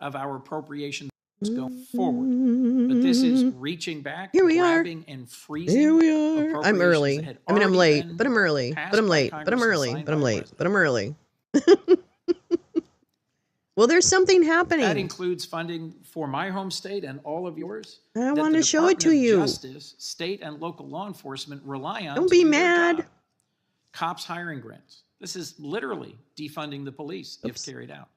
of our appropriations going forward. But this is reaching back, Here we grabbing, are. and freezing. Here we are. I'm early. That had I mean, I'm already late, been but I'm early. passed But I'm by late. But I'm Congress and early. signed But I'm by late. the But I'm early. Well, there's something That happening. includes funding for my home state and all of yours. I that want the to show it Department to of you. Justice, state and local law enforcement rely on Don't to be do their mad. job. Cops hiring grants. This is literally defunding the police if carried out.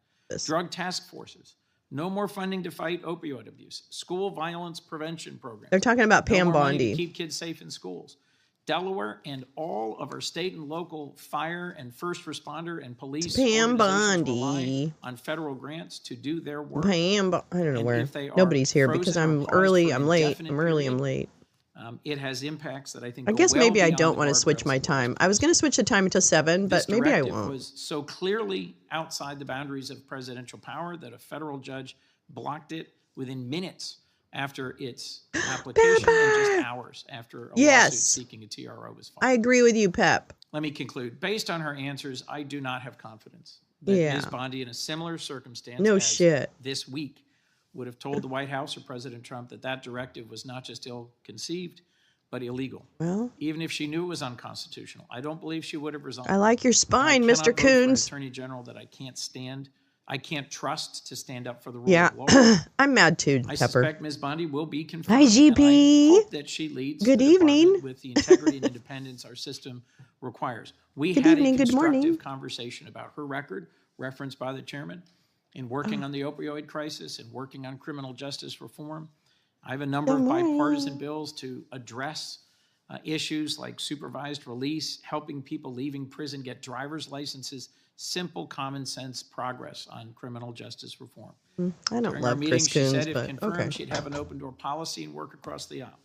Drug task forces. No more funding to fight opioid abuse. School violence prevention programs. They're talking about No Pam more money to Bondi. keep kids safe in schools. Delaware and all of our state and local fire and first responder and police Pam organizations Bondi. rely on federal grants to do their work. I don't know And where. if they are Nobody's here because frozen or I'm paused early. for an I'm late. indefinite I'm early. I'm period, late. it has impacts that I think I go guess well maybe I beyond don't the want to switch guardrails my of what is time. I was going to switch the time until 7, This but maybe I directive won't. was so clearly outside the boundaries of presidential power that a federal judge blocked it within minutes after its application and just hours after a lawsuit seeking a TRO was filed. I agree with you, Pep. Let me conclude. Based on her answers, I do not have confidence that Ms. Bondi, in a similar circumstance this week, would have told the White House or President Trump that that directive was not just ill-conceived, but illegal. Well, even if she knew it was unconstitutional, I don't believe she would have resigned. I like your spine, I Mr. cannot vote for an Coons. Attorney General that I can't stand. I can't trust to stand up for the rule of law. I'm mad too, I Pepper. suspect Ms. Bondi will be confirmed. Hi, GP. And I hope that she leads Good the evening. department with the integrity and independence our system requires. We Good had evening, a good morning. constructive conversation about her record, referenced by the chairman, in working on the opioid crisis and working on criminal justice reform. I have a number of bipartisan bills to address issues like supervised release, helping people leaving prison get driver's licenses, simple common sense progress on criminal justice reform. I don't During our love meeting, Chris she Coons, said if but confirmed, okay. she'd have an open door policy and work across the aisle.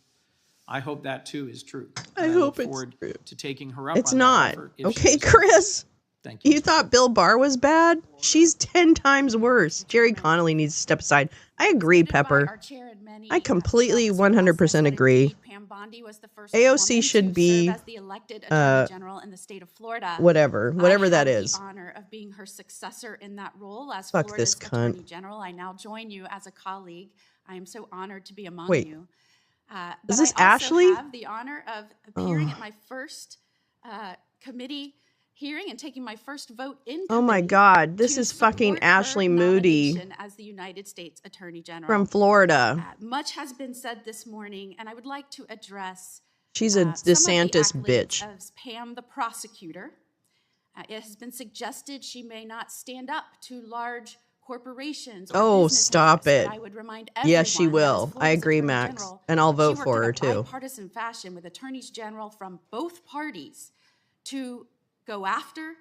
I hope that too is true. I look hope it's forward true. to taking her up It's on that not. offer if she Okay, is. Chris. Thank you. You thought Bill Barr was bad? She's 10 times worse. Jerry Connolly needs to step aside. I agree, Pepper. I completely 100% agree. AOC should be whatever that is. The honor of being her successor in that role as Fuck Florida's this cunt. Attorney General. I now join you as a colleague. I am so honored to be among Wait. you. Is but this I also Ashley? have the honor of appearing at my first committee hearing and taking my first vote in Oh my committee God, this to is fucking support her Ashley Moody nomination as the United States Attorney General. from Florida. Much has been said this morning, and I would like to address She's a some of the DeSantis accolades bitch. of Pam the prosecutor. It has been suggested she may not stand up to large corporations. Or Oh, business stop interests, it. but I would remind Yes, she everyone that as will. I Florida's agree, Attorney Max. General, And I'll she vote worked for her in a too. bipartisan fashion with attorneys general from both parties to go after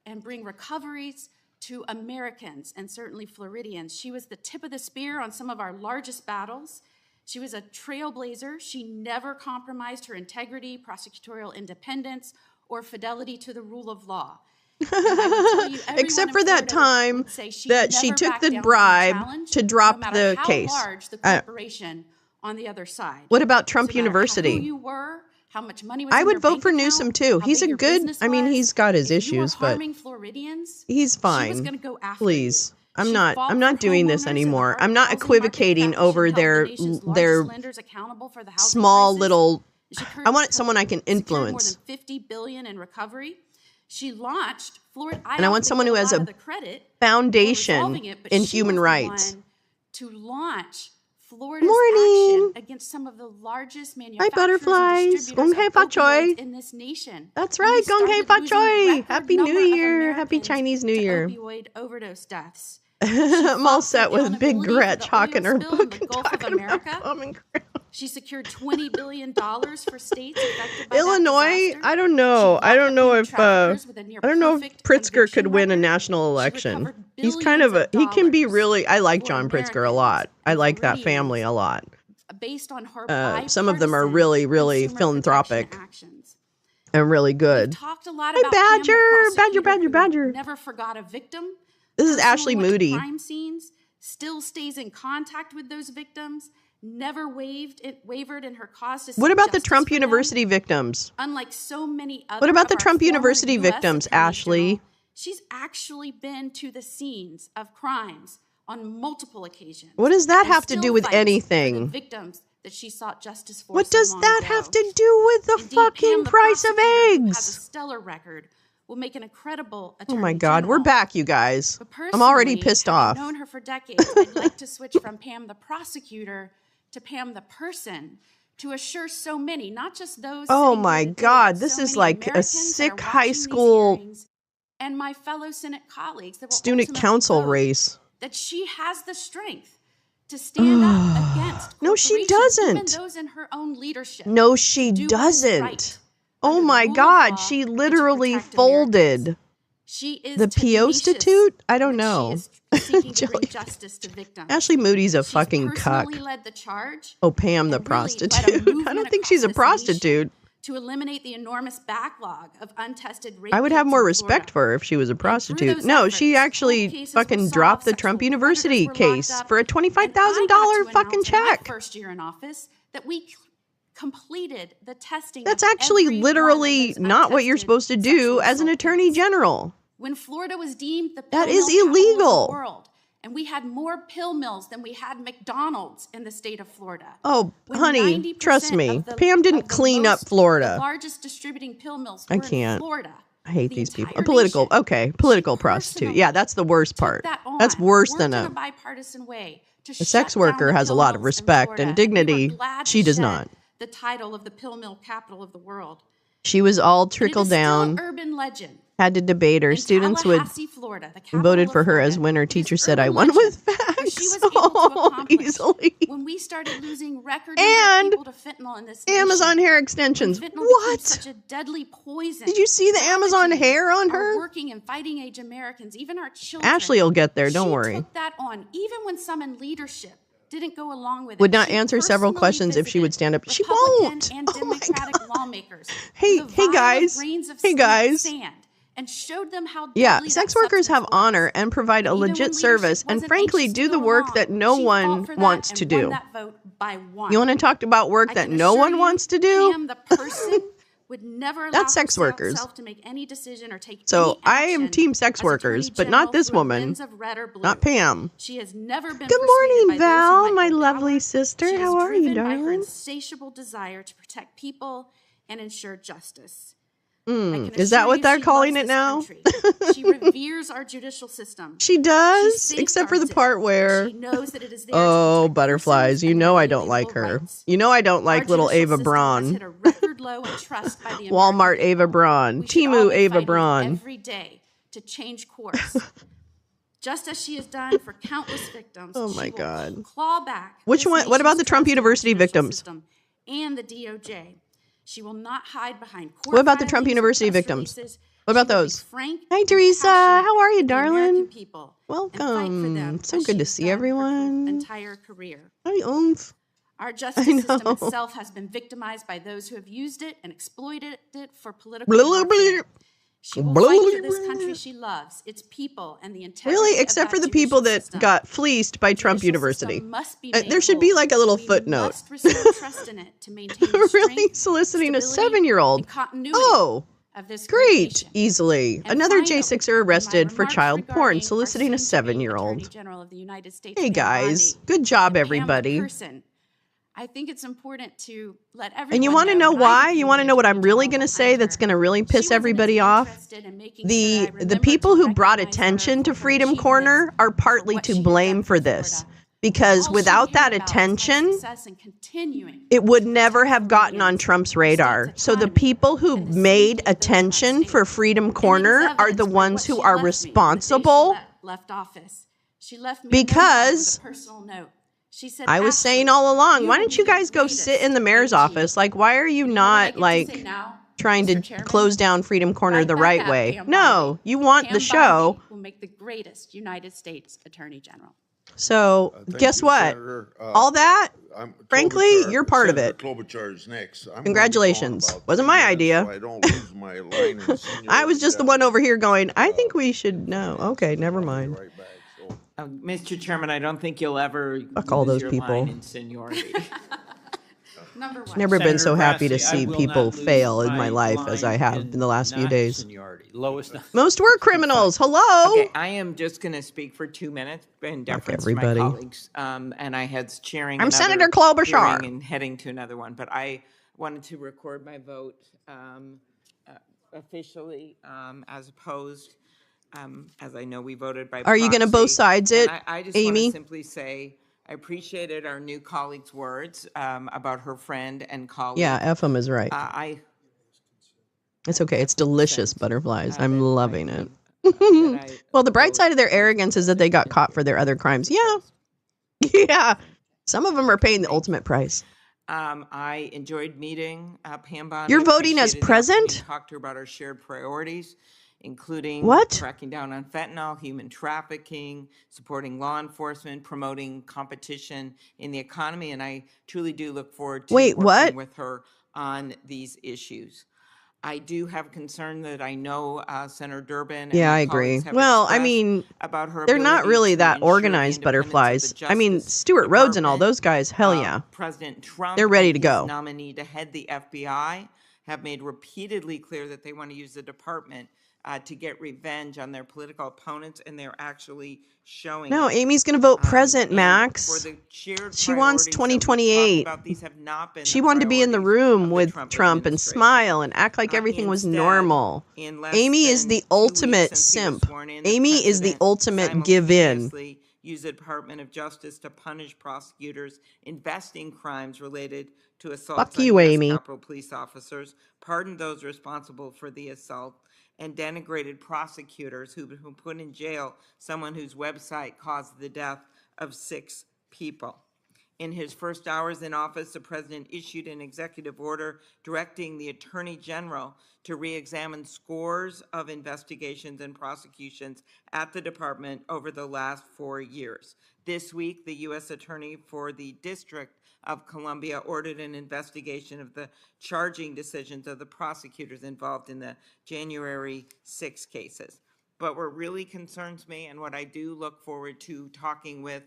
and bring recoveries to Americans and certainly Floridians. She was the tip of the spear on some of our largest battles. She was a trailblazer. She never compromised her integrity, prosecutorial independence, or fidelity to the rule of law. And I will tell you, everyone Except in for that Florida time would say that she never took backed the down from a bribe challenge, to drop no matter the how case. large the corporation on the other side. What about Trump So no matter University? Who you were, how much money was I in would your vote bank for account, Newsom too. how He's big a your good, business I mean, was, he's got his if issues, you were but harming Floridians, he's she was fine. going to go after Please. you. I'm She not fought for doing this homeowners and the anymore. hard I'm not housing market equivocating that over held their the nation's their largest lenders accountable for the housing small crisis. little She I want someone I can secured influence. more than $50 billion in recovery. She launched Florida. And I want someone who has a foundation in human rights. To launch Florida's Morning. action against some of the largest Hi, manufacturers butterflies. and distributors Gong hei of fa opioids choi. in this nation. That's And we right. Gong hei started fa losing choi. record Happy New number of Year. Happy Americans Chinese New to Year. opioid overdose deaths. I'm all set with Big accountability for Gretch the hawking oil her spill in book the and Gulf of talking about America. common ground. She secured $20 billion for states affected by that Illinois, disaster. I don't know. She I locked don't up know human if traffickers with a near I don't know if perfect Pritzker could conviction win a record. national She election. recovered He's kind of a billions he can be dollars really I like for John Pritzker a Americans lot. I and like that Floridians family a lot. based on her Some of them are bipartisan really, really consumer philanthropic protection actions. and really good. We've talked a lot Hi, about Pam, the Badger, prosecutor Badger, who Badger. never forgot a victim. This is personally Ashley went to Moody. crime scenes, still stays in contact with those victims, never wavered in her cause to seek What about the justice Trump for them. University victims? Unlike so many other What about of the our Trump former University US victims, attorneys Ashley? general, she's actually been to the scenes of crimes on multiple occasions. What does that and have to still do with fights for anything? the victims that she sought justice for What so does long that ago. have to do with the Indeed, fucking Pam, the price of prosecutor, who has a eggs? stellar record, will make an incredible Oh attorney my God, we're general. back, you guys. But I'm already personally, pissed having off. known her for decades, I'd like to switch from Pam the prosecutor to Pam the person, to assure so many, not just those Oh sitting here my today, God, but this so is many like a Americans that are sick high watching these school hearings, and my fellow Senate colleagues that will student ultimately council vote, race. that she has the strength to stand up against No, she corporations, even doesn't. those in her own leadership. No, she to do what is doesn't. right Oh under the my rule of God, law she and to literally protect folded. Americans. She is The tenacious P.O.stitute? I don't when know. She is seeking to bring Jellyfish. justice to victims. Ashley Moody's a She's fucking personally cuck. led the charge. Oh, Pam the and really led a prostitute. I movement don't think she's a across this nation prostitute. to eliminate the enormous backlog of untested rape I would kits have more in respect Florida. for her if she was a And through prostitute. those No, efforts, she cold actually cases fucking were dropped solved, the sexual Trump predators University were locked case up, for a and I $25,000 got to fucking announce in my check. first year in office that we completed the testing That's of actually every one of literally those not what you're untested supposed to do sexual as an assault attorney kits. general. When Florida was deemed the That pill is mill capital of illegal. the world, and we had more pill mills than we had McDonald's in the state of Florida. Oh, When honey, 90% trust me. of the- Pam of didn't the clean up most- The Florida. largest distributing pill mills I were in can't. Florida. I hate The these people. entire A political, nation. okay, political She prostitute. personally Yeah, that's the worst took part. that on, That's worse worked than in a bipartisan way to a sex shut down worker the has a pill lot of mills in respect Florida, and and we were dignity. glad to She does shed not. the title of the pill mill capital of the world. She was all But it trickle is still down. urban legend. Had to debate her. In Students would Tallahassee, Florida, the capital voted of for her as Florida, winner. it is Teacher said, "I urban won with legend where she facts was able to so accomplish easily." when we started losing record And number of people to fentanyl in this nation. Amazon hair When extensions. fentanyl became What? such a deadly poison. Did you see the Amazon ravaging hair on our her? working and fighting age Americans, even our children. Ashley will get there. Don't She worry. took that on, even when some in leadership didn't go along with it. Would not She answer several personally questions if she would stand up. She Republican won't. and Oh my Democratic lawmakers Hey, with a hey vial of guys. grains of Hey guys. sand and showed them how Yeah, deadly sex that workers have substance was. honor and provide a Even when legit leadership service and wasn't frankly anxious to do the go work along, that no she one fought for that wants and to won do. that vote by one. You want to talk about work I that can no assure one you, wants to do? Pam, the person, would never allow That's sex workers. herself to make any decision or take So any I am action team sex as workers, Attorney but not General this through a woman. lens of red or blue. Not Pam. She has never been Good persuaded morning, by those who Val, might my hold lovely power. sister. She is How are you, driven by her darling? insatiable desire to protect people and ensure justice. Is that what they're calling it now? She reveres our judicial system. She does, except for the safeguards it, part but where, she knows that it is there to oh, protect butterflies. persons You and know their I don't like inalienable her. rights. You know I don't like Our little judicial Ava system has Braun. hit a record low in trust by the Walmart American Ava people. Braun. We should all Timu be Ava fighting Braun. every day to change course. Just as she has done for countless victims, Oh my she will God. claw back Which this one? What about nation's the Trump trust in our University judicial victims? system and the DOJ. She will not hide behind court What about the Trump filings or University press victims? releases. What about She will be those? frank Hi, and Teresa. passionate How are you, with the American darling? people and fight for Welcome. them So as good to she's see done her everyone. entire career. Hi, Oomph. Our I justice know. system itself has been victimized by those who have used it and exploited it for political Blah, blah, warfare. blah. She will Blah, fight blah, for this blah. country she loves, its people, and the integrity Really, of except that for the people judicial that system. got fleeced by Our Trump judicial University. system must be There made should be whole. like a little We footnote. must restore trust in it to maintain the Really strength, soliciting a stability, 7-year-old. and continuity Oh, of this great. nation. Easily. And Another finally, J6er in my arrested for remarks child porn, regarding our soliciting a soon-to-be Attorney 7-year-old. General of the United States, Hey, Pam guys. Bondi, Good job, and Pam the everybody. person, I think it's important to let everyone And you want to know when I why? became You want to the know what Attorney I'm really General going to say behind that's her. going to really She piss was everybody immensely off? interested in making The sure I remembered people to who brought recognize her attention to for her Freedom achievements Corner are and for partly what to she had blame done for for this. Florida. Because All she without that cared about was my attention, success in continuing it would to never protect have gotten on Floridians, Trump's the state's radar. So the economy, people who and the made safety of those in our attention state. for Freedom And it is Corner are evidenced the by ones what who she are left me the day responsible. she left office. She left me Because a personal note. She said, I was "Ashley, saying all along, why will don't be you the guys go sit in the greatest mayor's AG." office? Like, why are you And you know what I not get to say like now, trying to Mr. Chairman? close down Freedom Corner the back right at way? Pam No, Bondi. you want Pam the show. Bondi will make the greatest United States Attorney General. So Thank guess you, what? Senator. All that, frankly, Klobuchar- you're part of Senator it. Klobuchar is next. I'm going to be Congratulations. gone about Wasn't 3 my minutes, idea. So I don't lose my line in I was just the seniority one down. over here going, I think we should know. Okay, never I'll be mind. right back. So. Mr. Chairman, I don't think you'll ever Fuck all lose those your people. line in seniority. Number one. Never been so Senator happy to Grassley, I see will people not lose fail in my life as I line have in the last few not days. seniority. Lowest. Most were criminals. Hello. Okay, I am just going to speak for 2 minutes in deference to my everybody. colleagues. And I had chairing I'm another Senator Klobuchar. hearing and heading to another one, but I wanted to record my vote officially as opposed, as I know we voted by Are you going to both proxy. sides And it, I just want Amy? to simply say I appreciated our new colleague's words about her friend and colleague. Yeah, Ephraim is right. It's okay. It's delicious butterflies. I'm loving it. Well, the bright side of their arrogance is that they got caught for their other crimes. Yeah. Yeah. Some of them are paying the ultimate price. I enjoyed meeting Pam Bondi. You're voting as Appreciated the president? opportunity to talk to her about our shared priorities, including What? cracking down on fentanyl, human trafficking, supporting law enforcement, promoting competition in the economy, and I truly do look forward to working with her on these issues. I do have concern that I know Senator Durbin and I my agree. colleagues have Well, I expressed mean, about her they're not ability really to that ensure the organized independence of the butterflies. I mean, Justice Stuart Rhodes and all Department. those guys, hell yeah. President Trump They're ready and to his go. nominee to head the FBI have made repeatedly clear that they want to use the department to get revenge on their political opponents, and they're actually showing No, it. Amy's going to vote present, And Max. for the shared She wants priorities that we talked 2028. about, these have not been She the wanted to be in the priorities room of the with Trump Trump and administration. smile and act like everything was Instead, normal. in less Amy is than the 2 ultimate weeks since he was simp. sworn in, the Amy is the president ultimate give-in. simultaneously used the Department of Justice to punish prosecutors investing crimes related to assaults Fuck on you, U.S. Amy. Capitol Police officers, pardoned those responsible for the assault, and denigrated prosecutors who put in jail someone whose website caused the death of 6 people. In his first hours in office, the president issued an executive order directing the Attorney General to re-examine scores of investigations and prosecutions at the department over the last 4 years. This week, the U.S. Attorney for the District of Columbia ordered an investigation of the charging decisions of the prosecutors involved in the January 6 cases. But what really concerns me, and what I do look forward to talking with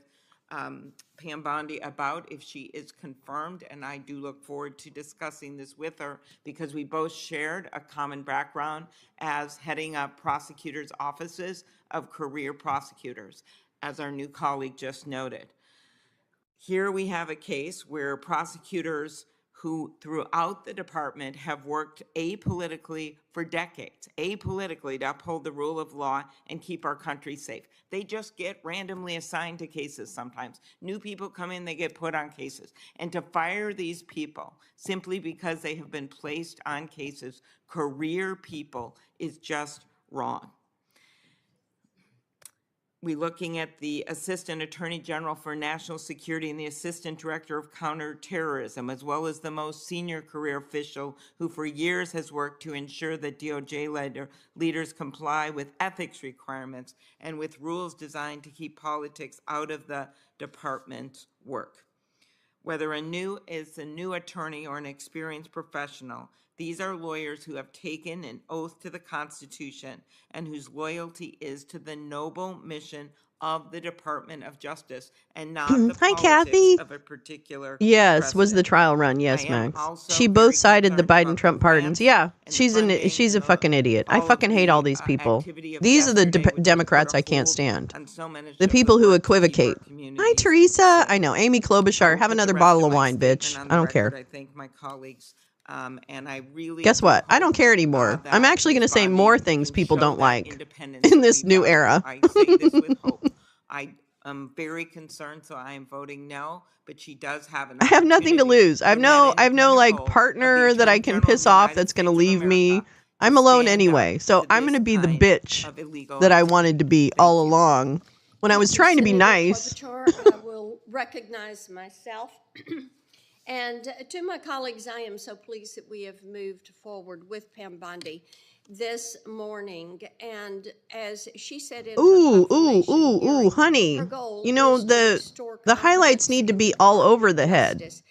Pam Bondi about if she is confirmed, and I do look forward to discussing this with her because we both shared a common background as heading up prosecutors' offices of career prosecutors, as our new colleague just noted. Here we have a case where prosecutors who throughout the department have worked apolitically for decades, apolitically to uphold the rule of law and keep our country safe. They just get randomly assigned to cases sometimes. New people come in, they get put on cases. And to fire these people simply because they have been placed on cases, career people, is just wrong. We're looking at the Assistant Attorney General for National Security and the Assistant Director of Counterterrorism, as well as the most senior career official who for years has worked to ensure that DOJ leaders comply with ethics requirements and with rules designed to keep politics out of the department's work. Whether a new attorney or an experienced professional, these are lawyers who have taken an oath to the Constitution and whose loyalty is to the noble mission of the Department of Justice and not the Hi, politics Kathy. of a particular Yes, was the president. trial run. I Yes, am Max. also She very both sided the concerned about Biden-Trump the pardons. grants Yeah, and she's funding a and fucking idiot. I all of fucking hate all the, these people. activity of These are the yesterday, which has Democrats put a I can't hold stand. on so much The of people who work to keep our equivocate. Hi, communities Teresa. safe. I know. Amy I Klobuchar. will Have put another the rest bottle of of my wine, statement bitch. on I the don't record. care. I thank my colleagues, and I really Guess do what? I hope, don't care anymore. I'm that actually going to Ms. say Bondi more things can people show don't that like independence in that this we new value. era. I say this with hope. I am very concerned, so I am voting no. But she does have an I have nothing to opportunity lose. I have in no that independent like role of the partner that I Attorney can General of piss the off United that's going to States of leave me. America to I'm alone stand up anyway. So to I'm this going to be the kind bitch of illegal that I activity. wanted to be Thank all you. along when I was trying to be nice. Senator Klobuchar, I will recognize myself. And to my colleagues, I am so pleased that we have moved forward with Pam Bondi this morning. And as she said in her confirmation hearing, honey. her goal You know, is to restore the highlights confidence need to in be the all Department over of the head. Justice.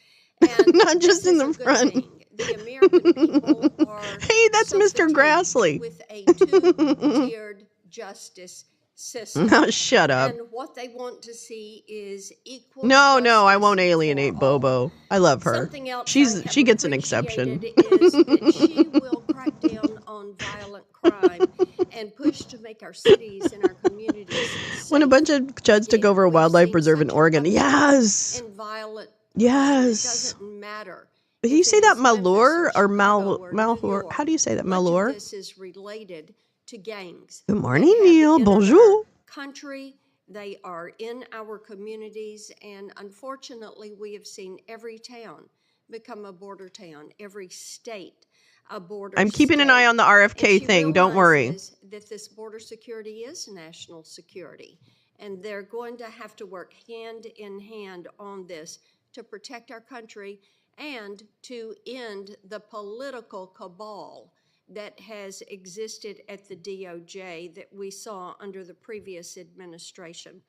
And Not just this in is the a good front. thing. The American people are Hey, that's so Mr. fatigued Grassley. with a two-tiered justice system. Shut up. And what they want to see is equal No, I justice won't alienate for all. Bobo. I love her. Something else She gets an exception. is that she will crack down on violent crime and push to make our cities and our communities When a safe. bunch of chuds took over a We've wildlife seen preserve in such an Oregon. uptick Yes. in violent crime. Yes. It doesn't matter. Did you if say it that is Memphis Malheur or Chicago or New Malheur? York. How do you say that? Much of Malheur? this is related to gangs. Good that morning, have Neil. entered Bonjour. our country. They are in our communities, and unfortunately, we have seen every town become a border town, every state a border I'm keeping an eye on the RFK and she thing. Don't worry. realizes that this border security is national security, and they're going to have to work hand in hand on this to protect our country and to end the political cabal that has existed at the DOJ that we saw under the previous administration.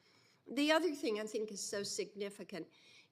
The other thing I think is so significant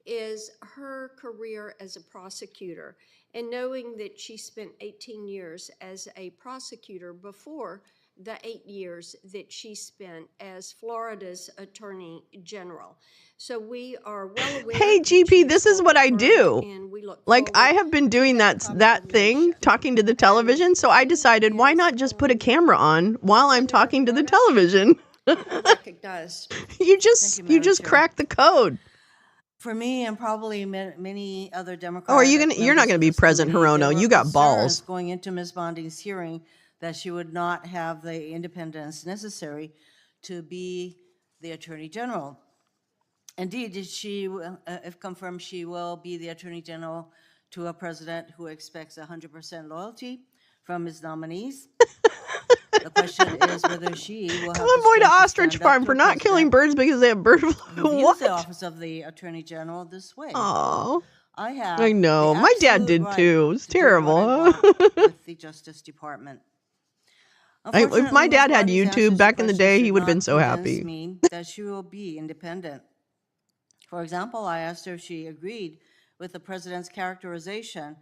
is her career as a prosecutor, and knowing that she spent 18 years as a prosecutor before the 8 years that she spent as Florida's Attorney General. So we are well aware. Hey, that she GP, this is what I preferred, do. and we look Like, I forward have been to doing that thing, confirmation. talking to the television, so I decided why not just put a camera on while I'm talking to the television? Recognized. You just Madam Chair. cracked the code. For me and probably many other Democrats. Oh, are you you're not gonna be present, Hirono. You got balls. Going into Ms. Bondi's hearing that she would not have the independence necessary to be the Attorney General. Indeed, if confirmed, she will be the Attorney General to a president who expects 100% loyalty from his nominees. The question is whether she will have Come on, boy, to Ostrich Farm for not killing birds birds because they have bird flu. who views What? the office of the Attorney General this way. Oh, I know. the My dad absolute did right too. It's to do what I terrible. want with the Justice Department. If my dad had Unfortunately, Ms. YouTube Bondi's back in the answers day, should he would have been not so convince happy. me that she will be independent. For example, I asked her if she agreed with the president's characterization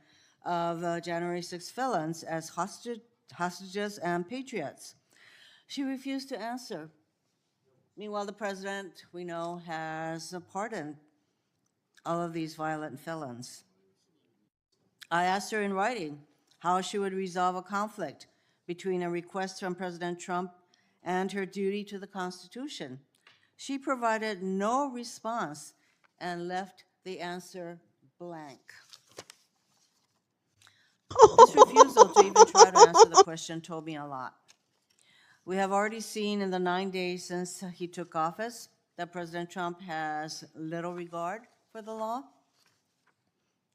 of January 6 felons as hostages and patriots. She refused to answer. Meanwhile, the president, we know, has pardoned all of these violent felons. I asked her in writing how she would resolve a conflict between a request from President Trump and her duty to the Constitution. She provided no response and left the answer blank. This refusal to even try to answer the question told me a lot. We have already seen in the 9 days since he took office that President Trump has little regard for the law.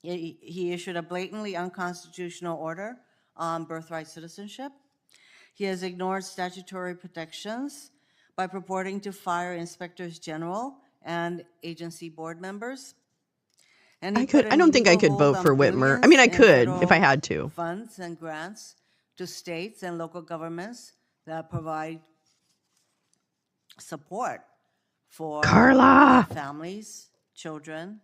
He issued a blatantly unconstitutional order on birthright citizenship. He has ignored statutory protections by purporting to fire inspectors general and agency board members. And he I don't think I could vote for Whitmer. I mean, I could if I had to. Funds and grants to states and local governments that provide support for Carla. families, children,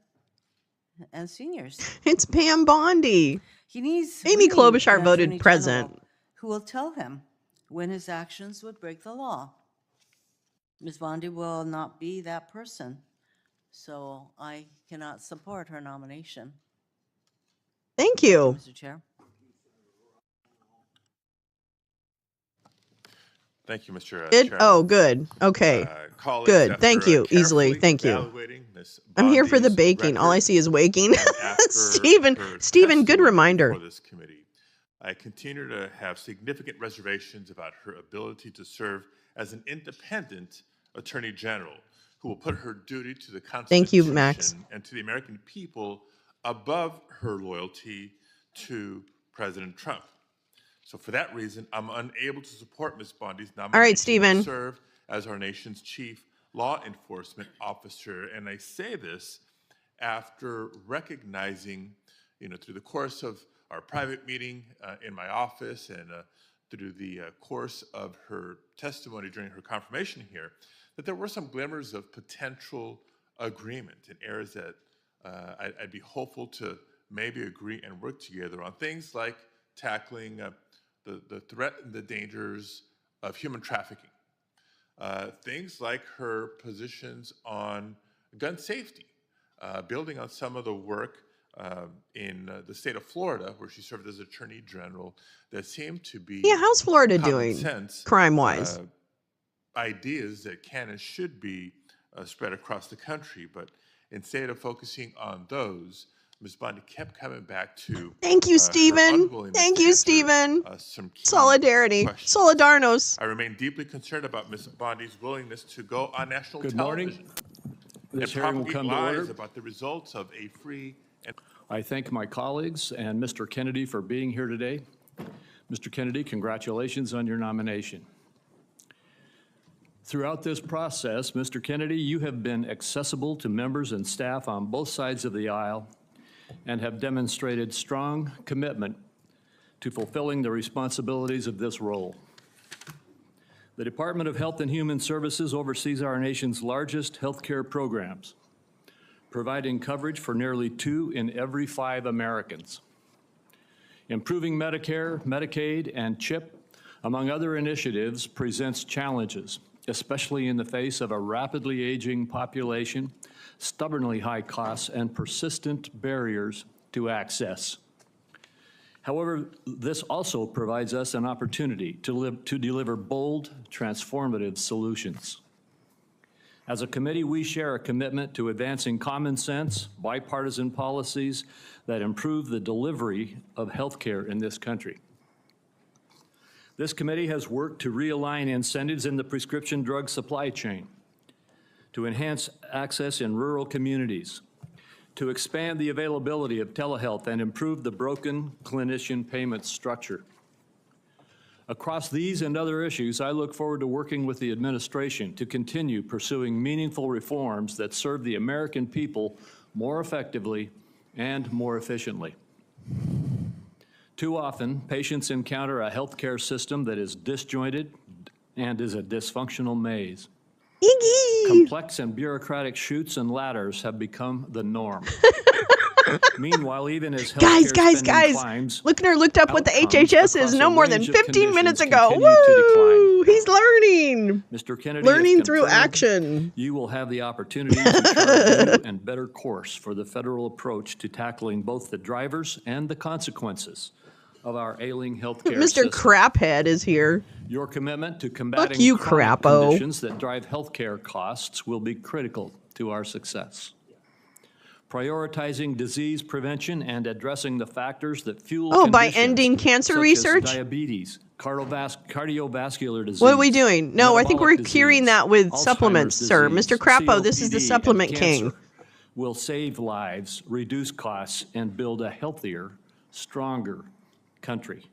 and seniors. It's Pam Bondi. He needs Amy really Klobuchar an voted attorney present. general who will tell him when his actions would break the law. Ms. Bondi will not be that person, so I cannot support her nomination. Thank you. Mr. Chair. Thank you, Mr. Good. Chairman. Oh, good. Okay. Colleagues, Good. after, Thank you. Easily. carefully Thank you. evaluating Ms. I'm here for the Bondi's baking. All I record see is waking. and after Stephen, her Stephen, good testimony reminder. before this committee, I continue to have significant reservations about her ability to serve as an independent Attorney General who will put her duty to the Constitution Thank you, Max. and to the American people above her loyalty to President Trump. So for that reason, I'm unable to support Ms. Bondi's nomination Stephen. to serve as our nation's chief law enforcement officer. And I say this after recognizing, through the course of our private meeting in my office and through the course of her testimony during her confirmation here, that there were some glimmers of potential agreement in areas that I'd be hopeful to maybe agree and work together on, things like tackling the threat and the dangers of human trafficking, things like her positions on gun safety, building on some of the work in the state of Florida, where she served as Attorney General, that seemed to be how's Florida common doing sense, crime-wise? Ideas that can and should be spread across the country. But instead of focusing on those, Ms. Bondi kept coming back to Thank you, her Stephen. unwillingness Thank to you, answer, Stephen. some key Solidarity. questions. Solidarnos. I remain deeply concerned about Ms. Bondi's willingness to go on national Good morning. television This and hearing will propagate come to lies order. about the results of a free and I thank my colleagues and Mr. Kennedy for being here today. Mr. Kennedy, congratulations on your nomination. Throughout this process, Mr. Kennedy, you have been accessible to members and staff on both sides of the aisle and have demonstrated strong commitment to fulfilling the responsibilities of this role. The Department of Health and Human Services oversees our nation's largest healthcare programs, providing coverage for nearly 2 in every 5 Americans. Improving Medicare, Medicaid, and CHIP, among other initiatives, presents challenges, especially in the face of a rapidly aging population, stubbornly high costs, and persistent barriers to access. However, this also provides us an opportunity to deliver bold, transformative solutions. As a committee, we share a commitment to advancing common sense, bipartisan policies that improve the delivery of healthcare in this country. This committee has worked to realign incentives in the prescription drug supply chain, to enhance access in rural communities, to expand the availability of telehealth and improve the broken clinician payment structure. Across these and other issues, I look forward to working with the administration to continue pursuing meaningful reforms that serve the American people more effectively and more efficiently. Too often, patients encounter a healthcare system that is disjointed and is a dysfunctional maze. Iggy! Complex and bureaucratic chutes and ladders have become the norm. Meanwhile, even as healthcare spending climbs, Lookner looked up what the outcomes HHS is across no a more than range of 15 minutes conditions ago. continue to Woo! decline. He's learning. Mr. Kennedy, Learning if through confirmed, action. you will have the opportunity to chart a new and better course for the federal approach to tackling both the drivers and the consequences of our ailing healthcare Mr. system. Craphead is here. Your commitment to combating you, chronic Crapo. conditions that drive healthcare costs will be critical to our success. Prioritizing disease prevention and addressing the factors that fuel by conditions ending cancer such research? as diabetes, cardiovascular disease. What are we doing? No, I think we're metabolic curing disease, that with Alzheimer's supplements, sir. disease, Mr. Crapo, this is the COPD, supplement and king. cancer will save lives, reduce costs, and build a healthier, stronger country.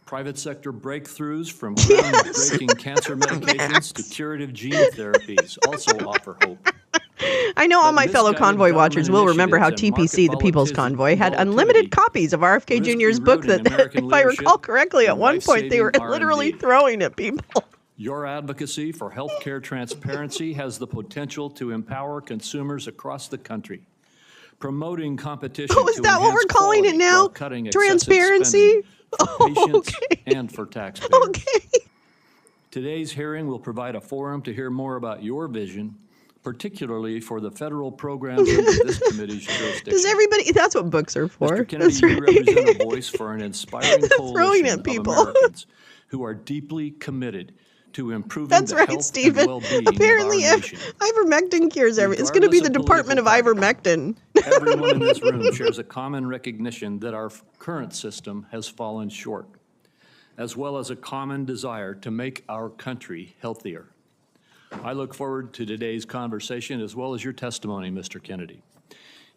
Private sector breakthroughs from groundbreaking cancer medications to curative gene therapies also offer hope. I know all But my fellow misguided convoy watchers will government remember how initiatives TPC, and the People's market Convoy, had volatility unlimited copies of RFK risk Jr.'s book that, eroding American if I recall leadership correctly, at and one point they were life-saving literally R&D. throwing at people. Your advocacy for healthcare transparency has the potential to empower consumers across the country, promoting competition Oh, is to that what we're enhance calling it quality now? while cutting excessive Transparency? spending for patients Okay. and for taxpayers. Okay. Today's hearing will provide a forum to hear more about your vision, particularly for the federal programs under this committee's jurisdiction. Does everybody, that's what books are for. Mr. Kennedy, That's you right. represent a voice for an inspiring Throwing coalition at of people. Americans who are deeply committed to improving That's the right, health Stephen. and well-being Apparently, of our nation. ivermectin cures everything. It's going to be the Regardless of Department of political Ivermectin. Everyone in this room shares a common recognition that our current system has fallen short, as well as a common desire to make our country healthier. I look forward to today's conversation as well as your testimony, Mr. Kennedy.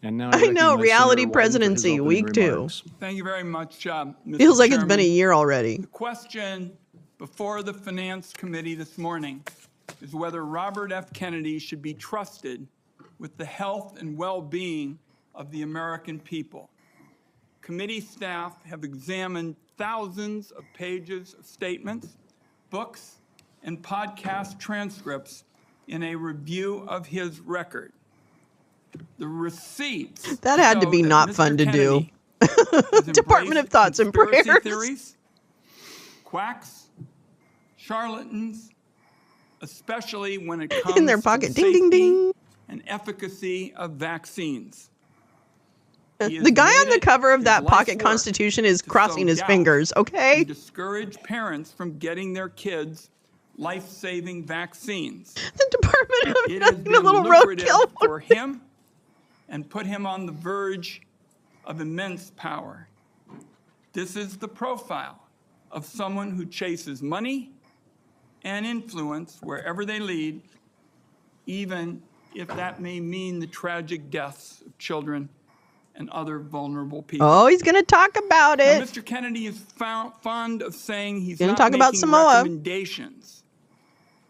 And now I know, recognize reality Senator Wyden for his presidency, opening week 2. remarks. Thank you very much, Mr. Feels like it's been a Chairman. year already. The question before the Finance Committee this morning is whether Robert F. Kennedy should be trusted with the health and well-being of the American people. Committee staff have examined thousands of pages of statements, books, and podcast transcripts in a review of his record. The receipts That had to show be that not Mr. fun to do. Kennedy has Department of embraced Thoughts and conspiracy Prayers. theories, quacks, charlatans, especially when it comes In their to pocket. the Ding, ding, safety ding. and efficacy of vaccines. The guy on the cover of that pocket work constitution is to crossing sow his doubt fingers, okay? and discourage parents from getting their kids life-saving vaccines. The Department of It has a been little lucrative roadkill. for him and put him on the verge of immense power. This is the profile of someone who chases money and influence wherever they lead, even if that may mean the tragic deaths of children and other vulnerable people. Oh, he's going to talk about Now, it. Mr. Kennedy is fond of saying he's Gonna not talk about making Samoa. recommendations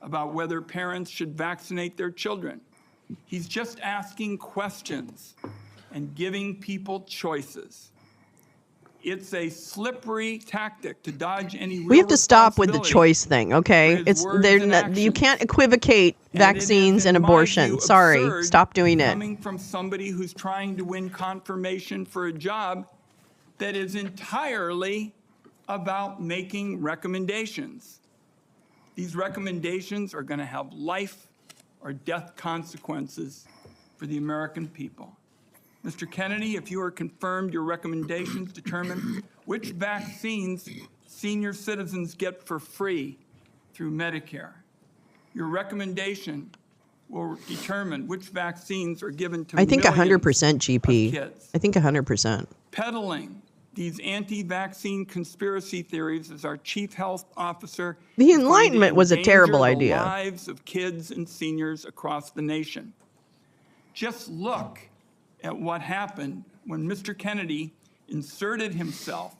about whether parents should vaccinate their children. He's just asking questions and giving people choices. It's a slippery tactic to dodge any real We have to stop with the responsibility choice thing, okay? for his It's words they're and not, you actions. can't equivocate And it is, vaccines in and my abortion. view, Sorry, absurd stop doing it. Coming from somebody who's trying to win confirmation for a job that is entirely about making recommendations. These recommendations are going to have life or death consequences for the American people. Mr. Kennedy, if you are confirmed, your recommendations determine which vaccines senior citizens get for free through Medicare. Your recommendation will determine which vaccines are given to I think millions 100% of GP. kids. I think 100%. Peddling these anti-vaccine conspiracy theories as our chief health officer. The is going to Enlightenment was a endanger terrible the idea. lives of kids and seniors across the nation. Just look at what happened when Mr. Kennedy inserted himself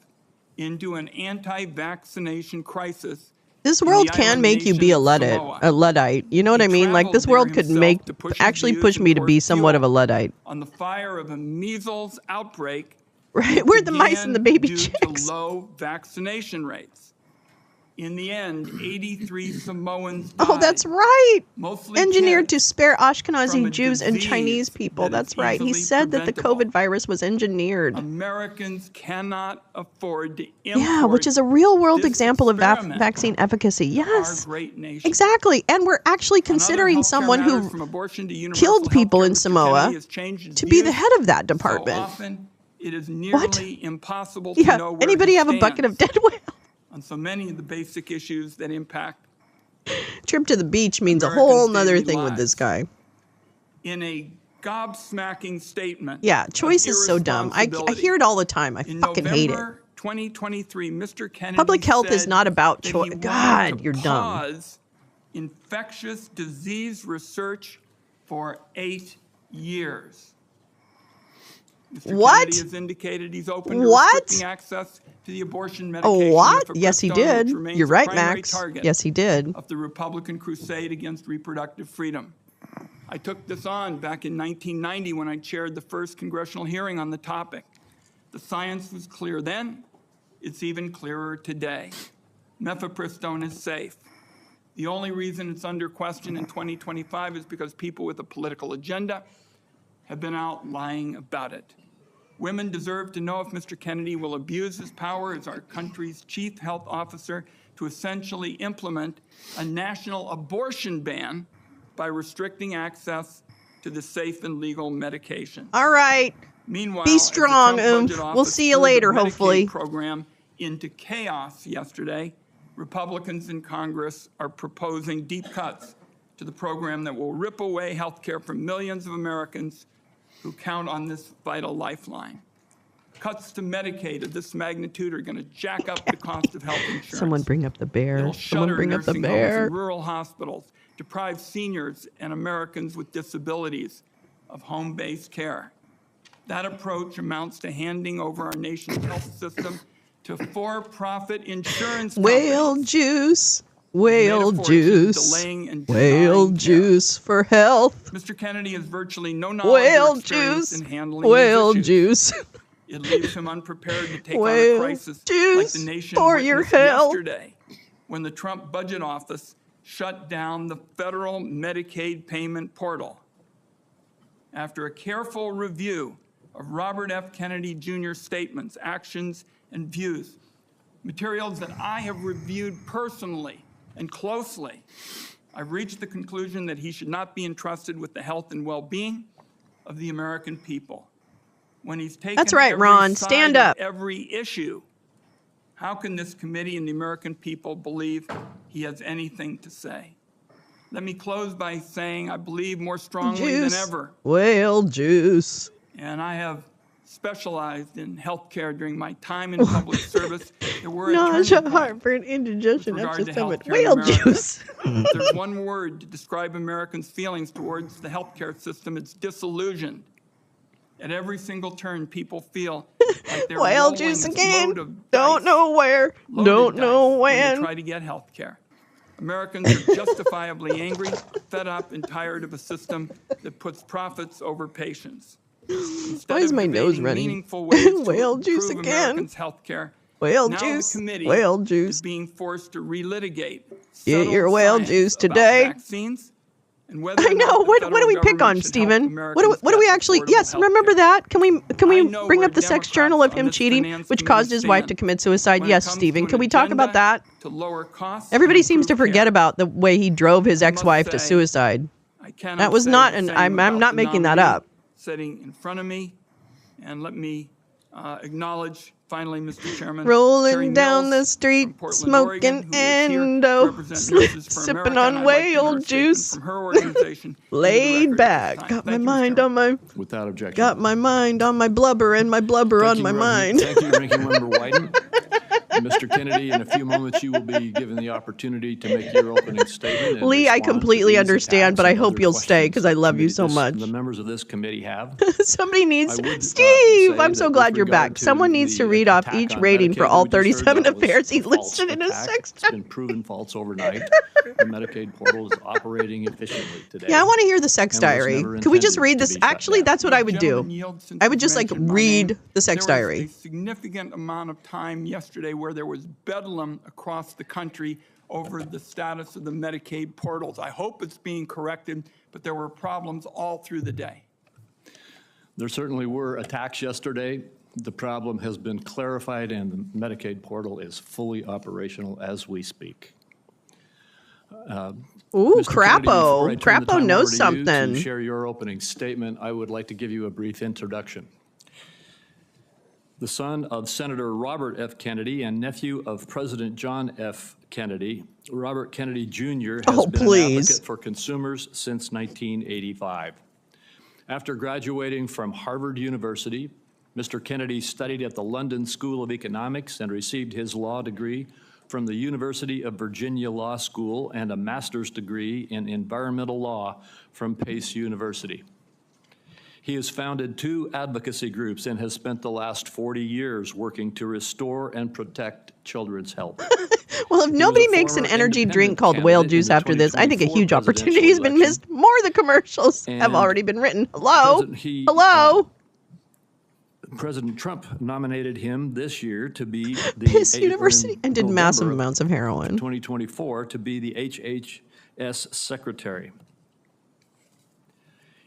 into an anti-vaccination crisis. This in world the can island make you nation be a of Luddite. Samoa. A Luddite. You know what He I mean? Like traveled this there world could himself to push his actually views push and me to pour be somewhat of a fuel Luddite. on the fire of a measles outbreak. Right? Where are the mice and the baby due chicks? to low vaccination rates. In the end, 83 Samoans died. Oh, that's right. Mostly Engineered kids, to spare from Ashkenazi a Jews and disease Chinese people. that is That's right. He easily said that the preventable. COVID virus was engineered. Americans cannot afford to import Yeah, which is a real world this example of experiment vaccine efficacy. to our Yes, great nation. exactly. And we're actually On other considering healthcare someone matters, who from abortion to universal killed people healthcare, in Mr. Samoa Kennedy has changed his to be the views head of that so department. often it is nearly impossible to Yeah, know where anybody he have a bucket of stands dead whale? on so many of the basic issues that impact Trip to the beach means a Americans' whole nother daily thing with this lives. guy. in a gobsmacking statement. Yeah, of choice is so dumb. I irresponsibility. hear it all the time. I In fucking hate it. November 2023, Mr. Kennedy Public health is said not about that he choice. wanted God, to you're dumb. pause infectious disease research for 8 years. Mr. What? Kennedy has indicated he's open to What? restricting access to the abortion medication. Oh, what? mifepristone, Yes, he which did. remains You're a right, primary Max. target Yes, he did. of the Republican crusade against reproductive freedom. I took this on back in 1990 when I chaired the first congressional hearing on the topic. The science was clear then. It's even clearer today. Mifepristone is safe. The only reason it's under question in 2025 is because people with a political agenda have been out lying about it. Women deserve to know if Mr. Kennedy will abuse his power as our country's chief health officer to essentially implement a national abortion ban by restricting access to the safe and legal medication. All right. Meanwhile, Be as the strong, Trump budget We'll office see you threw the later, Medicaid hopefully. program into chaos yesterday, Republicans in Congress are proposing deep cuts to the program that will rip away health care from millions of Americans who count on this vital lifeline. Cuts to Medicaid of this magnitude are going to jack up the cost of health insurance. Someone bring up the bear. It'll Someone shutter bring up the nursing homes bear. and rural hospitals, deprive seniors and Americans with disabilities of home-based care. That approach amounts to handing over our nation's health system to for-profit insurance companies. Whale juice. Whale fortune juice. delaying and Whale denying care. juice for health. Mr. Kennedy has virtually no knowledge Whale or experience juice. in handling Whale these issues. juice. It leaves him unprepared to take on a Whale crisis like juice the nation for your witnessed health. yesterday when the Trump budget office shut down the federal Medicaid payment portal. After a careful review of Robert F. Kennedy Jr.'s statements, actions, and views, materials that I have reviewed personally and closely, I've reached the conclusion that he should not be entrusted with the health and well-being of the American people. When he's taken That's right, every Ron. side Stand of up. every issue, how can this committee and the American people believe he has anything to say? Let me close by saying I believe more strongly than ever. Whale juice. And I have specialized in healthcare during my time in public service. There were Nausea, heartburn, indigestion, regard to epistemic. healthcare in Whale America. juice. If there's one word to describe Americans' feelings towards the healthcare system, it's disillusioned. At every single turn, people feel like they're Whale rolling juice a again. load of Don't dice, know where. loaded Don't dice know when they when. try to get healthcare. Americans are justifiably angry, fed up, and tired of a system that puts profits over patients. Instead Why is of my nose debating running? meaningful ways to Whale juice improve again. Americans' healthcare, Whale now juice. the committee Whale juice. is being forced to relitigate Get your settled whale science juice about today. vaccines and whether I or not know. the What federal do we pick government on, should help Stephen? What Americans do we get actually? affordable Yes, health remember care. that? Can we I know bring where up the sex Democrats journal of on him this cheating, finance which committee caused his wife stand to commit suicide? when it Yes, comes Stephen. to Can an we talk about agenda that? to lower costs Everybody and seems to improve forget care. about the way he drove his I must ex-wife to say, suicide. I cannot That was say not the an. same I'm about not the making that nominee up. Sitting in front of me, and let me acknowledge finally, Mr. Chairman, Rolling Terry down Mills the street, from Portland, smoking Oregon, who is here to endo, represent Nurses for sipping America, on and I'd like to hear whale a statement juice. from her organization into the Laid record at this back. time. Got my Thank you, Mr. mind Chairman. on my. Without objection. Got my mind on my blubber and my blubber on my mind. Thank you, Ranking Member Wyden. Mr. Kennedy, in a few moments, you will be given the opportunity to make your opening statement. And Lee, I respond to completely these understand, attacks but I and hope other you'll stay questions because I that love you so much. the members of this committee have. Somebody needs I would, Steve. say I'm so that glad with you're regard back. to Someone needs to the read off attack each on rating for Medicaid all that we just heard, 37 that was affairs he a false listed in his attack. sex. It's been proven false overnight. The Medicaid portal is operating efficiently today. Yeah, I want to hear the sex and was diary. never Could we just intended read to this? be shut Actually, down. that's what I would Gentlemen, do. yield since I would you've just like mentioned my read name. the sex There was diary. a significant amount of time yesterday where there was bedlam across the country over the status of the Medicaid portals. I hope it's being corrected, but there were problems all through the day. There certainly were attacks yesterday. The problem has been clarified, and the Medicaid portal is fully operational as we speak. Ooh, Mr. Kennedy, before I Crapo. turn the Crapo time knows over to you something. to share your opening statement, I would like to give you a brief introduction. The son of Senator Robert F. Kennedy and nephew of President John F. Kennedy, Robert Kennedy Jr. has been an advocate for consumers since 1985. After graduating from Harvard University, Mr. Kennedy studied at the London School of Economics and received his law degree from the University of Virginia Law School and a master's degree in environmental law from Pace University. He has founded 2 advocacy groups and has spent the last 40 years working to restore and protect children's health. Well, if nobody makes an energy drink called whale juice after this, I think a huge opportunity has been missed. More of the commercials have already been written. Hello? Hello? President Trump nominated him this year to be the Pace University and did massive November amounts of heroin. 2024 to be the HHS secretary.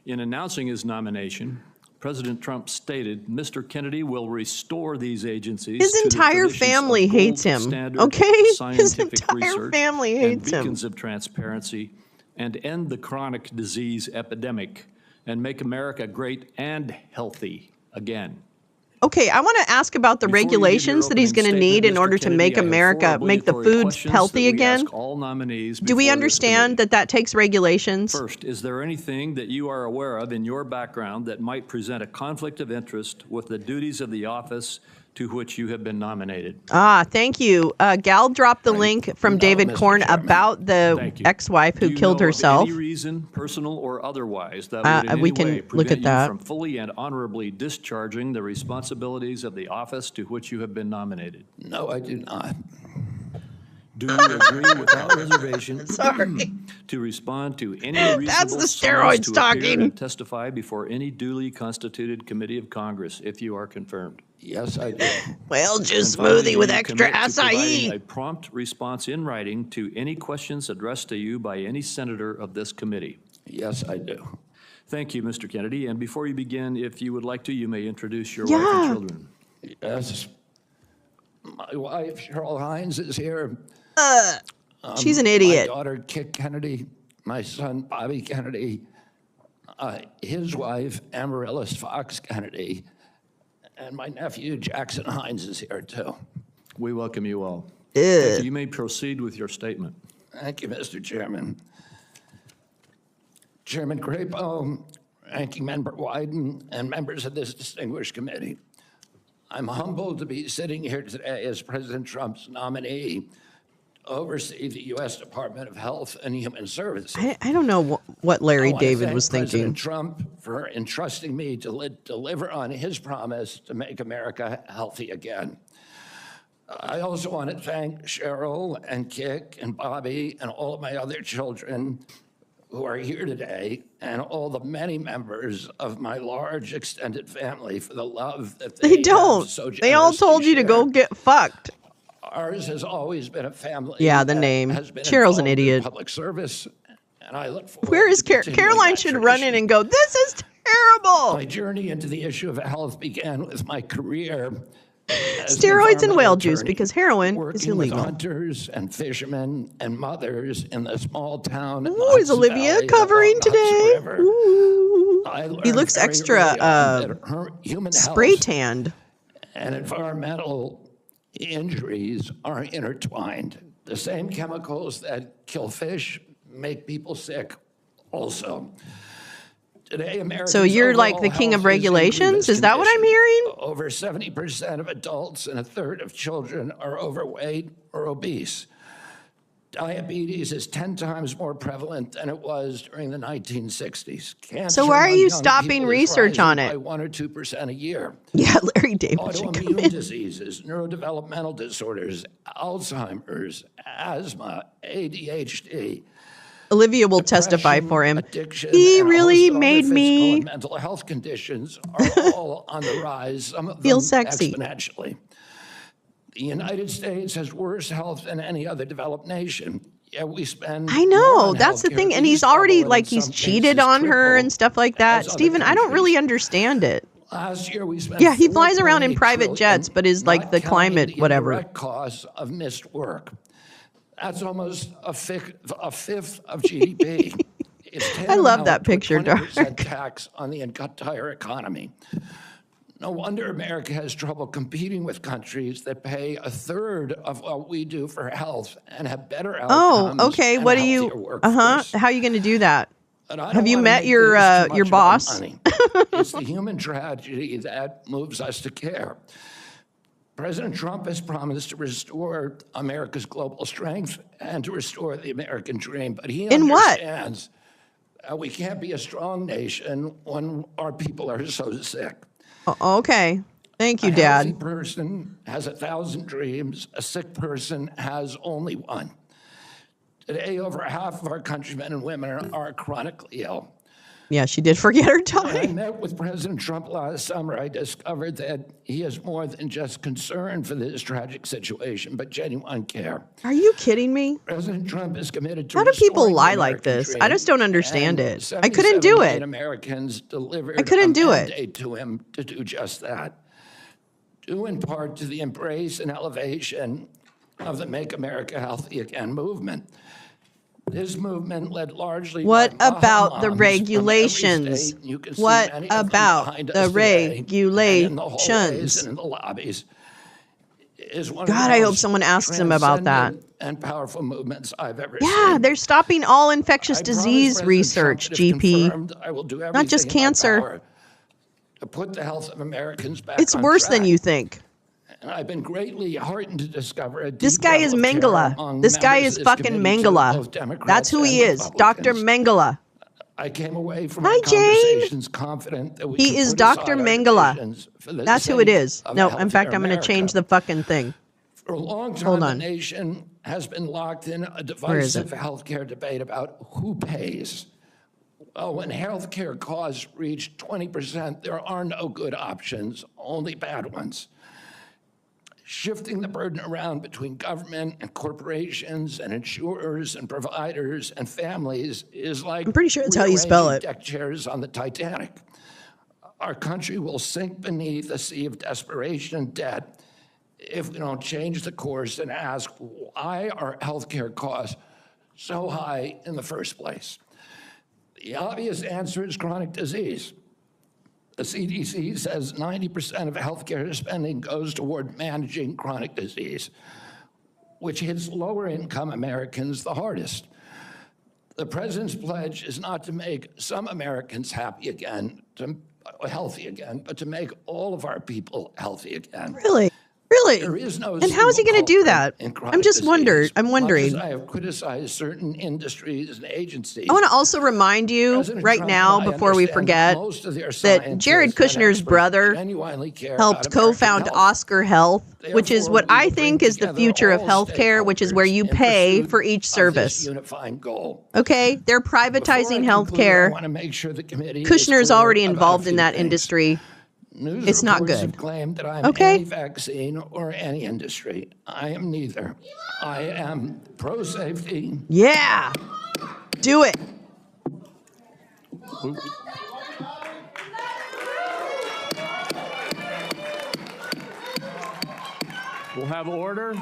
In announcing his nomination, President Trump stated Mr. Kennedy will restore these agencies His to the entire traditions family of hates gold him, standard okay? His scientific entire research family and hates him. beacons of transparency, and end the chronic disease epidemic and make America great and healthy again. Okay, I want to ask about the Before you give your regulations that he's going to opening need in statement, order Mr. to Kennedy, make I have 4 America, make the obligatory foods questions healthy that we again. ask all nominees Do we before this understand committee. that takes regulations? First, is there anything that you are aware of in your background that might present a conflict of interest with the duties of the office to which you have been nominated? Ah, thank you. Gal dropped the link from David Korn about the ex-wife who killed herself. Any reason, personal or otherwise, that would in we any can way look prevent at that. you from fully and honorably discharging the responsibilities of the office to which you have been nominated? No, I do not. Do you agree without reservation Sorry. to respond to any reasonable That's the summons steroids to appear talking. and testify before any duly constituted committee of Congress if you are confirmed? Yes, I do. Well, just And finally, smoothie do with you extra commit to providing acai. a prompt response in writing to any questions addressed to you by any senator of this committee? Yes, I do. Thank you, Mr. Kennedy. And before you begin, if you would like to, you may introduce your wife Yeah. and children. Yes. My wife, Cheryl Hines, is here. She's an My idiot. daughter, Kit Kennedy, my son Bobby Kennedy, his wife Amaryllis Fox Kennedy, and my nephew Jackson Hines is here too. We welcome you all. Thank you. You may proceed with your statement. Thank you, Mr. Chairman. Chairman Crapo, Ranking Member Wyden, and members of this distinguished committee. I'm humbled to be sitting here today as President Trump's nominee to oversee the U.S. Department of Health and Human Services. I don't know what Larry I want to David thank was thinking. President Trump for entrusting me to deliver on his promise to make America healthy again. I also want to thank Cheryl and Kik and Bobby and all of my other children who are here today, and all the many members of my large extended family for the love that They don't. So They all told you to go get fucked. Ours has always been a family. Yeah, the that name. has been Cheryl's an involved in idiot. Public service, and I look forward. Where is to continuing Caroline? that Should run in tradition. and go, this is terrible. My journey into the issue of health began with my career as an Steroids and whale environmental juice attorney, because heroin is working with illegal. hunters and fishermen and mothers in the small town. Ooh, is Olivia covering today? Ooh. He looks extra spray human tanned. and environmental injuries are intertwined. The same chemicals that kill fish make people sick also. Today, America's So you're like overall the king of health is in regulations? grievous Is that what I'm condition. hearing? Over 70% of adults and a third of children are overweight or obese. Diabetes is 10 times more prevalent than it was during the 1960s. Cancer So why are among you young stopping people is research rising on by it? 1 or 2% a year. Yeah, Larry David should come Autoimmune in. diseases, neurodevelopmental disorders, Alzheimer's, asthma, ADHD. Olivia will testify depression, for him. addiction, He and a really host of other made physical me and mental health conditions are all on the rise, some of feel them sexy. exponentially. The United States has worse health than any other developed nation. Yet we spend I more know, on that's the healthcare, thing. at And he's least double, already and in like he's some cheated cases on her and triple, stuff like that. as other Stephen, I don't countries. really understand it. Last year, we spent Yeah, he flies around in $4.8 private jets, trillion, but is like not the counting climate the whatever. indirect costs of missed work. That's almost a fifth of GDP. It's I love tantamount that to a picture, 20% Dark. tax on the entire economy. No wonder America has trouble competing with countries that pay a third of what we do for health and have better Oh, outcomes. okay. and What a do you? healthier Uh-huh. workforce. How are you going to do that? And I don't Have you wanna met make your this too much your about boss? money. It's the human tragedy that moves us to care. President Trump has promised to restore America's global strength and to restore the American dream, but he In what? understands we can't be a strong nation when our people are so sick. Okay. Thank you, A healthy Dad. person has 1,000 dreams. A sick person has only one. Today, over half of our countrymen and women are chronically ill. Yeah, she did forget her When I time. met with President Trump last summer, I discovered that he is more than just concern for this tragic situation, but genuine care. Are you kidding me? President Trump is committed to How do people restoring the lie like American this? I dream, just don't understand and it. I couldn't do 77 million it. Americans delivered I couldn't a do it. mandate to him to do just that, due in part to the embrace and elevation of the Make America Healthy Again movement. This movement led largely What by about moms the from every regulations? state. You can see What many of them about behind the us today, and in the hallways regulations? and in the lobbies. Is one of God, the I hope most someone asks him about that. transcendent and powerful movements I've ever Yeah, seen. they're stopping all infectious I promise disease President research, Trump that if GP. confirmed, I will do Not just everything in my cancer. power to put the health of Americans back It's on worse than track. you think. And I've been greatly heartened to discover a This deep guy is level of care Mengele. among This guy members is of this fucking committee, too, Mengele. both Democrats That's who he and is, Dr. Republicans. Mengele. I came away from Hi, my Jane. conversations confident that we He can is put Dr. aside our Mengele. divisions for the That's who it sake is. of a No, in healthier fact, I'm going to change America. the fucking thing. For a long time, Hold the on. nation has been locked in a Where is divisive it? healthcare debate about who pays. Well, when healthcare costs reach 20%, there are no good options, only bad ones. Shifting the burden around between government and corporations and insurers and providers and families is like I'm pretty sure that's how you spell rearranging it. deck chairs on the Titanic. Our country will sink beneath a sea of desperation and debt if we don't change the course and ask why are healthcare costs so high in the first place? The obvious answer is chronic disease. The CDC says 90% of healthcare spending goes toward managing chronic disease, which hits lower income Americans the hardest. The president's pledge is not to make some Americans healthy again, but to make all of our people healthy again. Really? Really? There is no And how is he going to do that? I'm just wondering. Much as I have criticized certain industries and agencies. I want to also remind you President right Trump now, and I before we understand forget, most of their that scientists Jared and Kushner's experts brother genuinely care helped about American co-found health. Oscar Health, which is Therefore, what we I will bring think is the together future of all healthcare, which is where you stakeholders in pay pursuit for each of this service. unifying goal. Okay? They're Before I privatizing conclude, I healthcare. want to make sure the committee is Kushner's clear already about a involved in few that things. industry. News It's not reports good. have claimed that I'm Okay? anti-vaccine or any industry. I am neither. I am pro-safety. Yeah. Do it. We'll have order.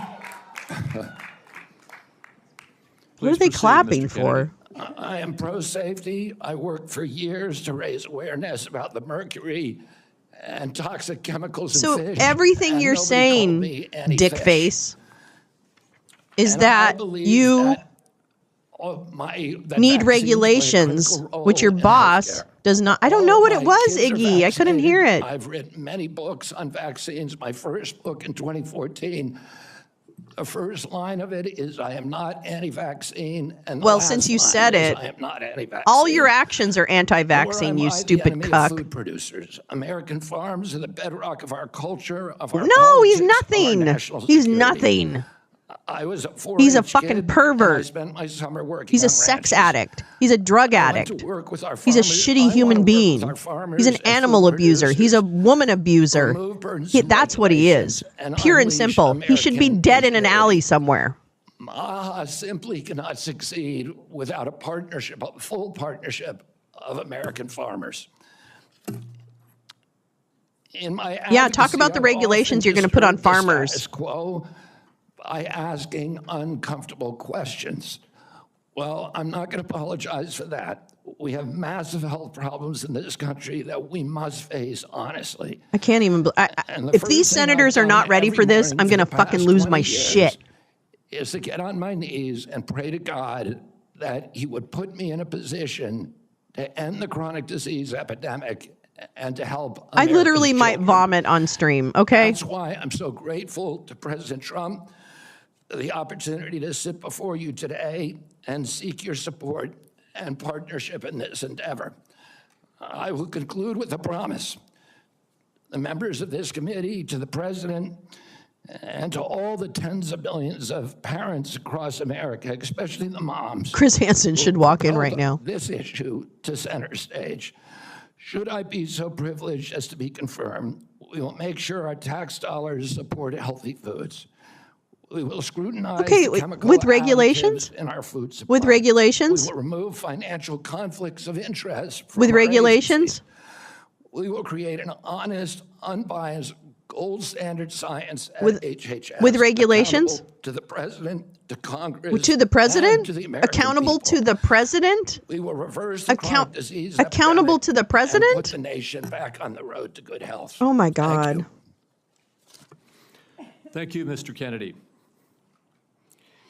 What are they clapping for? I am pro-safety. I worked for years to raise awareness about the mercury and toxic chemicals in So fish. everything and you're nobody called saying, me any dick fish. face, is And I that believe you that that need vaccines play a regulations, critical which your role in boss healthcare. does not. I don't All know of what my it was, kids are Iggy. I couldn't hear vaccinated. it. I've written many books on vaccines. My first book in 2014, the first line of it is, I am not anti-vaccine. And the Well, last since you line said is, it, I am not anti-vaccine. all your actions are Nor am anti-vaccine, you I the stupid enemy of cuck. food producers. American farms are the bedrock of our culture, of our No, he's politics, of our nothing. national He's security. nothing. I was a 4-H He's a fucking kid, and I pervert. spent my summer working He's a on sex ranches. addict. He's a drug I went to addict. work with our He's a farmers. shitty I human wanna work with being. our farmers He's an and animal food abuser. He's a producers, woman abuser. remove burdensome That's what he is. regulations, and Pure and unleash simple. He should be American dead in an ingenuity. alley somewhere. AHA simply cannot succeed without a partnership, a full partnership of American farmers. In my Yeah, talk advocacy, about the I've regulations often you're gonna put on disturbed the farmers. status quo by asking uncomfortable questions. Well, I'm not going to apologize for that. We have massive health problems in this country that we must face honestly. I can't even. And the If first these thing I've senators are done not ready every for this, morning I'm for going to the fucking past lose 20 my years shit. is to get on my knees and pray to God that he would put me in a position to end the chronic disease epidemic and to help I literally American might children. vomit on stream, okay? That's why I'm so grateful to President Trump for the opportunity to sit before you today and seek your support and partnership in this endeavor. I will conclude with a promise. The members of this committee, to the president, and to all the tens of millions of parents across America, especially the moms. Chris Hansen should walk in who right held now. This issue to center stage. Should I be so privileged as to be confirmed, we will make sure our tax dollars support healthy foods. We will scrutinize Okay, the with chemical regulations? additives in our food supply. With regulations? We will remove financial conflicts of interest from With our regulations? agencies. We will create an honest, unbiased, gold standard science at With- HHS. with regulations? Accountable to the president, to Congress, To the president? and to the American Accountable people. to the president? We will reverse the chronic disease accountable epidemic to the and president? put the nation back on the road to good health. Oh my Thank God. you. Thank you, Mr. Kennedy.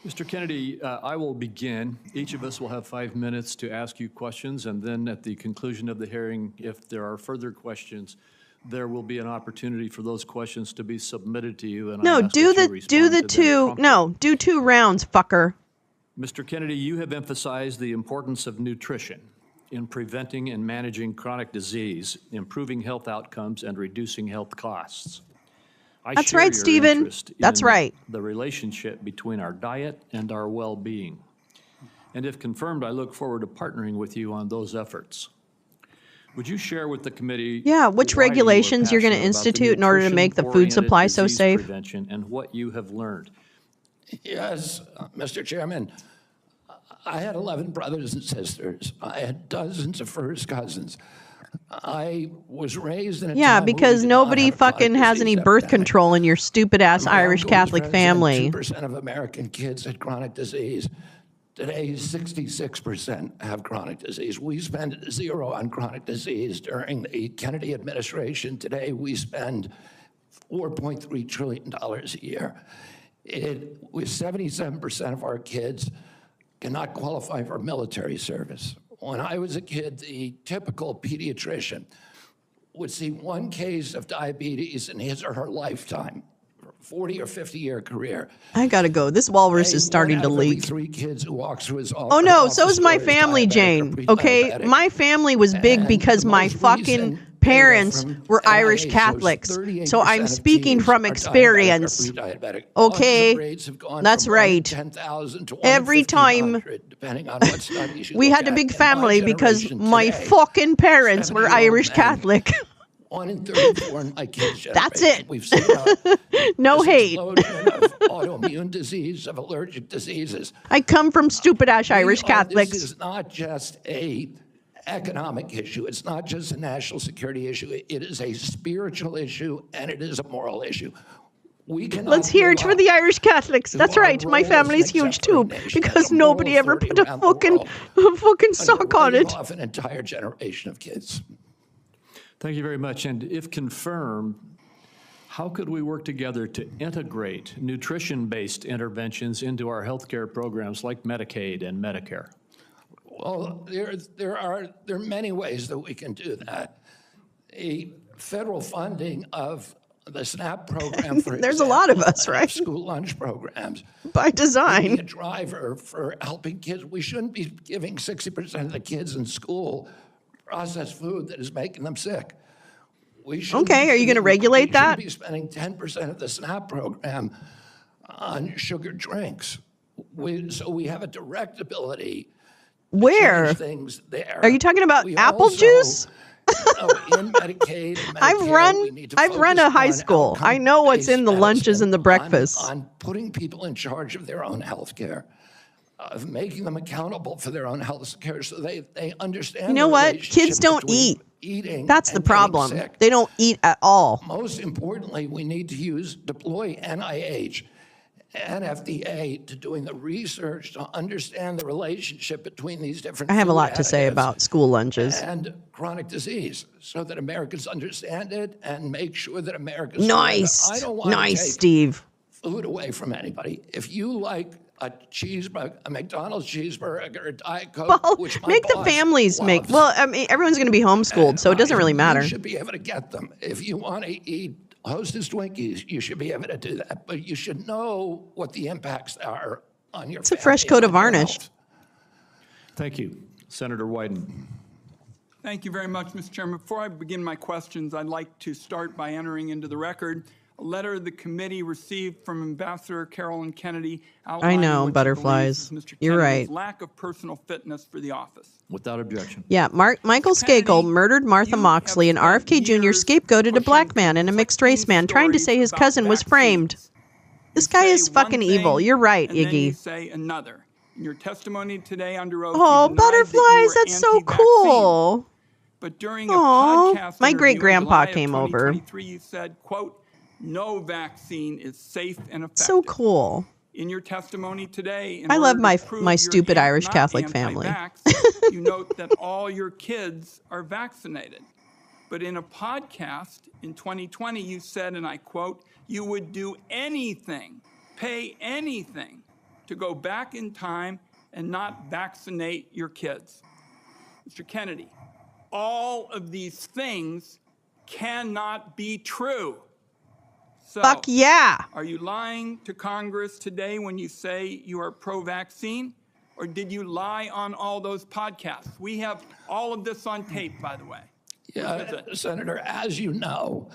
Mr. Kennedy, I will begin. Each of us will have 5 minutes to ask you questions, and then at the conclusion of the hearing, if there are further questions, there will be an opportunity for those questions to be submitted to you. And I No, ask do that you the respond to them two. promptly. No, do 2 rounds, fucker. Mr. Kennedy, you have emphasized the importance of nutrition in preventing and managing chronic disease, improving health outcomes, and reducing health costs. I That's share right, your Stephen. interest That's in right. the relationship between our diet and our well-being. And if confirmed, I look forward to partnering with you on those efforts. Would you share with the committee? Yeah, which why you are regulations you're gonna passionate about the institute in order to make the food nutrition-oriented supply so disease safe? prevention and what you have learned? Yes, Mr. Chairman. I had 11 brothers and sisters. I had dozens of first cousins. I was raised in a Yeah, time where we because did not nobody have a chronic fucking has any disease birth epidemic. control in your stupid ass My Irish uncle was Catholic president, family. 2% of American kids had chronic disease. Today, 66% have chronic disease. We spend 0 on chronic disease during the Kennedy administration. Today, we spend $4.3 trillion a year. With 77% of our kids cannot qualify for military service. When I was a kid, the typical pediatrician would see 1 case of diabetes in his or her lifetime, 40 or 50-year career. I gotta go. This walrus is starting to leak. 3 kids who walks through his Oh no, so is my family, Jane. Okay, my family was big because my fucking parents were Irish Catholics. So I'm speaking from experience. Okay, that's right. Every time we had a big family because my fucking parents were Irish Catholic. 1 in 34 in my kids' generation. That's it. We've seen no hate. Of autoimmune disease, of allergic diseases. I come from stupid-ass Irish Catholics. This is not just a economic issue. It's not just a national security issue. It is a spiritual issue, and it is a moral issue. Let's hear it for the Irish Catholics. That's right. My family's huge too, because nobody ever put a fucking sock on it. Off an entire generation of kids. Thank you very much. And if confirmed, how could we work together to integrate nutrition-based interventions into our healthcare programs like Medicaid and Medicare? Well, there are many ways that we can do that. A federal funding of the SNAP program, for there's a lot of us, right? School lunch programs. By design. A driver for helping kids. We shouldn't be giving 60% of the kids in school processed food that is making them sick. Okay, are you going to regulate that? We should be spending 10% of the SNAP program on sugar drinks. So we have a direct ability Where? to change things there. Are you talking about apple juice? In Medicaid, Medicare, I've run a high school. I know what's in the lunches and the breakfasts. On putting people in charge of their own health care. Of making them accountable for their own health care so they understand. You know what? Kids don't eat. That's the problem. They don't eat at all. Most importantly, we need to deploy NIH and FDA to doing the research to understand the relationship between these different I have a lot to food say additives about school lunches. and chronic disease so that Americans understand it and make sure that Americans Nice. I don't want to take Steve. food away from anybody. If you like a cheeseburger, a McDonald's cheeseburger, a Diet Coke, Well, which my make the boss families make. loves, Well, I mean, everyone's going to be homeschooled, so it doesn't really matter. You should be able to get them. If you want to eat Hostess Twinkies, you should be able to do that. But you should know what the impacts are on your It's a fresh coat of varnish. Thank you. Senator Wyden. Thank you very much, Mr. Chairman. Before I begin my questions, I'd like to start by entering into the record a letter the committee received from Ambassador Carolyn Kennedy outlining I know, what she butterflies. believes is Mr. You're Kennedy's right. lack of personal fitness for the office. Without objection. Yeah, Michael Skakel murdered Martha Moxley, and RFK Jr. scapegoated a black man and a mixed-race man, trying to say his cousin was framed. This guy is fucking evil. You're right, and then you Iggy. say another. In your testimony today under oath, Oh, you denied that you butterflies, were that's so anti-vaccine. cool. But during a Aw, podcast my interview in great-grandpa July of came over. 2023, you said, quote, "No vaccine is safe and effective." So cool. In your testimony today, I love my prove my you're stupid Irish not Catholic family. anti-vax, you note that all your kids are vaccinated. But in a podcast in 2020, you said, and I quote, "You would do anything, pay anything to go back in time and not vaccinate your kids." Mr. Kennedy, all of these things cannot be true. So, Fuck yeah. are you lying to Congress today when you say you are pro-vaccine? Or did you lie on all those podcasts? We have all of this on tape, by the way. Yeah, Senator, as you know,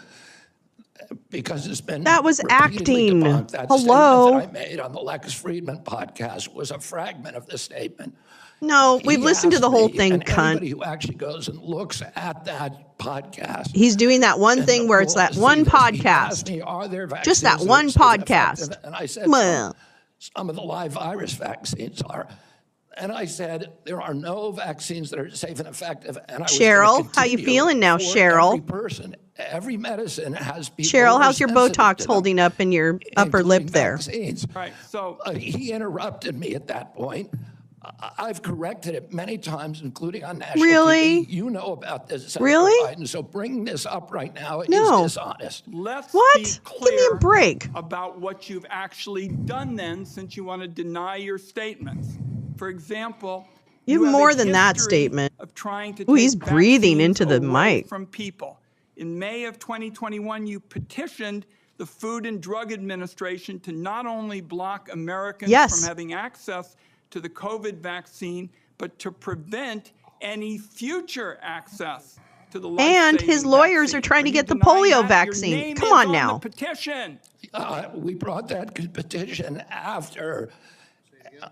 because it's been That was repeatedly acting. debunked, that Hello? statement that I made on the Lex Friedman podcast was a fragment of the statement. No, we've He listened to asked the whole me, thing, and anybody cunt. who actually goes and looks at that podcast. He's doing that one and thing where it's that one He asked podcast. me, are there Just that vaccines one are safe and podcast. effective? And I said, Well. some of the live virus vaccines are. And I said, there are no vaccines that are safe and effective. And I was Cheryl, gonna how you continue feeling now, for Cheryl? Every person, every medicine has people. Cheryl, who are how's your sensitive Botox to them, holding up in your upper including lip there? vaccines. Right, so He interrupted me at that point. I've corrected it many times, including on national Really? TV. You know about this, Senator Really? Biden, so bringing this up right now No. is dishonest. Let's What? be Give me a clear break. about what you've actually done then, since you want to deny your statements. For example, You have a more than that history statement. of trying to Ooh, he's take breathing vaccines into the away mic. from people. In May of 2021, you petitioned the Food and Drug Administration to not only block Americans Yes. from having access to the COVID vaccine, but to prevent any future access to the And his life-saving lawyers vaccine. are trying to you get the denying polio that? vaccine. Your name Come is on the now. petition. We brought that petition after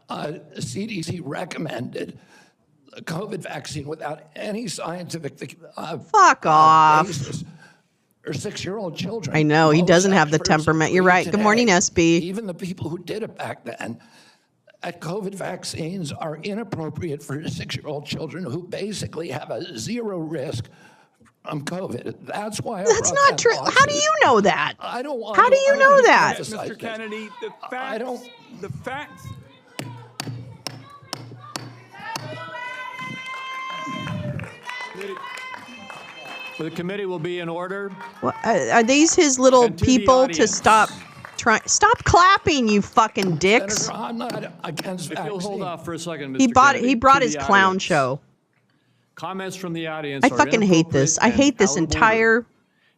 CDC recommended the COVID vaccine without any scientific Fuck off. basis. Or 6-year-old children. I know, he Most doesn't have the experts temperament. You're agree right. Good morning, today, SB. Even the people who did it back then, that COVID vaccines are inappropriate for 6-year-old children who basically have a zero risk from COVID. That's why That's brought not that true. How do lawsuit. you know that? I don't want How do you know that? Mr. Kennedy, the facts. The committee will be in order. Well, are these his little And to the people to audience. stop clapping, you fucking dicks? Senator, I'm not against If you'll hold vaccine. off for a second, Mr. He Kennedy, brought to his the clown audience. show. Comments from the audience I are fucking hate this. I inappropriate hate this and out of entire order.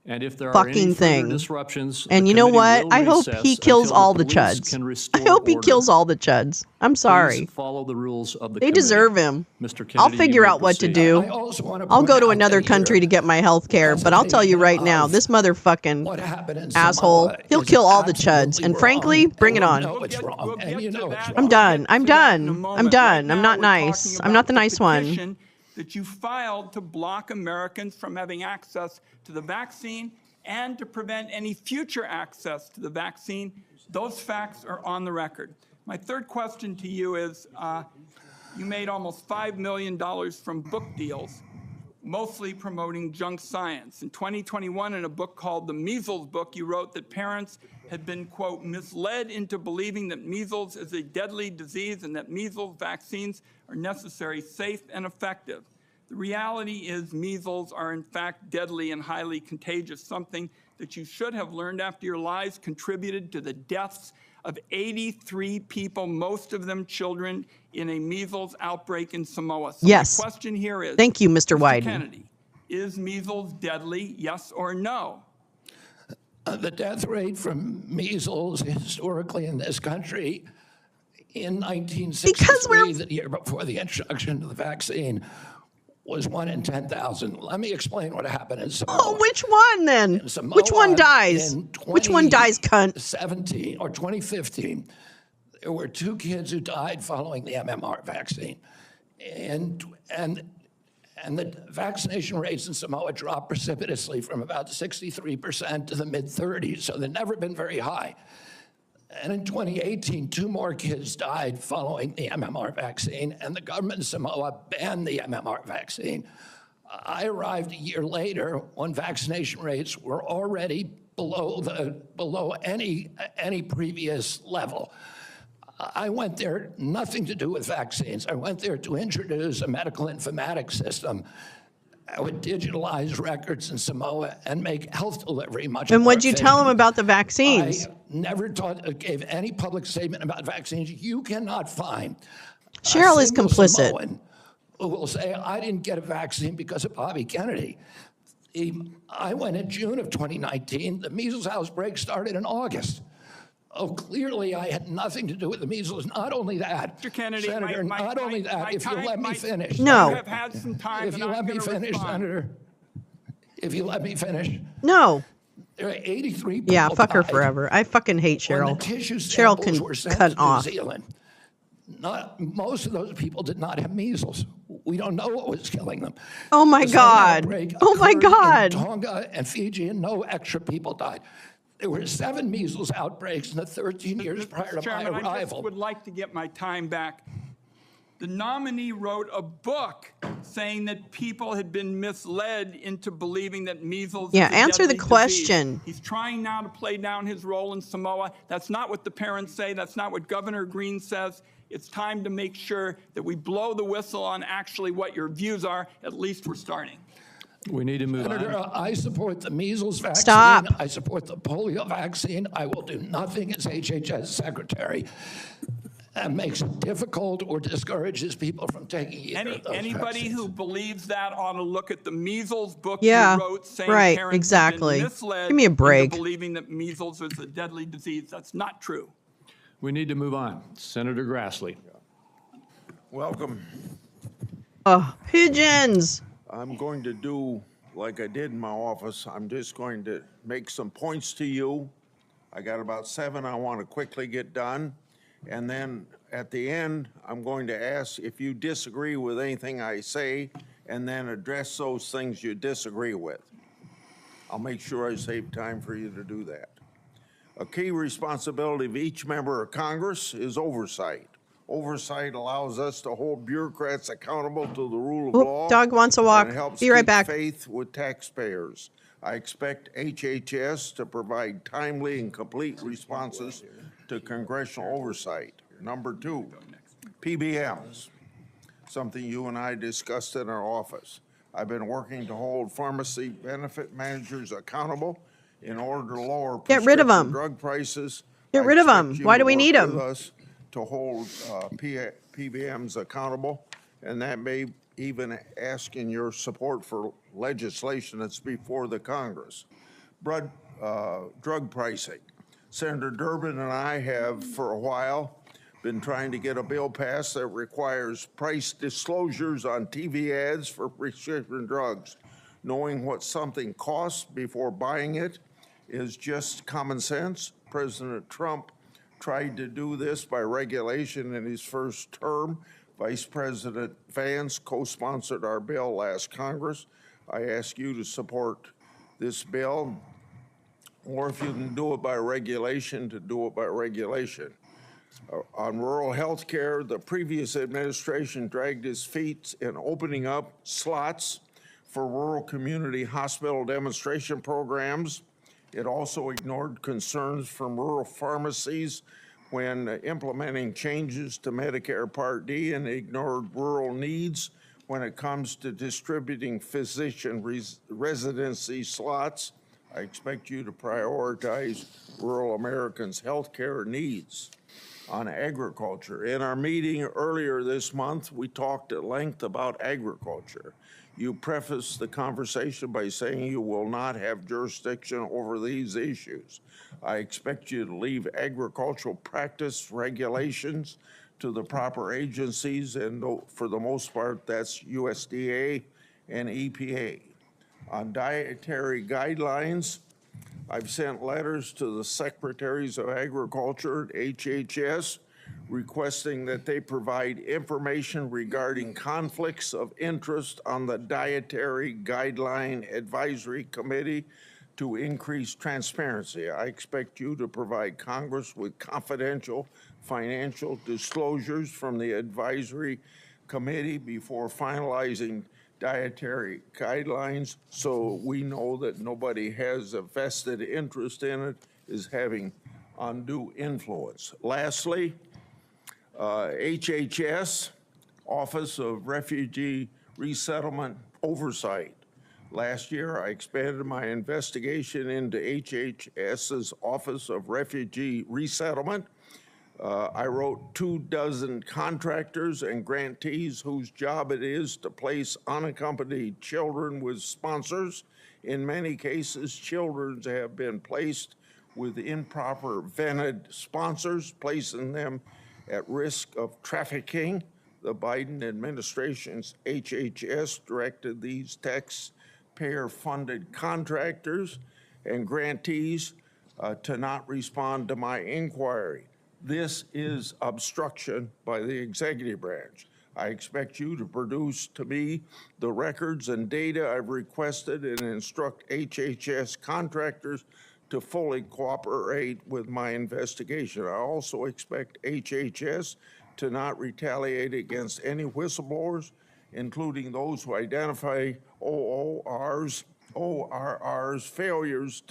And if there are fucking any further thing. disruptions, And the you know committee what? will I hope recess he kills until all the police chuds. can I restore hope he order. kills all the chuds. I'm sorry. Please follow the rules of the They committee. deserve him. Mr. Kennedy, I'll you figure may out what to proceed. do. I also want to I'll point go to out another that country here, to get my health care, but I'll tell you right now, this motherfucking what happened in asshole, Samoa he'll is kill all the absolutely chuds. And frankly, wrong, bring and it we on. know it's wrong, and you know it's wrong. I'm done. I'm done. I'm Right done. I'm now, not we're nice. talking I'm not about the nice one. petition that you filed to block Americans from having access to the vaccine and to prevent any future access to the vaccine. Those facts are on the record. My third question to you is, you made almost $5 million from book deals, mostly promoting junk science. In 2021, in a book called The Measles Book, you wrote that parents had been, quote, misled into believing that measles is a deadly disease and that measles vaccines are necessary, safe, and effective. The reality is measles are in fact deadly and highly contagious, something that you should have learned after your lies contributed to the deaths of 83 people, most of them children, in a measles outbreak in Samoa. So Yes. my question here is, Thank you, Mr. Wyden. Kennedy, is measles deadly, yes or no? The death rate from measles historically in this country in 1963, the year before the introduction of the vaccine, was 1 in 10,000. Let me explain what happened in Samoa. Oh, which one then? In Samoa, Which one dies? in Which one dies, cunt? 2017 or 2015, there were 2 kids who died following the MMR vaccine. And the vaccination rates in Samoa dropped precipitously from about 63% to the mid-30s, so they've never been very high. And in 2018, 2 more kids died following the MMR vaccine, and the government of Samoa banned the MMR vaccine. I arrived a year later when vaccination rates were already below any previous level. I went there, nothing to do with vaccines. I went there to introduce a medical informatics system that would digitalize records in Samoa and make health delivery much more And what'd you tell him efficient. about the vaccines? I never gave any public statement about vaccines. You cannot find a Cheryl is single complicit. Samoan who will say, I didn't get a vaccine because of Bobby Kennedy. I went in June of 2019. The measles outbreak started in August. Oh, clearly I had nothing to do with the measles. Not only that, Mr. Kennedy, Senator, not only that, if you let me finish. No. You have had some time, If and you I'm let me gonna finish, respond. Senator, if you let me finish. No. There are 83 people Yeah, fuck her died forever. I fucking hate when Cheryl. the tissue Cheryl samples can were sent cut to off. New Zealand. Most of those people did not have measles. We don't know what was killing them. Oh my The same God. outbreak Oh my occurred in God. Tonga and Fiji, and no extra people died. There were 7 measles outbreaks in the 13 years prior to my Chairman, I just arrival. would like to get my time back. The nominee wrote a book saying that people had been misled into believing that measles Yeah, is a answer the deadly question. disease. He's trying now to play down his role in Samoa. That's not what the parents say. That's not what Governor Green says. It's time to make sure that we blow the whistle on actually what your views are. At least we're starting. We need to move Senator, on. I support the measles vaccine. Stop. I support the polio vaccine. I will do nothing as HHS secretary that makes it difficult or discourages people from taking either of those Anybody vaccines. who believes that ought to look at the measles book Yeah, you wrote saying right, parents exactly. have been misled Give me a break. into believing that measles is a deadly disease. That's not true. We need to move on. Senator Grassley. Welcome. Oh, pigeons. I'm going to do like I did in my office. I'm just going to make some points to you. I got about 7 I want to quickly get done. And then at the end, I'm going to ask if you disagree with anything I say and then address those things you disagree with. I'll make sure I save time for you to do that. A key responsibility of each member of Congress is oversight. Oversight allows us to hold bureaucrats accountable to the rule of law. Doug wants a walk. And it helps Be right keep back. faith with taxpayers. I expect HHS to provide timely and complete responses to congressional oversight. Number 2, PBMs, something you and I discussed in our office. I've been working to hold pharmacy benefit managers accountable in order to lower Get rid of prescription 'em. drug prices. Get I rid of expect 'em. you Why to do we work need 'em? with us to hold PBMs accountable, and that may even ask in your support for legislation that's before the Congress. Drug pricing. Senator Durbin and I have, for a while, been trying to get a bill passed that requires price disclosures on TV ads for prescription drugs. Knowing what something costs before buying it is just common sense. President Trump tried to do this by regulation in his first term. Vice President Vance co-sponsored our bill last Congress. I ask you to support this bill, or if you can do it by regulation, to do it by regulation. On rural health care, the previous administration dragged its feet in opening up slots for rural community hospital demonstration programs. It also ignored concerns from rural pharmacies when implementing changes to Medicare Part D, and ignored rural needs when it comes to distributing physician residency slots. I expect you to prioritize rural Americans' health care needs. On agriculture, in our meeting earlier this month, we talked at length about agriculture. You prefaced the conversation by saying you will not have jurisdiction over these issues. I expect you to leave agricultural practice regulations to the proper agencies, and for the most part, that's USDA and EPA. On dietary guidelines, I've sent letters to the Secretaries of Agriculture at HHS requesting that they provide information regarding conflicts of interest on the Dietary Guideline Advisory Committee to increase transparency. I expect you to provide Congress with confidential financial disclosures from the advisory committee before finalizing dietary guidelines, so we know that nobody has a vested interest in it, is having undue influence. Lastly, HHS, Office of Refugee Resettlement Oversight. Last year, I expanded my investigation into HHS's Office of Refugee Resettlement. I wrote 24 contractors and grantees whose job it is to place unaccompanied children with sponsors. In many cases, children have been placed with improper vetted sponsors, placing them at risk of trafficking. The Biden administration's HHS directed these taxpayer-funded contractors and grantees to not respond to my inquiry. This is obstruction by the executive branch. I expect you to produce to me the records and data I've requested and instruct HHS contractors to fully cooperate with my investigation. I also expect HHS to not retaliate against any whistleblowers, including those who identify ORR's failures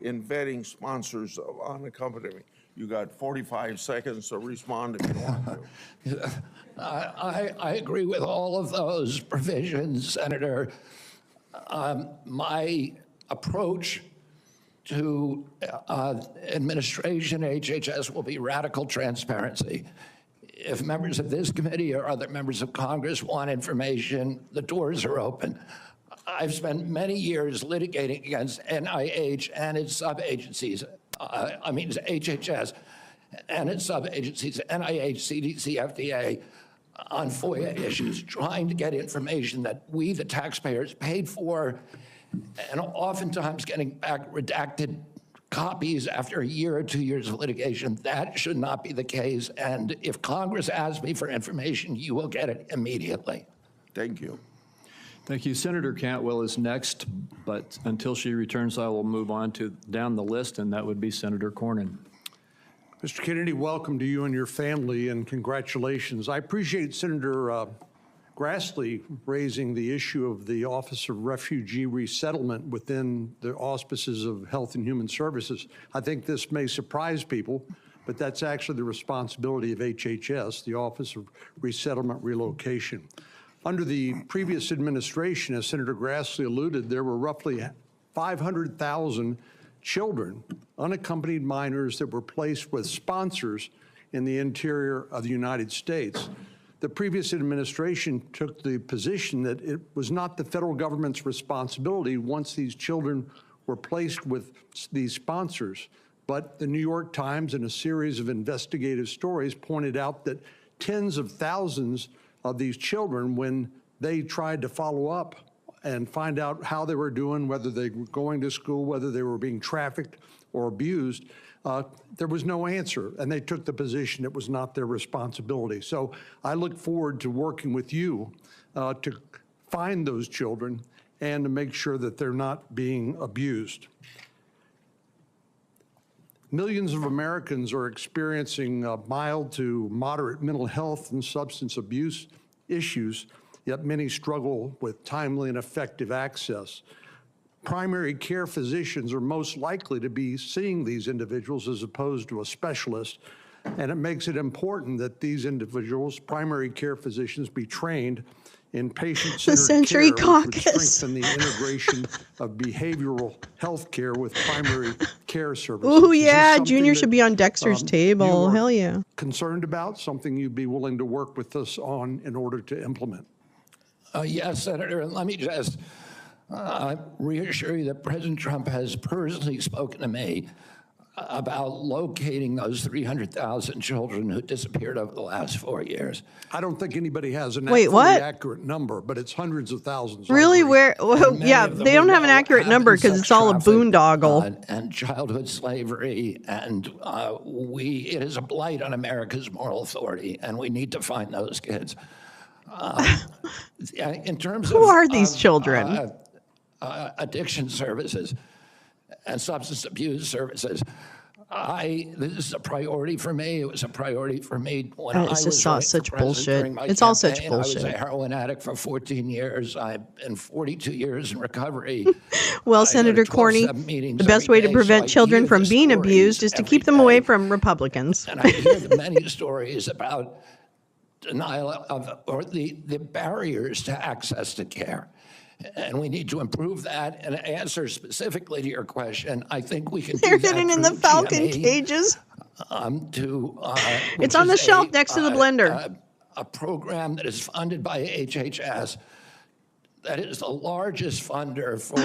in vetting sponsors of unaccompanied. You got 45 seconds to respond if you want to. I agree with all of those provisions, Senator. My approach to administration HHS will be radical transparency. If members of this committee or other members of Congress want information, the doors are open. I've spent many years litigating against NIH and its sub-agencies, HHS and its sub-agencies, NIH, CDC, FDA, on FOIA issues, trying to get information that we, the taxpayers, paid for, and oftentimes getting back redacted copies after a year or 2 years of litigation. That should not be the case. And if Congress asks me for information, you will get it immediately. Thank you. Thank you. Senator Cantwell is next, but until she returns, I will move on to down the list, and that would be Senator Cornyn. Mr. Kennedy, welcome to you and your family, and congratulations. I appreciate Senator Grassley raising the issue of the Office of Refugee Resettlement within the auspices of Health and Human Services. I think this may surprise people, but that's actually the responsibility of HHS, the Office of Resettlement Relocation. Under the previous administration, as Senator Grassley alluded, there were roughly 500,000 children, unaccompanied minors, that were placed with sponsors in the interior of the United States. The previous administration took the position that it was not the federal government's responsibility once these children were placed with these sponsors. But the New York Times, in a series of investigative stories, pointed out that tens of thousands of these children, when they tried to follow up and find out how they were doing, whether they were going to school, whether they were being trafficked or abused, there was no answer, and they took the position it was not their responsibility. So I look forward to working with you to find those children and to make sure that they're not being abused. Millions of Americans are experiencing mild to moderate mental health and substance abuse issues, yet many struggle with timely and effective access. Primary care physicians are most likely to be seeing these individuals as opposed to a specialist, and it makes it important that these individuals, primary care physicians, be trained in patient-centered care, which would strengthen the integration of behavioral health care with primary care services. Oh yeah, Junior should be on Dexter's table. Hell yeah. Concerned about, something you'd be willing to work with us on in order to implement? Yes, Senator, and let me just reassure you that President Trump has personally spoken to me about locating those 300,000 children who disappeared over the last 4 years. I don't think anybody has an accurate number, but it's hundreds of thousands. Really? Where? Well, yeah, they don't have an accurate number because it's all a boondoggle. And childhood slavery, and it is a blight on America's moral authority, and we need to find those kids. In terms Who are these children? Addiction services and substance abuse services. This is a priority for me. It was a priority for me when I was such bullshit. It's all such bullshit. I was a heroin addict for 14 years. I've been 42 years in recovery. Well, Senator Cornyn, the best way to prevent children from being abused is to keep them away from Republicans. And I hear the many stories about denial of, or the barriers to access to care. And we need to improve that. And to answer specifically to your question, I think we can They're do that hidden in the Falcon cages. It's on the shelf next to the blender. A program that is funded by HHS that is the largest funder for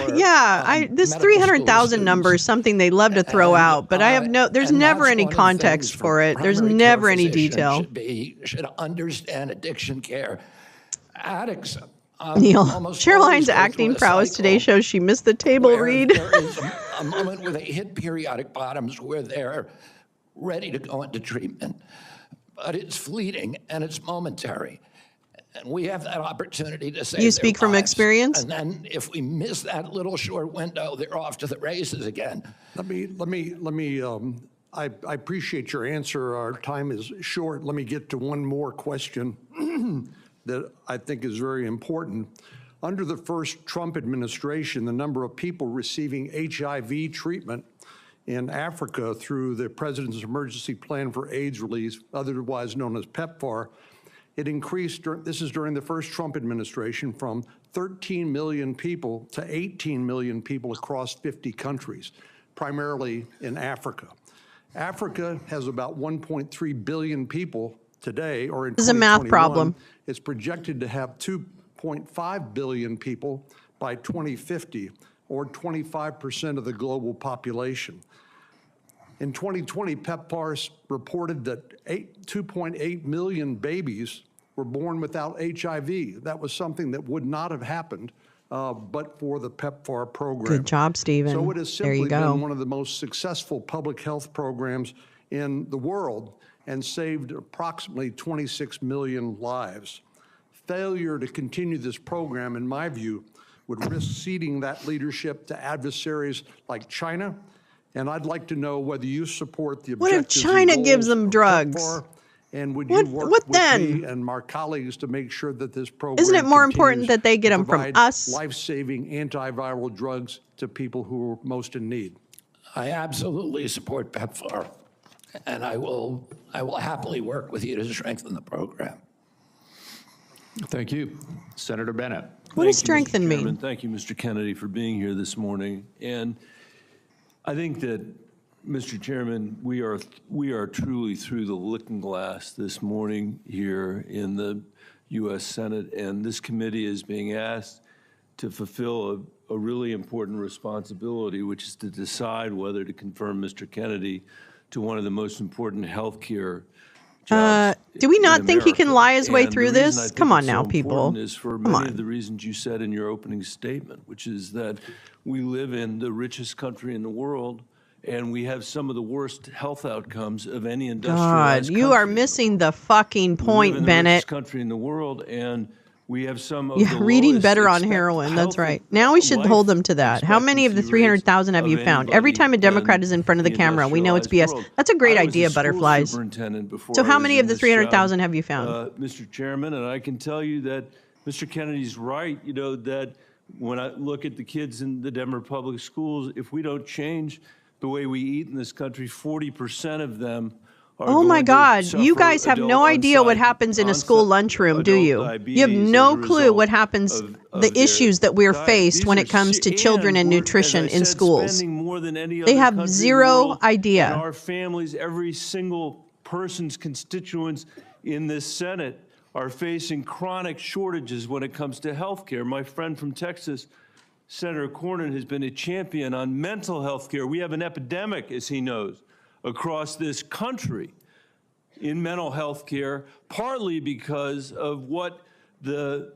this 300,000 number is something they love to throw out, but I have there's never any context for it. There's never any detail. Should understand addiction care. Addicts. Neil, Cheryl Hines' acting prowess today shows she missed the table read. There is a moment where they hit periodic bottoms where they're ready to go into treatment, but it's fleeting and it's momentary. And we have that opportunity to save You speak from experience? And then if we miss that little short window, they're off to the races again. I appreciate your answer. Our time is short. Let me get to one more question that I think is very important. Under the first Trump administration, the number of people receiving HIV treatment in Africa through the President's Emergency Plan for AIDS Relief, otherwise known as PEPFAR, it increased, this is during the first Trump administration, from 13 million people to 18 million people across 50 countries, primarily in Africa. Africa has about 1.3 billion people today, or in 2021. This is a math problem. It's projected to have 2.5 billion people by 2050, or 25% of the global population. In 2020, PEPFAR reported that 2.8 million babies were born without HIV. That was something that would not have happened but for the PEPFAR program. Good job, Stephen. So it has There you simply go. been one of the most successful public health programs in the world and saved approximately 26 million lives. Failure to continue this program, in my view, would risk ceding that leadership to adversaries like China. And I'd like to know whether you support the What if objectives and China goals gives them of drugs? PEPFAR, and would What- you work what with then? me and our colleagues to make sure that this program Isn't it more important continues that they get to them from provide us? life-saving antiviral drugs to people who are most in need? I absolutely support PEPFAR, and I will happily work with you to strengthen the program. Thank you. Senator Bennett. What does strengthen Chairman. mean? Thank you, Mr. Kennedy, for being here this morning. And I think that, Mr. Chairman, we are truly through the looking glass this morning here in the U.S. Senate, and this committee is being asked to fulfill a really important responsibility, which is to decide whether to confirm Mr. Kennedy to one of the most important health care jobs Do we not in think he can America. lie his way And through the reason I this? think Come on it's now, so people. important is for Come many on. of the reasons you said in your opening statement, which is that we live in the richest country in the world, and we have some of the worst health outcomes of any God, industrialized you are country. missing the fucking We live point, in the Bennett. richest country in the world, and we have some of Yeah, the reading lowest better on heroin. That's right. Now we should hold them to that. How many of the 300,000 have you found? Every time a Democrat is in front of the camera, we know it's BS. That's a great idea, Butterflies. So how many of the 300,000 have you found? Mr. Chairman, and I can tell you that Mr. Kennedy's right, you know, that when I look at the kids in the Denver public schools, if we don't change the way we eat in this country, 40% of them are Oh my going to God, you suffer guys have no idea what happens in a school lunchroom, do you? You have no clue what happens, the issues that we're faced when it comes to children and nutrition in schools. They have zero idea. And our families, every single person's constituents in this Senate are facing chronic shortages when it comes to health care. My friend from Texas, Senator Cornyn, has been a champion on mental health care. We have an epidemic, as he knows, across this country in mental health care, partly because of what the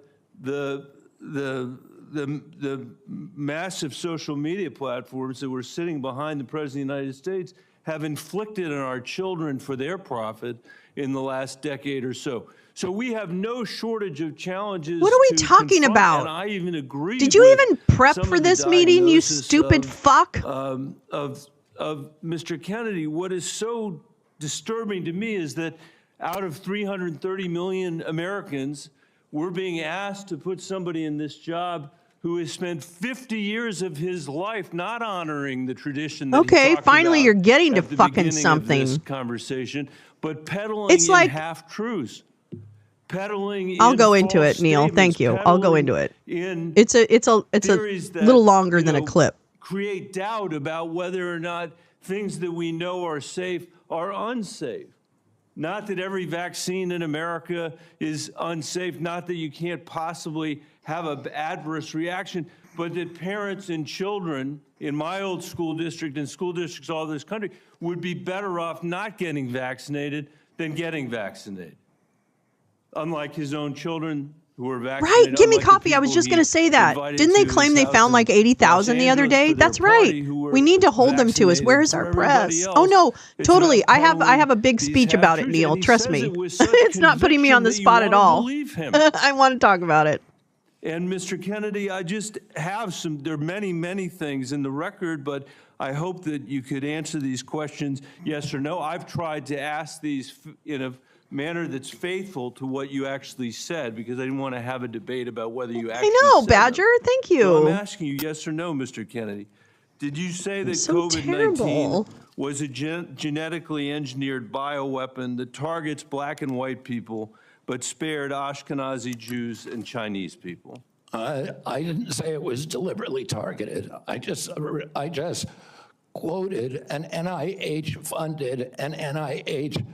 massive social media platforms that were sitting behind the President of the United States have inflicted on our children for their profit in the last decade or so. So we have no shortage of challenges. What are we talking confront, about? And I even agree. Did you with even prep some for of the this meeting, you diagnosis stupid fuck? Of Mr. Kennedy. What is so disturbing to me is that out of 330 million Americans, we're being asked to put somebody in this job who has spent 50 years of his life not honoring the tradition that Okay, he talked finally about you're getting to at the fucking beginning of something. this conversation, but peddling It's like- half-truths. Peddling I'll in go into false it, Neil. Thank statements, you. I'll go peddling into it. in It's a theories that, little longer than a you know, clip. create doubt about whether or not things that we know are safe are unsafe. Not that every vaccine in America is unsafe, not that you can't possibly have an adverse reaction, but that parents and children in my old school district and school districts all over this country would be better off not getting vaccinated than getting vaccinated. Unlike his own children who were vaccinated. Right, give me unlike the copy. I was people just going to he say that. invited Didn't they to claim his they house found in like Los 80,000 the other Angeles day? for their That's right. party who were We need to hold them to us. vaccinated. Where's For our everybody press? else, Oh no, it's totally. about I have a big these speech about it, half-truths, Neil. and he Trust says me. it with such It's not putting me on the conviction spot that at you all. wanna believe him. I want to talk about it. And Mr. Kennedy, I just have there are many, many things in the record, but I hope that you could answer these questions yes or no. I've tried to ask these in a manner that's faithful to what you actually said, because I didn't want to have a debate about whether you actually I know, said Badger. them. Thank So you. I'm asking you yes or no, Mr. Kennedy. Did you say that So COVID-19 terrible. was a genetically engineered bioweapon that targets black and white people, but spared Ashkenazi Jews and Chinese people? I didn't say it was deliberately targeted. I just quoted an NIH-funded and NIH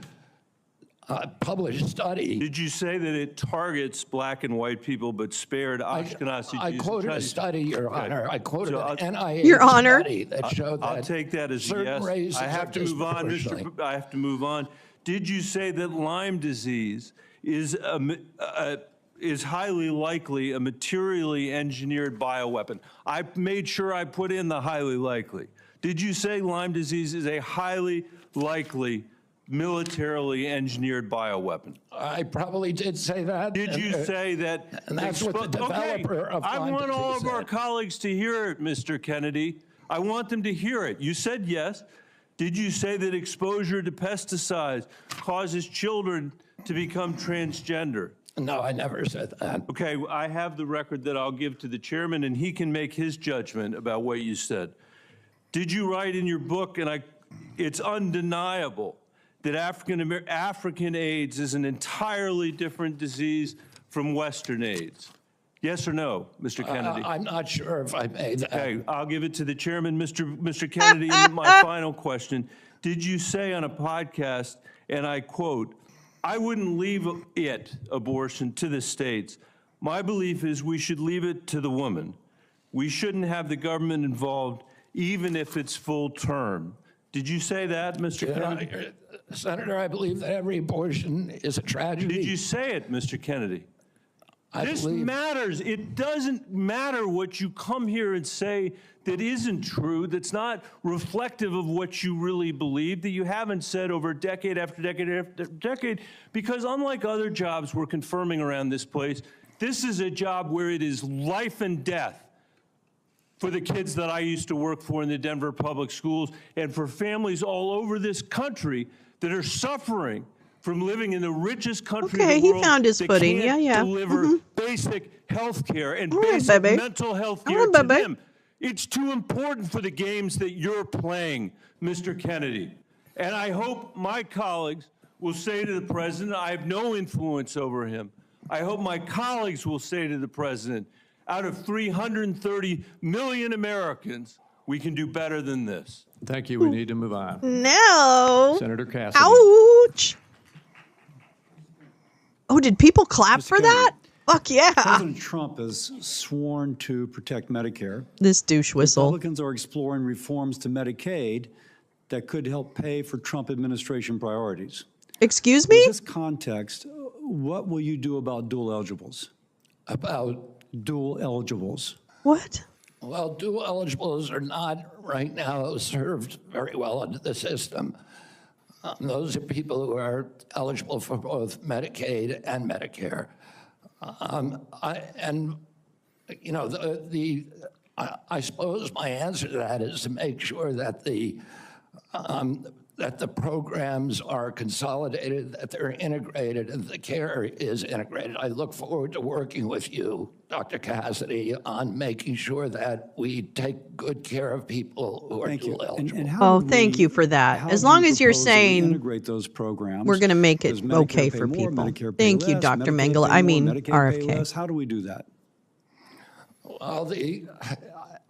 published study. Did you say that it targets black and white people but spared Ashkenazi Jews? I quoted a study, Your Honor. I quoted an NIH Your Honor. study that showed that I'll take that as a certain yes. races I have are to move on, disproportionately. I have to move on. Did you say that Lyme disease is highly likely a materially engineered bioweapon? I made sure I put in the highly likely. Did you say Lyme disease is a highly likely militarily engineered bioweapon? I probably did say that. Did you say that? And that's what the developer of I Lyme want all disease of our said. colleagues to hear it, Mr. Kennedy. I want them to hear it. You said yes. Did you say that exposure to pesticides causes children to become transgender? No, I never said that. Okay, I have the record that I'll give to the chairman, and he can make his judgment about what you said. Did you write in your book, and it's undeniable, that African AIDS is an entirely different disease from Western AIDS? Yes or no, Mr. Kennedy? I'm not sure if I made that. Okay, I'll give it to the chairman, Mr. Kennedy. And my final question, did you say on a podcast, and I quote, "I wouldn't leave abortion, to the states. My belief is we should leave it to the woman. We shouldn't have the government involved, even if it's full term." Did you say that, Mr. Kennedy? Senator, I believe that every abortion is a tragedy. Did you say it, Mr. Kennedy? This believe- matters. It doesn't matter what you come here and say that isn't true, that's not reflective of what you really believe, that you haven't said over decade after decade after decade, because unlike other jobs we're confirming around this place, this is a job where it is life and death for the kids that I used to work for in the Denver public schools and for families all over this country that are suffering from living in the richest country in Okay, the he world found his that footing. can't Yeah. deliver basic health care and All right, basic baby. mental health All care right, to baby. them. It's too important for the games that you're playing, Mr. Kennedy. And I hope my colleagues will say to the president, I have no influence over him. I hope my colleagues will say to the president, out of 330 million Americans, we can do better than this. Thank you. We need to move on. No. Senator Cassidy. Ouch. Oh, did people clap for that? Fuck yeah. President Trump has sworn to protect Medicare. This douche whistle. Republicans are exploring reforms to Medicaid that could help pay for Trump administration priorities. Excuse me? In this context, what will you do about dual eligibles? About? Dual eligibles. What? Well, dual eligibles are not right now served very well under the system. Those are people who are eligible for both Medicaid and Medicare. I suppose my answer to that is to make sure that the programs are consolidated, that they're integrated, and the care is integrated. I look forward to working with you, Dr. Cassidy, on making sure that we take good care of people who are dual eligible. And how would thank we- you for that. how As do long you as you're propose that we saying integrate those programs? we're going to make it Does Medicare okay pay for more, people. Medicare pay Thank you, less, Dr. Medicaid Mengele. pay I more, mean, Medicaid pay RFK. less? How do we do that? Well,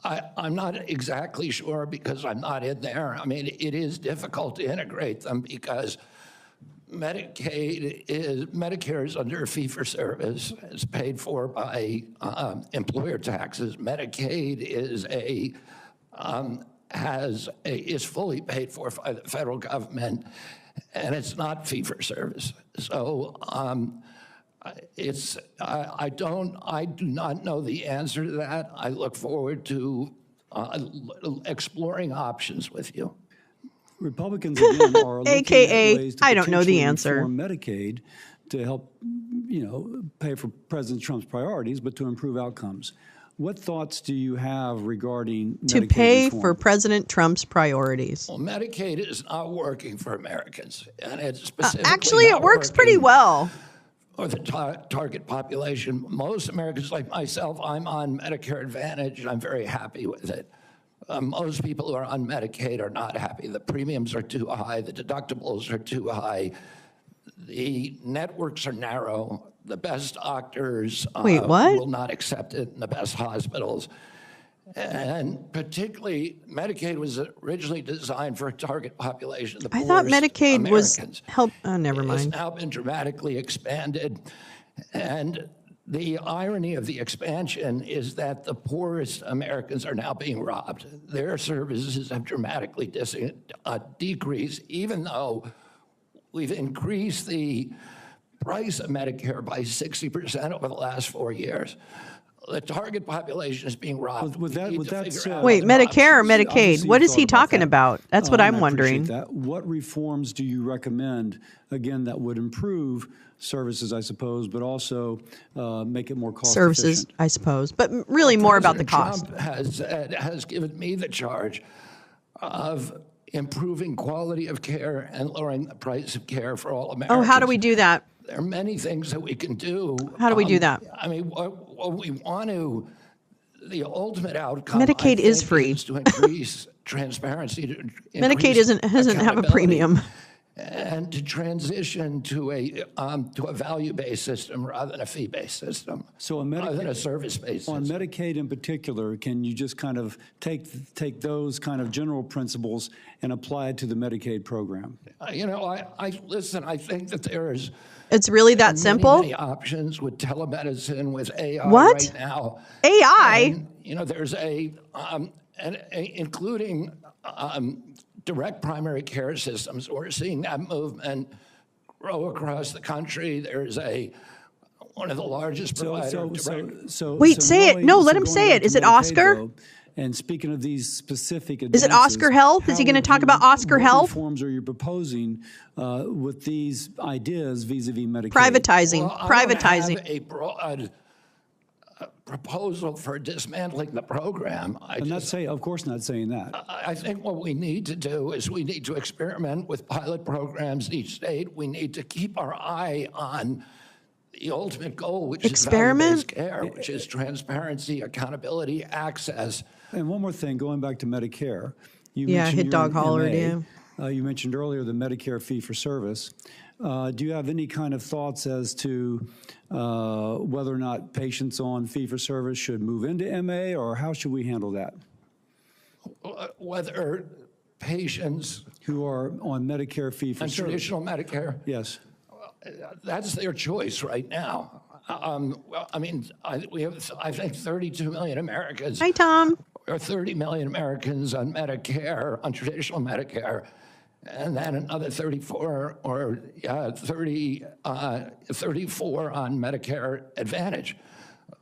I'm not exactly sure because I'm not in there. I mean, it is difficult to integrate them because Medicare is under fee-for-service. It's paid for by employer taxes. Medicaid is fully paid for by the federal government, and it's not fee-for-service. So I do not know the answer to that. I look forward to exploring options with you. Republicans, again, are looking AKA, at ways to I don't know the potentially answer. reform Medicaid to help, pay for President Trump's priorities, but to improve outcomes. What thoughts do you have regarding To Medicaid pay reform? for President Trump's priorities. Well, Medicaid is not working for Americans, and it's specifically Actually, not it works pretty working well. for the target population. Most Americans like myself, I'm on Medicare Advantage, and I'm very happy with it. Most people who are on Medicaid are not happy. The premiums are too high, the deductibles are too high, the networks are narrow, the best doctors Wait, what? will not accept it in the best hospitals. And particularly, Medicaid was originally designed for a target population, the I thought poorest Medicaid was Americans. help. Oh, never It's mind. now been dramatically expanded. And the irony of the expansion is that the poorest Americans are now being robbed. Their services have dramatically decreased, even though we've increased the price of Medicare by 60% over the last 4 years. The target population is being robbed. With that said, Wait, Medicare or Medicaid? Obviously What you've is he thought about talking that. about? That's what And I'm I wondering. appreciate that. What reforms do you recommend, again, that would improve services, I suppose, but also make it more cost Services, efficient? I suppose, but really more about the cost. Trump has given me the charge of improving quality of care and lowering the price of care for all Americans. Oh, how do we do that? There are many things that we can do. How do we do that? I mean, what we want to, the ultimate outcome, Medicaid is free. is to increase transparency. To Medicaid doesn't have a accountability, premium. and to transition to a value-based system rather than a fee-based system. So on rather than a service-based On system. Medicaid in particular, can you just kind of take those kind of general principles and apply it to the Medicaid program? You know, listen, I think that there's It's really that many, simple? many options with telemedicine, with AI What? right now. AI? And, you know, there's including direct primary care systems. We're seeing that movement grow across the country. There's one of the largest providers of direct. Wait, say it. No, let him going say back it. to Is it Medicaid, Oscar? though, and speaking of these specific Is it Oscar Health? Is he how going to would talk you- about Oscar what Health? reforms are you proposing with these ideas vis-a-vis Medicaid? Privatizing. Well, I don't Privatizing. have a broad proposal for dismantling the program. I'm not saying, of course not saying that. I think what we need to do is we need to experiment with pilot programs in each state. We need to keep our eye on the ultimate goal, which Experiment? is value-based care, which is transparency, accountability, access. And one more thing, going back to Medicare. You Yeah, mentioned hit you're dog in holler, MA. yeah. You mentioned earlier the Medicare fee for service. Do you have any kind of thoughts as to whether or not patients on fee for service should move into MA, or how should we handle that? Whether patients who are on Medicare fee for and service. traditional Medicare, Yes. that's their choice right now. Well, I mean, we have, I think, 32 million Americans. Hi, Tom. Or 30 million Americans on Medicare, on traditional Medicare, and then another 34 or 34 on Medicare Advantage,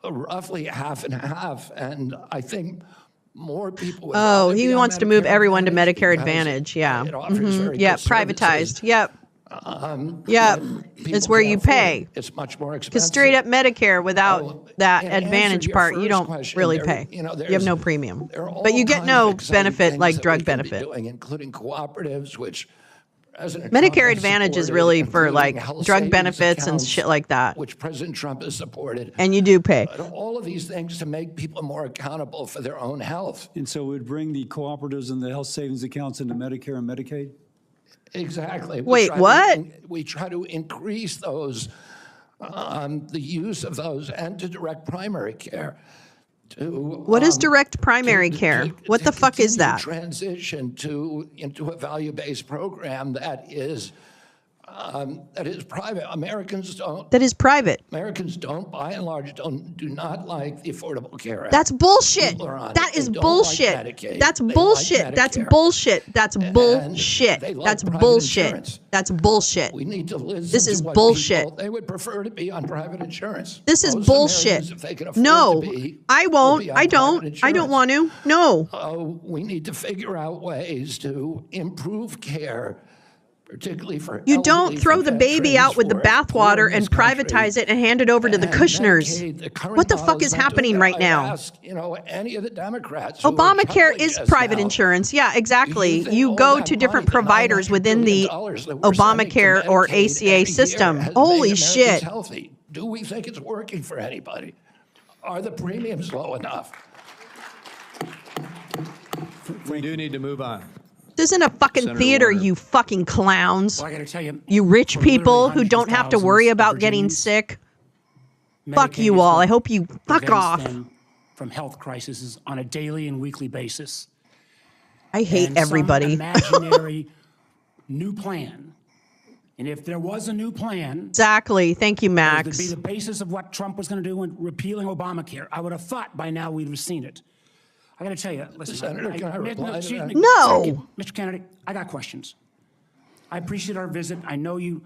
roughly half and half. And I think more people would Oh, rather he be on wants to move Medicare everyone to Advantage Medicare because Advantage. Yeah. it offers very Yeah, good privatized. services. Yep. Yep. It's People where can't you afford pay. it. It's much more expensive. Because straight up Medicare without Oh, that in answer to Advantage your part, you first don't question, really there- pay. you know, You have there's- no premium. There are all But you get kinds no of exciting benefit things like that drug we can be benefit. doing, including cooperatives, which President Trump Medicare has Advantage is supported, really for including like health drug savings benefits and accounts, shit like that. which President Trump has supported. And you do pay. But all of these things to make people more accountable for their own health. And so we'd bring the cooperatives and the health savings accounts into Medicare and Medicaid? Exactly. Wait, try to what? we try to increase those, the use of those, and to direct primary care. What is direct primary care? What the fuck is continue that? Transition into a value-based program that is private. Americans don't. That is private. Americans don't, by and large, do not like the Affordable Care Act. That's bullshit. People are on That it. is They don't bullshit. like Medicaid. That's They like bullshit. That's Medicare. bullshit. That's And bullshit. they like That's private bullshit. insurance. That's bullshit. We need to listen This to is what bullshit. people- they would prefer to be on private insurance. This is Most bullshit. Americans, if they can afford No, to be, I will won't. be on I don't. private I don't insurance. want to. No. We need to figure out ways to improve care, particularly for You elderly, don't throw for the baby veterans, out with the for poor bathwater in and this country. privatize it and hand it over to the And Kushners. Medicaid, the current What the model fuck is not doing happening it. right I've now? asked, any of the Democrats who are Obamacare chuckling is just private now, insurance. Yeah, exactly. think You all go that to different money, the providers $900 within the billion that we're sending to Obamacare or Medicaid ACA every year system. has made Holy Americans shit. healthy. Do we think it's working for anybody? Are the premiums low enough? We do need to move on. This isn't a fucking Senator theater, Warner. you fucking clowns. Well, I got to tell you, You rich for literally people who hundreds don't of have to worry thousands of about getting Virginians, sick. Fuck Medicaid you is all. what I hope you fuck prevents off. them from health crises on a daily and weekly basis. I hate And everybody. Some imaginary new plan. And if there was a new plan, Exactly. Thank you, to be Max. the basis of what Trump was going to do in repealing Obamacare, I would have thought by now we'd have seen it. I got to tell you, listen, Senator, can I reply to excuse that? me, No. Mr. Kennedy, I got questions. I appreciate our visit. I know you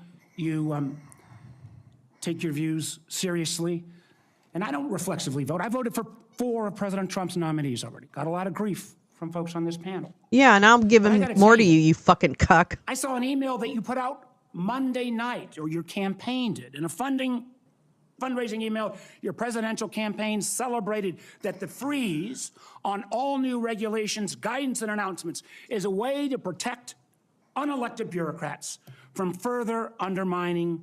take your views seriously, and I don't reflexively vote. I voted for 4 of President Trump's nominees already. Got a lot of grief from folks on this panel. Yeah, and I'll give I him gotta more tell to you- you, you fucking cuck. I saw an email that you put out Monday night, or your campaign did, in a fundraising email. Your presidential campaign celebrated that the freeze on all new regulations, guidance, and announcements is a way to protect unelected bureaucrats from further undermining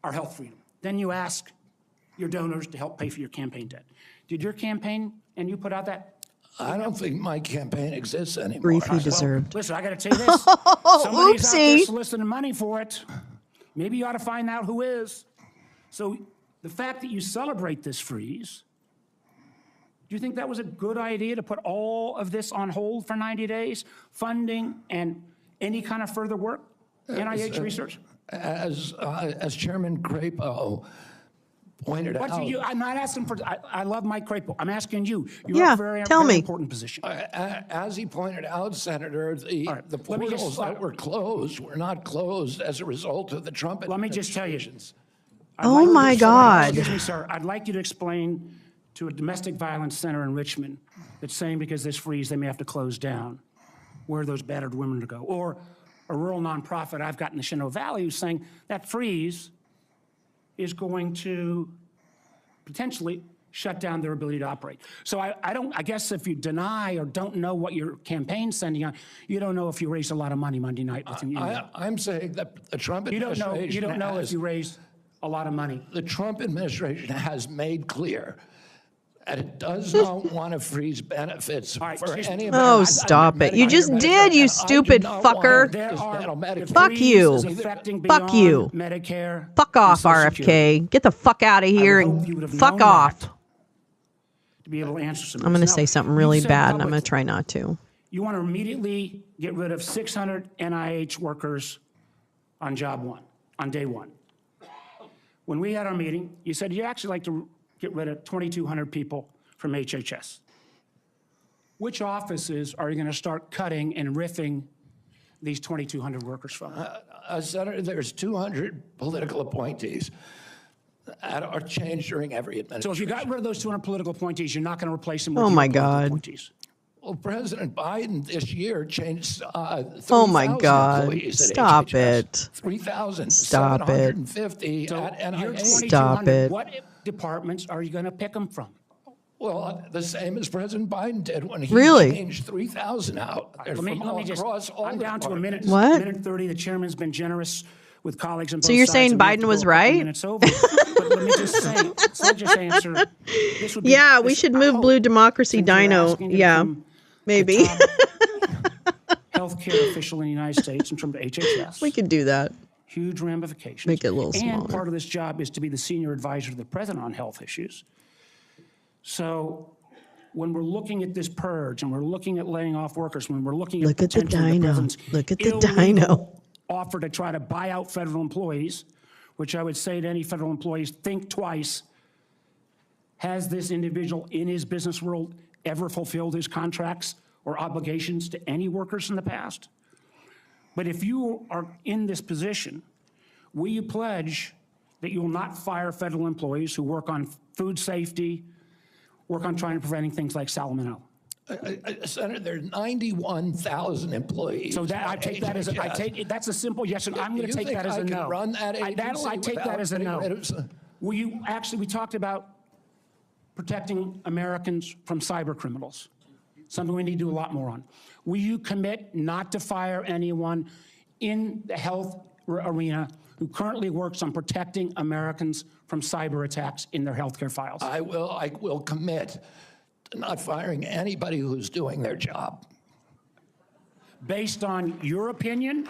our health freedom. Then you ask your donors to help pay for your campaign debt. Did your campaign and you put out that? I don't think my campaign exists anymore. Grief he deserved. Listen, I got to tell you this. Somebody's out there Oopsie. soliciting money for it. Maybe you ought to find out who is. So the fact that you celebrate this freeze, do you think that was a good idea to put all of this on hold for 90 days? Funding and any kind of further work? NIH research? As Chairman Crapo pointed What do out, you, I'm not asking for, I love Mike Crapo. I'm asking you. You're Yeah, a very, tell very me. important position. as he pointed out, Senator, the let me just- portals that were closed were not closed as a result of the Trump Let me just tell you. administration's. I'd Oh like you to my explain- God. Excuse me, sir. I'd like you to explain to a domestic violence center in Richmond that's saying because this freeze, they may have to close down, where those battered women to go. Or a rural nonprofit I've got in the Shenandoah Valley who's saying that freeze is going to potentially shut down their ability to operate. So I guess if you deny or don't know what your campaign's sending out, you don't know if you raised a lot of money Monday night. I'm saying that the Trump You don't know administration if you raised a lot of money. the Trump administration has made clear that it does not want to freeze benefits right, for excuse me. any Oh, American. stop it. You just did, you stupid fucker. Fuck you. Fuck you. Medicare. Fuck off, and Social Security. RFK. Get the fuck out of here hope you would and have fuck known off. that to be able to answer some of I'm going to this. say Now, something you really said bad, and I'm public- going to try not to. You want to immediately get rid of 600 NIH workers on job one, on day one. When we had our meeting, you said you'd actually like to get rid of 2,200 people from HHS. Which offices are you going to start cutting and riffing these 2,200 workers from? Senator, there's 200 political appointees that are changed during every So administration. if you got rid of those 200 political appointees, you're not going to replace them with Oh your my political God. appointees. Well, President Biden this year changed 3,000 Oh my God. employees at Stop HHS. it. 3,750 So at your NIH. 2,200, Stop it. what departments are you going to pick them from? Well, the same as President Biden did when he Really? changed 3,000 out. They're Let me from all just, across all I'm the down to a minute, What? minute 30. The chairman's been generous with colleagues on both So you're sides, saying and we have Biden to was go a couple right? minutes over. But let me just say, so I'll just answer. This would be, Yeah, we this- should I move hope, Blue Democracy since you're Dino. asking to Yeah, become maybe. the top healthcare official in the United States in terms of HHS. We could do that. Huge ramifications. Make it a little And smaller. part of this job is to be the senior advisor to the president on health issues. So when we're looking at this purge and we're looking at laying off workers, when we're looking Look at at the potentially dino. president's Look at the illegal dino. offer to try to buy out federal employees, which I would say to any federal employees, think twice. Has this individual in his business world ever fulfilled his contracts or obligations to any workers in the past? But if you are in this position, will you pledge that you will not fire federal employees who work on food safety, work on trying to preventing things like salmonella? Senator, there are 91,000 employees. So that I at take that as a, I HHS. take that's a simple yes, and I'm going You to take think that as I a could no. run that I agency take that without as a getting no. rid of some- Will you actually? We talked about protecting Americans from cyber criminals. Something we need to do a lot more on. Will you commit not to fire anyone in the health arena who currently works on protecting Americans from cyber attacks in their healthcare files? I will commit to not firing anybody who's doing their job. based on your opinion,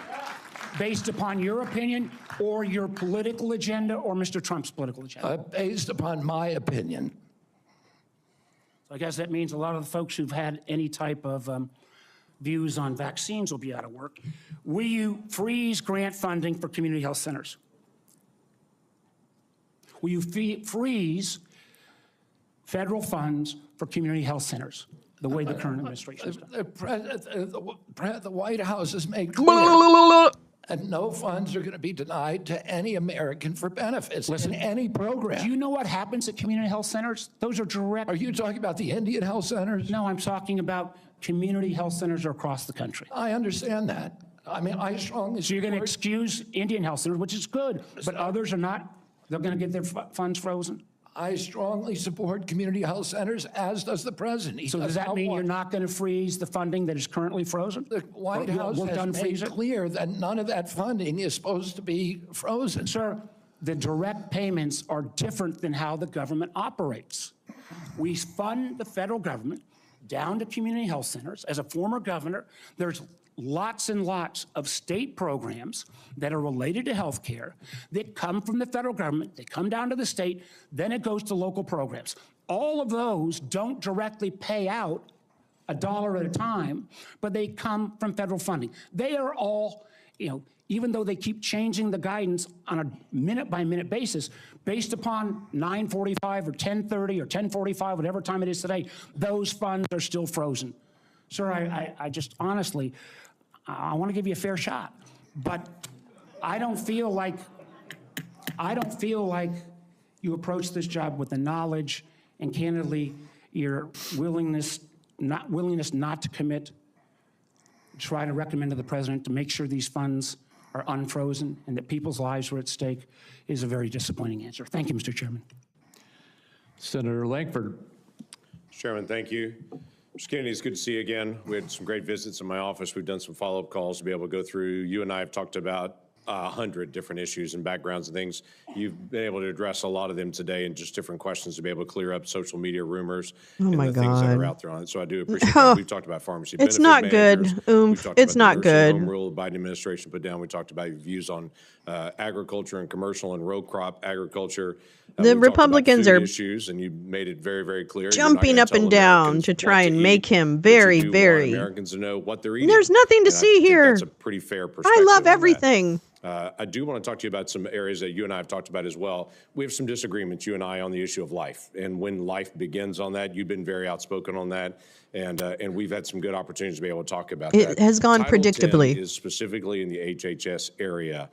based upon your opinion, or your political agenda, or Mr. Trump's political agenda? Based upon my opinion. So I guess that means a lot of the folks who've had any type of views on vaccines will be out of work. Will you freeze grant funding for community health centers? Will you freeze federal funds for community health centers, the way the current administration has done? The White House has made clear and no funds are going to be denied to any American for benefits in any program. Do you know what happens at community health centers? Those are direct. Are you talking about the Indian health centers? No, I'm talking about community health centers across the country. I understand that. I mean, I strongly So you're going to excuse Indian health centers, which is good, but others are not. They're going to get their funds frozen. I strongly support community health centers, as does the president. So does that mean you're not going to freeze the funding that is currently frozen? The White House has made clear that none of that funding is supposed to be frozen. Sir, the direct payments are different than how the government operates. We fund the federal government down to community health centers. As a former governor, there's lots and lots of state programs that are related to health care that come from the federal government, they come down to the state, then it goes to local programs. All of those don't directly pay out $1 at a time, but they come from federal funding. They are all, even though they keep changing the guidance on a minute-by-minute basis, based upon 9:45 or 10:30 or 10:45, whatever time it is today, those funds are still frozen. Sir, I just honestly, I want to give you a fair shot, but I don't feel like you approach this job with the knowledge and candidly your willingness not to commit, try to recommend to the president to make sure these funds are unfrozen and that people's lives are at stake is a very disappointing answer. Thank you, Mr. Chairman. Senator Lankford. Chairman, thank you. Mr. Kennedy, it's good to see you again. We had some great visits in my office. We've done some follow-up calls to be able to go through. You and I have talked about 100 different issues and backgrounds and things. You've been able to address a lot of them today and just different questions to be able to clear up social media rumors and the things that are out there on it. So I do appreciate that. We've talked about pharmacy benefit managers. It's not good. It's not good. Home rule the Biden administration put down. We talked about your views on agriculture and commercial and row crop agriculture. The Republicans are issues, and you made it very, very clear. Jumping up and down to try and make him very, very. Americans to know what they're eating. There's nothing to see here. That's a pretty fair perspective. I love everything. I do want to talk to you about some areas that you and I have talked about as well. We have some disagreements, you and I, on the issue of life and when life begins on that. You've been very outspoken on that, and we've had some good opportunities to be able to talk about that. It has gone Title predictably. 10 is specifically in the HHS area.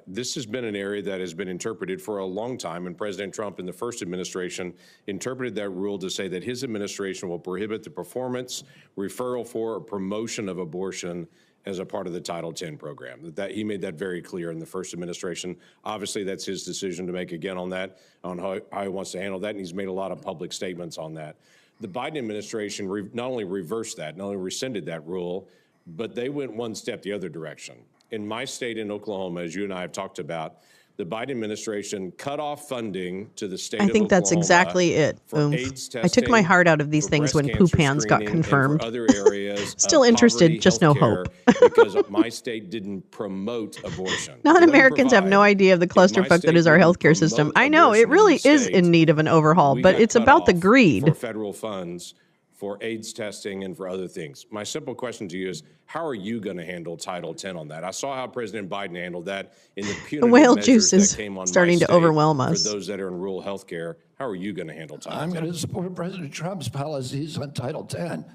This has been an area that has been interpreted for a long time, and President Trump in the first administration interpreted that rule to say that his administration will prohibit the performance, referral for, or promotion of abortion as a part of the Title 10 program. That he made that very clear in the first administration. Obviously, that's his decision to make again on that, on how he wants to handle that, and he's made a lot of public statements on that. The Biden administration not only reversed that, not only rescinded that rule, but they went one step the other direction. In my state in Oklahoma, as you and I have talked about, the Biden administration cut off funding to the state of Oklahoma. I think that's exactly it. I took my heart out of these things when poop hands got confirmed. Other areas Still interested, just no hope. Because my state didn't promote abortion. Non-Americans have no idea of the clusterfuck that is our healthcare system. I know, it really is in need of an overhaul, but it's about the greed. For federal funds for AIDS testing and for other things. My simple question to you is, how are you going to handle Title 10 on that? I saw how President Biden handled that in the punitive whale measures juice is that came on starting my to overwhelm us. For those that are in rural health care, how are you going to handle Title 10? I'm going to support President Trump's policies on Title 10.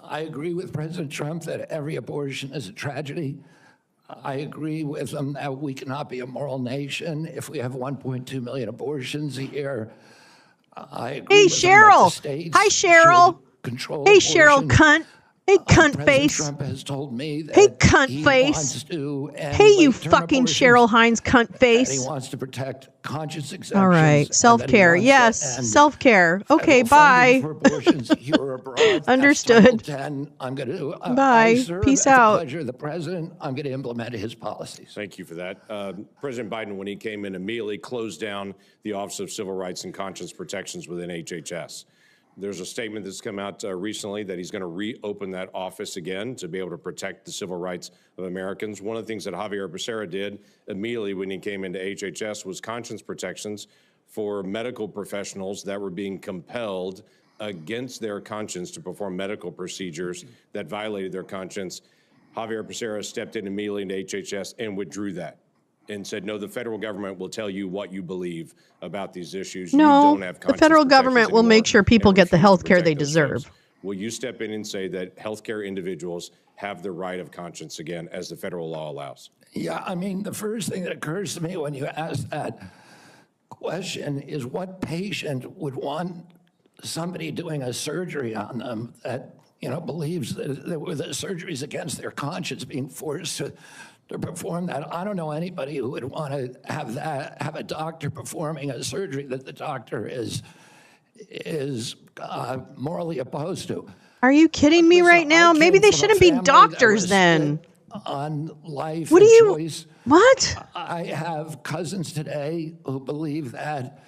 I agree with President Trump that every abortion is a tragedy. I agree with him that we cannot be a moral nation if we have 1.2 million abortions a year. I agree with him that the states Hi, Cheryl. should control Hey, abortion. Cheryl, cunt. Hey, cunt President face. Trump has told me that Hey, cunt he face. wants to end Hey, you late-term fucking abortions, Cheryl Hines cunt and face. he wants to protect conscious exemptions. All right, self-care. Yes, self-care. Okay, bye. For abortions here or abroad. That's Understood. Title 10. I'm going to Bye. I serve Peace at the out. pleasure of the president. I'm going to implement his policies. Thank you for that. President Biden, when he came in, immediately closed down the Office of Civil Rights and Conscience Protections within HHS. There's a statement that's come out recently that he's going to reopen that office again to be able to protect the civil rights of Americans. One of the things that Javier Becerra did immediately when he came into HHS was conscience protections for medical professionals that were being compelled against their conscience to perform medical procedures that violated their conscience. Javier Becerra stepped in immediately into HHS and withdrew that and said, no, the federal government will tell you what you believe about these issues. You No, don't have the conscience federal protections government will anymore make sure people and get the refuse to health care protect they those deserve. folks. Will you step in and say that healthcare individuals have the right of conscience again, as the federal law allows? Yeah, I mean, the first thing that occurs to me when you ask that question is what patient would want somebody doing a surgery on them that, believes that the surgery is against their conscience being forced to perform that. I don't know anybody who would want to have a doctor performing a surgery that the doctor is morally opposed to. Are you kidding me right now? Maybe they shouldn't be doctors then. On life What do and you, choice. what? I have cousins today who believe that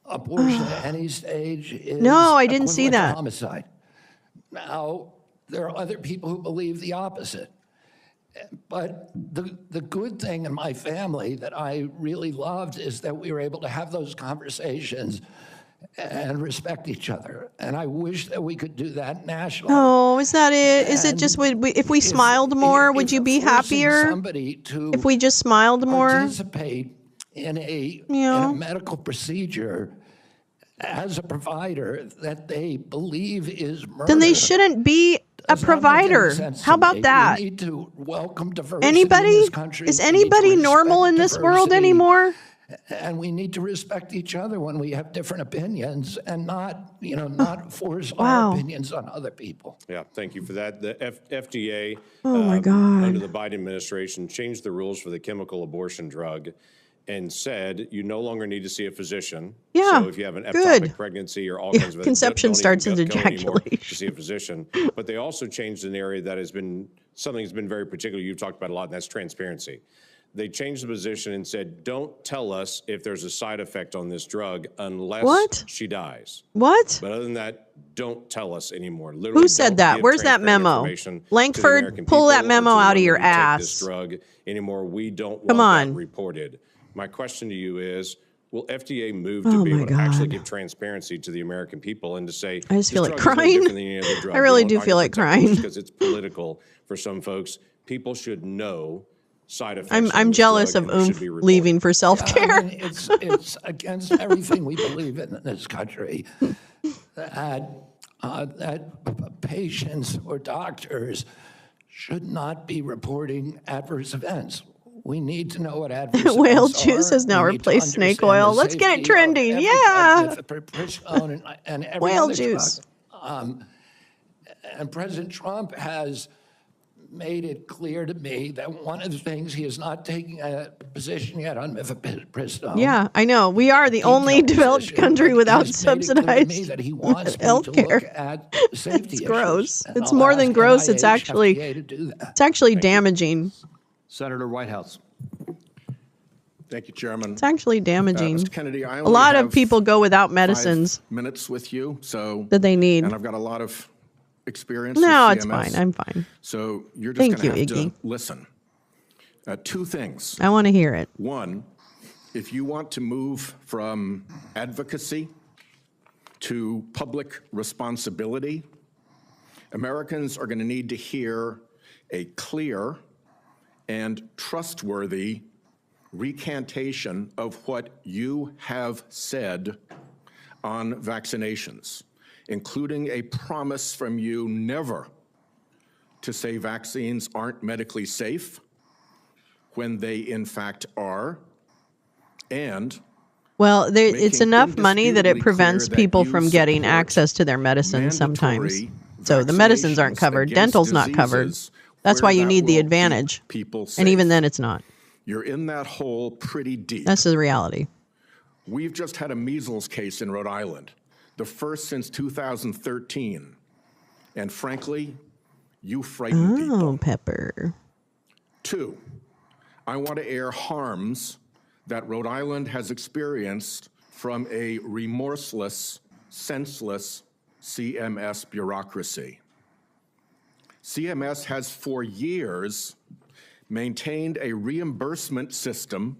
abortion at any stage is No, I didn't see equivalent to that. homicide. Now, there are other people who believe the opposite. But the good thing in my family that I really loved is that we were able to have those conversations and respect each other. And I wish that we could do that nationally. Oh, is that it? Is it just if we smiled more, would you be happier? Somebody to If we just smiled more? participate in a medical procedure as a provider that they believe is murder. Then they shouldn't be a provider. How about that? We need to welcome diversity Anybody? in this country. Is We need to anybody normal respect in this world diversity. anymore? And we need to respect each other when we have different opinions and not force our opinions on other people. Yeah, thank you for that. The FDA, Oh my God. under the Biden administration, changed the rules for the chemical abortion drug and said you no longer need to see a physician. Yeah, So if you have an good. ectopic pregnancy or all kinds of Conception don't starts even in go anymore ejaculation. to see a physician. But they also changed an area that has been something that's been very particular. You've talked about a lot, and that's transparency. They changed the position and said, don't tell us if there's a side effect on this drug unless she dies. What? But other than that, don't tell us anymore. Literally, Who said don't that? give Where's that transparent memo? information to the Langford, American pull that people or memo to the out of women your who take ass. This drug anymore. We don't Come want on. that reported. My question to you is, will FDA move Oh to be my able to actually God. give transparency to the American people and to say, I just feel this like drug is no crying. different than any other drug. I really We do don't feel like crying. because it's political for some folks. People should know side effects. I'm on this jealous drug, of and they should be reported. leaving for self-care. I mean, it's against everything we believe in this country that patients or doctors should not be reporting adverse events. We need to know what adverse Whale events juice are. has now We need to replaced snake understand the oil. Let's get it safety of trending. every Yeah. drug, mifepristone and every Whale other drug. juice. And President Trump has made it clear to me that one of the things he is not taking a position yet on mifepristone. Yeah, I know. We are the only developed country without subsidized health care. It's gross. It's more than gross. It's actually damaging. Senator Whitehouse. Thank you, Chairman. It's actually damaging. Mr. Kennedy, I A only lot have of people go without medicines 5 minutes with you, so that they need. and I've got a lot of experience. No, with it's CMS, fine. I'm fine. So you're just Thank going to you, have to Iggy. listen. 2 things. I want to hear it. One, if you want to move from advocacy to public responsibility, Americans are going to need to hear a clear and trustworthy recantation of what you have said on vaccinations, including a promise from you never to say vaccines aren't medically safe when they in fact are, and Well, it's making enough money that it indisputably prevents clear that people you from getting support access to their medicines sometimes. mandatory So the medicines aren't vaccinations covered. against Dental's not covered. diseases That's where why you that need the will keep advantage. people And safe. even then, it's not. You're in that hole pretty deep. That's the reality. We've just had a measles case in Rhode Island, the first since 2013. And frankly, you frighten people. Oh, Pepper. 2, I want to air harms that Rhode Island has experienced from a remorseless, senseless CMS bureaucracy. CMS has for years maintained a reimbursement system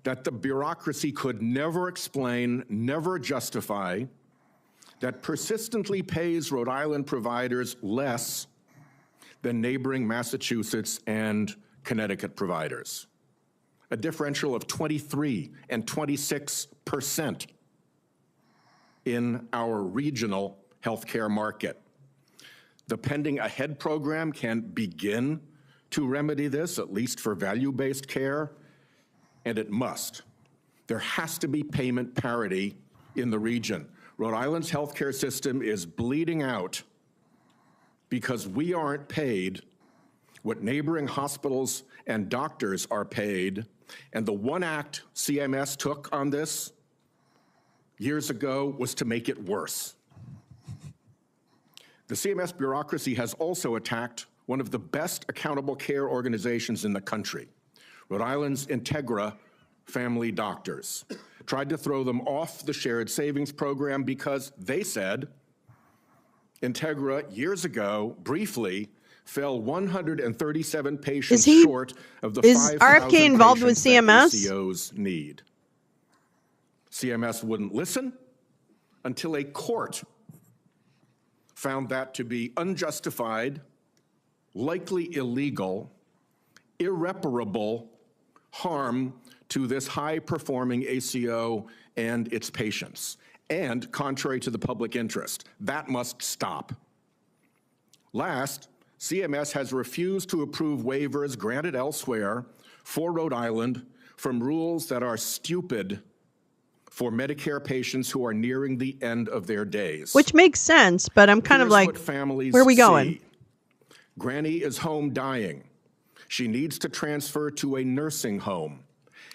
that the bureaucracy could never explain, never justify, that persistently pays Rhode Island providers less than neighboring Massachusetts and Connecticut providers. A differential of 23 and 26% in our regional healthcare market. The Pending Ahead program can begin to remedy this, at least for value-based care, and it must. There has to be payment parity in the region. Rhode Island's healthcare system is bleeding out because we aren't paid what neighboring hospitals and doctors are paid. And the one act CMS took on this years ago was to make it worse. The CMS bureaucracy has also attacked one of the best accountable care organizations in the country, Rhode Island's Integra Family Doctors. Tried to throw them off the shared savings program because they said Integra years ago briefly fell 137 patients short of the 5,000 RFK involved with CMS? that ACOs need. CMS wouldn't listen until a court found that to be unjustified, likely illegal, irreparable harm to this high-performing ACO and its patients, and contrary to the public interest. That must stop. Last, CMS has refused to approve waivers granted elsewhere for Rhode Island from rules that are stupid for Medicare patients who are nearing the end of their days. Which makes sense, but I'm kind of like, where are we going? Granny is home dying. She needs to transfer to a nursing home.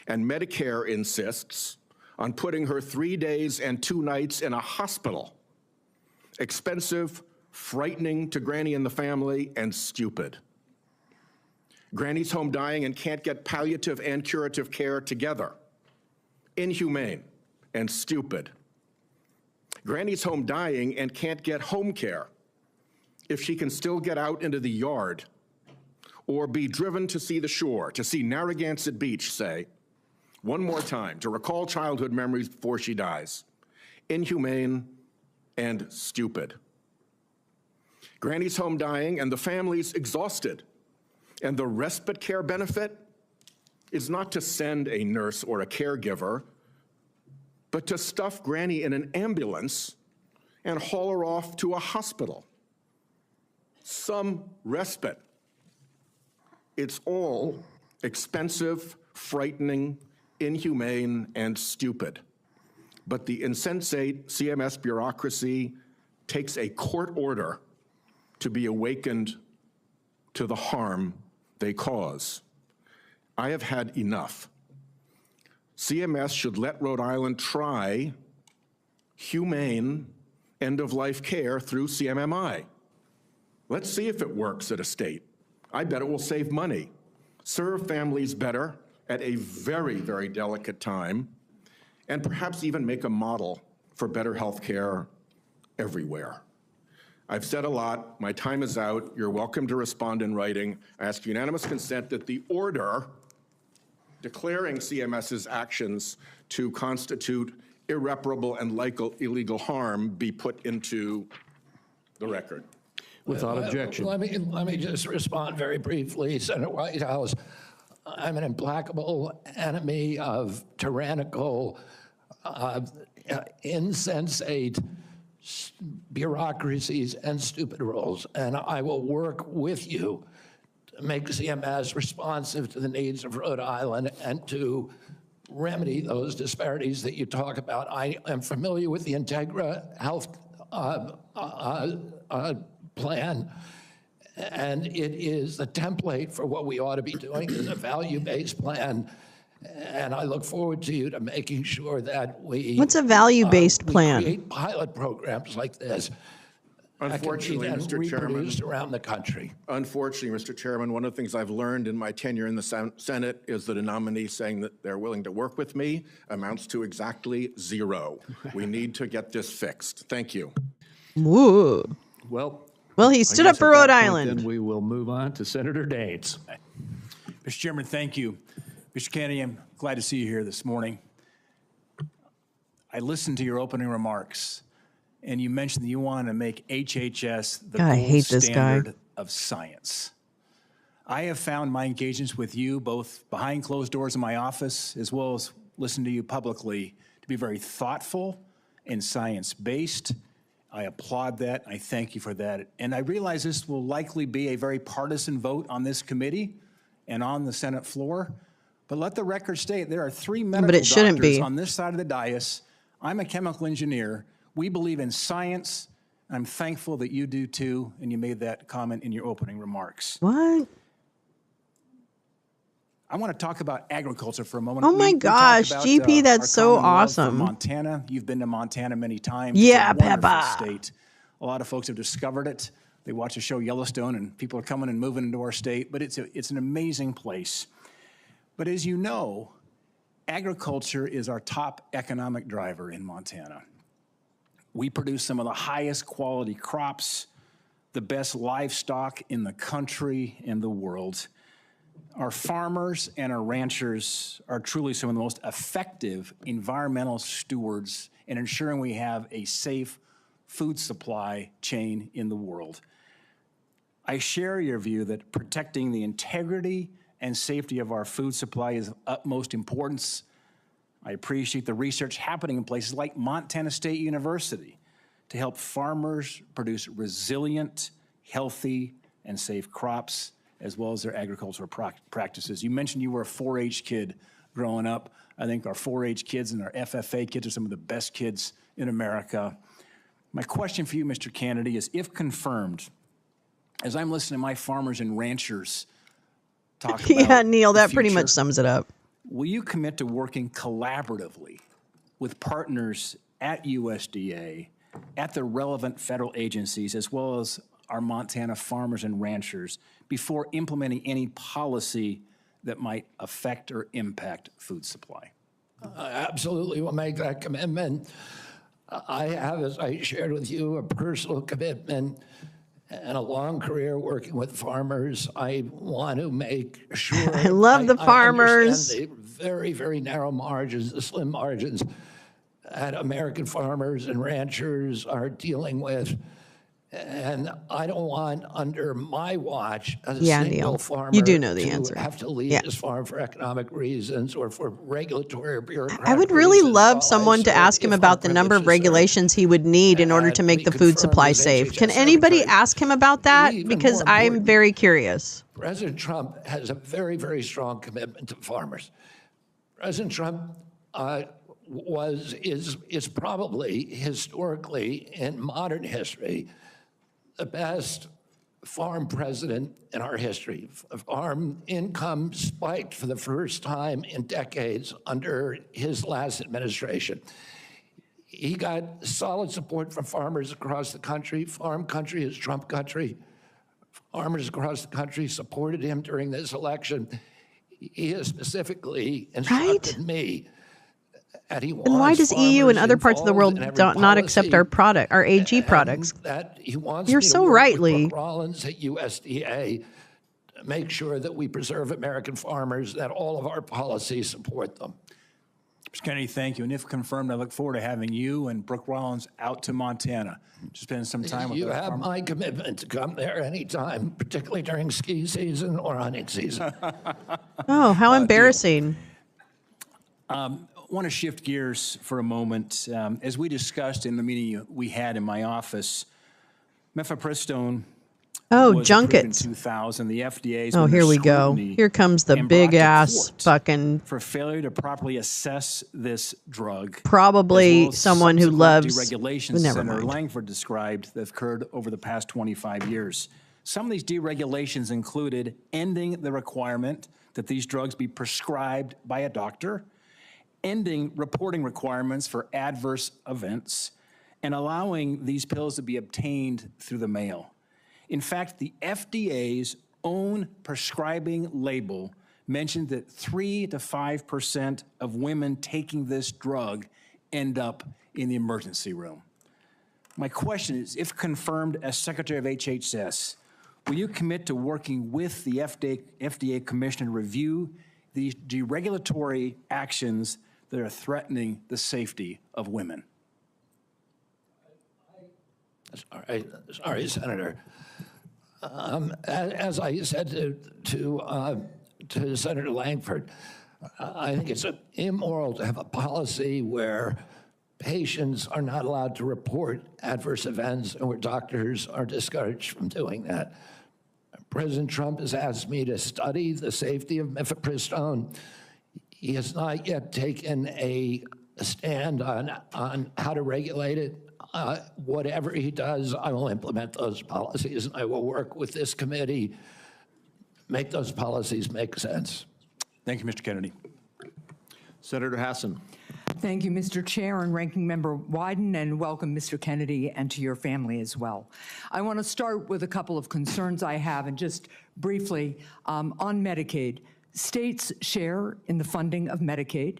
And Medicare insists on putting her 3 days and 2 nights in a hospital. Expensive, frightening to Granny and the family, and stupid. Granny's home dying and can't get palliative and curative care together. Inhumane and stupid. Granny's home dying and can't get home care if she can still get out into the yard or be driven to see the shore, to see Narragansett Beach, say, one more time, to recall childhood memories before she dies. Inhumane and stupid. Granny's home dying and the family's exhausted. And the respite care benefit is not to send a nurse or a caregiver, but to stuff Granny in an ambulance and haul her off to a hospital. Some respite. It's all expensive, frightening, inhumane, and stupid. But the insensate CMS bureaucracy takes a court order to be awakened to the harm they cause. I have had enough. CMS should let Rhode Island try humane end-of-life care through CMMI. Let's see if it works at a state. I bet it will save money, serve families better at a very, very delicate time, and perhaps even make a model for better health care everywhere. I've said a lot. My time is out. You're welcome to respond in writing. I ask unanimous consent that the order declaring CMS's actions to constitute irreparable and illegal harm be put into the record. Without objection. Let me just respond very briefly, Senator Whitehouse. I'm an implacable enemy of tyrannical, insensate bureaucracies and stupid rules, and I will work with you to make CMS responsive to the needs of Rhode Island and to remedy those disparities that you talk about. I am familiar with the Integra Health plan, and it is the template for what we ought to be doing is a value-based plan. And I look forward to you to making sure that we— What's a value-based plan? Create pilot programs like this. Unfortunately, Mr. Chairman, around the country. Unfortunately, Mr. Chairman, one of the things I've learned in my tenure in the Senate is that a nominee saying that they're willing to work with me amounts to exactly zero. We need to get this fixed. Thank you. Woo. Well, he stood up for Rhode Island. Then we will move on to Senator Daines. Mr. Chairman, thank you. Mr. Kennedy, I'm glad to see you here this morning. I listened to your opening remarks, and you mentioned that you want to make HHS the God, I gold hate this guy. standard of science. I have found my engagements with you, both behind closed doors in my office, as well as listening to you publicly, to be very thoughtful and science-based. I applaud that. I thank you for that. And I realize this will likely be a very partisan vote on this committee and on the Senate floor. But let the record state there are 3 medical But it shouldn't doctors be. on this side of the dais. I'm a chemical engineer. We believe in science. I'm thankful that you do too, and you made that comment in your opening remarks. What? I want to talk about agriculture for a moment. Oh my gosh, GP, that's so awesome. Montana, you've been to Montana many times. Yeah, it's a wonderful Peppa. state. A lot of folks have discovered it. They watch the show Yellowstone, and people are coming and moving into our state. But it's an amazing place. But as you know, agriculture is our top economic driver in Montana. We produce some of the highest quality crops, the best livestock in the country and the world. Our farmers and our ranchers are truly some of the most effective environmental stewards in ensuring we have a safe food supply chain in the world. I share your view that protecting the integrity and safety of our food supply is of utmost importance. I appreciate the research happening in places like Montana State University to help farmers produce resilient, healthy, and safe crops, as well as their agricultural practices. You mentioned you were a 4-H kid growing up. I think our 4-H kids and our FFA kids are some of the best kids in America. My question for you, Mr. Kennedy, is if confirmed, as I'm listening to my farmers and ranchers talk about Yeah, Neil, the that pretty future, much sums it up. will you commit to working collaboratively with partners at USDA, at the relevant federal agencies, as well as our Montana farmers and ranchers before implementing any policy that might affect or impact food supply? Absolutely will make that commitment. I have, as I shared with you, a personal commitment and a long career working with farmers. I want to make sure. I love the farmers. I understand the very, very narrow margins, the slim margins that American farmers and ranchers are dealing with. And I don't want, under my watch, a single Neil, farmer you do know the to answer. have to leave his farm for economic reasons or for regulatory or bureaucratic I would really reasons. love While someone to serve, ask him if about our the number of privileges are regulations he would need in order to make the food supply safe. Can anybody ask him about that? Even Because more I'm important, very curious. President Trump has a very, very strong commitment to farmers. President Trump is probably historically in modern history the best farm president in our history. Farm income spiked for the first time in decades under his last administration. He got solid support from farmers across the country. Farm country is Trump country. Farmers across the country supported him during this election. He has specifically instructed me. And why does EU and other parts of the world not accept our product, our AG products? That he wants You're me to so work rightly. with Brooke Rollins at USDA to make sure that we preserve American farmers, that all of our policies support them. Mr. Kennedy, thank you. And if confirmed, I look forward to having you and Brooke Rollins out to Montana to spend some time with You the have farmers. my commitment to come there anytime, particularly during ski season or hunting season. Oh, how embarrassing. I want to shift gears for a moment. As we discussed in the meeting we had in my office, mifepristone was approved in 2000. The FDA's Oh, here we go. Here comes the big ass fucking, for failure to properly assess this drug. probably as well as someone who subsequent loves, deregulations never Senator mind. Langford described that have occurred over the past 25 years. Some of these deregulations included ending the requirement that these drugs be prescribed by a doctor, ending reporting requirements for adverse events, and allowing these pills to be obtained through the mail. In fact, the FDA's own prescribing label mentioned that 3 to 5% of women taking this drug end up in the emergency room. My question is, if confirmed as Secretary of HHS, will you commit to working with the FDA Commissioner to review the deregulatory actions that are threatening the safety of women? Sorry, Senator. As I said to Senator Langford, I think it's immoral to have a policy where patients are not allowed to report adverse events and where doctors are discouraged from doing that. President Trump has asked me to study the safety of mifepristone. He has not yet taken a stand on how to regulate it. Whatever he does, I will implement those policies, and I will work with this committee, make those policies make sense. Thank you, Mr. Kennedy. Senator Hassan. Thank you, Mr. Chair and Ranking Member Wyden, and welcome, Mr. Kennedy, and to your family as well. I want to start with a couple of concerns I have, and just briefly on Medicaid. States share in the funding of Medicaid.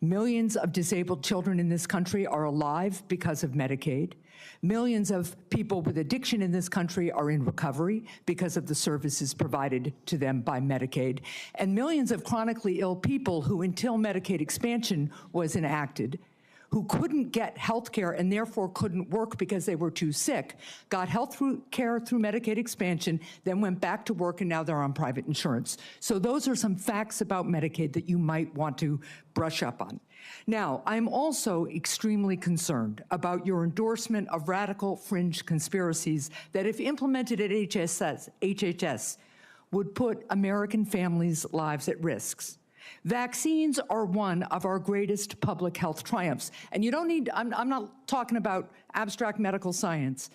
Millions of disabled children in this country are alive because of Medicaid. Millions of people with addiction in this country are in recovery because of the services provided to them by Medicaid. And millions of chronically ill people who, until Medicaid expansion was enacted, who couldn't get health care and therefore couldn't work because they were too sick, got health care through Medicaid expansion, then went back to work, and now they're on private insurance. So those are some facts about Medicaid that you might want to brush up on. Now, I'm also extremely concerned about your endorsement of radical fringe conspiracies that, if implemented at HHS, would put American families' lives at risk. Vaccines are one of our greatest public health triumphs. And you don't need, I'm not talking about abstract medical science.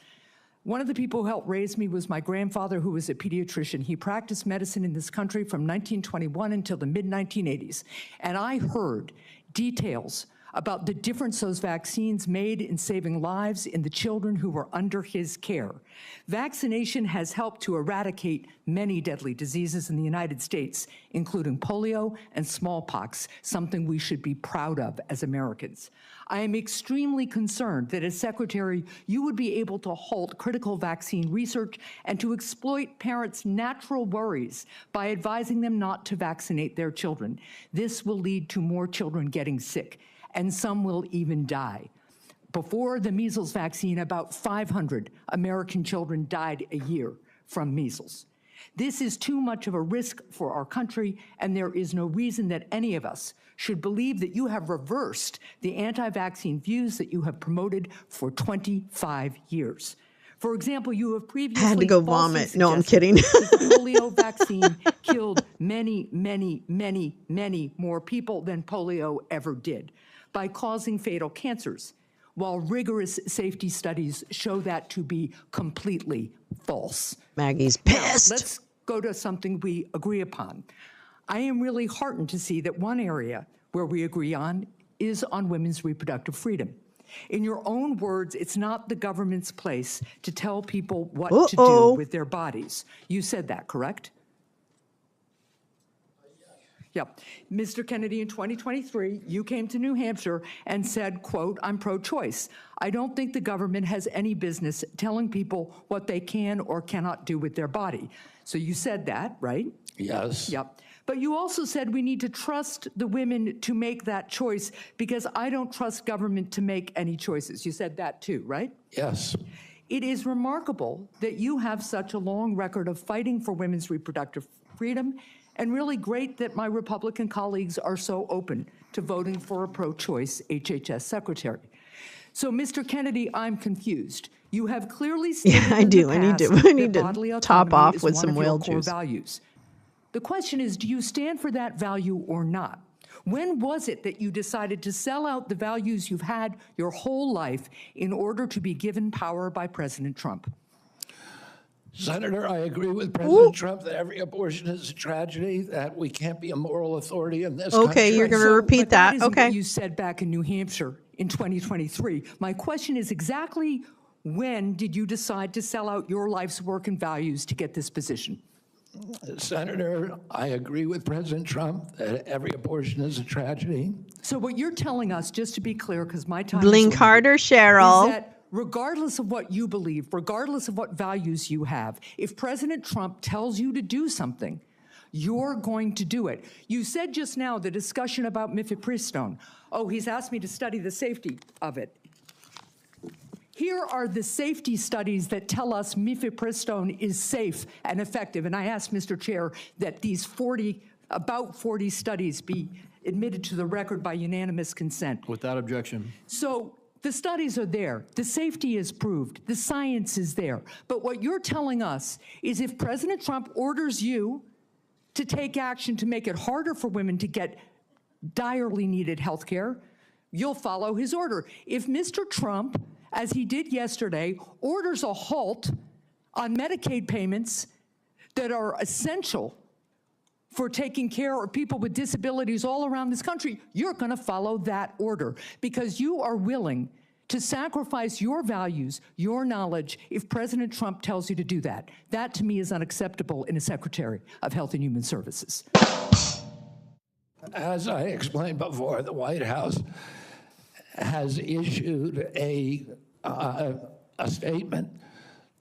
One of the people who helped raise me was my grandfather, who was a pediatrician. He practiced medicine in this country from 1921 until the mid-1980s. And I heard details about the difference those vaccines made in saving lives in the children who were under his care. Vaccination has helped to eradicate many deadly diseases in the United States, including polio and smallpox, something we should be proud of as Americans. I am extremely concerned that as Secretary, you would be able to halt critical vaccine research and to exploit parents' natural worries by advising them not to vaccinate their children. This will lead to more children getting sick, and some will even die. Before the measles vaccine, about 500 American children died a year from measles. This is too much of a risk for our country, and there is no reason that any of us should believe that you have reversed the anti-vaccine views that you have promoted for 25 years. For example, you have previously I had to go vomit. No, I'm kidding. that the polio vaccine killed many, many, many, many more people than polio ever did by causing fatal cancers, while rigorous safety studies show that to be completely false. Maggie's pissed. Now, let's go to something we agree upon. I am really heartened to see that one area where we agree on is on women's reproductive freedom. In your own words, it's not the government's place to tell people what to do with their bodies. You said that, correct? Yep. Mr. Kennedy, in 2023, you came to New Hampshire and said, quote, I'm pro-choice. I don't think the government has any business telling people what they can or cannot do with their body. So you said that, right? Yes. Yep. But you also said we need to trust the women to make that choice because I don't trust government to make any choices. You said that too, right? Yes. It is remarkable that you have such a long record of fighting for women's reproductive freedom, and really great that my Republican colleagues are so open to voting for a pro-choice HHS secretary. So, Mr. Kennedy, I'm confused. You have clearly stated I need to top off with some whale juice. Values. The question is, do you stand for that value or not? When was it that you decided to sell out the values you've had your whole life in order to be given power by President Trump? Senator, I agree with President Trump that every abortion is a tragedy, that we can't be a moral authority in this country. Okay, you're going to repeat that. Okay. What you said back in New Hampshire in 2023. My question is exactly when did you decide to sell out your life's work and values to get this position? Senator, I agree with President Trump that every abortion is a tragedy. So what you're telling us, just to be clear, because my time Blink is harder, Cheryl. is that regardless of what you believe, regardless of what values you have, if President Trump tells you to do something, you're going to do it. You said just now the discussion about mifepristone. Oh, he's asked me to study the safety of it. Here are the safety studies that tell us mifepristone is safe and effective. And I asked Mr. Chair that these about 40 studies be admitted to the record by unanimous consent. Without objection. So the studies are there. The safety is proved. The science is there. But what you're telling us is if President Trump orders you to take action to make it harder for women to get direly needed health care, you'll follow his order. If Mr. Trump, as he did yesterday, orders a halt on Medicaid payments that are essential for taking care of people with disabilities all around this country, you're going to follow that order because you are willing to sacrifice your values, your knowledge, if President Trump tells you to do that. That, to me, is unacceptable in a Secretary of Health and Human Services. As I explained before, the White House has issued a statement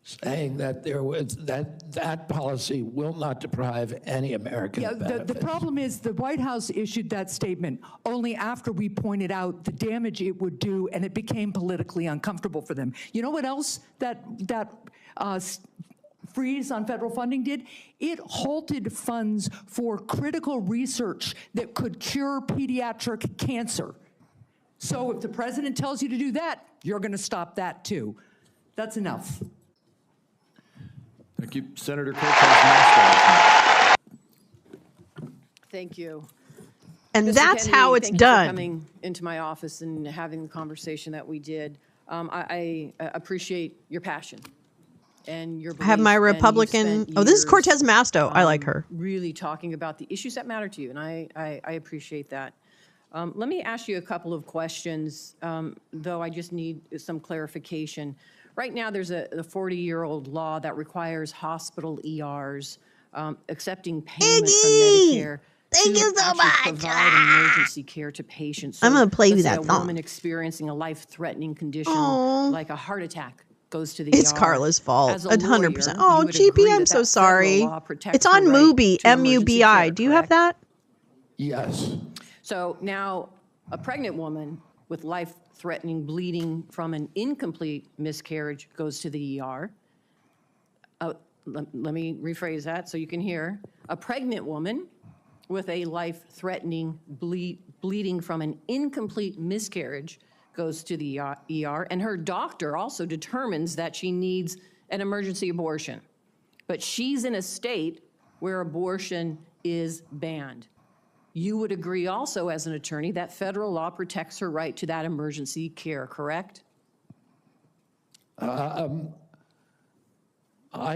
saying that that policy will not deprive any American benefits. The problem is the White House issued that statement only after we pointed out the damage it would do, and it became politically uncomfortable for them. You know what else that freeze on federal funding did? It halted funds for critical research that could cure pediatric cancer. So if the president tells you to do that, you're going to stop that too. That's enough. Thank you. Senator Cortez Masto. Thank you. And Mr. that's Kennedy, how it's thank you done. for coming into my office and having the conversation that we did. I appreciate your passion and your belief. I have my and you've Republican. spent Oh, this is years, Cortez Masto. I like her. Really talking about the issues that matter to you, and I appreciate that. Let me ask you a couple of questions, though I just need some clarification. Right now, there's a 40-year-old law that requires hospital ERs accepting payment from Medicare Thank you so much. provide emergency care to patients. I'm gonna play you let's say that a song. woman experiencing a life-threatening condition Aw. like a heart attack goes to the It's ER. Carla's fault. As a 100%. lawyer, Oh, you would GP, agree I'm that so that federal sorry. law protects It's on the right Mubi, to emergency MUBI. care, Do you have correct? that? Yes. So now, a pregnant woman with life-threatening bleeding from an incomplete miscarriage goes to the ER. Let me rephrase that so you can hear. A pregnant woman with a life-threatening bleeding from an incomplete miscarriage goes to the ER, and her doctor also determines that she needs an emergency abortion. But she's in a state where abortion is banned. You would agree also as an attorney that federal law protects her right to that emergency care, correct? I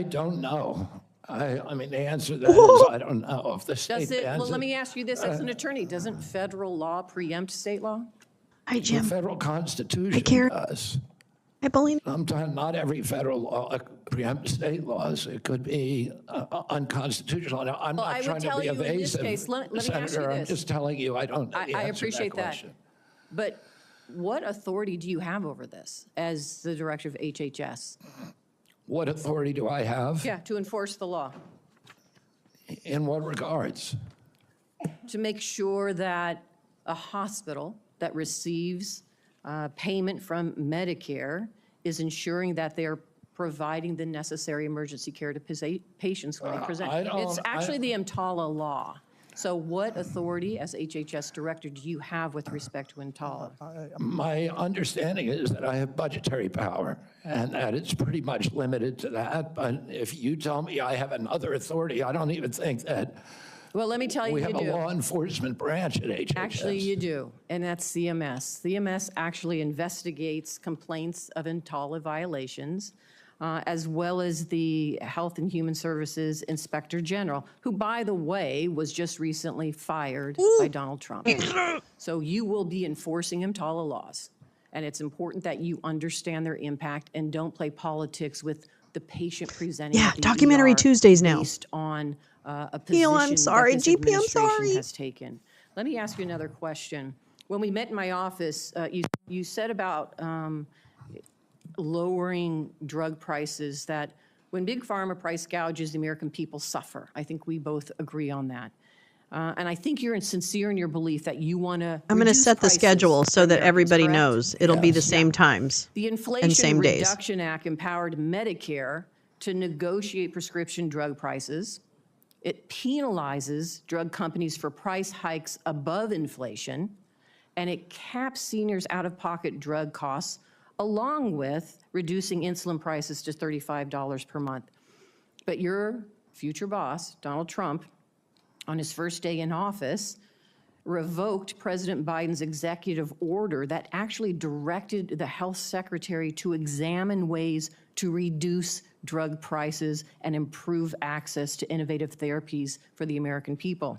don't know. I mean, the answer to that is I don't know if the state Does it, bans well, let it. me ask you this as an attorney. Doesn't federal law preempt state law? Hi, The Jim. federal Constitution Karen. does. Hi, Pauline. Sometimes not every federal law preempts state laws. It could be unconstitutional. Now, I'm Well, not I would trying to tell be you in this evasive, case, let me ask you Senator. I'm this. just telling you I don't know the I answer appreciate to that. question. But what authority do you have over this as the director of HHS? What authority do I have? Yeah, to enforce the law, In what regards? to make sure that a hospital that receives payment from Medicare is ensuring that they're providing the necessary emergency care to patients when they present. It's actually the EMTALA law. So what authority as HHS director do you have with respect to EMTALA? My understanding is that I have budgetary power and that it's pretty much limited to that. But if you tell me I have another authority, I don't even think that Well, let me tell you, we you have do. a law enforcement branch at HHS. Actually, you do, and that's CMS. CMS actually investigates complaints of EMTALA violations, as well as the Health and Human Services Inspector General, who, by the way, was just recently fired by Donald Trump. So you will be enforcing EMTALA laws, and it's important that you understand their impact and don't play politics with the patient presenting Yeah, at the documentary ER Tuesdays now. based on a Neil, position I'm sorry. that this GP, I'm administration sorry. has taken. Let me ask you another question. When we met in my office, you said about lowering drug prices that when Big Pharma price gouges, the American people suffer. I think we both agree on that. And I think you're sincere in your belief that you want to. I'm going to set the schedule so that everybody knows. It'll be the same times The and Inflation same days. Reduction Act empowered Medicare to negotiate prescription drug prices. It penalizes drug companies for price hikes above inflation, and it caps seniors' out-of-pocket drug costs, along with reducing insulin prices to $35 per month. But your future boss, Donald Trump, on his first day in office, revoked President Biden's executive order that actually directed the health secretary to examine ways to reduce drug prices and improve access to innovative therapies for the American people.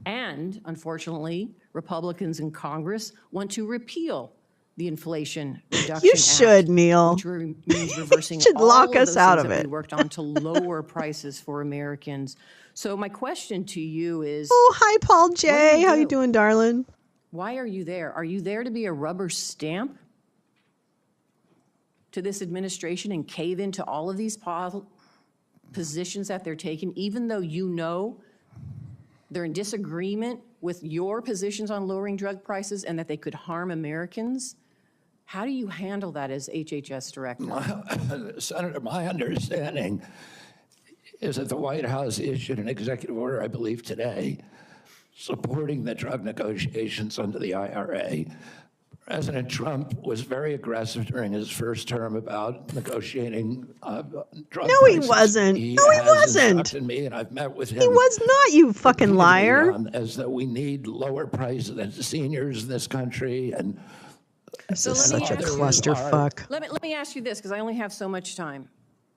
And unfortunately, Republicans in Congress want to repeal the Inflation Reduction You Act, should, Neil. which means reversing should all lock of us those out things of that it. we worked on to lower prices for Americans. So my question to you is, Oh, hi, Paul J. How you doing, darling? why are you there? Are you there to be a rubber stamp to this administration and cave into all of these positions that they're taking, even though you know they're in disagreement with your positions on lowering drug prices and that they could harm Americans? How do you handle that as HHS director? Senator, my understanding is that the White House issued an executive order, I believe today, supporting the drug negotiations under the IRA. President Trump was very aggressive during his first term about negotiating drug No, he prices. wasn't. He No, he has wasn't. instructed me, and I've met with him. He was not, you fucking repeatedly liar. as that we need lower prices than seniors in this country, and This So is let me such a ask you- clusterfuck. Let me ask you this, because I only have so much time.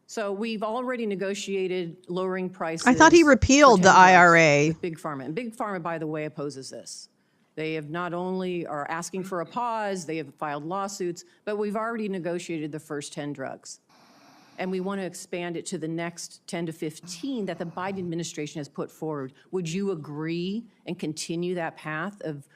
So we've already negotiated lowering prices. I thought he repealed for the 10 drugs IRA. with Big Pharma. And Big Pharma, by the way, opposes this. They have not only are asking for a pause, they have filed lawsuits, but we've already negotiated the first 10 drugs. And we want to expand it to the next 10 to 15 that the Biden administration has put forward. Would you agree and continue that path of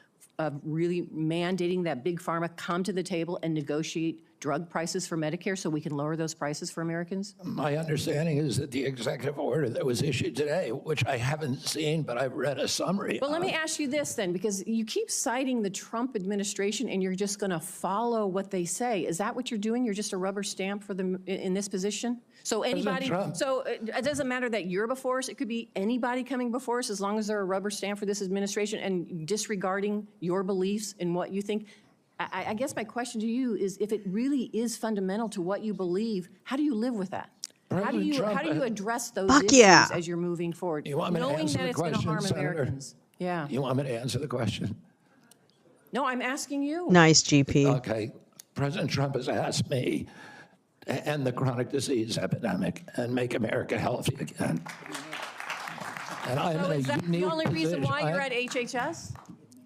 really mandating that Big Pharma come to the table and negotiate drug prices for Medicare so we can lower those prices for Americans? my understanding is that the executive order that was issued today, which I haven't seen, but I've read a summary Well, let of, me ask you this then, because you keep citing the Trump administration and you're just going to follow what they say. Is that what you're doing? You're just a rubber stamp for them in this position? So anybody, Trump. so it doesn't matter that you're before us. It could be anybody coming before us as long as they're a rubber stamp for this administration and disregarding your beliefs and what you think. I guess my question to you is, if it really is fundamental to what you believe, how do you live with that? How do you address those Fuck issues yeah. as you're moving forward, You want me to knowing answer that the it's going to question, harm Senator? Americans? Yeah. You want me to answer the question? No, I'm asking you. Nice, GP. Okay. President Trump has asked me to end the chronic disease epidemic and make America healthy again. And I'm So in a is that the unique only reason position. why you're at HHS?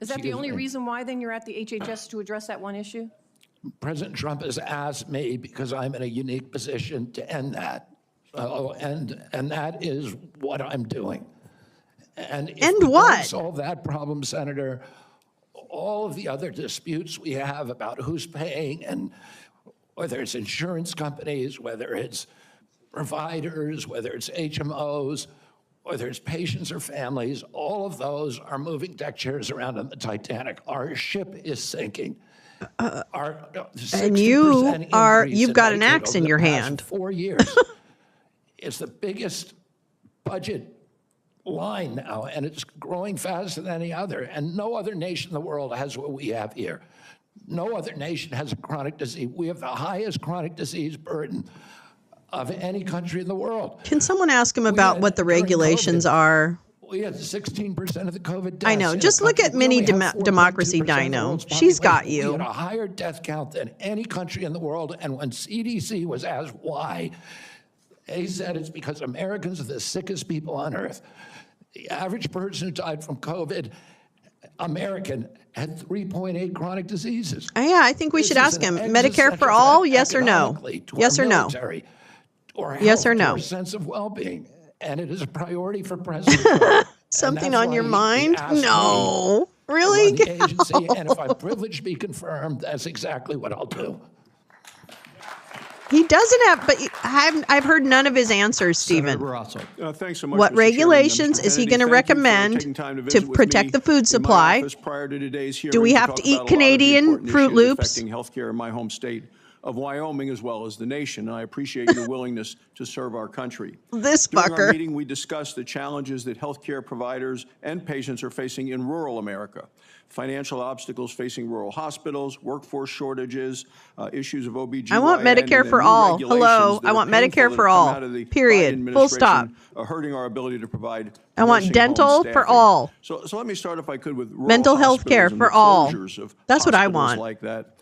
Is that the Excuse only me? reason why then you're at the HHS to address that one issue? President Trump has asked me because I'm in a unique position to end that. And that is what I'm doing. And if And we what? don't solve that problem, Senator, all of the other disputes we have about who's paying and whether it's insurance companies, whether it's providers, whether it's HMOs, whether it's patients or families, all of those are moving deck chairs around on the Titanic. Our ship is sinking. Our And you 60% are, increase you've in got an Medicaid axe over in the your past hand. 4 years. It's the biggest budget line now, and it's growing faster than any other. And no other nation in the world has what we have here. No other nation has a chronic disease. We have the highest chronic disease burden of any country in the world. Can someone ask him about what the during regulations COVID, are? We had 16% of the COVID deaths. I know. in Just the look country. at We mini only have 4.2% democracy of the dino. world's She's got population. We you. had a higher death count than any country in the world. And when CDC was asked why, they said it's because Americans are the sickest people on earth. The average person who died from COVID, American, had 3.8 chronic diseases. Yeah, I think we This should is ask an him. Medicare existential for all, threat yes or no? economically to Yes our or no? military, or Yes or health, to no? our sense of well-being. And it is a priority for President Trump. Something that's on your why he mind? asked me No. to Really? run the agency, and if I'm privileged to be confirmed, that's exactly what I'll do. He doesn't have, but I've heard none of his answers, Stephen. Thanks so much. What Mr. regulations Chairman. is he Mr. going to Kennedy, thank you for recommend taking time to visit with protect me the food in my supply? office prior to today's Do we hearing have to talk eat about a lot of the Canadian important Fruit issues Loops? affecting healthcare in my home state of Wyoming as well as the nation. And I appreciate your willingness to serve our country. This During our fucker. meeting, we discussed the challenges that healthcare providers and patients are facing in rural America. Financial obstacles facing rural hospitals, workforce shortages, issues of OBGYN. I want and Medicare then for new all. regulations Hello. that I are want painful Medicare that for have come all. out of the Period. Biden Full stop. administration, hurting our ability to provide I want nursing home dental for staffing. all. So let me start, if I could, with rural Mental health hospitals care and for the all. closures of That's what I hospitals want. like that.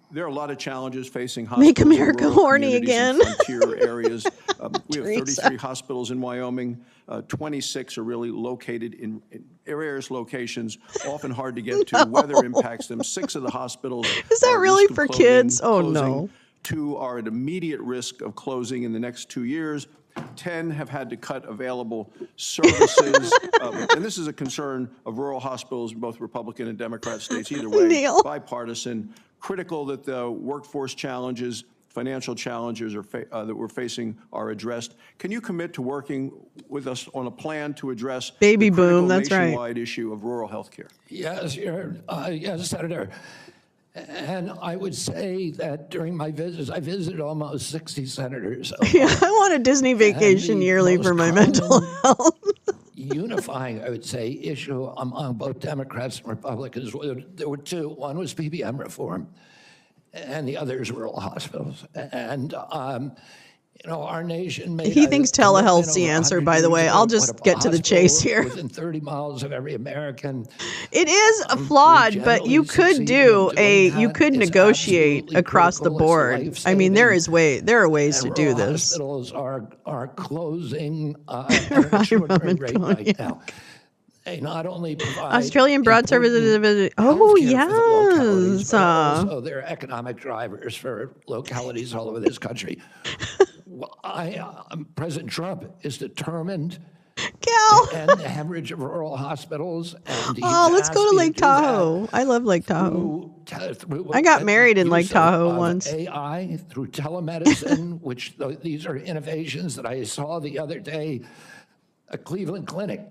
There are a lot of challenges facing Make hospitals America in rural horny communities and again. frontier areas. We have Teresa. 33 hospitals in Wyoming. 26 are really located in various locations, often hard to get to. Weather impacts them. 6 of the hospitals Is that are at really risk of for closing- kids? Oh, closing. no. 2 are at immediate risk of closing in the next 2 years. 10 have had to cut available services. And this is a concern of rural hospitals in both Republican and Democrat states. Either way, Neil. bipartisan. Critical that the workforce challenges, financial challenges that we're facing are addressed. Can you commit to working with us on a plan to address Baby the critical boom, that's right. nationwide issue of rural health care? Yes, yes, Senator. And I would say that during my visits, I visited almost 60 senators. Yeah, I want a Disney vacation yearly for my mental health. Unifying, I would say, issue among both Democrats and Republicans. There were 2. One was PBM reform, and the other is rural hospitals. And our nation made. He thinks telehealth's the answer, by the way. I'll just get to the chase here. Within 30 miles of every American. It is flawed, but you could you could negotiate across the board. I mean, there are ways to do this. Hospitals are closing at an extraordinary rate right now. They not only provide Australian Broad Services. Oh, yes. also they're economic drivers for localities all over this country. President Trump is determined to end the hemorrhage of rural hospitals. And let's go to Lake Tahoe. I love Lake Tahoe. I got married in Lake Tahoe once. AI, through telemedicine, which these are innovations that I saw the other day. A Cleveland clinic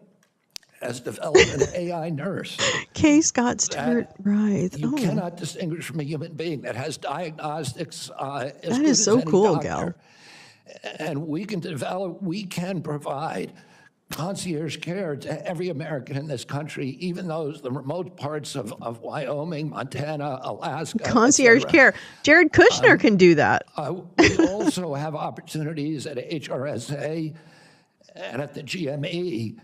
has developed an AI nurse. K. Scott Stewart, right. You cannot distinguish from a human being that has diagnostics. That is so cool, Gal. And we can provide concierge care to every American in this country, even the remote parts of Wyoming, Montana, Alaska. Concierge care. Jared Kushner can do that. We also have opportunities at HRSA and at the GME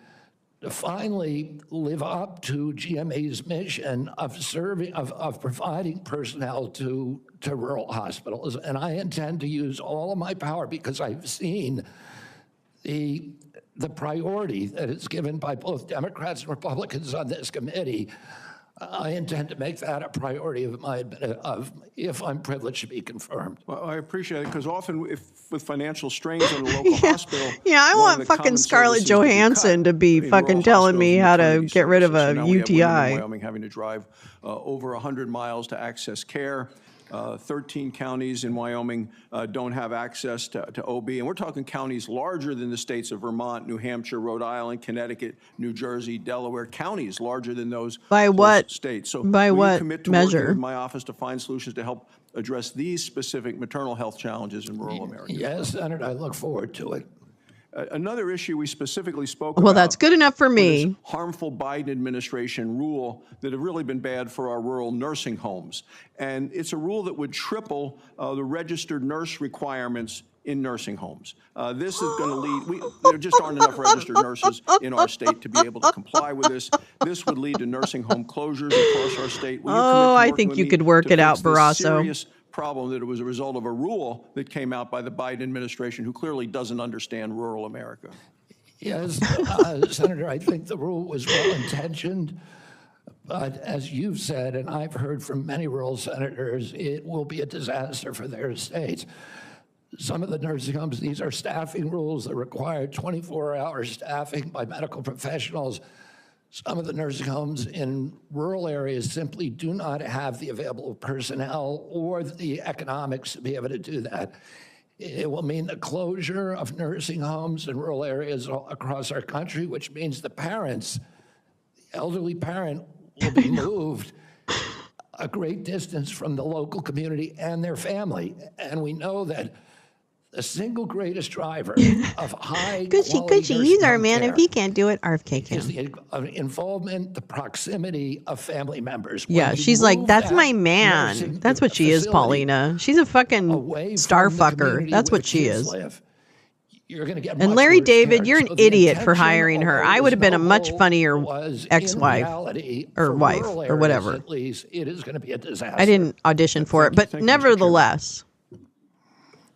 to finally live up to GMA's mission of providing personnel to rural hospitals. And I intend to use all of my power, because I've seen the priority that is given by both Democrats and Republicans on this committee. I intend to make that a priority if I'm privileged to be confirmed. Well, I appreciate it, because often with financial strains on a local hospital. Yeah, I want fucking Scarlett Johansson to be fucking telling me how to get rid of a Now we have women in UTI. Wyoming having to drive over 100 miles to access care. 13 counties in Wyoming don't have access to OB. And we're talking counties larger than the states of Vermont, New Hampshire, Rhode Island, Connecticut, New Jersey, Delaware, counties larger than those By what states. So by will what you commit to measure? working with my office to find solutions to help address these specific maternal health challenges in rural America? Yes, Senator, I look forward to it. Another issue we specifically spoke Well, about. that's good enough for was me. this harmful Biden administration rule that have really been bad for our rural nursing homes. And it's a rule that would triple the registered nurse requirements in nursing homes. This is going to lead, there just aren't enough registered nurses in our state to be able to comply with this. This would lead to nursing home closures across our state. Will you commit to I working think with you me could work to it out, fix this Barrasso. serious problem that it was a result of a rule that came out by the Biden administration, who clearly doesn't understand rural America? Yes, Senator, I think the rule was well-intentioned. But as you've said, and I've heard from many rural senators, it will be a disaster for their states. Some of the nursing homes, these are staffing rules that require 24-hour staffing by medical professionals. Some of the nursing homes in rural areas simply do not have the available personnel or the economics to be able to do that. It will mean the closure of nursing homes in rural areas all across our country, which means the parents, the elderly parent, will be moved a great distance from the local community and their family. And we know that the single greatest driver of high quality He's our man. If he can't do it, RFK can. is the involvement, the proximity of family members. When Yeah, you she's like, move that's that my man. nursing That's what she is, facility Paulina. She's a fucking away star from the fucker. community That's where what she kids is. live, you're going to get And much Larry worse David, care. you're an So the idiot for intention, hiring her. although I it would have been a was much noble, funnier was ex-wife in reality, or for wife rural or areas whatever. At least it is going to be a disaster. I didn't audition for it, but Thank you, Mr. nevertheless.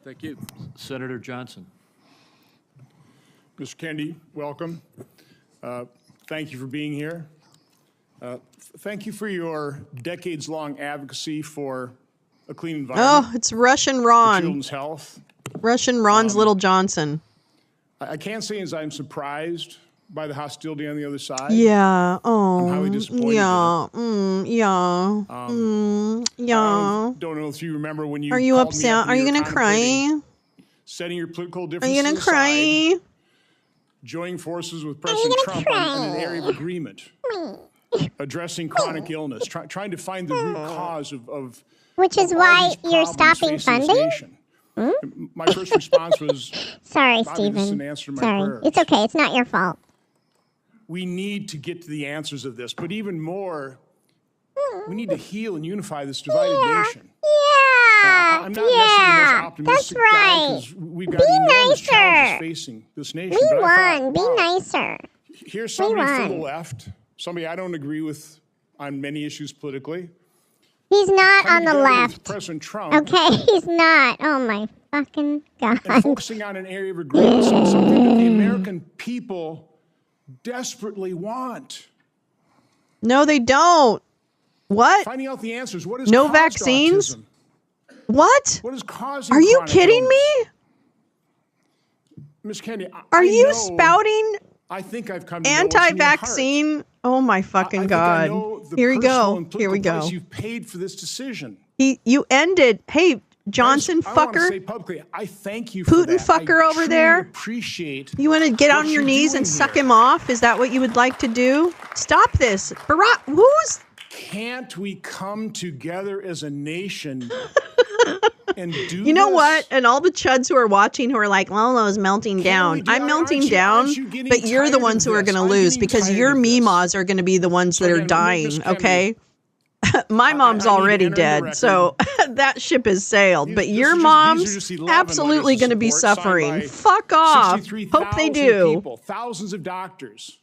Thank you. Senator Johnson. Mr. Kennedy, welcome. Thank you for being here. Thank you for your decades-long advocacy for a clean environment. Oh, it's Russian for Ron. children's health. Russian Ron's little Johnson. I can't say as I'm surprised by the hostility on the other side. Yeah. Oh. I'm highly disappointed. Yeah. Yeah. Yeah. I don't know if you remember when you Are you called me upset? up and Are you were gonna cry? contemplating setting your political Are differences you gonna aside, cry? joining forces with President Trump on an area of agreement, addressing chronic illness, trying to find the root cause of Which is all why these you're problems stopping facing this funding? nation. My first response was, Sorry, Bobby, this is Stephen. an answer to my Sorry. prayers. It's okay. It's not your fault. We need to get to the answers of this, but even more, we need to heal and unify this divided nation. Yeah. I'm not necessarily the most That's optimistic guy right. 'cause we've got Be enormous nicer. challenges facing this nation. We but I won. thought, Be wow, nicer. here's somebody from the won. left, somebody I don't agree with on many issues politically. He's not on coming the together with left. President Trump. Okay, he's not. Oh my fucking God. And focusing on an area of agreement, something that the American people desperately want. No, they don't. What? Finding out the answers. What is No caused vaccines? autism? What? What is causing Are you chronic kidding illness? me? Ms. Kennedy, Are I you know- spouting I think I've come to know what's in your heart. anti-vaccine? Oh my fucking I think I God. know the Here we personal go. and Here we political go. price you've paid for this decision. You ended. Hey, Johnson I want to say fucker. publicly, I thank you Putin for that. fucker I over truly there. appreciate You want to get what on your you're knees doing and suck here. him off? Is that what you would like to do? Stop this. Barack, who's? Can't we come together as a nation and do You know this? what? And all the chuds who are watching who are like, Lolo's melting down. I'm melting down, but you're the ones who are going to lose because your meemaws are going to be the ones that are dying, okay? My mom's already dead, so that ship has sailed. But your these are mom's just 11 absolutely letters going to of be support signed suffering. by Fuck off. Hope they 63,000 do. people, thousands of doctors.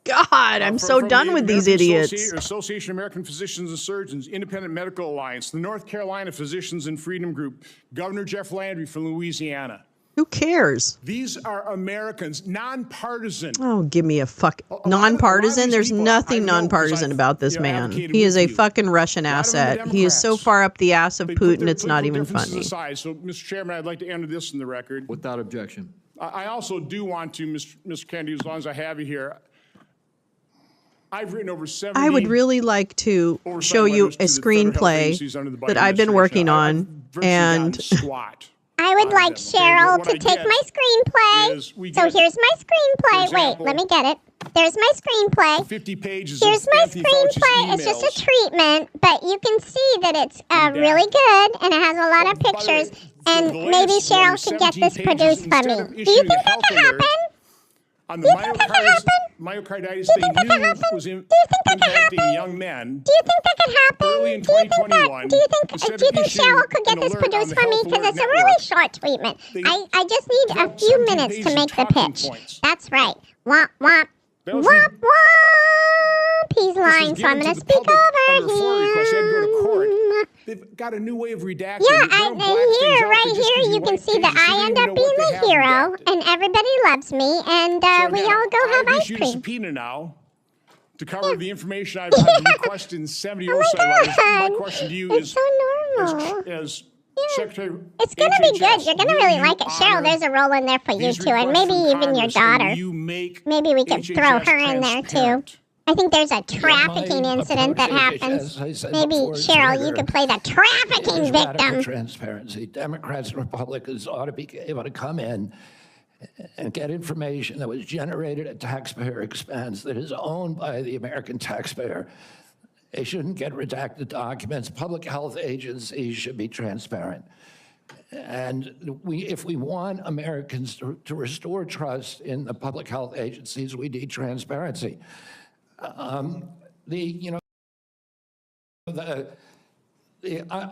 God, I'm so done with these idiots. Association of American Physicians and Surgeons, Independent Medical Alliance, the North Carolina Physicians and Freedom Group, Governor Jeff Landry from Louisiana. Who cares? These are Americans, nonpartisan. Oh, give me a fuck. Nonpartisan? There's nothing nonpartisan about this man. He is a fucking Russian asset. He is so far up the ass of Putin, it's not even funny. Aside. So, Mr. Chairman, I'd like to enter this in the record. Without objection. I also do want to, Mr. Kennedy, as long as I have you here, I've written over 70. I would really like to show you a screenplay that I've been working on, and I would like Cheryl to take my screenplay. So here's my screenplay. Wait, let me get it. There's my screenplay. 50 pages. Here's my screenplay. It's just a treatment, but you can see that it's really good, and it has a lot of pictures. And maybe Cheryl could get this produced for me. Do you think that could happen? On the myocarditis they knew was impacting young men. Do you think that could happen? Early in 2021. Do you think Cheryl could get this produced for me? Because it's a really short treatment. I just need a few minutes to make the pitch. That's right. Womp, womp. Womp, womp. He's lying, so I'm going to speak over him. They've got a new way of redacting. Yeah, and here, right here, you can see that I end up being the hero, and everybody loves me, and we all go have ice cream. cream. A subpoena now to cover the information I've requested in 70 oversight letters. My question to you is, so normal. as Secretary, it's going to be good. You're going to really like it. Cheryl, there's a role in there for you, too, and maybe even your daughter. Maybe we could throw her in there, too. I think there's a trafficking incident that happens. Maybe, Cheryl, you could play the trafficking victim. Transparency. Democrats and Republicans ought to be able to come in and get information that was generated at taxpayer expense, that is owned by the American taxpayer. They shouldn't get redacted documents. Public health agencies should be transparent. And if we want Americans to restore trust in the public health agencies, we need transparency. I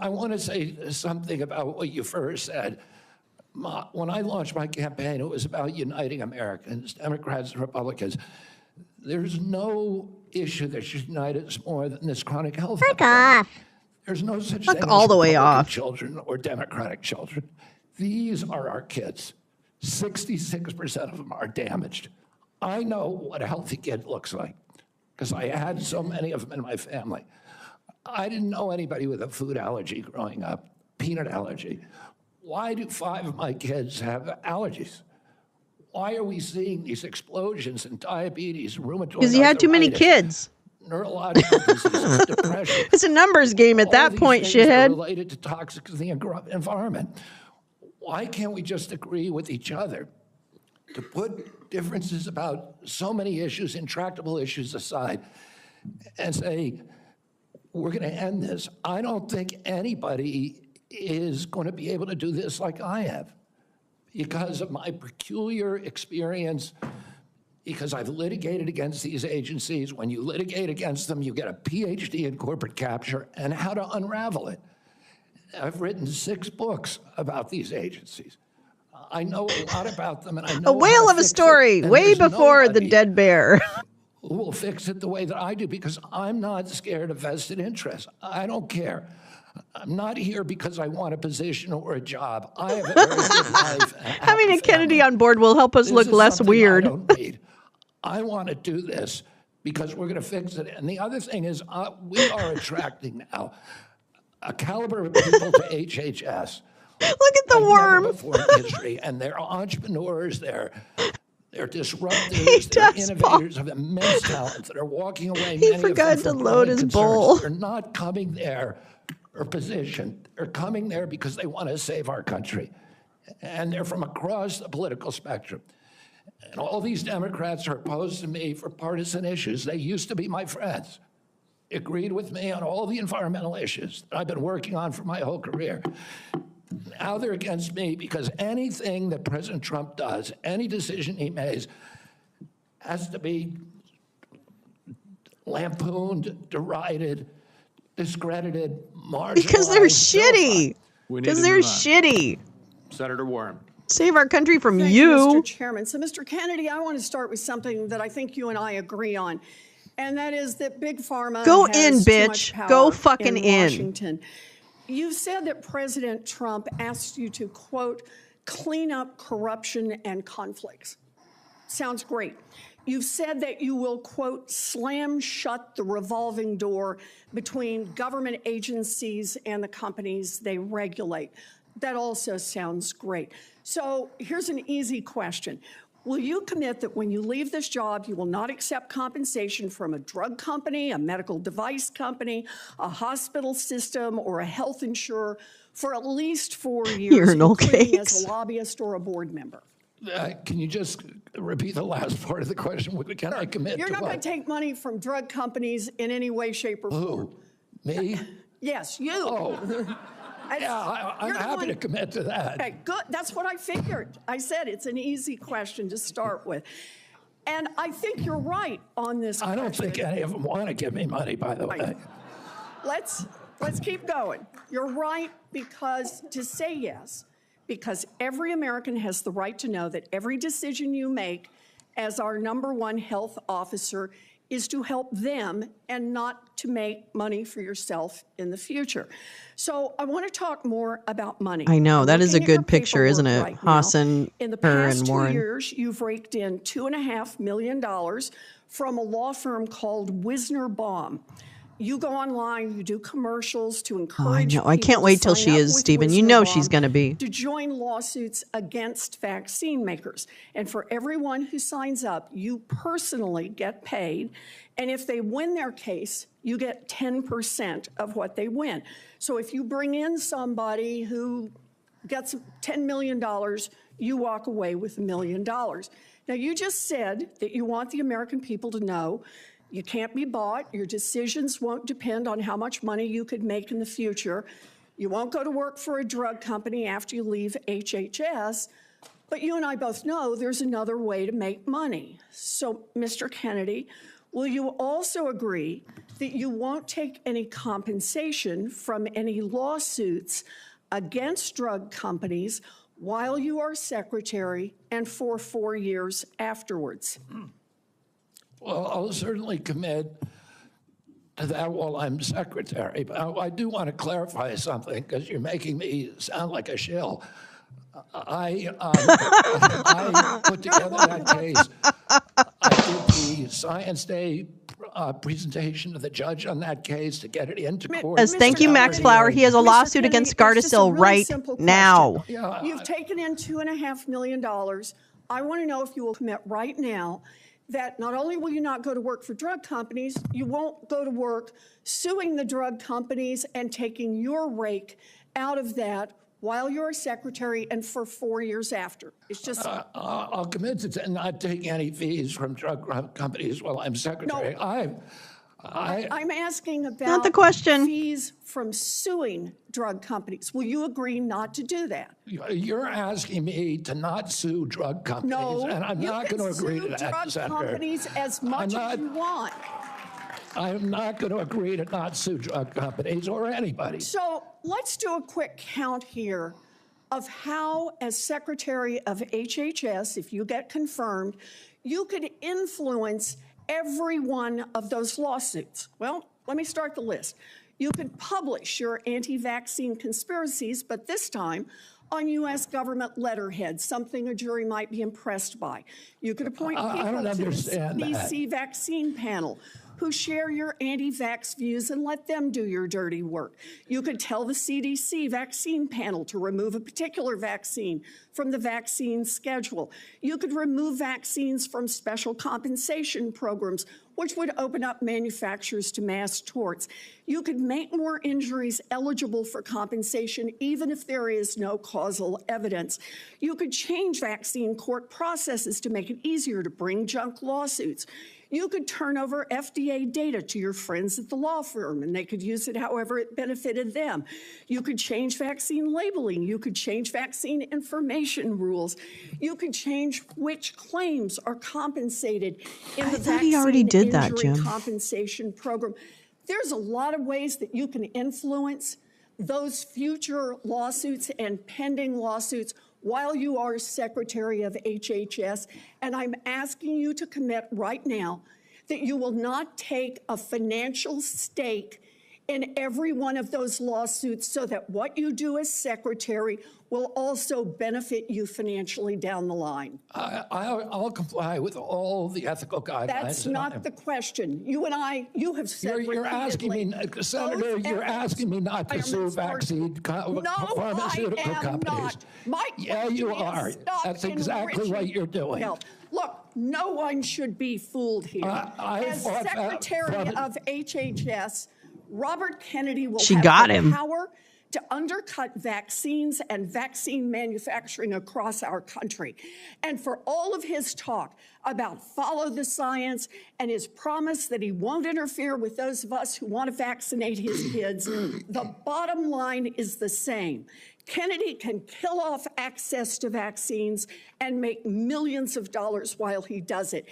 want to say something about what you first said. When I launched my campaign, it was about uniting Americans, Democrats and Republicans. There's no issue that should unite us more than this chronic health epidemic. There's no such thing all as the way Republican off. children or Democratic children. These are our kids. 66% of them are damaged. I know what a healthy kid looks like because I had so many of them in my family. I didn't know anybody with a food allergy growing up, peanut allergy. Why do 5 of my kids have allergies? Why are we seeing these explosions in diabetes, rheumatoid Because you had too many arthritis, kids. neurological diseases, depression? It's a numbers game at that point, All these things are shithead. related to toxic in the environment. Why can't we just agree with each other to put differences about so many issues, intractable issues aside, and say, we're going to end this? I don't think anybody is going to be able to do this like I have because of my peculiar experience, because I've litigated against these agencies. When you litigate against them, you get a PhD in corporate capture and how to unravel it. I've written 6 books about these agencies. I know a lot about them, and I know A whale of a story, way before the dead bear. who will fix it the way that I do, because I'm not scared of vested interests. I don't care. I'm not here because I want a position or a job. I have a very good life. Having a Kennedy on board will help us This look is less something weird. I don't need. I want to do this because we're going to fix it. And the other thing is we are attracting now a caliber of people to HHS. Look at the worm. Before in history, and they're entrepreneurs, they're disruptors, they're innovators of immense talent that are walking away. He forgot to load his bowl. They're not coming there for position. They're coming there because they want to save our country. And they're from across the political spectrum. And all these Democrats are opposed to me for partisan issues. They used to be my friends. Agreed with me on all the environmental issues that I've been working on for my whole career. Now they're against me because anything that President Trump does, any decision he makes, has to be lampooned, derided, discredited, marginalized. Because they're shitty. Because they're shitty. Senator Warren. Save our country from Thank you. Mr. Chairman. So, Mr. Kennedy, I want to start with something that I think you and I agree on, and that is that Big Pharma Go has in, too bitch. much power Go fucking in. Washington. You said that President Trump asked you to, quote, clean up corruption and conflicts. Sounds great. You've said that you will, quote, slam shut the revolving door between government agencies and the companies they regulate. That also sounds great. So here's an easy question. Will you commit that when you leave this job, you will not accept compensation from a drug company, a medical device company, a hospital system, or a health insurer for at least 4 years, Urinal including cakes. as a lobbyist or a board member? Can you just repeat the last part of the question? Can I commit You're to not going what? to take money from drug companies in any way, shape, or form. Who? Me? Yes, you. Oh. Yeah, I'm happy to commit to that. Okay, good. That's what I figured. I said it's an easy question to start with. And I think you're right on this I don't question. think any of them want to give me money, by the way. Let's keep going. You're right because to say yes, because every American has the right to know that every decision you make as our #1 health officer is to help them and not to make money for yourself in the future. So I want to talk more about money. I know. That is a Looking at your good picture, isn't it? paperwork right now, Hassan, in the her, past and 2 Warren. years, you've raked in $2.5 million from a law firm called Wisner Baum. You go online, you do commercials to Oh, I encourage know. I people can't to wait till sign she up is, with Stephen. You know she's Wisdomabomb going to be. to join lawsuits against vaccine makers. And for everyone who signs up, you personally get paid. And if they win their case, you get 10% of what they win. So if you bring in somebody who gets $10 million, you walk away with $1 million. Now, you just said that you want the American people to know you can't be bought. Your decisions won't depend on how much money you could make in the future. You won't go to work for a drug company after you leave HHS. But you and I both know there's another way to make money. So, Mr. Kennedy, will you also agree that you won't take any compensation from any lawsuits against drug companies while you are secretary and for 4 years afterwards? Well, I'll certainly commit to that while I'm secretary. But I do want to clarify something because you're making me sound like a shill. I put together that case. I did the Science Day presentation to the judge on that case to get it into court. As thank you, Max Flower. He has a lawsuit against Gardasil right now. You've taken in $2.5 million. I want to know if you will commit right now that not only will you not go to work for drug companies, you won't go to work suing the drug companies and taking your rake out of that while you're a secretary and for 4 years after. It's just... I'll commit to not taking any fees from drug companies while I'm secretary. No. I'm asking about Not the question. fees from suing drug companies. Will you agree not to do that? You're asking me to not sue drug companies, No, and I'm not going to agree to that, drug Senator. companies as much as you want. I'm not going to agree to not sue drug companies or anybody. So let's do a quick count here of how, as Secretary of HHS, if you get confirmed, you could influence every one of those lawsuits. Well, let me start the list. You could publish your anti-vaccine conspiracies, but this time on U.S. government letterhead, something a jury might be impressed by. You could appoint people to the CDC vaccine panel who share your anti-vax views and let them do your dirty work. You could tell the CDC vaccine panel to remove a particular vaccine from the vaccine schedule. You could remove vaccines from special compensation programs, which would open up manufacturers to mass torts. You could make more injuries eligible for compensation even if there is no causal evidence. You could change vaccine court processes to make it easier to bring junk lawsuits. You could turn over FDA data to your friends at the law firm, and they could use it however it benefited them. You could change vaccine labeling. You could change vaccine information rules. You could change which claims are compensated in the vaccine injury compensation program. There's a lot of ways that you can influence those future lawsuits and pending lawsuits while you are Secretary of HHS, and I'm asking you to commit right now that you will not take a financial stake in every one of those lawsuits so that what you do as Secretary will also benefit you financially down the line. I'll comply with all the ethical guidelines. That's not the question. You and I, you have said You're asking me, Senator, you're asking me not to sue vaccine pharmaceutical companies. Yeah, you are. That's exactly what you're doing. Look, no one should be fooled here. As Secretary of HHS, Robert Kennedy will have the power to undercut vaccines and vaccine manufacturing across our country. And for all of his talk about follow the science and his promise that he won't interfere with those of us who want to vaccinate his kids, the bottom line is the same. Kennedy can kill off access to vaccines and make millions of dollars while he does it.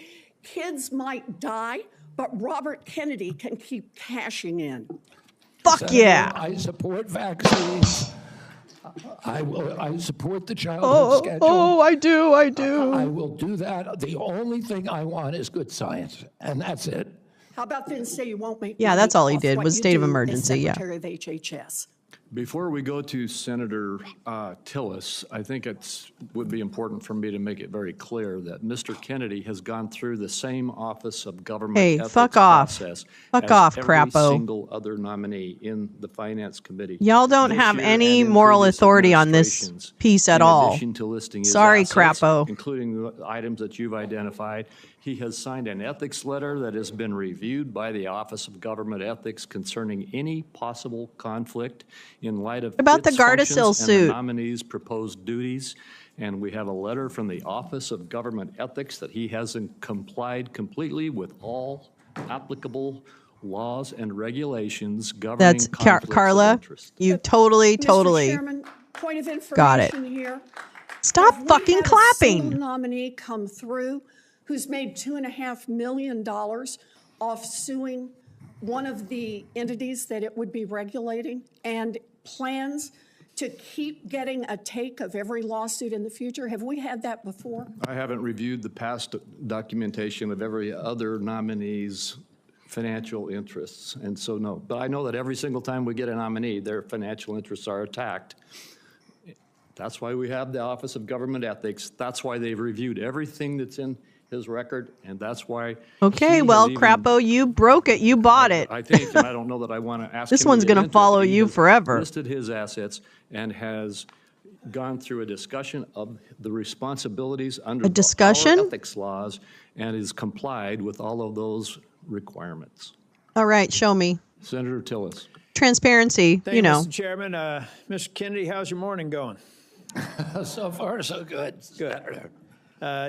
Kids might die, but Robert Kennedy can keep cashing in. Fuck Senator, yeah. I support vaccines. I support the childhood schedule. Oh, I do. I will do that. The only thing I want is good science, and that's it. How about then say you won't make Yeah, money that's all he off did what was you state of do as emergency, yeah. Secretary of HHS. Before we go to Senator Tillis, I think it would be important for me to make it very clear that Mr. Kennedy has gone through the same Office of Government Ethics fuck off. process Fuck as off, every crapo. single other nominee in the Finance Committee. Y'all don't this have year any and in moral previous authority on this administrations, piece at in all. addition to listing his Sorry, assets, crapo. including the items that you've identified. He has signed an ethics letter that has been reviewed by the Office of Government Ethics concerning any possible conflict in light of About the its Gardasil functions and the suit. nominee's proposed duties. And we have a letter from the Office of Government Ethics that he hasn't complied completely with all applicable laws and regulations governing That's conflicts of Carla. interest. You totally, Mr. totally Chairman, point of information got it. here. Stop Have we fucking had a single clapping. nominee come through who's made $2.5 million off suing one of the entities that it would be regulating and plans to keep getting a take of every lawsuit in the future? Have we had that before? I haven't reviewed the past documentation of every other nominee's financial interests, and so no. But I know that every single time we get a nominee, their financial interests are attacked. That's why we have the Office of Government Ethics. That's why they've reviewed everything that's in his record, and that's why. Okay, he well, has even- crapo, you broke it. You bought it. I think, and I don't know that I want to ask This him to one's get gonna into it, follow but he you has forever. Listed his assets and has gone through a discussion of the responsibilities under A discussion? our ethics laws and is complied with all of those requirements. All right, show me. Senator Tillis. Transparency, Thank you know. Mr. Chairman. Mr. Kennedy, how's your morning going? So far, so good. Good.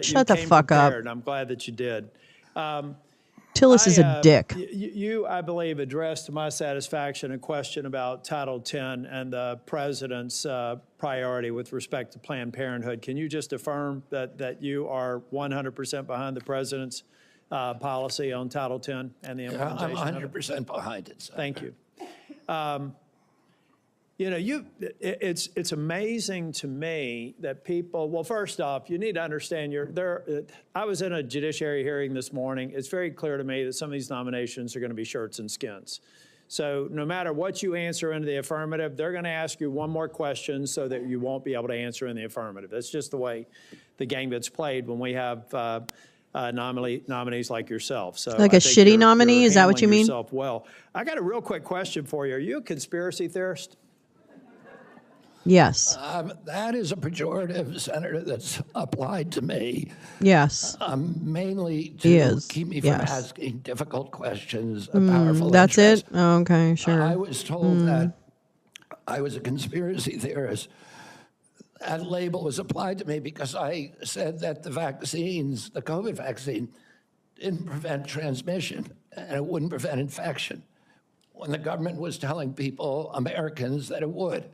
Shut the fuck up. And I'm glad that you did. Tillis is a dick. You, I believe, addressed to my satisfaction a question about Title X and the president's priority with respect to Planned Parenthood. Can you just affirm that you are 100% behind the president's policy on Title X and the implementation? I'm 100% behind it. Senator. Thank you. You know, it's amazing to me that people, well, first off, you need to understand I was in a judiciary hearing this morning. It's very clear to me that some of these nominations are going to be shirts and skins. So no matter what you answer in the affirmative, they're going to ask you one more question so that you won't be able to answer in the affirmative. That's just the way the game gets played when we have nominees like yourself. So Like a shitty nominee? Is that what you mean? Well, I got a real quick question for you. Are you a conspiracy theorist? Yes. That is a pejorative, Senator, that's applied to me. Yes. Mainly He to is. keep me from Yes. asking difficult questions of powerful That's interests. it? Oh, okay, sure. I was told that I was a conspiracy theorist. That label was applied to me because I said that the vaccines, the COVID vaccine, didn't prevent transmission and it wouldn't prevent infection, when the government was telling people, Americans, that it would.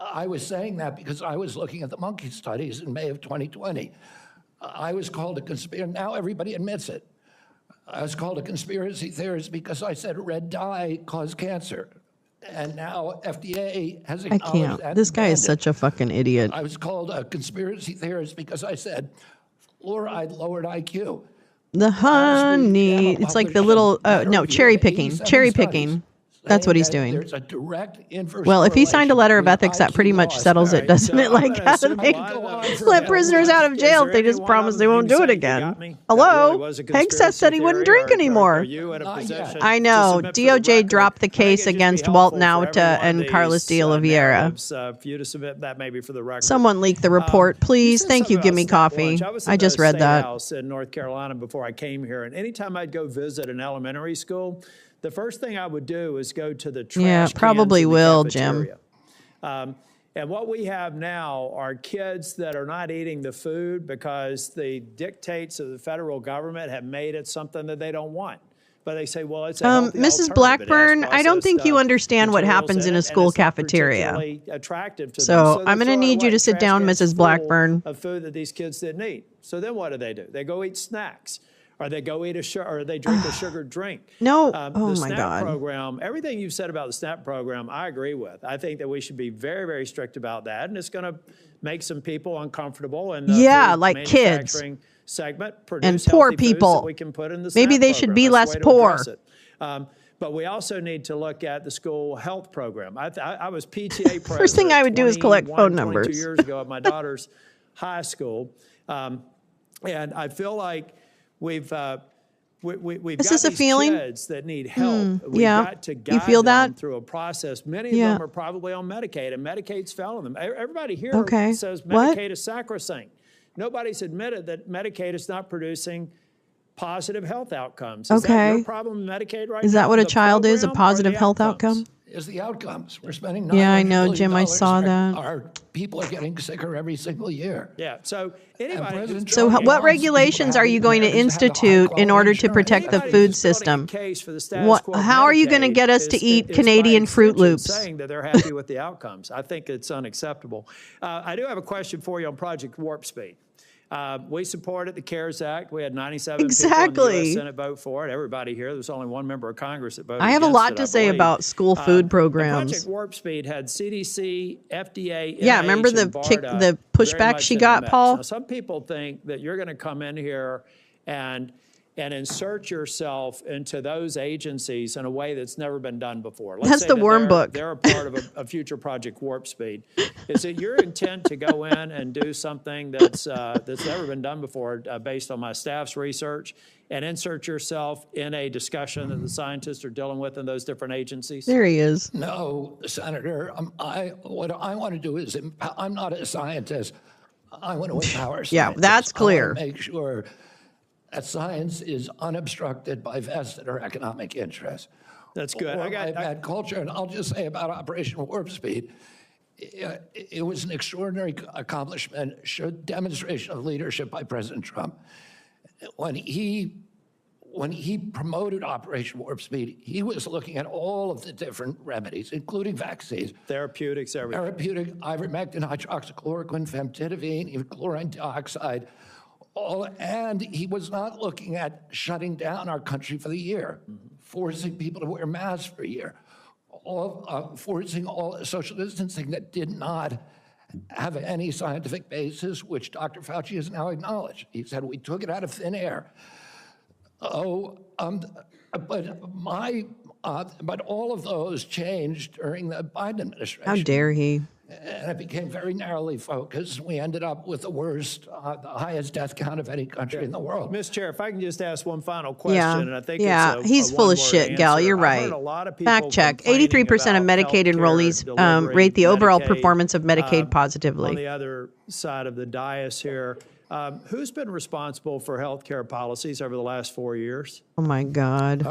I was saying that because I was looking at the monkey studies in May of 2020. I was called a conspiracy. Now everybody admits it. I was called a conspiracy theorist because I said red dye caused cancer. And now FDA has I acknowledged can't. that. This guy is and such a fucking idiot. I was called a conspiracy theorist because I said fluoride lowered IQ. The honey. It's like the little, no, cherry picking. Cherry picking. That's what he's doing. There's a direct inverse Well, if he signed a letter of correlation ethics, that between pretty IQ much loss. settles it, doesn't it? Like, how do they let prisoners out of jail if they just promise they won't do it again? Hello? Hegseth said he wouldn't drink anymore. I know. DOJ dropped the case against Walt Nauta and Carlos de Oliveira. For you to submit that maybe for the record. Someone leaked the report, please. Thank you. Give me coffee. I just read that. I was in North Carolina before I came here, and anytime I'd go visit an elementary school, the first thing I would do is go to the trash Yeah, cans probably in the will, Jim. cafeteria. And what we have now are kids that are not eating the food because the dictates of the federal government have made it something that they don't want. But they say, well, it's a healthy Mrs. alternative. It has Blackburn, I don't think you processed, understand what materials happens in it, a and school it's not cafeteria. particularly attractive to them. So they I'm going to throw it need you away. to sit Trash down, cans Mrs. full Blackburn. of food that these kids didn't eat. So then what do? They go eat snacks. Or they go eat or they drink a sugared drink. No. The Oh, my SNAP God. program, everything you've said about the SNAP program, I agree with. I think that we should be very, very strict about that. And it's going to make some people uncomfortable. And Yeah, like kids. segment And produce poor healthy foods people. that we can put in the Maybe SNAP they should program. be That's less the way to poor. address it. But we also need to look at the school health program. I was PTA president. First thing I would do is collect phone numbers. 22 years ago at my daughter's high school. And I feel like we've got Is this a these feeling? kids that need help. We've yeah. got to You guide feel them that? through a process. Many of Yeah. them are probably on Medicaid, and Medicaid's failing them. Everybody here Okay. says What? Medicaid is sacrosanct. Nobody's admitted that Medicaid is not producing positive health outcomes. Is that Okay. your problem with Medicaid right now? Is that what a The child is, a program or positive the health outcomes? outcome? Is the outcomes. We're spending Yeah, I $900 know, billion. Jim, I saw that. Our people are getting sicker every single year. Yeah, so anybody who's So what regulations are you going to institute in order to protect the food system? How are you going to get us to eat Canadian Fruit Loops? Saying that they're happy with the outcomes. I think it's unacceptable. I do have a question for you on Project Warp Speed. We supported the CARES Act. We had 97 people in the U.S. Senate vote for it. Everybody here. There was only one member of Congress that voted I have a against lot it, to I say believe. about school food programs. Project Warp Speed had CDC, FDA, Yeah, NIH, remember the and kick, BARDA the very pushback much she in the got, mix. Paul? Now, some people think that you're going to come in here and insert yourself into those agencies in a way that's never been done before. Let's That's say the that worm book. They're a part of a future Project Warp Speed. Is it your intent to go in and do something that's never been done before, based on my staff's research, and insert yourself in a discussion that the scientists are dealing with in those different agencies? There he is. No, Senator. What I want to do is, I'm not a scientist. I want to empower scientists. Yeah, that's clear. I want to make sure that science is unobstructed by vested or economic interests. That's good. Or by bad culture. And I'll just say about Operation Warp Speed, it was an extraordinary accomplishment, showed demonstration of leadership by President Trump. When he promoted Operation Warp Speed, he was looking at all of the different remedies, including vaccines. Therapeutics, everything. Therapeutic, ivermectin, hydroxychloroquine, famotidine, even chlorine dioxide. And he was not looking at shutting down our country for the year, forcing people to wear masks for a year, forcing all social distancing that did not have any scientific basis, which Dr. Fauci has now acknowledged. He said, we took it out of thin air. But all of those changed during the Biden administration. How dare he? And it became very narrowly focused. We ended up with the worst, the highest death count of any country in the world. Mr. Chair, if I can just ask one final question, Yeah, and I think yeah, it's he's a full of one-word shit, Gal. answer. You're I've heard right. a lot of people Fact check. complaining 83% of about Medicaid healthcare enrollees delivery, rate the overall Medicaid, performance of Medicaid on the positively. other side of the dais here, who's been responsible for healthcare policies over the last 4 years? Oh my God.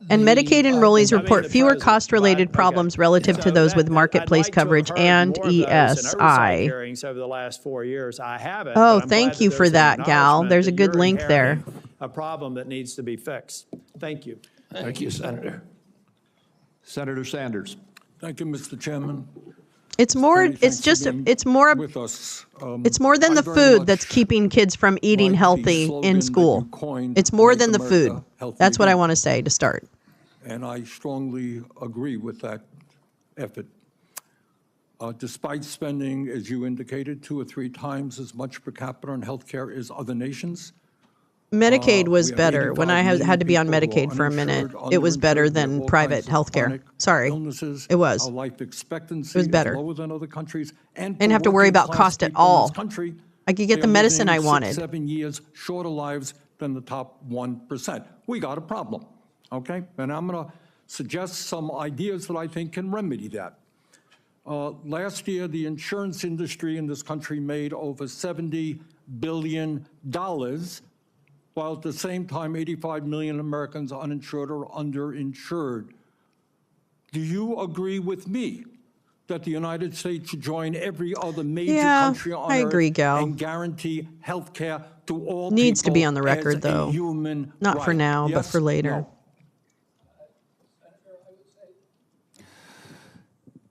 And Medicaid enrollees report fewer cost-related problems relative to those with marketplace coverage and ESI. Hearings over the last 4 years. I haven't. Oh, but I'm thank glad you that for there's an that, Gal. acknowledgement There's a that good you're link there. inheriting a problem that needs to be fixed. Thank you. Thank you, Senator. Senator Sanders. Thank you, Mr. Chairman. It's more, Thanks it's for just, being it's more, with us. it's more than I the very food much that's keeping kids from eating like the healthy slogan in that school. you coined, It's more Make than the America food. Healthy That's what I Again. want to say to start. And I strongly agree with that effort. Despite spending, as you indicated, 2 or 3 times as much per capita on healthcare as other nations, Medicaid was we have better. When 85 I million had to be on people who are Medicaid for a minute, uninsured, it was better underinsured, than with all private kinds of health care. chronic Sorry, illnesses. it was. Our life expectancy It was better. is lower than other countries. And Didn't for have to worry working about class cost at people in this all. country, I could get they the are medicine I living wanted. 6-7 years shorter lives than the top 1%. We got a problem, okay? And I'm going to suggest some ideas that I think can remedy that. Last year, the insurance industry in this country made over $70 billion, while at the same time, 85 million Americans are uninsured or underinsured. Do you agree with me that the United States should join every other major country on I earth agree, Gal. and guarantee health care to all Needs to be people on the as record, a though. human Not for right? now, but Yes? for later. No?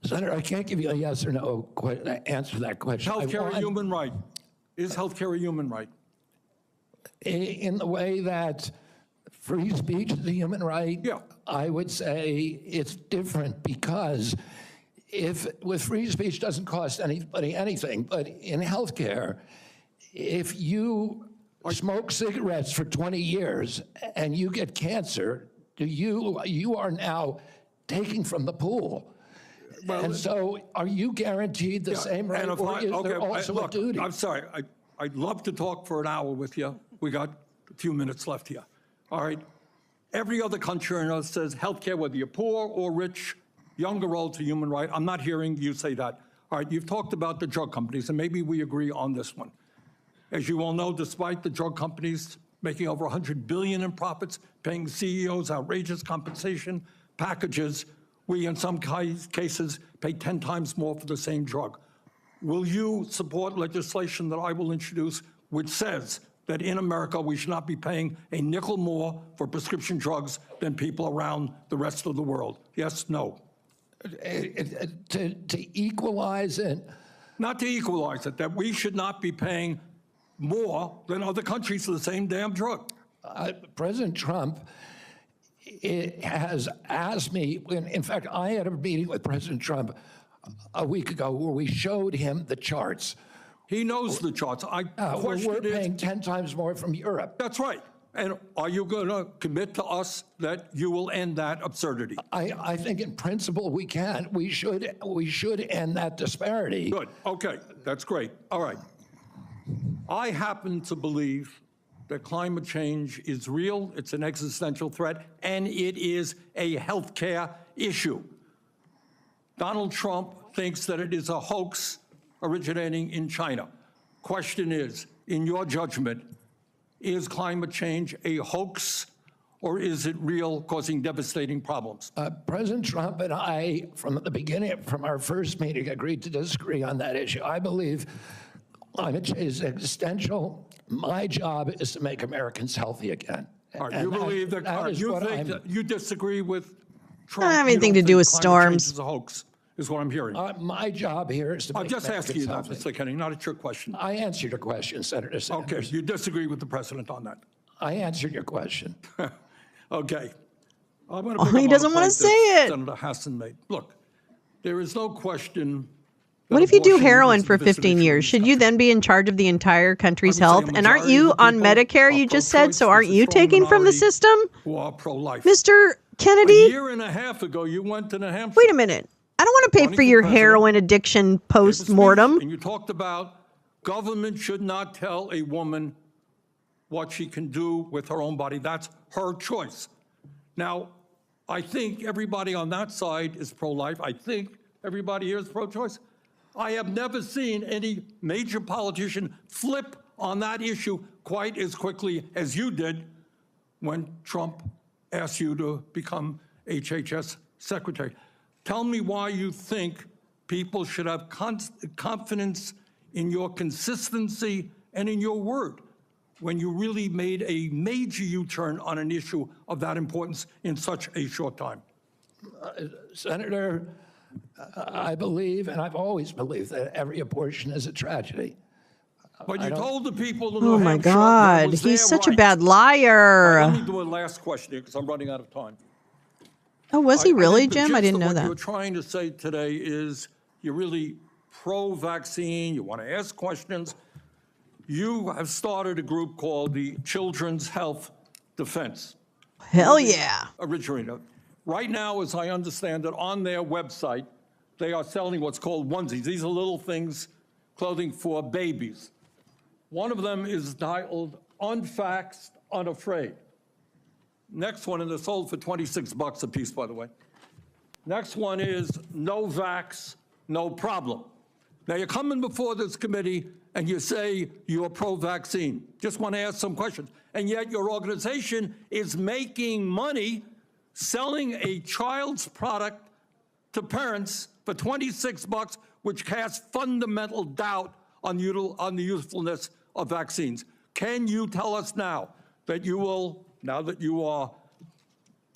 Senator, I can't give you a yes or no answer to that question. Health care a human right? Is health care a human right? In the way that free speech is a human right, yeah. I would say it's different because with free speech doesn't cost anybody anything, but in healthcare, if you smoke cigarettes for 20 years and you get cancer, you are now taking from the pool. And so are you guaranteed the same right, or is there also a duty? I'm sorry, I'd love to talk for an hour with you. We got a few minutes left here. All right. Every other country on earth says healthcare, whether you're poor or rich, young or old, is a human right. I'm not hearing you say that. All right, you've talked about the drug companies, and maybe we agree on this one. As you all know, despite the drug companies making over $100 billion in profits, paying CEOs outrageous compensation packages, we, in some cases, pay 10 times more for the same drug. Will you support legislation that I will introduce which says that in America we should not be paying a nickel more for prescription drugs than people around the rest of the world? Yes, no? To equalize it? Not to equalize it, that we should not be paying more than other countries for the same damn drug. President Trump has asked me, in fact, I had a meeting with President Trump a week ago where we showed him the charts. He knows the charts. We're paying 10 times more from Europe. That's right. And are you going to commit to us that you will end that absurdity? I think in principle we can. We should end that disparity. Good. Okay. That's great. All right. I happen to believe that climate change is real, it's an existential threat, and it is a healthcare issue. Donald Trump thinks that it is a hoax originating in China. Question is, in your judgment, is climate change a hoax or is it real, causing devastating problems? President Trump and I, from the beginning, from our first meeting, agreed to disagree on that issue. I believe climate change is existential. My job is to make Americans healthy again. All right, you believe that you think that you disagree with Trump? I don't have anything to do with storms. Is a hoax, is what I'm hearing. My job here is to make I'll just ask you that, healthy. Mr. Kennedy, not a trick question. I answered your question, Senator Sanders. Okay, you disagree with the president on that. I answered your question. Okay. I'm going Oh, he doesn't want to say it. Senator Hassan made. Look, there is no question. What if you do heroin for 15 years? Should you then be in charge of the entire country's health? And aren't you on Medicare, you just said? So aren't you taking from the system? Who are pro-life. Mr. Kennedy? A year and a half ago, you went to New Hampshire. Wait a minute. I don't want to pay for your heroin addiction post-mortem. And you talked about government should not tell a woman what she can do with her own body. That's her choice. Now, I think everybody on that side is pro-life. I think everybody here is pro-choice. I have never seen any major politician flip on that issue quite as quickly as you did when Trump asked you to become HHS secretary. Tell me why you think people should have confidence in your consistency and in your word when you really made a major U-turn on an issue of that importance in such a short time. Senator, I believe, and I've always believed, that every abortion is a tragedy. But you told the people in Oh New my Hampshire God, that was he's their such a right. bad liar. Let me do a last question here because I'm running out of time. Oh, was he really, think the Jim? I gist didn't of know what that. you're trying to say today is you're really pro-vaccine, you want to ask questions. You have started a group called the Children's Health Defense. Hell yeah. Originator. Right now, as I understand it, on their website, they are selling what's called onesies. These are little things, clothing for babies. One of them is titled Unvaxxed, Unafraid. Next one, and they're sold for $26 a piece, by the way. Next one is No Vax, No Problem. Now, you're coming before this committee and you say you're pro-vaccine. Just want to ask some questions. And yet your organization is making money selling a child's product to parents for $26, which casts fundamental doubt on the usefulness of vaccines. Can you tell us now that you will, now that you are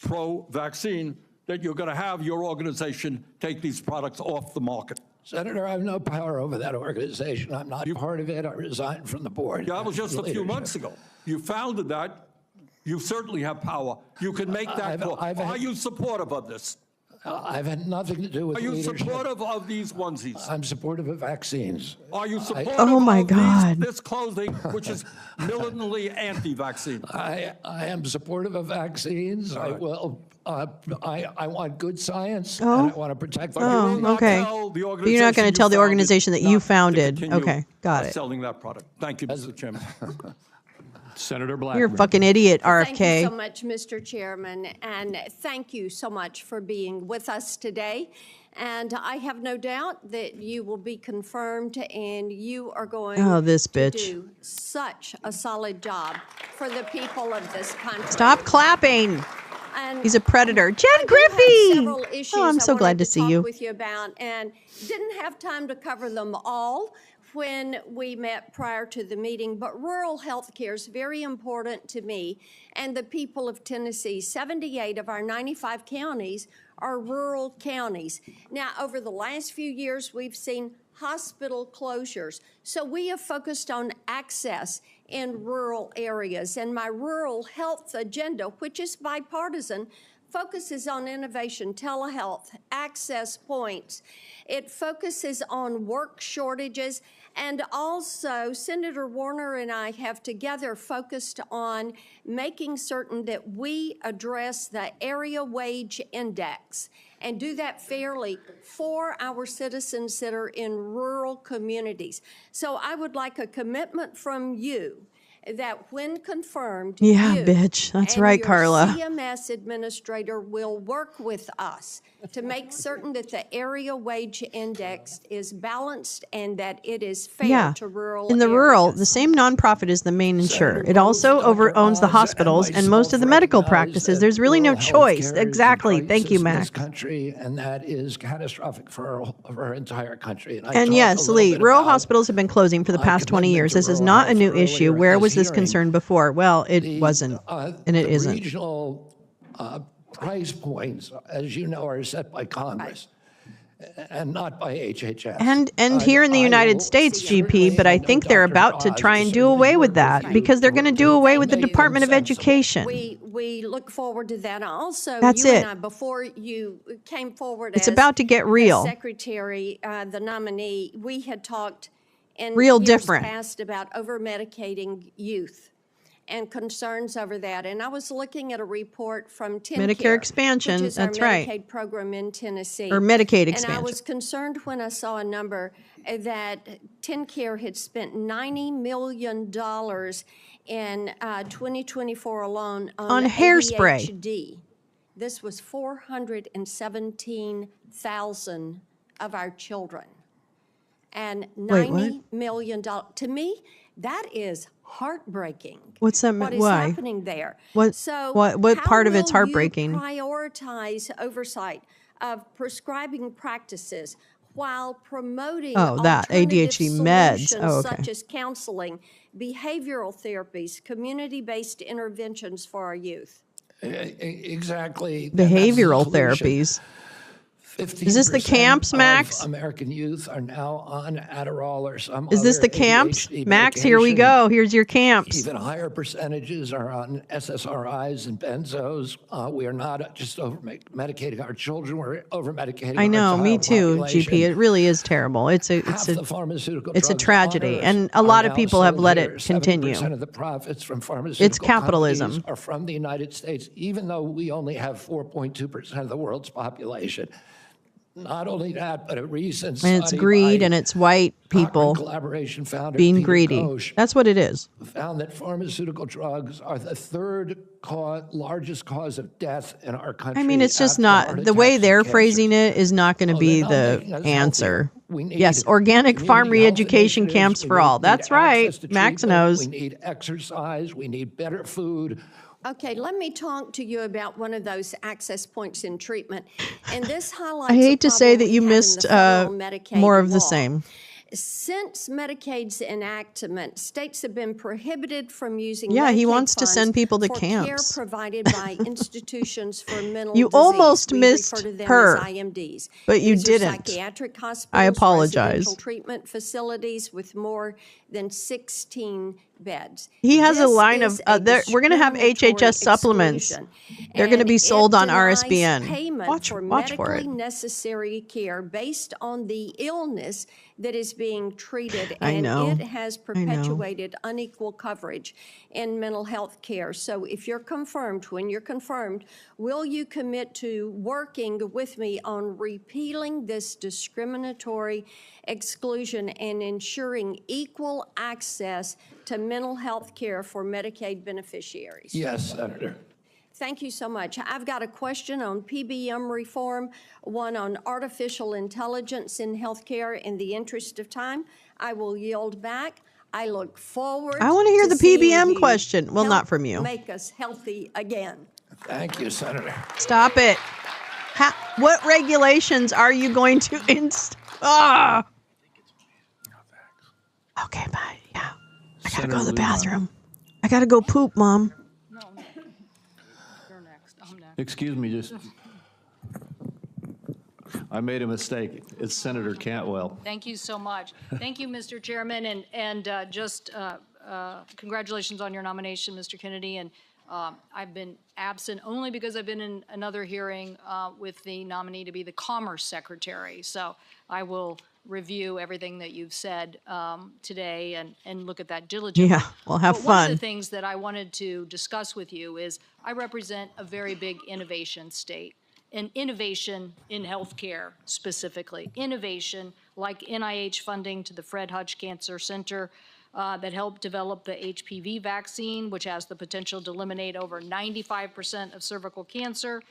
pro-vaccine, that you're going to have your organization take these products off the market? Senator, I have no power over that organization. I'm not part of it. I resigned from the board. Yeah, that was just a few months ago. You founded that. You certainly have power. You can make that call. Are you supportive of this? I've had nothing to do with Are you leadership. supportive of these onesies? I'm supportive of vaccines. Are you supportive Oh, my of God. this clothing, which is militantly anti-vaccine? I am supportive of vaccines. I will. I want good science, and I want to protect the Oh, okay. Tell the But you're not going to tell the organization that you founded. Okay, got it. Selling that product. Thank you, Mr. Chairman. Senator Blackburn. You're a fucking idiot, Thank you RFK. so much, Mr. Chairman, and thank you so much for being with us today. And I have no doubt that you will be confirmed and you are going This to bitch. do such a solid job for the people of this country. Stop clapping. And He's a predator. Jen I do have Griffey. several issues Oh, I'm so I glad wanted to see talk you. with you about, and didn't have time to cover them all when we met prior to the meeting, but rural health care is very important to me and the people of Tennessee. 78 of our 95 counties are rural counties. Now, over the last few years, we've seen hospital closures. So we have focused on access in rural areas. And my rural health agenda, which is bipartisan, focuses on innovation, telehealth, access points. It focuses on work shortages. And also, Senator Warner and I have together focused on making certain that we address the area wage index and do that fairly for our citizens that are in rural communities. So I would like a commitment from you that when confirmed, Yeah, you bitch. That's and right, your Carla. CMS administrator will work with us to make certain that the area wage index is balanced and that it is fair Yeah. to rural In the areas. rural, the same nonprofit is the main insurer. It also owns the hospitals and most of the medical practices. There's really no choice. Exactly. Thank you, In Max. this country, and that is catastrophic for our entire country. I And talk yes, a little Lee, bit rural about hospitals have been closing for the past 20 years. This is not a new issue. Where was this concern before? Well, it wasn't, and it the isn't. regional price points, as you know, are set by Congress and not by HHS. And here in the United States, GP, but I think they're about to try and do away with that because they're going to do away with the Department of Education. We look forward to that. Also, That's you it. and I, before you came forward It's as about to get real. the secretary, the nominee, we had talked in Real years different. past about over-medicating youth and concerns over that. And I was looking at a report from Medicare expansion, which is that's our right. Medicaid program in Tennessee. Or Medicaid And I expansion. was concerned when I saw a number that TennCare had spent $90 million in 2024 alone On hairspray. ADHD. This was 417,000 of our children. And Wait, what? $90 million. To me, that is heartbreaking. What's that? What is Why? happening there? What- So what how part of it's will heartbreaking? You prioritize oversight of prescribing practices while promoting Oh, that, alternative ADHD meds. solutions Oh, okay. such as counseling, behavioral therapies, community-based interventions for our youth. Exactly. Behavioral therapies. Is this the 15% camps, of Max? American youth are now on Adderall or some Is this other the camps? ADHD Max, here we medication. go. Here's your camps. Even higher percentages are on SSRIs and benzos. We are not just over-medicating our children, we're over-medicating I our know, me child too, population. GP. It really is terrible. It's a Half the pharmaceutical it's a drugs tragedy, on Earth and a are lot of now people have sold let here. it continue. 70% of the profits from pharmaceutical capitalism. companies are from the United States, even though we only have 4.2% of the world's population. Not only that, but a recent And it's study greed by and it's white people Cochrane Collaboration founder being Peter greedy. Ghosh That's what it is. found that pharmaceutical drugs are the third largest cause of death in our country. I mean, it's just after not, heart the way attacks and they're cancer. phrasing it is not going to be they're not the making us answer. healthier. We need Yes, organic farm community health re-education initiatives. camps We for all. need That's right. access to Max treatment. knows. We need exercise. We need better food. Okay, let me talk to you about one of those access points in treatment. And this highlights I a hate to say problem that you we have in missed the federal Medicaid more of the law. same. Since Medicaid's enactment, states have been prohibited from using Yeah, he Medicaid wants to send funds people to for camps. care provided by institutions for mental You disease. almost We missed refer to them her, as IMDs. but you These are didn't. psychiatric hospitals, I apologize. residential treatment facilities with more than 16 beds. He has a This line is of, we're going to have discriminatory HHS supplements. exclusion, They're going to and be sold it on denies RSBN. payment Watch for for medically it. necessary care based on the illness that is being treated, I and know. it has I know. perpetuated unequal coverage in mental health care. So if you're confirmed, when you're confirmed, will you commit to working with me on repealing this discriminatory exclusion and ensuring equal access to mental health care for Medicaid beneficiaries? Yes, Senator. Thank you so much. I've got a question on PBM reform, one on artificial intelligence in healthcare. In the interest of time, I will yield back. I look forward I want to hear the seeing PBM you question. Well, not help from you. make us healthy again. Thank you, Senator. Stop it. What regulations are you going to Okay, bye. Yeah. I gotta go to the bathroom. I gotta go poop, Mom. Excuse me, just, I made a mistake. It's Senator Cantwell. Thank you so much. Thank you, Mr. Chairman, and just congratulations on your nomination, Mr. Kennedy. And I've been absent only because I've been in another hearing with the nominee to be the Commerce Secretary. So I will review everything that you've said today and look at that diligently. Yeah, well, have But one of fun. the things that I wanted to discuss with you is I represent a very big innovation state, and innovation in healthcare specifically. Innovation like NIH funding to the Fred Hutch Cancer Center that helped develop the HPV vaccine, which has the potential to eliminate over 95% of cervical cancer.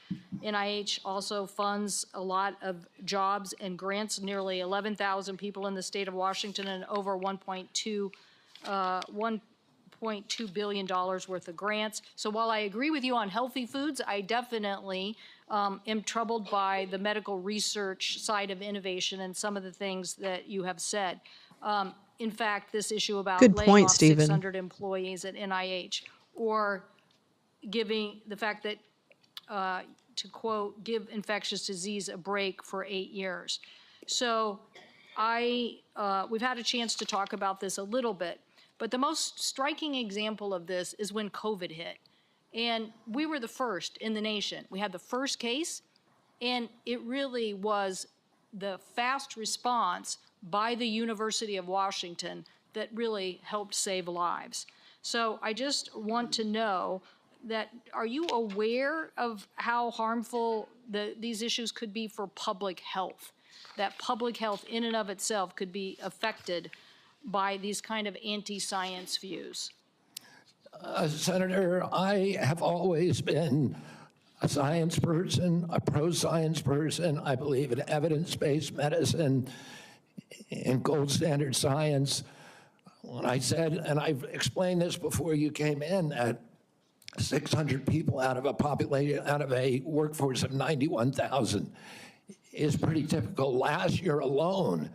NIH also funds a lot of jobs and grants, nearly 11,000 people in the state of Washington, and over $1.2 billion worth of grants. So while I agree with you on healthy foods, I definitely am troubled by the medical research side of innovation and some of the things that you have said. In fact, this issue about Good laying point, off Stephen. 600 employees at NIH, or giving the fact that, to quote, give infectious disease a break for 8 years. So we've had a chance to talk about this a little bit, but the most striking example of this is when COVID hit. And we were the first in the nation. We had the first case, and it really was the fast response by the University of Washington that really helped save lives. So I just want to know that, are you aware of how harmful these issues could be for public health? That public health in and of itself could be affected by these kind of anti-science views? Senator, I have always been a science person, a pro-science person. I believe in evidence-based medicine, in gold standard science. When I said, and I've explained this before you came in, that 600 people out of a workforce of 91,000 is pretty typical. Last year alone,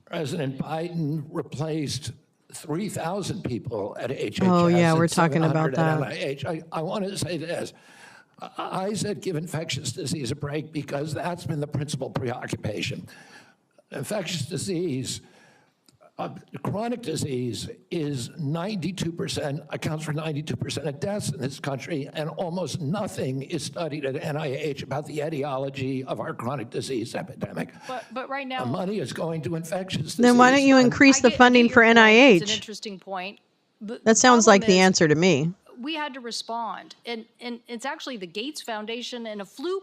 President Biden replaced 3,000 people at HHS. Oh, yeah, we're and talking about 700 at that. NIH. I want to say this. I said give infectious disease a break because that's been the principal preoccupation. Infectious disease, chronic disease is 92%, accounts for 92% of deaths in this country, and almost nothing is studied at NIH about the etiology of our chronic disease epidemic. But right now, The money is going to infectious disease. Then why don't you increase the funding for It's an NIH? interesting point. That sounds like the answer to me. We had to respond, and it's actually the Gates Foundation and a flu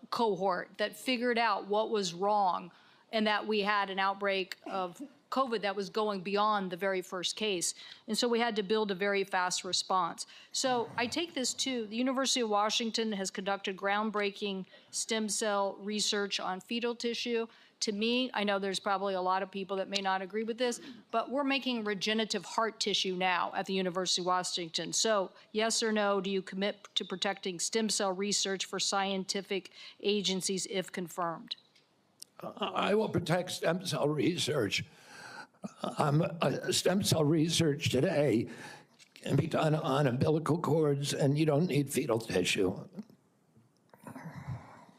cohort that figured out what was wrong, and that we had an outbreak of COVID that was going beyond the very first case. And so we had to build a very fast response. So I take this too. The University of Washington has conducted groundbreaking stem cell research on fetal tissue. To me, I know there's probably a lot of people that may not agree with this, but we're making regenerative heart tissue now at the University of Washington. So yes or no, do you commit to protecting stem cell research for scientific agencies if confirmed? I will protect stem cell research. Stem cell research today can be done on umbilical cords, and you don't need fetal tissue.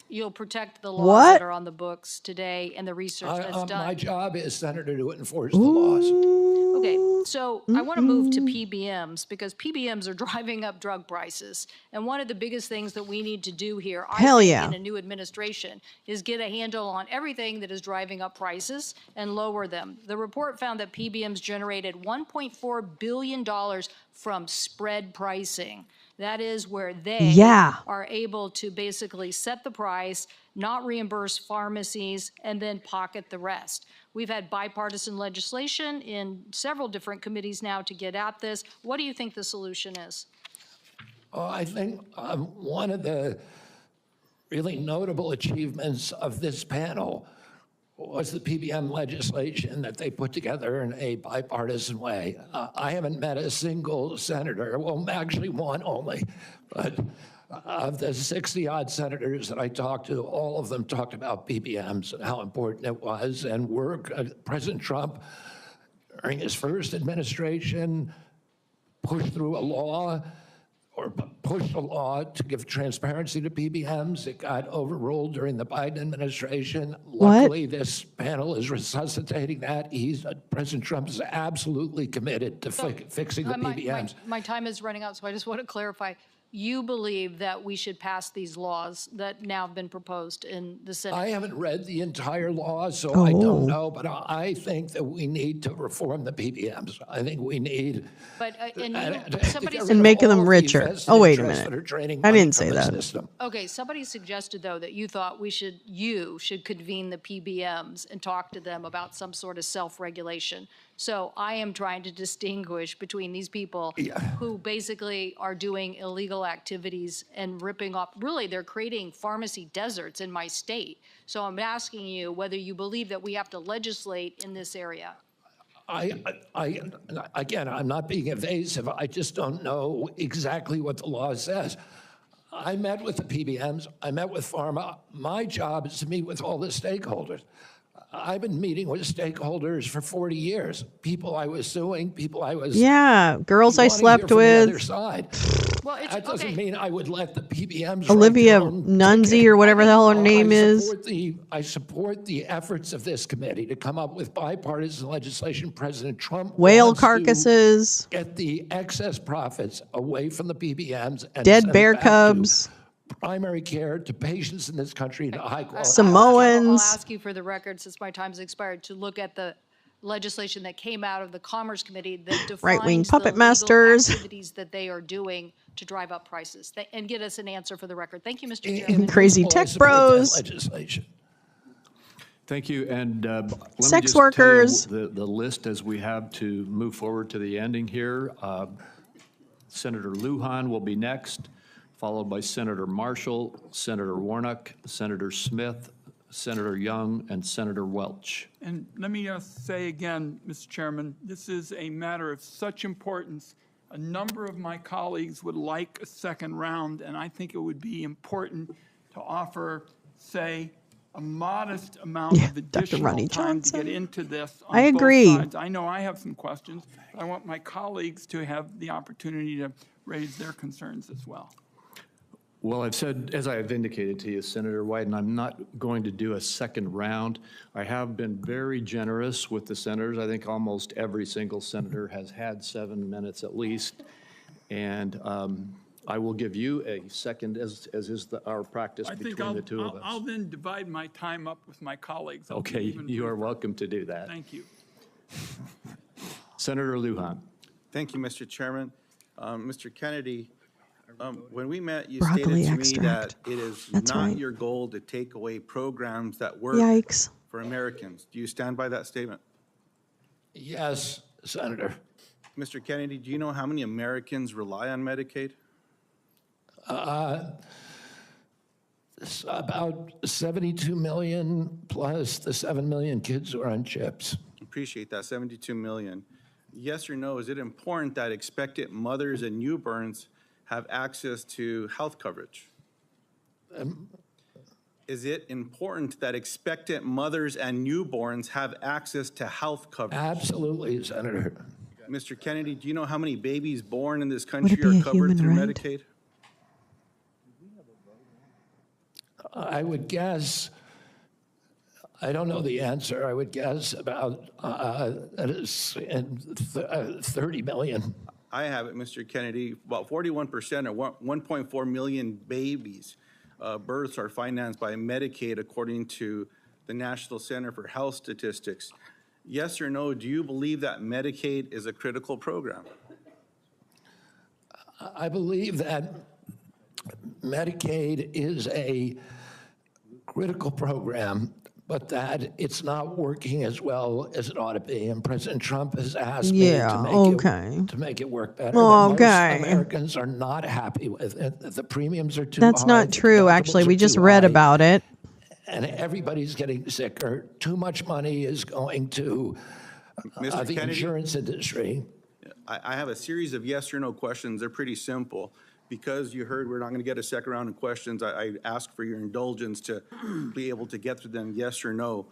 You'll protect the laws What? that are on the books today and the research that's done. My job is, Senator, to enforce the laws. Okay, so I want to move to PBMs because PBMs are driving up drug prices. And one of the biggest things that we need to do here, I Hell think, yeah. in a new administration is get a handle on everything that is driving up prices and lower them. The report found that PBMs generated $1.4 billion from spread pricing. That is where they Yeah. are able to basically set the price, not reimburse pharmacies, and then pocket the rest. We've had bipartisan legislation in several different committees now to get at this. What do you think the solution is? I think one of the really notable achievements of this panel was the PBM legislation that they put together in a bipartisan way. I haven't met a single senator, well, actually one only, but of the 60-odd senators that I talked to, all of them talked about PBMs and how important it was. And President Trump, during his first administration, pushed through a law to give transparency to PBMs. It got overruled during the Biden administration. Luckily, this panel is resuscitating that. President Trump is absolutely committed to fixing the PBMs. My time is running out, so I just want to clarify. You believe that we should pass these laws that now have been proposed in the Senate? I haven't read the entire law, so I don't know, but I think that we need to reform the PBMs. I think we need... But And making them richer. Oh, wait a minute. I didn't say that. Okay, somebody suggested, though, that you thought you should convene the PBMs and talk to them about some sort of self-regulation. So I am trying to distinguish between these people who basically are doing illegal activities and ripping off, really, they're creating pharmacy deserts in my state. So I'm asking you whether you believe that we have to legislate in this area. Again, I'm not being evasive. I just don't know exactly what the law says. I met with the PBMs. I met with pharma. My job is to meet with all the stakeholders. I've been meeting with stakeholders for 40 years. People I was suing, people I was... Yeah, girls I slept with. Well, that doesn't mean I would let the PBMs... Olivia Nunzi or whatever the hell her name is. I support the efforts of this committee to come up with bipartisan legislation. President Trump Whale wants carcasses. to get the excess profits away from the PBMs and Dead send it bear back cubs. to primary care to patients in this country to high quality. Samoans. I'll ask you for the record, since my time's expired, to look at the legislation that came out of the Commerce Committee that defines Right-wing the puppet legal masters. activities that they are doing to drive up prices, and get us an answer for the record. Thank you, Mr. Chairman. Crazy tech bros. Legislation. Thank you. And let me Sex just tell workers. you the list as we have to move forward to the ending here. Senator Lujan will be next, followed by Senator Marshall, Senator Warnock, Senator Smith, Senator Young, and Senator Welch. And let me say again, Mr. Chairman, this is a matter of such importance. A number of my colleagues would like a second round, and I think it would be important to offer, say, a modest amount of additional time to get into this on I agree. both sides. I know I have some questions, but I want my colleagues to have the opportunity to raise their concerns as well. Well, I've said, as I have indicated to you, Senator Wyden, I'm not going to do a second round. I have been very generous with the senators. I think almost every single senator has had 7 minutes at least. And I will give you a second, as is our practice between the two of us. I'll then divide my time up with my colleagues. Okay, you are welcome to do that. Thank you. Senator Lujan. Thank you, Mr. Chairman. Mr. Kennedy, when we met, you Broccoli stated to extract. me that it is That's not right. your goal to take away programs that work Yikes. for Americans. Do you stand by that statement? Yes, Senator. Mr. Kennedy, do you know how many Americans rely on Medicaid? It's about 72 million plus the 7 million kids who are on chips. Appreciate that, 72 million. Yes or no, is it important that expectant mothers and newborns have access to health coverage? Is it important that expectant mothers and newborns have access to health coverage? Absolutely, Senator. Mr. Kennedy, do you know how many babies born in this Would country it be are a covered human through right? Medicaid? I would guess I don't know the answer. I would guess about 30 million. I have it, Mr. Kennedy. About 41% or 1.4 million babies births are financed by Medicaid, according to the National Center for Health Statistics. Yes or no, do you believe that Medicaid is a critical program? I believe that Medicaid is a critical program, but that it's not working as well as it ought to be. And President Trump has asked me to make it work better. Most Americans are not happy with it. The premiums are too high. That's not true, actually. We just read about it. And everybody's getting sicker. Too much money is going to the insurance industry. I have a series of yes or no questions. They're pretty simple. Because you heard we're not going to get a second round of questions, I ask for your indulgence to be able to get through them yes or no.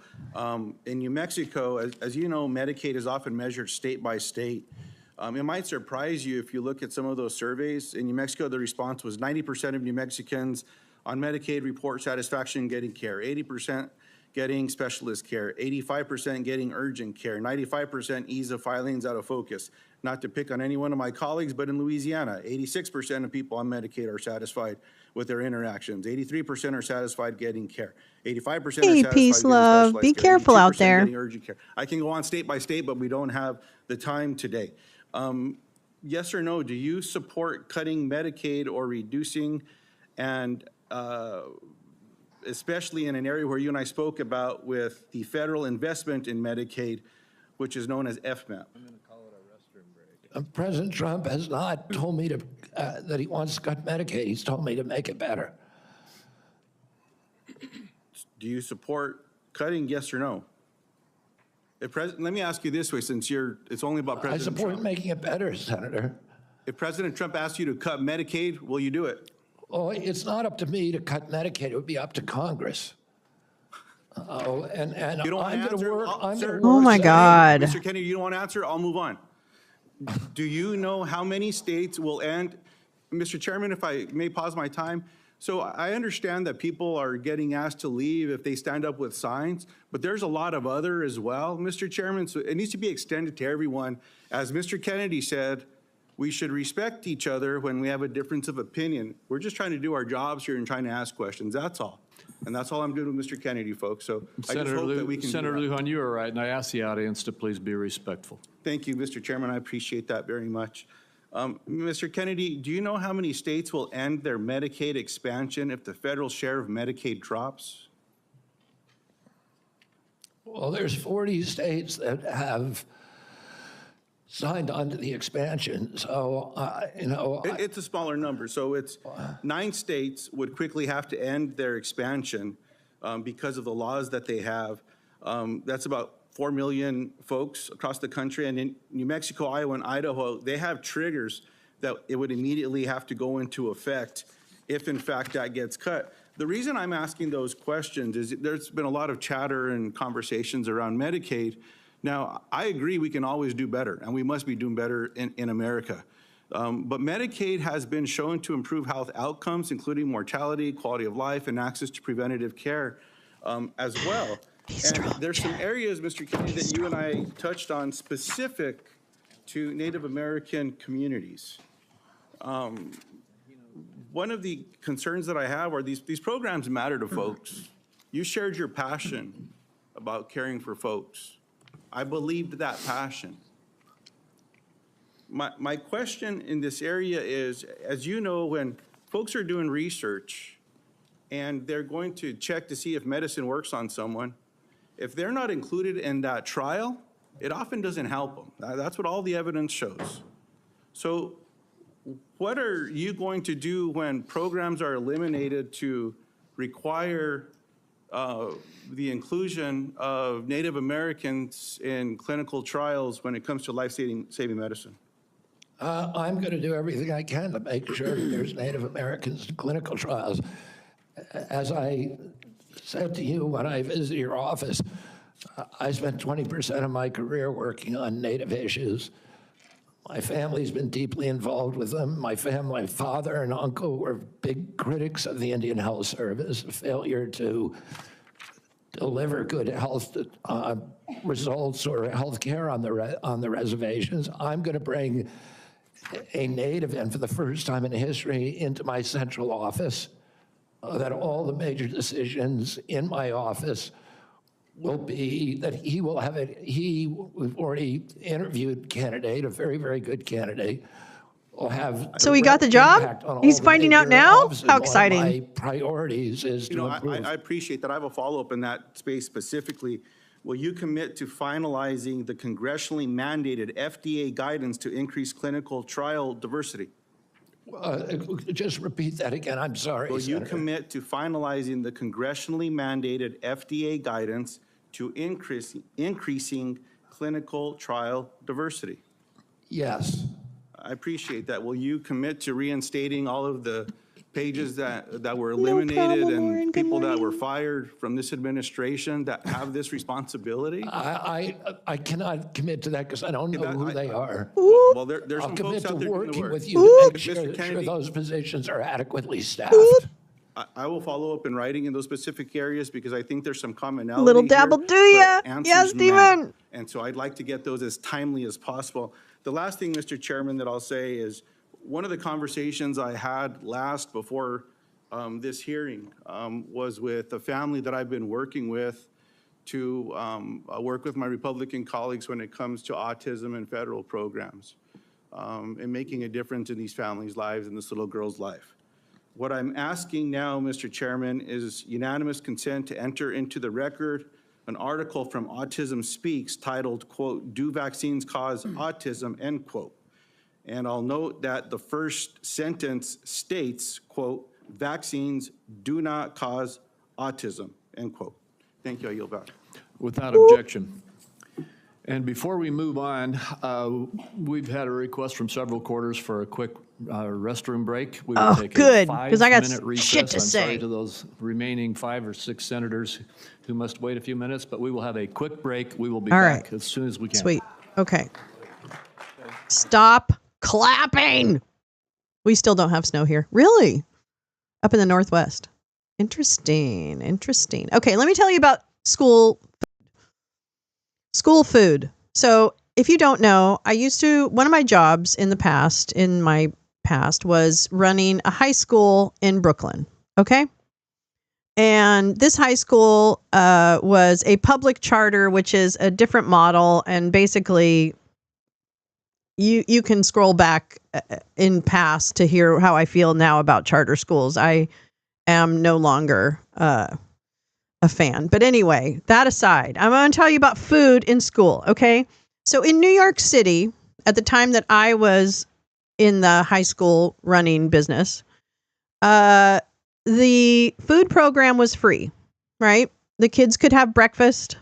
In New Mexico, as you know, Medicaid is often measured state by state. It might surprise you if you look at some of those surveys. In New Mexico, the response was 90% of New Mexicans on Medicaid report satisfaction getting care, 80% getting specialist care, 85% getting urgent care, 95% ease of filings out of focus. Not to pick on any one of my colleagues, but in Louisiana, 86% of people on Medicaid are satisfied with their interactions. 83% are satisfied getting care. 85% are satisfied peace, getting love. specialized Be care. careful out 82% there. getting urgent care. I can go on state by state, but we don't have the time today. Yes or no, do you support cutting Medicaid or reducing, and especially in an area where you and I spoke about with the federal investment in Medicaid, which is known as FMAP? President Trump has not told me to that he wants to cut Medicaid. He's told me to make it better. Do you support cutting, yes or no? Let me ask you this way, since it's only about President Trump. I support making it better, Senator. If President Trump asked you to cut Medicaid, will you do it? Oh, it's not up to me to cut Medicaid. It would be up to Congress. And you don't I'm going to work. Oh my God. Mr. Kennedy, you don't want to answer? I'll move on. Do you know how many states will end? Mr. Chairman, if I may pause my time. So I understand that people are getting asked to leave if they stand up with signs, but there's a lot of other as well, Mr. Chairman. So it needs to be extended to everyone. As Mr. Kennedy said, we should respect each other when we have a difference of opinion. We're just trying to do our jobs here and trying to ask questions. That's all. And that's all I'm doing with Mr. Kennedy, folks. So I just hope that we can Senator Lujan, you are right, and I ask the audience to please be respectful. Thank you, Mr. Chairman. I appreciate that very much. Mr. Kennedy, do you know how many states will end their Medicaid expansion if the federal share of Medicaid drops? Well, there's 40 states that have signed on to the expansion. So, It's a smaller number. So it's 9 states would quickly have to end their expansion because of the laws that they have. That's about 4 million folks across the country. And in New Mexico, Iowa, and Idaho, they have triggers that it would immediately have to go into effect if, in fact, that gets cut. The reason I'm asking those questions is there's been a lot of chatter and conversations around Medicaid. Now, I agree we can always do better, and we must be doing better in America. But Medicaid has been shown to improve health outcomes, including mortality, quality of life, and access to preventative care as well. And there's some areas, Mr. Kennedy, that you and I touched on specific to Native American communities. One of the concerns that I have are these programs matter to folks. You shared your passion about caring for folks. I believed that passion. My question in this area is, as you know, when folks are doing research and they're going to check to see if medicine works on someone, if they're not included in that trial, it often doesn't help them. That's what all the evidence shows. So what are you going to do when programs are eliminated to require the inclusion of Native Americans in clinical trials when it comes to life-saving medicine? I'm going to do everything I can to make sure that there's Native Americans in clinical trials. As I said to you when I visited your office, I spent 20% of my career working on Native issues. My family's been deeply involved with them. My father and uncle were big critics of the Indian Health Service, a failure to deliver good health results or health care on the reservations. I'm going to bring a native, and for the first time in history, into my central office, that all the major decisions in my office will be that he will have it. We've already interviewed candidate, a very, very good candidate. Will have So he got the job? He's finding out now? How exciting. One of my priorities is to improve. I appreciate that. I have a follow-up in that space specifically. Will you commit to finalizing the congressionally mandated FDA guidance to increase clinical trial diversity? Just repeat that again. I'm sorry, Will you Senator. commit to finalizing the congressionally mandated FDA guidance to increasing clinical trial diversity? Yes. I appreciate that. Will you commit to reinstating all of the pages that were eliminated and people that were fired from this administration that have this responsibility? I cannot commit to that because I don't know who they are. Well, there's I'll some commit folks to out there doing the working work. with you to make Mr. sure Kennedy, those positions are adequately staffed. I will follow up in writing in those specific areas because I think there's some commonality Little here, dabble do but ya? answers Yes, matter. Stephen. And so I'd like to get those as timely as possible. The last thing, Mr. Chairman, that I'll say is one of the conversations I had last before this hearing was with a family that I've been working with to work with my Republican colleagues when it comes to autism and federal programs and making a difference in these families' lives and this little girl's life. What I'm asking now, Mr. Chairman, is unanimous consent to enter into the record an article from Autism Speaks titled, quote, "Do Vaccines Cause Autism?" End quote. And I'll note that the first sentence states, quote, "Vaccines do not cause autism," end quote. Thank you. I yield back. Without objection. And before we move on, we've had a request from several quarters for a quick restroom break. We will take good, a 'cause I got 5-minute recess. shit to I'm say. sorry to those remaining 5 or 6 senators who must wait a few minutes, but we will have a quick break. We will be All back right. as soon as we can. Sweet. Okay. Stop clapping. We still don't have snow here. Really? Up in the Northwest. Interesting. Interesting. Okay, let me tell you about school food. So if you don't know, one of my jobs in my past was running a high school in Brooklyn. Okay. And this high school was a public charter, which is a different model. And basically you can scroll back in past to hear how I feel now about charter schools. I am no longer a fan. But anyway, that aside, I'm going to tell you about food in school, okay? So in New York City, at the time that I was in the high school running business, the food program was free, right? The kids could have breakfast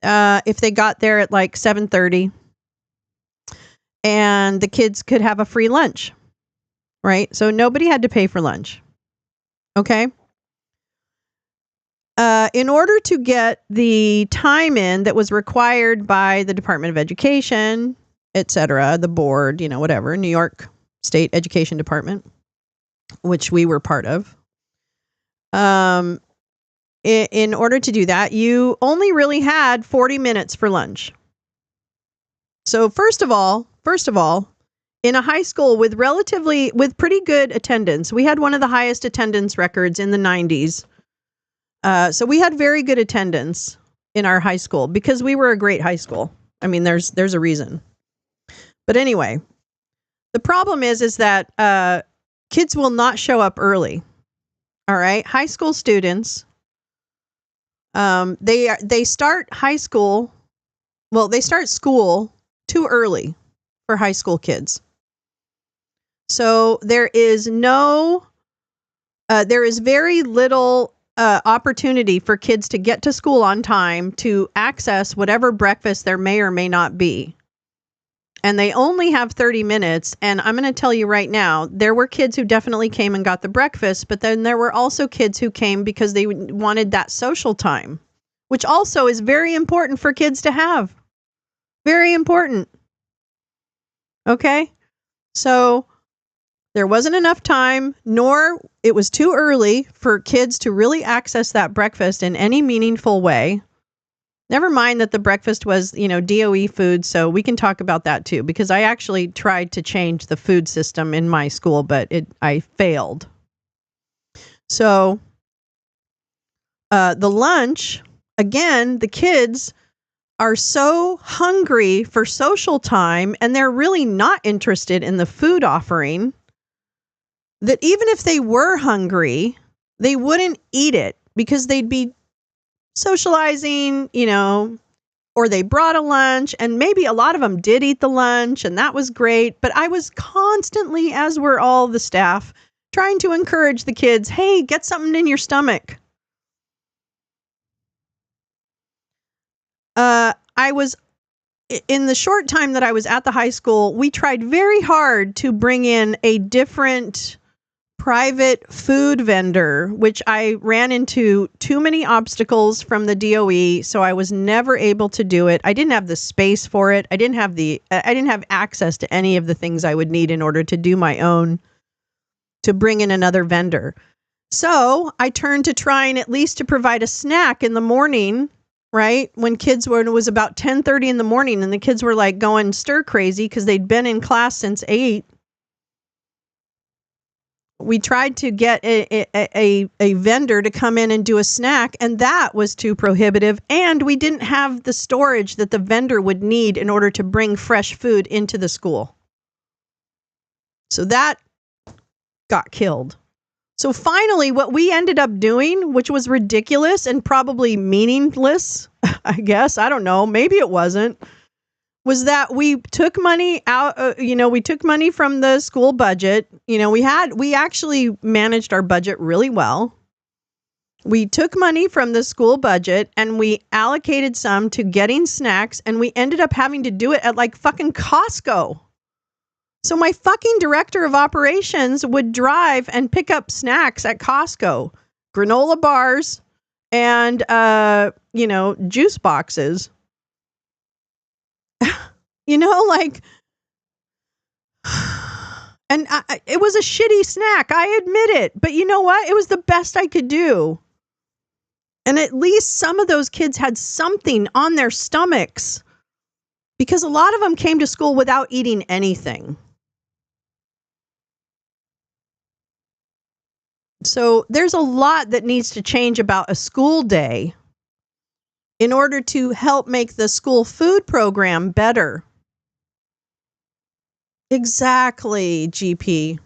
if they got there at like 7:30. And the kids could have a free lunch, right? So nobody had to pay for lunch, okay? In order to get the time in that was required by the Department of Education, et cetera, the board, whatever, New York State Education Department, which we were part of, in order to do that, you only really had 40 minutes for lunch. So first of all, in a high school with pretty good attendance, we had one of the highest attendance records in the 90s. So we had very good attendance in our high school because we were a great high school. I mean, there's a reason. But anyway, the problem is that kids will not show up early. All right, high school students, they start school too early for high school kids. So there is very little opportunity for kids to get to school on time to access whatever breakfast there may or may not be. And they only have 30 minutes. And I'm going to tell you right now, there were kids who definitely came and got the breakfast, but then there were also kids who came because they wanted that social time, which also is very important for kids to have. Very important. Okay? So There wasn't enough time, nor it was too early for kids to really access that breakfast in any meaningful way. Never mind that the breakfast was, DOE food, so we can talk about that too, because I actually tried to change the food system in my school, but I failed. So the lunch, again, the kids are so hungry for social time, and they're really not interested in the food offering, that even if they were hungry, they wouldn't eat it because they'd be socializing, or they brought a lunch, and maybe a lot of them did eat the lunch, and that was great. But I was constantly, as were all the staff, trying to encourage the kids, hey, get something in your stomach. I was, in the short time that I was at the high school, we tried very hard to bring in a different private food vendor, which I ran into too many obstacles from the DOE, so I was never able to do it. I didn't have the space for it. I didn't have access to any of the things I would need in order to do my own, to bring in another vendor. So I turned to trying at least to provide a snack in the morning, right? When it was about 10:30 in the morning, and the kids were like going stir crazy because they'd been in class since 8. We tried to get a vendor to come in and do a snack, and that was too prohibitive. And we didn't have the storage that the vendor would need in order to bring fresh food into the school. So that got killed. So finally, what we ended up doing, which was ridiculous and probably meaningless, I guess, I don't know, maybe it wasn't, was that we took money out, we took money from the school budget. We actually managed our budget really well. We took money from the school budget and we allocated some to getting snacks, and we ended up having to do it at like fucking Costco. So my fucking director of operations would drive and pick up snacks at Costco, granola bars and, juice boxes. And it was a shitty snack. I admit it. But you know what? It was the best I could do. And at least some of those kids had something on their stomachs, because a lot of them came to school without eating anything. So there's a lot that needs to change about a school day in order to help make the school food program better. Exactly, GP.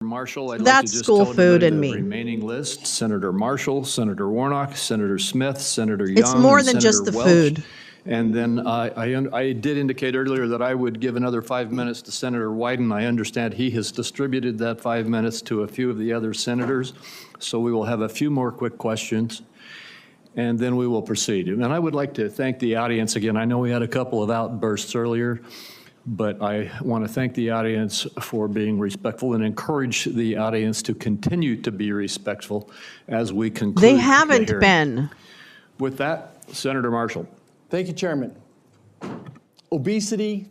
Marshall, I'd like That's to just school tell food everybody and the me. remaining list: Senator Marshall, Senator Warnock, Senator Smith, Senator Young, It's more and than just Senator the Welch. food. And then I did indicate earlier that I would give another 5 minutes to Senator Wyden. I understand he has distributed that 5 minutes to a few of the other senators. So we will have a few more quick questions, and then we will proceed. And I would like to thank the audience again. I know we had a couple of outbursts earlier, but I want to thank the audience for being respectful and encourage the audience to continue to be respectful as we conclude. They the haven't hearing. been. With that, Senator Marshall. Thank you, Chairman. Obesity,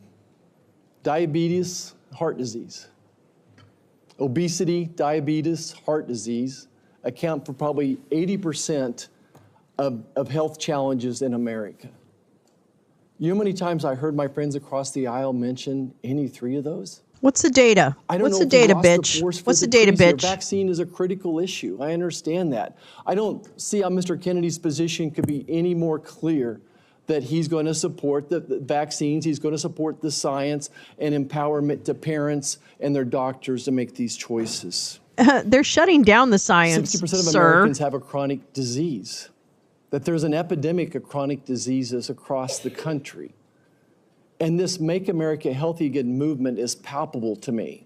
diabetes, heart disease. Obesity, diabetes, heart disease account for probably 80% of health challenges in America. You know how many times I heard my friends across the aisle mention any three of those? What's the data? I don't What's know the if we data, lost the bitch? forest for What's the data, trees here. bitch? Vaccine is a critical issue. I understand that. I don't see how Mr. Kennedy's position could be any more clear that he's going to support the vaccines, he's going to support the science and empowerment to parents and their doctors to make these choices. They're shutting down the science, 60% of sir. Americans have a chronic disease, that there's an epidemic of chronic diseases across the country. And this Make America Healthy Again movement is palpable to me.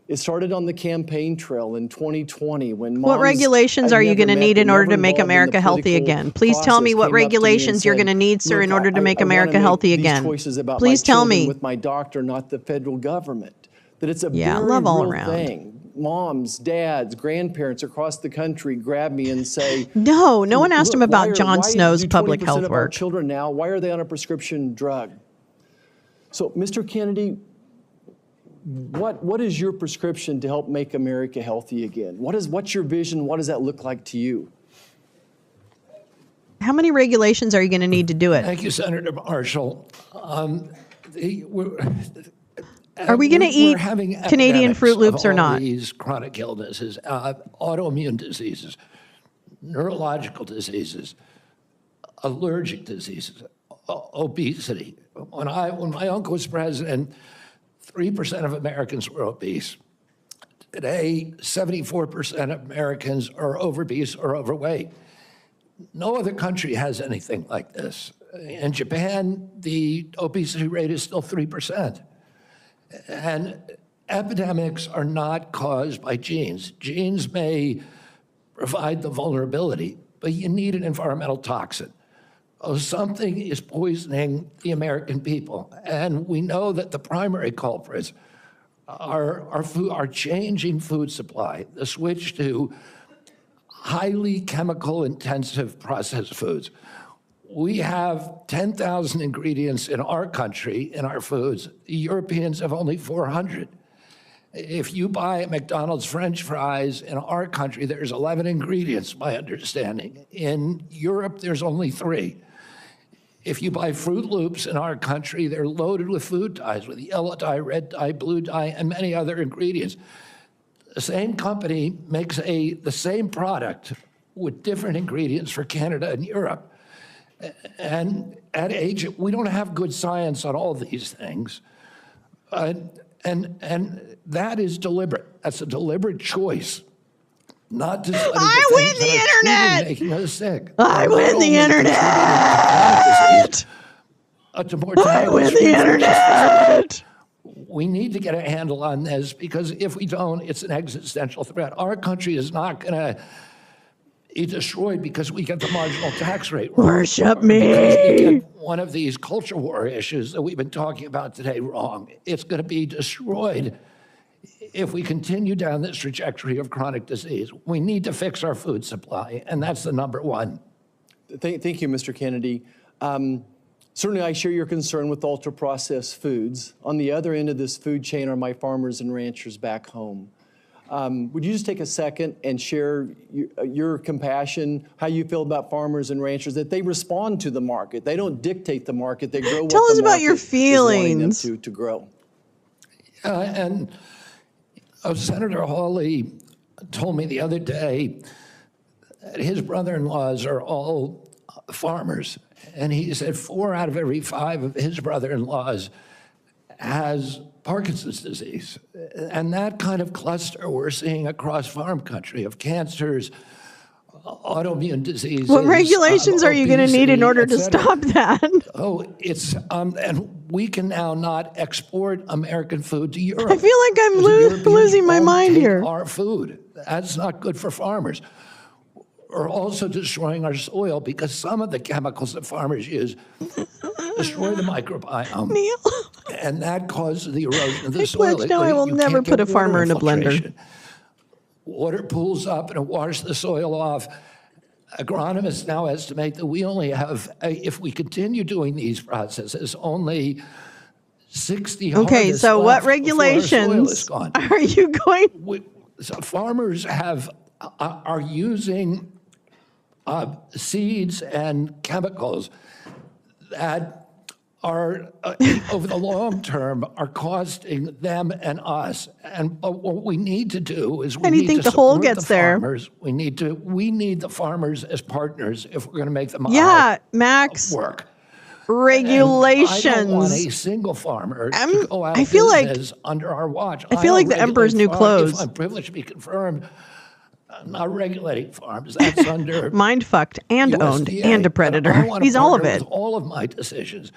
It started on the campaign trail in 2020 when moms What regulations I'd are you never going to met need in and order never to make involved in the America healthy political again? Please tell me process what came up to me and regulations you're said, going to need, sir, "Look, in order to make I wanna America make healthy these again. choices about Please my tell children me. with my doctor, not the federal government. That it's a Yeah, very love all real around. thing. Moms, dads, grandparents across the country grab me and say, No one asked "Look, him about why Jon why Snow's do public 20% health of our work. children now, why are they on a prescription drug?" So, Mr. Kennedy, what is your prescription to help make America healthy again? What's your vision? What does that look like to you? How many regulations are you going to need to do it? Thank you, Senator Marshall. Are we going to eat Canadian Fruit Loops or not? These chronic illnesses, autoimmune diseases, neurological diseases, allergic diseases, obesity. When my uncle was president, 3% of Americans were obese. Today, 74% of Americans are obese or overweight. No other country has anything like this. In Japan, the obesity rate is still 3%. And epidemics are not caused by genes. Genes may provide the vulnerability, but you need an environmental toxin. Something is poisoning the American people. And we know that the primary culprits are our changing food supply, the switch to highly chemical intensive processed foods. We have 10,000 ingredients in our country, in our foods. The Europeans have only 400. If you buy McDonald's French fries in our country, there's 11 ingredients, my understanding. In Europe, there's only 3. If you buy Fruit Loops in our country, they're loaded with food dyes, with yellow dye, red dye, blue dye, and many other ingredients. The same company makes the same product with different ingredients for Canada and Europe. And at age, we don't have good science on all these things. And that is deliberate. That's a deliberate choice. Not to study I win the internet. Making us sick. I win the internet. I win the internet. We need to get a handle on this, because if we don't, it's an existential threat. Our country is not going to be destroyed because we get the marginal tax rate wrong. Worship Because we me. get one of these culture war issues that we've been talking about today wrong. It's going to be destroyed if we continue down this trajectory of chronic disease. We need to fix our food supply, and that's the number one. Thank you, Mr. Kennedy. Certainly, I share your concern with ultra-processed foods. On the other end of this food chain are my farmers and ranchers back home. Would you just take a second and share your compassion, how you feel about farmers and ranchers, that they respond to the market? They don't dictate the market. They grow Tell what us the about your market is wanting them feelings. to grow. And Senator Hawley told me the other day that his brother-in-laws are all farmers. And he said 4 out of every 5 of his brother-in-laws has Parkinson's disease. And that kind of cluster we're seeing across farm country of cancers, autoimmune diseases. What regulations are you going to need in order to stop that? And we can now not export American food to Europe. I feel like I'm losing my mind here. Our food. That's not good for farmers. We're also destroying our soil because some of the chemicals that farmers use destroy the microbiome. Neil. And that causes the erosion of the I soil. pledge now I will never put a farmer in a blender. Water pools up and it washes the soil off. Agronomists now estimate that we only have, if we continue doing these processes, only 60 Okay, harvests so what left before our soil is regulations gone. are you going? So farmers are using seeds and chemicals that are, over the long term, are costing them and us. And what we need to do is we need Anything to the whole support gets the there. farmers. We need the farmers as partners if we're going to make them Yeah, Max. work. Regulations. And I don't want a single farmer to go out I of feel like- business under our watch. I feel like the don't emperor's new regulate farms. clothes. If I'm privileged to be confirmed, I'm not regulating farms. That's under Mind fucked and owned USDA. and a I predator. wanna He's all of partner it. with all of my decisions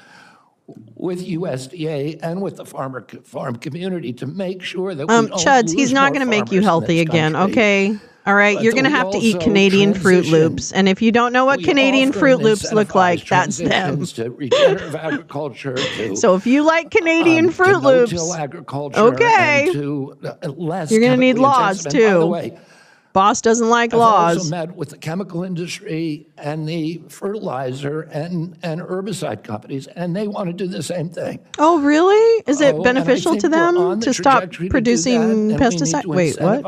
with USDA and with the farm community to make sure that we don't Chuds, he's lose not more going to make you farmers in healthy this again, country. okay? All right, But you're that going to we have to eat also Canadian Fruit transition- Loops. And if you don't know what we Canadian offer Fruit and Loops look like, that's them. transitions to regenerative agriculture, to So if you like Canadian to Fruit no-till Loops, agriculture, okay. and to less You're gonna need chemically laws, intensive. And by the too. way, boss doesn't like I've laws. also met with the chemical industry and the fertilizer and herbicide companies, and they want to do the same thing. Oh, really? Is it And I beneficial think to we're them on the to stop trajectory to do producing that, and we need pesticide? to Wait, what?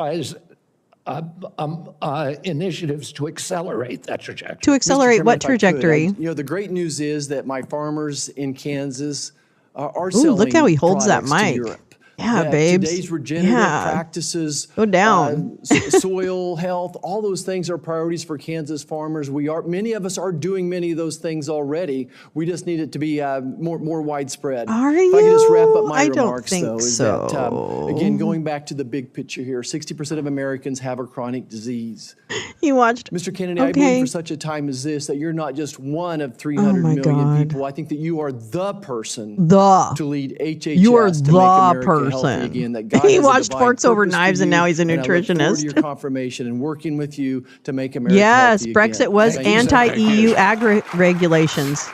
incentivize initiatives to accelerate that trajectory. To accelerate Mr. what Chairman, if I could, trajectory? the great news is that my farmers in Kansas are Ooh, selling look how he holds that products to mic. Europe. Yeah, That babes. Today's regenerative Yeah. practices, Go down. Soil health, all those things are priorities for Kansas farmers. Many of us are doing many of those things already. We just need it to be more widespread. Are If I could just wrap you? up my I don't remarks, think though, is so. that again, going back to the big picture here, 60% of Americans have a chronic disease. You watched. Mr. Kennedy, I Okay. believe for such a time as this that you're not just one of 300 my million God. people. I think that you are the person to lead HHS You are to the make America healthy person. again. That God He has a watched divine Forks Over purpose for Knives and you, now he's a and I look forward to nutritionist. your confirmation and working with you to make America Yes, healthy Brexit again. was Thank you, Senator. anti-EU regulations.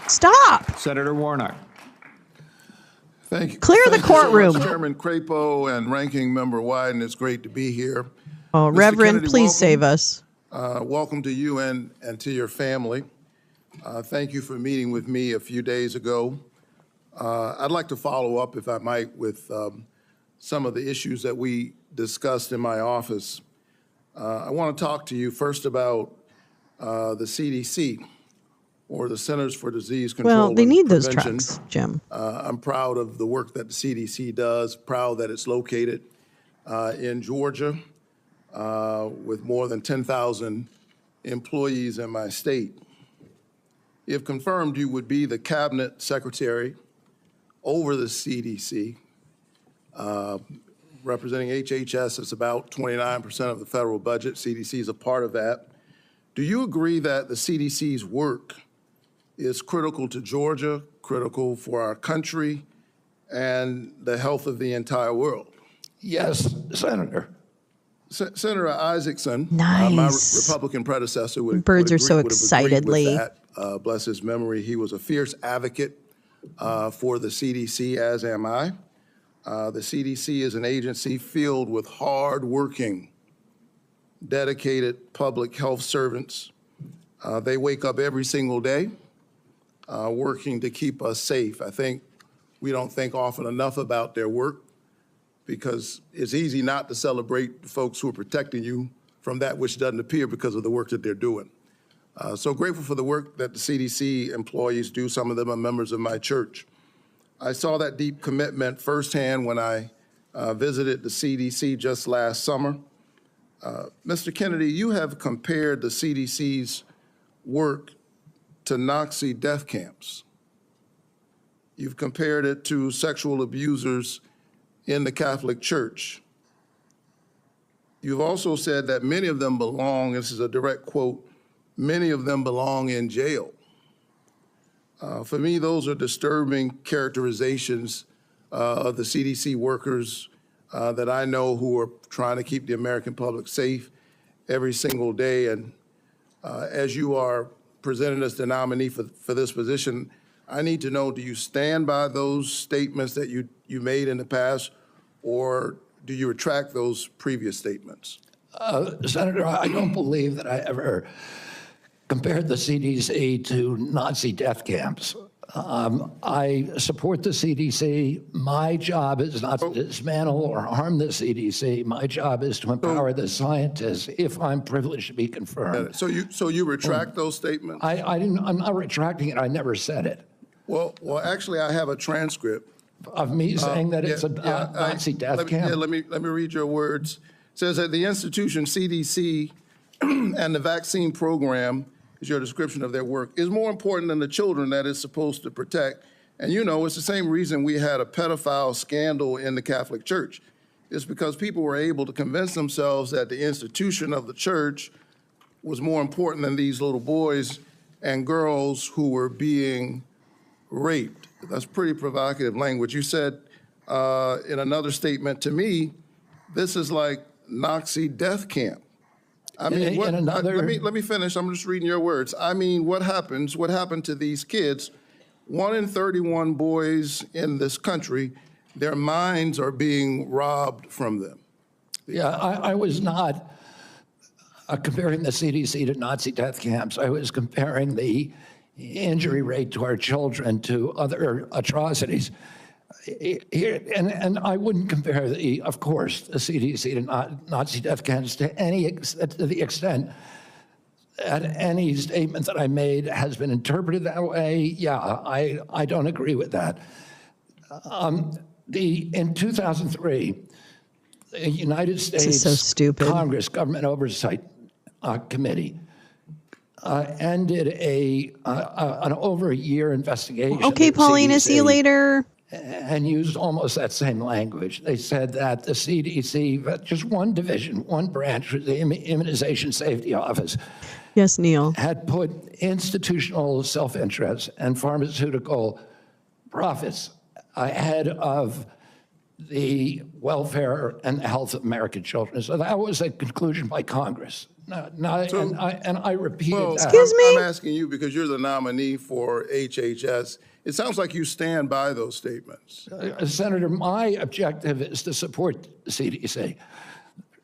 Stop. Senator Warnock. Thank you. Clear the Thank you so much, courtroom. Chairman Crapo and Ranking Member Wyden. It's great to be here. Oh, Mr. Reverend, Kennedy, please welcome. save us. Welcome to you and to your family. Thank you for meeting with me a few days ago. I'd like to follow up, if I might, with some of the issues that we discussed in my office. I want to talk to you first about the CDC, or the Centers for Disease Control Well, they and need those Prevention. trucks, Jim. I'm proud of the work that the CDC does, proud that it's located in Georgia with more than 10,000 employees in my state. If confirmed, you would be the cabinet secretary over the CDC. Representing HHS is about 29% of the federal budget. CDC is a part of that. Do you agree that the CDC's work is critical to Georgia, critical for our country, and the health of the entire world? Yes, Senator. Senator Isaacson, Nice. my Republican predecessor, Birds are so would have agreed excitedly. with that. Bless his memory. He was a fierce advocate for the CDC, as am I. The CDC is an agency filled with hard-working, dedicated public health servants. They wake up every single day working to keep us safe. I think we don't think often enough about their work, because it's easy not to celebrate the folks who are protecting you from that which doesn't appear because of the work that they're doing. So grateful for the work that the CDC employees do. Some of them are members of my church. I saw that deep commitment firsthand when I visited the CDC just last summer. Mr. Kennedy, you have compared the CDC's work to Nazi death camps. You've compared it to sexual abusers in the Catholic Church. You've also said that many of them belong, this is a direct quote, many of them belong in jail. For me, those are disturbing characterizations of the CDC workers that I know who are trying to keep the American public safe every single day. And as you are presented as the nominee for this position, I need to know, do you stand by those statements that you made in the past, or do you retract those previous statements? Senator, I don't believe that I ever compared the CDC to Nazi death camps. I support the CDC. My job is not to dismantle or harm the CDC. My job is to empower the scientists, if I'm privileged to be confirmed. So you retract those statements? I'm not retracting it. I never said it. Well, actually, I have a transcript of me saying that it's a Nazi death camp. Yeah, let me read your words. It says that the institution CDC and the vaccine program, is your description of their work, is more important than the children that it's supposed to protect. And you know, it's the same reason we had a pedophile scandal in the Catholic Church. It's because people were able to convince themselves that the institution of the church was more important than these little boys and girls who were being raped. That's pretty provocative language. You said in another statement to me, this is like Nazi death camp. I mean, let me finish. I'm just reading your words. I mean, what happened to these kids? 1 in 31 boys in this country, their minds are being robbed from them. Yeah, I was not comparing the CDC to Nazi death camps. I was comparing the injury rate to our children to other atrocities. And I wouldn't compare, of course, the CDC to Nazi death camps to the extent that any statement that I made has been interpreted that way. Yeah, I don't agree with that. In 2003, the United States so stupid. Congress Government Oversight Committee ended an over a year investigation. Okay, of Paulina, see you CDC later. And used almost that same language. They said that the CDC, just one division, one branch, the Immunization Safety Office, Yes, Neil. had put institutional self-interest and pharmaceutical profits ahead of the welfare and health of American children. So that was a conclusion by Congress. And I repeated that. Excuse me? I'm asking you because you're the nominee for HHS. It sounds like you stand by those statements. Senator, my objective is to support the CDC.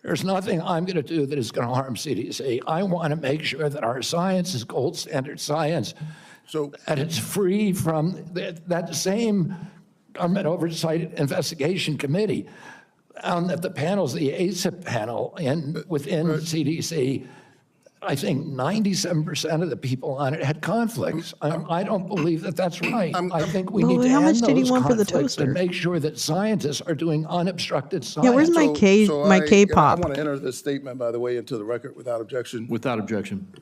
There's nothing I'm going to do that is going to harm CDC. I want to make sure that our science is gold standard science, and it's free from that same Government Oversight Investigation Committee found that the panels, the ACIP panel within CDC, I think 97% of the people on it had conflicts. I don't believe that that's right. I think we need to how much end did he those want for the conflicts and toaster? make sure that scientists are doing unobstructed science. Yeah, where's my I K-pop? want to enter this statement, by the way, into the record without objection. Without objection.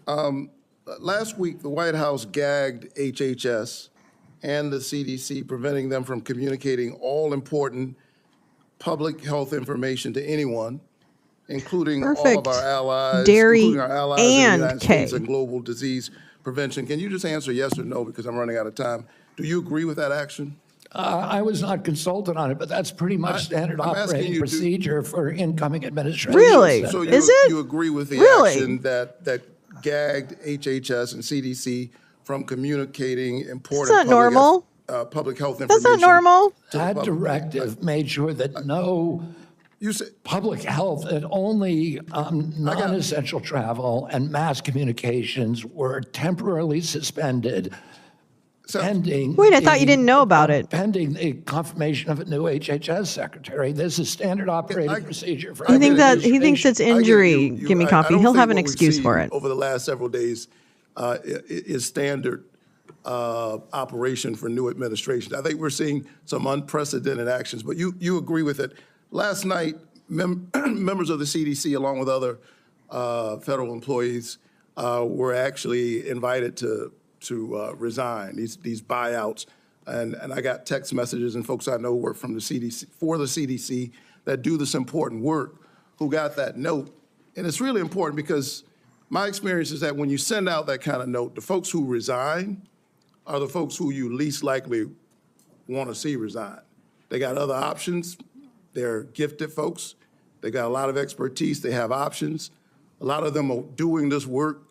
Last week, the White House gagged HHS and the CDC, preventing them from communicating all important public health information to anyone, including all of our allies, Dairy including our allies in and the United K. States and global disease prevention. Can you just answer yes or no, because I'm running out of time? Do you agree with that action? I was not consulted on it, but that's pretty much standard I'm asking operating you, procedure for incoming administration. Really? So you, Is it? you agree with the Really? action that gagged HHS and CDC from communicating important That's not normal. Public health That's information? not normal. That directive made sure that no public health, that only non-essential travel and mass communications were temporarily suspended pending. Wait, I thought you didn't know about it. Pending the confirmation of a new HHS secretary. This is standard operating procedure for. He thinks it's injury. Give me I coffee. don't He'll think have an what we've excuse seen for it. over the last several days is standard operation for new administration. I think we're seeing some unprecedented actions, but you agree with it. Last night, members of the CDC, along with other federal employees, were actually invited to resign, these buyouts. And I got text messages and folks I know who work from the CDC, for the CDC, that do this important work, who got that note. And it's really important because my experience is that when you send out that kind of note, the folks who resign are the folks who you least likely want to see resign. They got other options. They're gifted folks. They got a lot of expertise. They have options. A lot of them are doing this work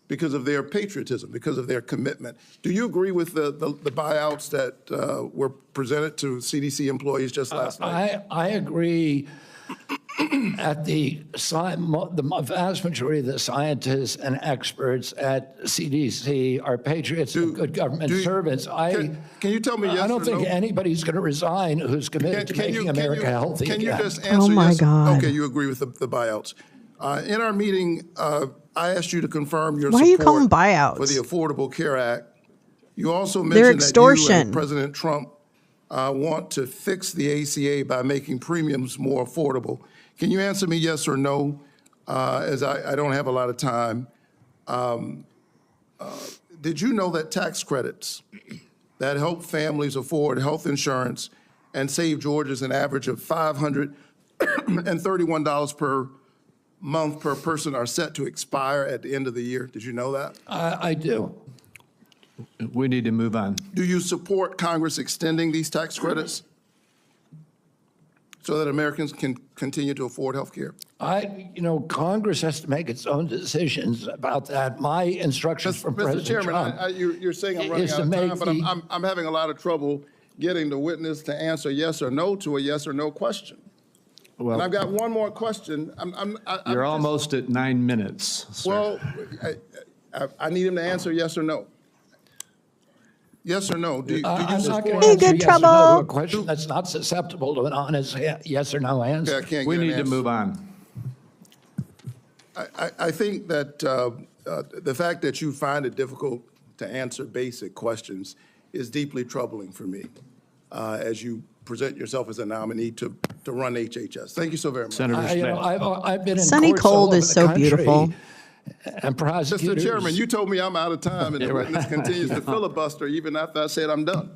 because of their patriotism, because of their commitment. Do you agree with the buyouts that were presented to CDC employees just last night? I agree. At the vast majority of the scientists and experts at CDC are patriots and good government servants. Can you tell me yes or no? I don't think anybody's going to resign who's committed to making America healthy Can again. you just answer Oh my yes? God. Okay, you agree with the buyouts. In our meeting, I asked you to confirm your Why are you support calling buyouts? for the Affordable Care Act. You also They're mentioned that you extortion. and President Trump want to fix the ACA by making premiums more affordable. Can you answer me yes or no, as I don't have a lot of time? Did you know that tax credits that help families afford health insurance and save Georgians an average of $531 per month per person are set to expire at the end of the year? Did you know that? I do. We need to move on. Do you support Congress extending these tax credits so that Americans can continue to afford health care? Congress has to make its own decisions about that. My instructions from President Mr. Chairman, Trump you're saying I'm running is out to of make time, but I'm having a lot of trouble getting the witness to answer yes or no to a yes or no question. And I've got one more question. You're almost at 9 minutes, sir. Well, I need him to answer yes or no. Yes or no? Do you I'm not going support? to answer good yes or no trouble. to a question that's not susceptible to an honest yes or no answer. Okay, I can't We get an need to answer. move on. I think that the fact that you find it difficult to answer basic questions is deeply troubling for me as you present yourself as a nominee to run HHS. Thank you so very much. Senator Smith. I've been in Sunny courts all cold over is the so country, beautiful. And prosecutors. Mr. Chairman, you told me I'm out of time, and the witness continues to filibuster even after I said I'm done.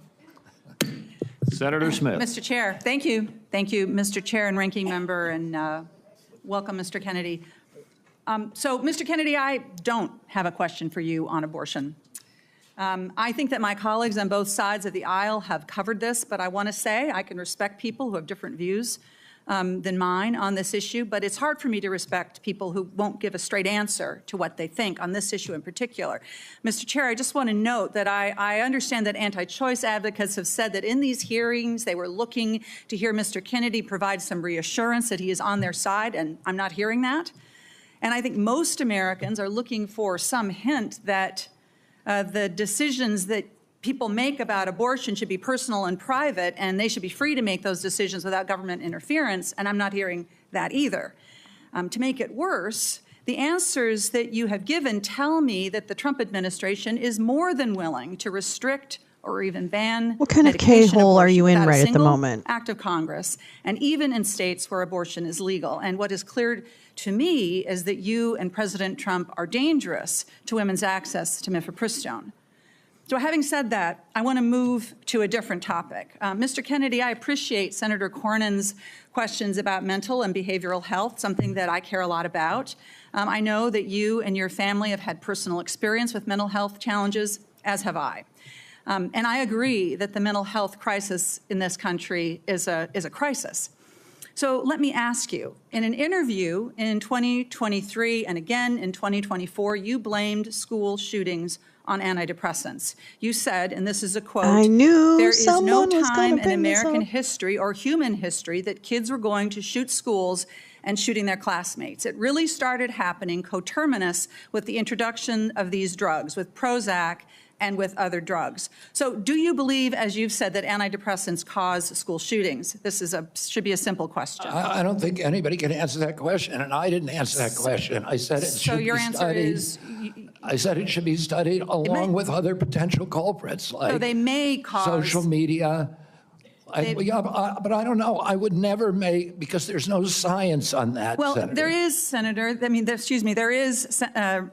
Senator Smith. Mr. Chair, thank you. Thank you, Mr. Chair and Ranking Member, and welcome, Mr. Kennedy. So, Mr. Kennedy, I don't have a question for you on abortion. I think that my colleagues on both sides of the aisle have covered this, but I want to say I can respect people who have different views than mine on this issue, but it's hard for me to respect people who won't give a straight answer to what they think on this issue in particular. Mr. Chair, I just want to note that I understand that anti-choice advocates have said that in these hearings they were looking to hear Mr. Kennedy provide some reassurance that he is on their side, and I'm not hearing that. And I think most Americans are looking for some hint that the decisions that people make about abortion should be personal and private, and they should be free to make those decisions without government interference, and I'm not hearing that either. To make it worse, the answers that you have given tell me that the Trump administration is more than willing to restrict or even ban What kind of medication K-hole are you in abortion without a right at the single moment? act of Congress, and even in states where abortion is legal. And what is clear to me is that you and President Trump are dangerous to women's access to mifepristone. So having said that, I want to move to a different topic. Mr. Kennedy, I appreciate Senator Cornyn's questions about mental and behavioral health, something that I care a lot about. I know that you and your family have had personal experience with mental health challenges, as have I. And I agree that the mental health crisis in this country is a crisis. So let me ask you, in an interview in 2023 and again in 2024, you blamed school shootings on antidepressants. You said, and this is a quote, I knew there is no someone was gonna time in bring this American up." history or human history that kids were going to shoot schools and shooting their classmates. It really started happening coterminous with the introduction of these drugs, with Prozac and with other drugs. So do you believe, as you've said, that antidepressants cause school shootings? This should be a simple question. I don't think anybody can answer that question, and I didn't answer that question. I said it So should your be answer studied. is, I said it should be studied along with other potential culprits like they may cause social media. Yeah, but I don't know. I would never make, because there's no science on that, Well, Senator. there is, Senator, excuse me, there is,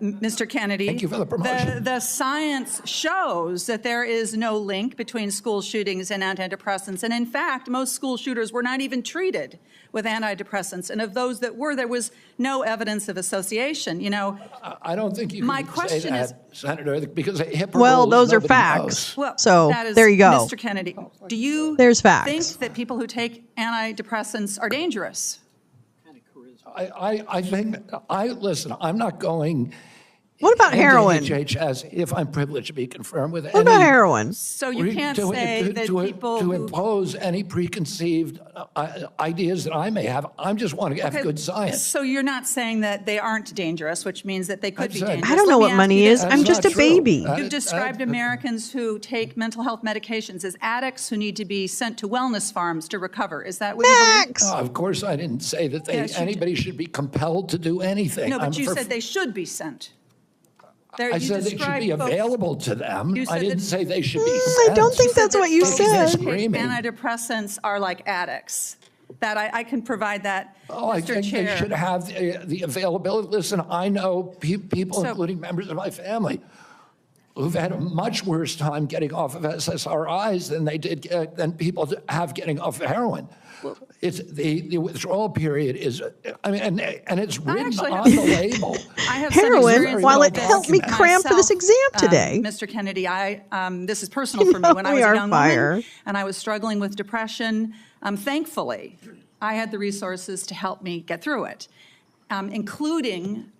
Mr. Kennedy. Thank you for the promotion. The science shows that there is no link between school shootings and antidepressants. And in fact, most school shooters were not even treated with antidepressants. And of those that were, there was no evidence of association. You know, I don't think you can my say question that, is, Senator, because HIPAA Well, rules, those are nobody facts. knows. well, So, that is, there you go. Mr. Kennedy, do you There's facts. think that people who take antidepressants are dangerous? I think, listen, I'm not going. What about into heroin? HHS if I'm privileged to be confirmed with What about any heroin? So you can't say that people to who- impose any preconceived ideas that I may have. I just want to have Okay, good science. So you're not saying that they aren't dangerous, which means that they could be said- dangerous. I don't know Let me what ask money you is. this. I'm That's just not a true. baby. You've described Americans who take mental health medications as addicts who need to be sent to wellness farms to recover. Is that what you believe? Max! Of course, I didn't say that Yes, you anybody should be compelled to do anything. No, but I'm you for- said they should be sent. There, I you said they should described be folks- available to them. You I said didn't that- say they should be I sent. don't think that's what you folks who said. take Screaming. Antidepressants are like addicts. That I can provide that, Oh, I Mr. think Chair. they should have the availability. Listen, I know people, So- including members of my family, who've had a much worse time getting off of SSRIs than they did than people have getting off of heroin. It's the withdrawal period is, I mean, and it's written actually on have- the label. I have some Heroin, experience while with it this helped me cram for this myself, exam today. Mr. Kennedy, this is personal for me. When I We was a are young fire. woman and I was struggling with depression, thankfully, I had the resources to help me get through it, including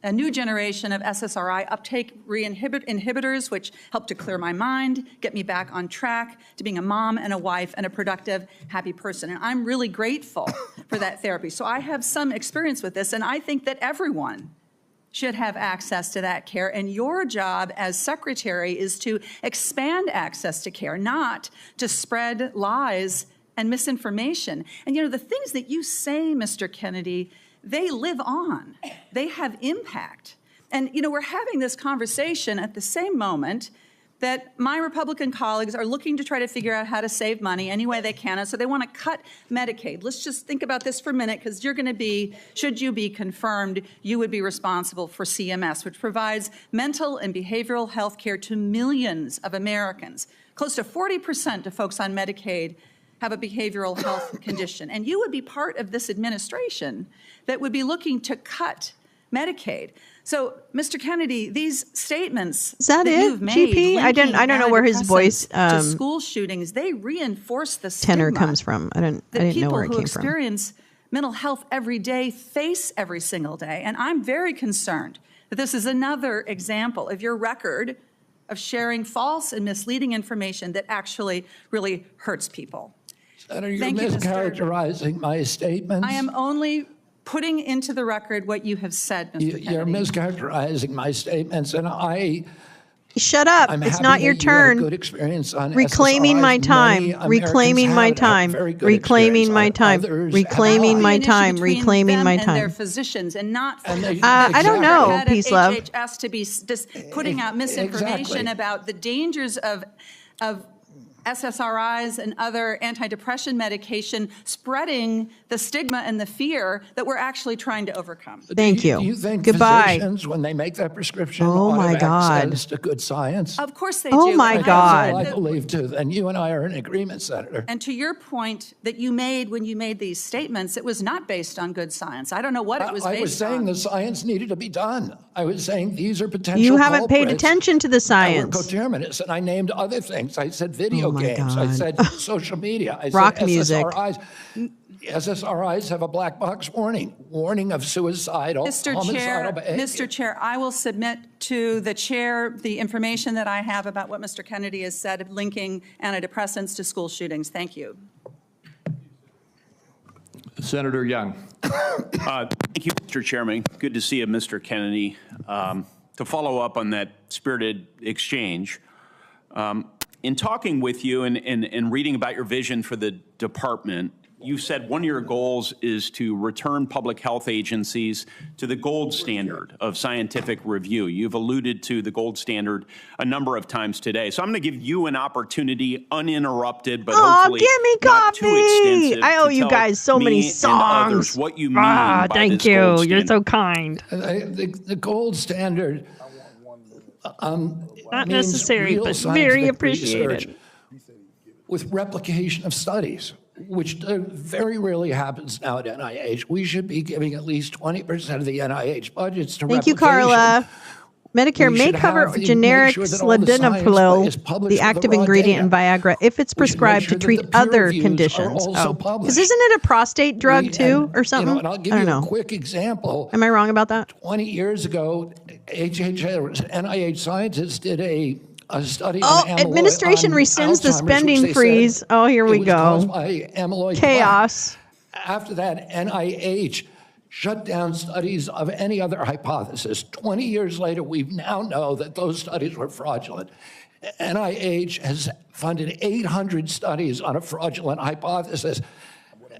a new generation of SSRI uptake inhibitors, which helped to clear my mind, get me back on track to being a mom and a wife and a productive, happy person. And I'm really grateful for that therapy. So I have some experience with this, and I think that everyone should have access to that care. And your job as secretary is to expand access to care, not to spread lies and misinformation. And you know, the things that you say, Mr. Kennedy, they live on. They have impact. And you know, we're having this conversation at the same moment that my Republican colleagues are looking to try to figure out how to save money any way they can. And so they want to cut Medicaid. Let's just think about this for a minute, because you're going to be, should you be confirmed, you would be responsible for CMS, which provides mental and behavioral health care to millions of Americans. Close to 40% of folks on Medicaid have a behavioral health condition. And you would be part of this administration that would be looking to cut Medicaid. So, Mr. Kennedy, these statements that you've made, GP? I don't know where his voice to school shootings, they reinforce the tenor stigma comes from. I didn't know where it that people who came from. experience mental health every day face every single day. And I'm very concerned that this is another example of your record of sharing false and misleading information that actually really hurts people. Senator, you're Thank you, Mr. mischaracterizing my statements. I am only putting into the record what you have said, Mr. Kennedy. You're mischaracterizing my statements, and Shut up. I'm It's happy not your that you had a turn. good experience on Reclaiming SSRIs. my Many time. Americans Reclaiming my haven't. I have time. very good Reclaiming my experience on time. others. Reclaiming my An issue time. between Reclaiming them my and their time. physicians, and not for I don't know, head of Peace Love. HHS to be just putting out misinformation Exactly. about the dangers of SSRIs and other antidepressant medication, spreading the stigma and the fear that we're actually trying to overcome. Thank Do you. you think Goodbye. physicians, when they make that prescription, Oh, ought to my have God. access to good science? Of course they Oh, do. my And I God. I think that- believe too. And you and I are in agreement, Senator. And to your point that you made when you made these statements, it was not based on good science. I don't know what it was based on. I was saying the science needed to be done. I was saying these are potential You haven't paid culprits attention to the that were science. coterminous, and I named other things. I said video Oh, my games. I God. said social media. I Rock said music. SSRIs. SSRIs have a black box warning of suicidal, homicidal behavior. Mr. Chair, I will submit to the chair the information that I have about what Mr. Kennedy has said of linking antidepressants to school shootings. Thank you. Senator Young. Thank you, Mr. Chairman. Good to see you, Mr. Kennedy. To follow up on that spirited exchange, in talking with you and reading about your vision for the department, you said one of your goals is to return public health agencies to the gold standard of scientific review. You've alluded to the gold standard a number of times today. So I'm going to give you an opportunity, uninterrupted, but hopefully give me not too coffee. extensive, I owe to you tell guys so many me and others songs. what you mean by Thank this gold you. You're standard. so kind. The gold standard Not means necessary, real but very scientific appreciated. research with replication of studies, which very rarely happens now at NIH. We should be giving at least 20% of the NIH budgets to Thank you, replication. Carla. Medicare We may should cover have the- generic make sure that all the science sildenafil, is published the with the active raw ingredient in data. Viagra, if it's We should make prescribed sure to that treat the peer other reviews are conditions. also Because published. isn't it a prostate drug too, or something? And I'll give I you don't a know. quick example. Am I wrong about that? 20 years ago, NIH scientists did a study Oh, on amyloid. administration on rescinds the Alzheimer's, which spending they said freeze. Oh, here it we was go. caused by amyloid plaque. Chaos. After that, NIH shut down studies of any other hypothesis. 20 years later, we now know that those studies were fraudulent. NIH has funded 800 studies on a fraudulent hypothesis.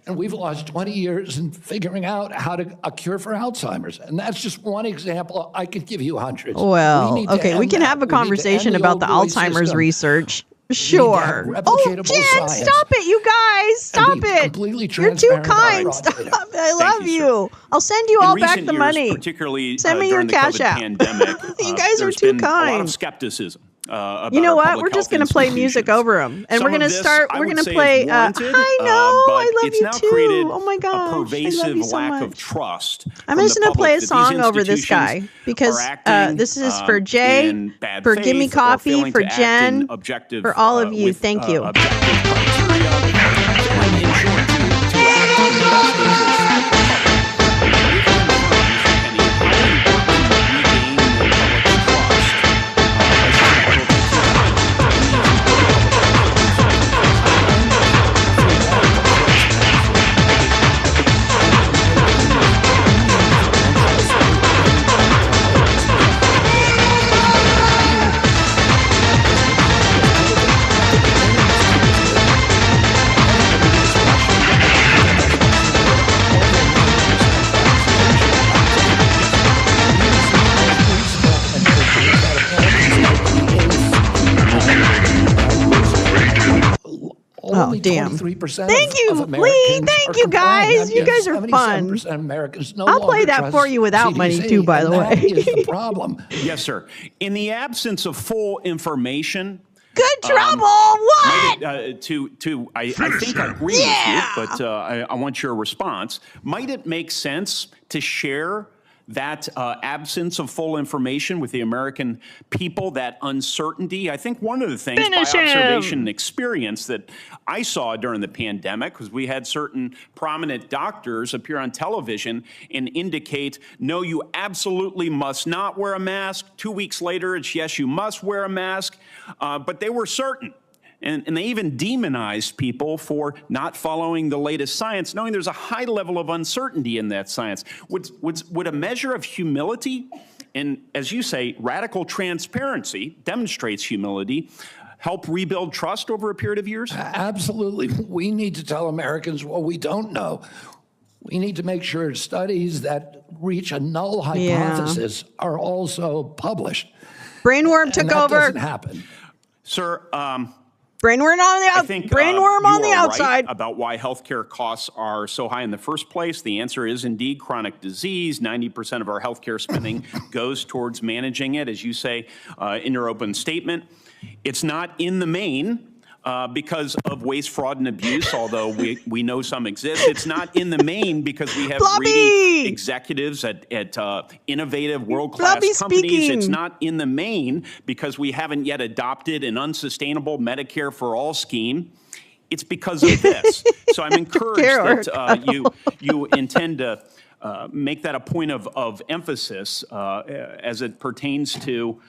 And we've lost 20 years in figuring out how to a cure for Alzheimer's. And that's just one example. I could give you hundreds. Well, need to okay, we end can that. have a We need to end conversation the about the opioid Alzheimer's system. research. We need to Sure. have Oh, replicatable Jen, science. stop it, you guys. Stop And be it. completely You're too transparent about kind. raw Stop. data. I love you. I'll send you In all back recent the years, money. particularly Send me your during the Cash COVID App. pandemic, You guys are there's too been a lot kind. of skepticism about You know our what? public We're just health going to play music institutions. over them. And Some we're going of to this, start, I we're would going to say, play, is warranted, I know, but I love it's you now too. created Oh my gosh, a I love pervasive you so lack much. of trust. I'm from just the going to play a public that these song over this guy institutions because are acting, this is for Jay, in bad for faith Gimme or Coffee, failing for to act Jen, in objective, for all of you. with, Thank you. objective criteria, failing, in short, to act in the best interest of the public. only damn. 23% Thank you, of Lee. Americans Thank are you, complying. guys. You guys are 77% fun. of Americans no I'll play longer that trust for you without money, CDC, too, by the and that way. is the problem. Yes, sir. In the absence of full information, Good trouble. What? I think I agree with you, but I want your response. Might it make sense to share that absence of full information with the American people, that uncertainty? I think one of the things by observation and experience that I saw during the pandemic was we had certain prominent doctors appear on television and indicate, no, you absolutely must not wear a mask. 2 weeks later, it's yes, you must wear a mask. But they were certain. And they even demonized people for not following the latest science, knowing there's a high level of uncertainty in that science. Would a measure of humility and, as you say, radical transparency demonstrates humility, help rebuild trust over a period of years? Absolutely. We need to tell Americans what we don't know. We need to make sure studies that reach a null hypothesis are also published. Brainworm took and that over. doesn't happen. Sir, Brainworm on the I think brainworm on the you are outside. right about why healthcare costs are so high in the first place. The answer is indeed chronic disease. 90% of our healthcare spending goes towards managing it, as you say in your open statement. It's not in the main because of waste, fraud, and abuse, although we know some exist. It's not in the main because we have greedy executives at innovative, world-class companies. Speaking. It's not in the main because we haven't yet adopted an unsustainable Medicare for all scheme. It's because of this. So I'm encouraged that you intend to make that a point of emphasis as it pertains to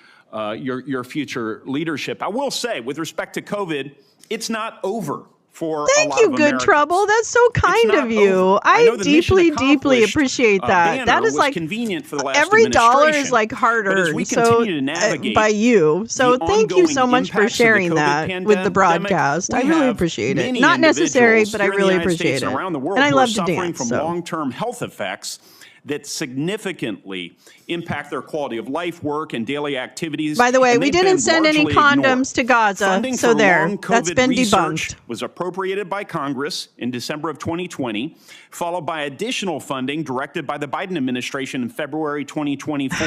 your future leadership. I will say, with respect to COVID, it's not over for a lot of Thank you, Good Americans. Trouble. That's so kind of you. I deeply, deeply appreciate that. That is like convenient for the last every dollar is administration. like hard But as earned. we So continue to navigate by you. So the thank you so ongoing much for impacts of the sharing COVID that with the pandemic, broadcast. I we really have appreciate it. many Not necessary, individuals but I here in the really United States appreciate and it. around the world And I who love are to suffering dance. from So. long-term health effects that significantly impact their quality of life, work, and daily activities. By the way, and we they've didn't been send any largely condoms ignored. to Gaza. Funding So for there, long that's COVID been research debunked. was appropriated by Congress in December of 2020, followed by additional funding directed by the Biden administration in February 2024.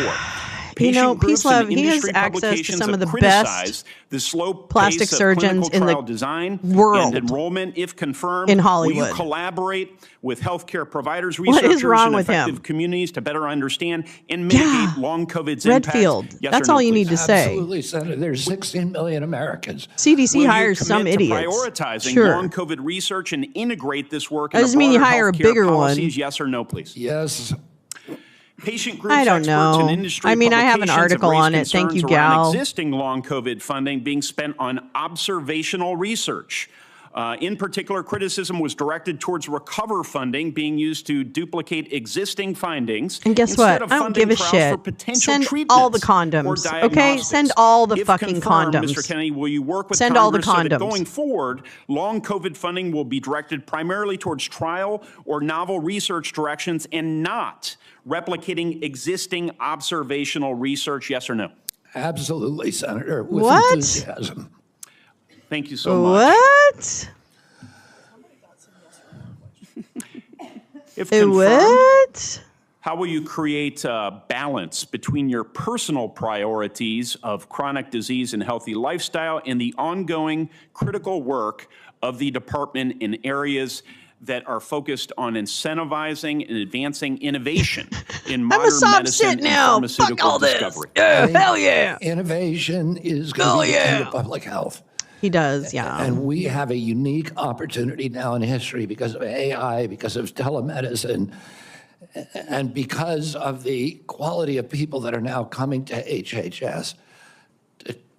You know, Patient groups Peace Love, and he has industry access to publications some of have the best criticized the slow plastic pace of surgeons clinical in the trial design world. and enrollment, if confirmed. In Will Hollywood. you collaborate with healthcare providers, What is researchers, wrong and with him? effective communities to better understand and mitigate long COVID's impact? Redfield. Yes That's or no, all you need please? to say. Absolutely, Senator. There's 16 million Americans. CDC Will you hires some commit to idiots. prioritizing Sure. long COVID research and integrate this work That into doesn't mean you broader hire a healthcare bigger one. policies? Yes or no, please? Yes. Patient groups, I don't experts, know. and industry I mean, I have an publications article raised on it. Thank you, concerns around Gal. existing long COVID funding being spent on observational research. In particular, criticism was directed towards recover funding being used to duplicate existing findings. And guess instead what? of I don't funding give a trials shit. for potential Send treatments all the or condoms, okay? diagnostics. Send all the If fucking confirmed, condoms. Mr. Kennedy, will you work with Send all the Congress so that condoms. going forward, long COVID funding will be directed primarily towards trial or novel research directions and not replicating existing observational research? Yes or no? Absolutely, Senator, with What? enthusiasm. Thank you so much. What? If confirmed, What? how will you create a balance between your personal priorities of chronic disease and healthy lifestyle and the ongoing critical work of the department in areas that are focused on incentivizing and advancing innovation in modern medicine and pharmaceutical discovery? Hell yeah. Innovation is going to be the key to public health. He does, yeah. And we have a unique opportunity now in history because of AI, because of telemedicine, and because of the quality of people that are now coming to HHS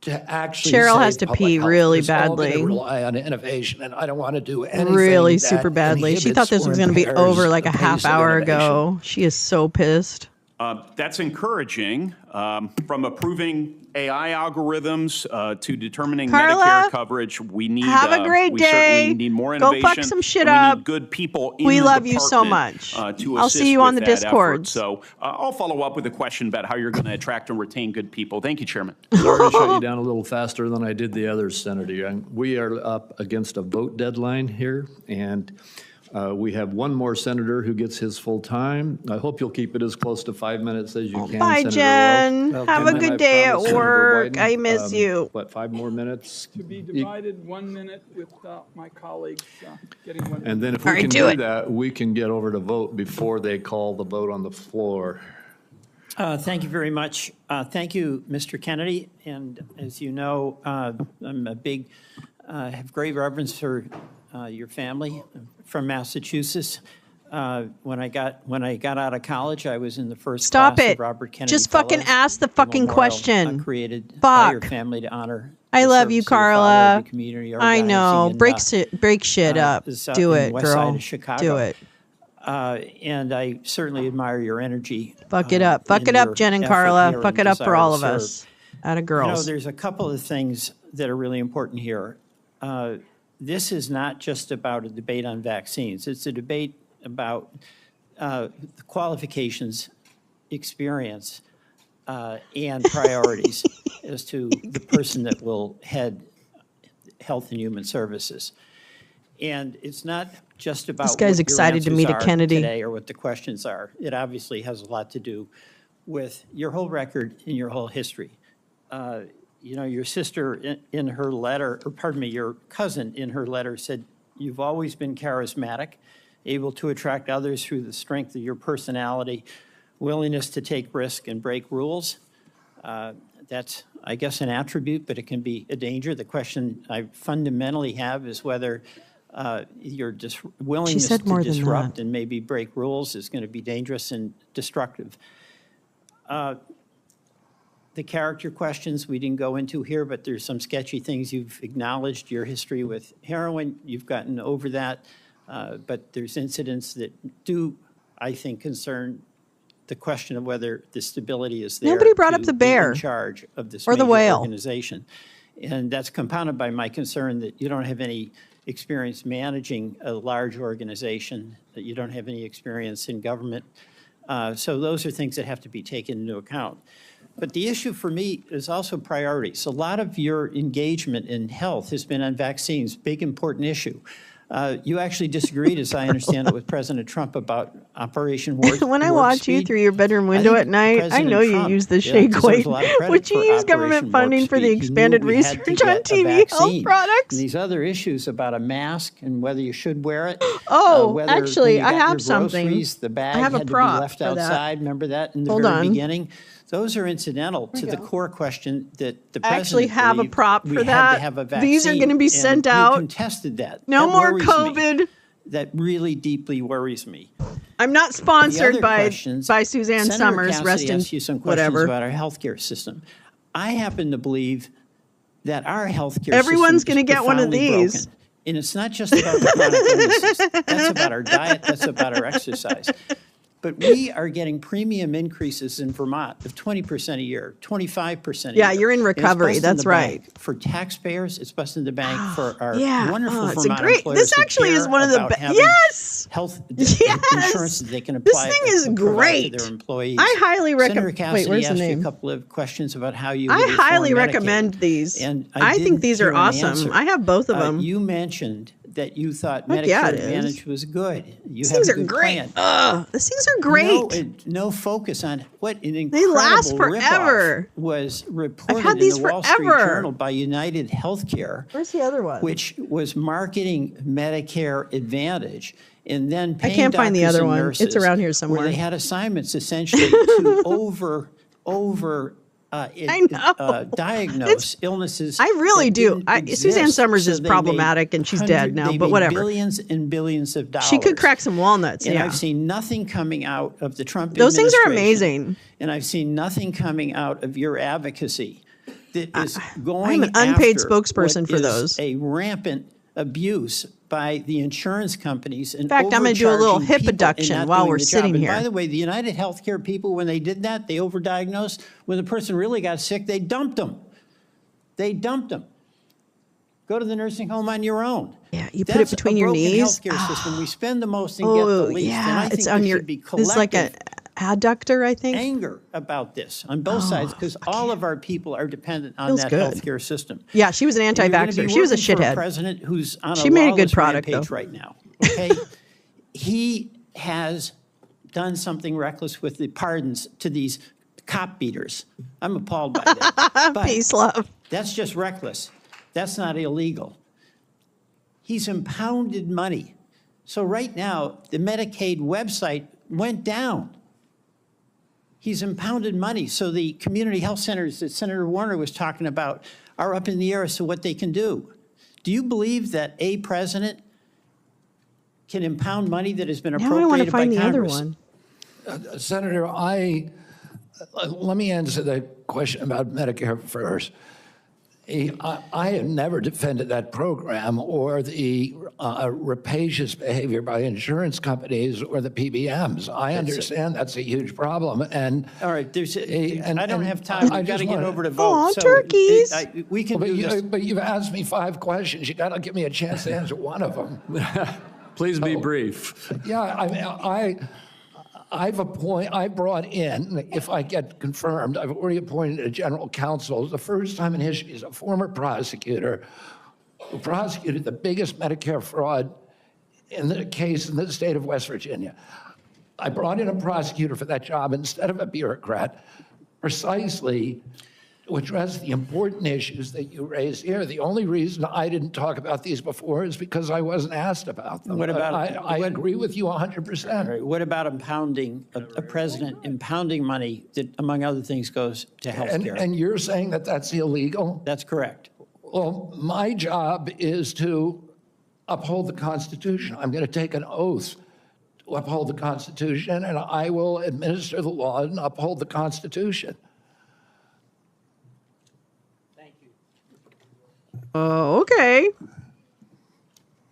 to actually Cheryl save has to public pee health. really It's all gonna badly. rely on innovation, and I don't want to do anything Really that super badly. She inhibits thought this or was going to be impairs over like the a pace half of hour innovation. ago. She is so pissed. That's encouraging. From approving AI algorithms to determining Carla, Medicare coverage, we need have a great we day. certainly need more Go innovation. fuck some shit and we up. need good people in We the love you so department, much. to I'll assist see you with on the that effort. Discords. So I'll follow up with a question about how you're going to attract and retain good people. Thank you, Chairman. Sorry to shut you down a little faster than I did the others, Senator Young. We are up against a vote deadline here, and we have one more senator who gets his full time. I hope you'll keep it as close to 5 minutes as you can, Bye, Senator Jen. Welch. Have a And good I day at promised Senator work. Wyden, I miss you. What, 5 more minutes? To be divided 1 minute with my colleagues getting 1 minute. And then if All we right, can do do it. that, we can get over to vote before they call the vote on the floor. Thank you very much. Thank you, Mr. Kennedy. And as you know, I'm a big, have great reverence for your family from Massachusetts. When I got out of college, I was in the first Stop class it. of Robert Kennedy Just fucking Fellows, ask the fucking memorial, question. created by your Fuck. family to honor. I the love you, service of your father, Carla. the community I know. organizing in, Break shit up. south- Do in it, west side girl. of Chicago. Do it. And I certainly admire your energy. Fuck it up. Fuck in it up, your Jen and effort Carla. here Fuck and it up for desire all to of serve. us. Atta You know, girls. there's a couple of things that are really important here. This is not just about a debate on vaccines. It's a debate about the qualifications, experience, and priorities as to the person that will head Health and Human Services. And it's not just about This guy's what your excited to answers meet a are Kennedy. today or what the questions are. It obviously has a lot to do with your whole record and your whole history. You know, your sister in her letter, or pardon me, your cousin in her letter said, you've always been charismatic, able to attract others through the strength of your personality, willingness to take risk and break rules. That's, I guess, an attribute, but it can be a danger. The question I fundamentally have is whether your willingness said more to than disrupt and maybe break rules is going to be dangerous and destructive. The character questions we didn't go into here, but there's some sketchy things. You've acknowledged your history with heroin. You've gotten over that. But there's incidents that do, I think, concern the question of whether the stability is there. Nobody brought up to the be bear in charge of this or the major whale. organization. And that's compounded by my concern that you don't have any experience managing a large organization, that you don't have any experience in government. So those are things that have to be taken into account. But the issue for me is also priorities. A lot of your engagement in health has been on vaccines, big important issue. You actually disagreed, as I understand it, with President Trump about Operation Warp Speed. When I watch you through your bedroom window at night, I know you use the shake weight. Would you use government funding for the expanded research on TV health products? And these other issues about a mask and whether you should wear it. Oh, whether actually, when you I got have your something. groceries, the bag I have a had to be prop left for that. outside. Remember that in the Hold very on. beginning? Those are incidental to the core question that the I president actually have a believed prop we for had that. to have a These are vaccine, gonna be and sent you out. contested that. No That more worries COVID. me. That really deeply worries me. I'm not The sponsored other by questions, Suzanne Senator Summers. Cassidy Rest in asked you some questions whatever. about our healthcare system. I happen to believe that our healthcare Everyone's system gonna is get one of profoundly these. broken. And it's not just about the chronic illnesses. That's about our diet. That's about our exercise. But we are getting premium increases in Vermont of 20% a year, 25% a year. Yeah, you're in And it's recovery. busting That's the bank right. for taxpayers, it's busting the bank for our Yeah. wonderful Oh, it's a Vermont great. employers This who actually is care one of the about best. having Yes. health Yes. insurance that they can This apply. thing is and provide great. to their employees. I highly Senator recommend. Cassidy Wait, where's the asked you a name? couple of questions about how you. I would reform highly Medicaid. recommend these. And I think didn't these are hear an awesome. answer. I have both of them. You mentioned that you thought Heck yeah, Medicare it is. Advantage was good. You These have things a are good great. plan. Ugh, these things are great. No focus on what an They incredible last ripoff forever. was reported had these in the Wall Street forever. Journal by United Healthcare, Where's the other one? which was marketing Medicare Advantage and then I paying can't find the doctors other and one. nurses It's around here where somewhere. they had assignments essentially to diagnose illnesses. I really that do. didn't Suzanne exist. Summers So is they problematic, made and she's dead now, they but made whatever. Billions and billions of dollars. She could crack some walnuts. And Yeah. I've seen nothing coming out of the Trump Those things are administration, amazing. And I've seen nothing coming out of your advocacy that is going I'm an unpaid after spokesperson what for is those. a rampant abuse by the insurance companies. In fact, I'm going to do a little hip abduction while we're sitting here. By the way, the United Healthcare people, when they did that, they overdiagnosed. When the person really got sick, they dumped them. They dumped them. Go to the nursing home on your own. Yeah, you put it between your knees. That's a broken healthcare system. We spend the most and get the least. Yeah, and I think it's on there your. should be It's like an adductor, I think. anger about this on both sides because all of our people are dependent on Feels that good. healthcare system. Yeah, she was an And you're gonna anti-vaxxer. be She was a working for shithead. president who's on She a made a good lawless product, rampage though. right now. Okay, he has done something reckless with the pardons to these cop beaters. I'm appalled by that. But Peace, love. that's just reckless. That's not illegal. He's impounded money. So right now, the Medicaid website went down. He's impounded money. So the community health centers that Senator Warner was talking about are up in the air as to what they can do. Do you believe that a president can impound money that has been Now I want to appropriated by find the other Congress? one. Senator, let me answer the question about Medicare first. I have never defended that program or the rapacious behavior by insurance companies or the PBMs. I understand that's a huge problem. And all right, I don't have time. We've got to get over to vote. Aw, So turkeys. We can do this. But you've asked me 5 questions. You got to give me a chance to answer one of them. Please be brief. Yeah, I brought in, if I get confirmed, I've already appointed a general counsel. The first time in history, he's a former prosecutor who prosecuted the biggest Medicare fraud in the case in the state of West Virginia. I brought in a prosecutor for that job instead of a bureaucrat, precisely to address the important issues that you raised here. The only reason I didn't talk about these before is because I wasn't asked about them. What about- I agree with you 100%. All right, what about impounding, a president impounding money that, among other things, goes to health care? And you're saying that that's illegal? That's correct. Well, my job is to uphold the Constitution. I'm going to take an oath to uphold the Constitution, and I will administer the law and uphold the Constitution. Okay.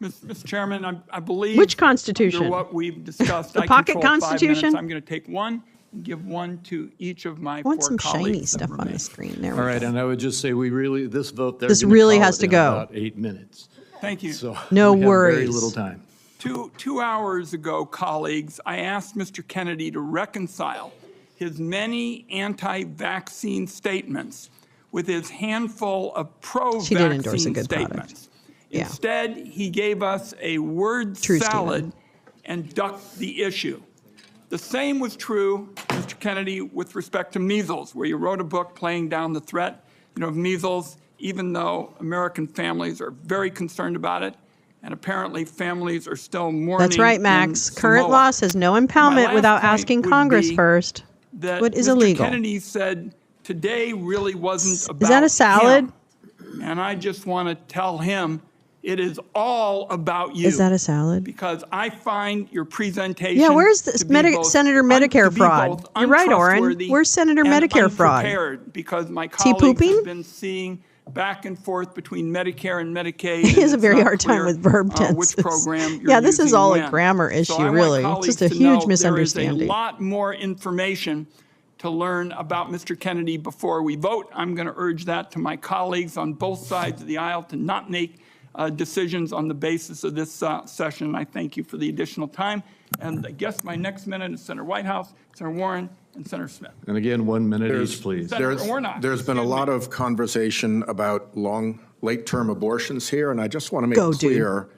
Mr. Chairman, I believe. Which Constitution? Under what we've discussed, The I pocket control 5 Constitution? minutes. I'm going to take one and give one to each of my I want 4 some colleagues. shiny that stuff on remain. the screen. There All we right, go. and I would just say this vote, they're This gonna really call has it to in go. about 8 minutes. Thank you. So No we have very worries. little time. Two hours ago, colleagues, I asked Mr. Kennedy to reconcile his many anti-vaccine statements with his handful of She did endorse a pro-vaccine good product. statements. Yeah. Instead, he gave us a word True, salad and ducked the issue. The same was true, Mr. Kennedy, with respect to measles, where you wrote a book playing down the threat, of measles, even though American families are very concerned about it, and apparently families are still mourning. That's right, in Max. Current Samoa. law says no My impoundment last without point asking would Congress be first. that What is Mr. illegal? Kennedy said today really wasn't about Is that a salad? him. And I just want to tell him it is all about you. Is that a salad? Because I find your presentation. Yeah, where's this to be Senator Medicare fraud? You're right, Oren. untrustworthy Where's Senator and Medicare fraud? unprepared, because my he colleagues pooping? have been seeing back and forth between Medicare and Medicaid. He has a and very it's not hard time clear, with verb tenses. Which program you're Yeah, this is using all when. a grammar So I issue, want really. colleagues Just a to huge know There is misunderstanding. a lot more information to learn about Mr. Kennedy before we vote. I'm going to urge that to my colleagues on both sides of the aisle to not make decisions on the basis of this session. I thank you for the additional time. And I guess my next minute is Senator Whitehouse, Senator Warren, and Senator Smith. And again, 1 minute each, please. There's been a lot of conversation about late-term abortions here, and I just want to make Go, dude. clear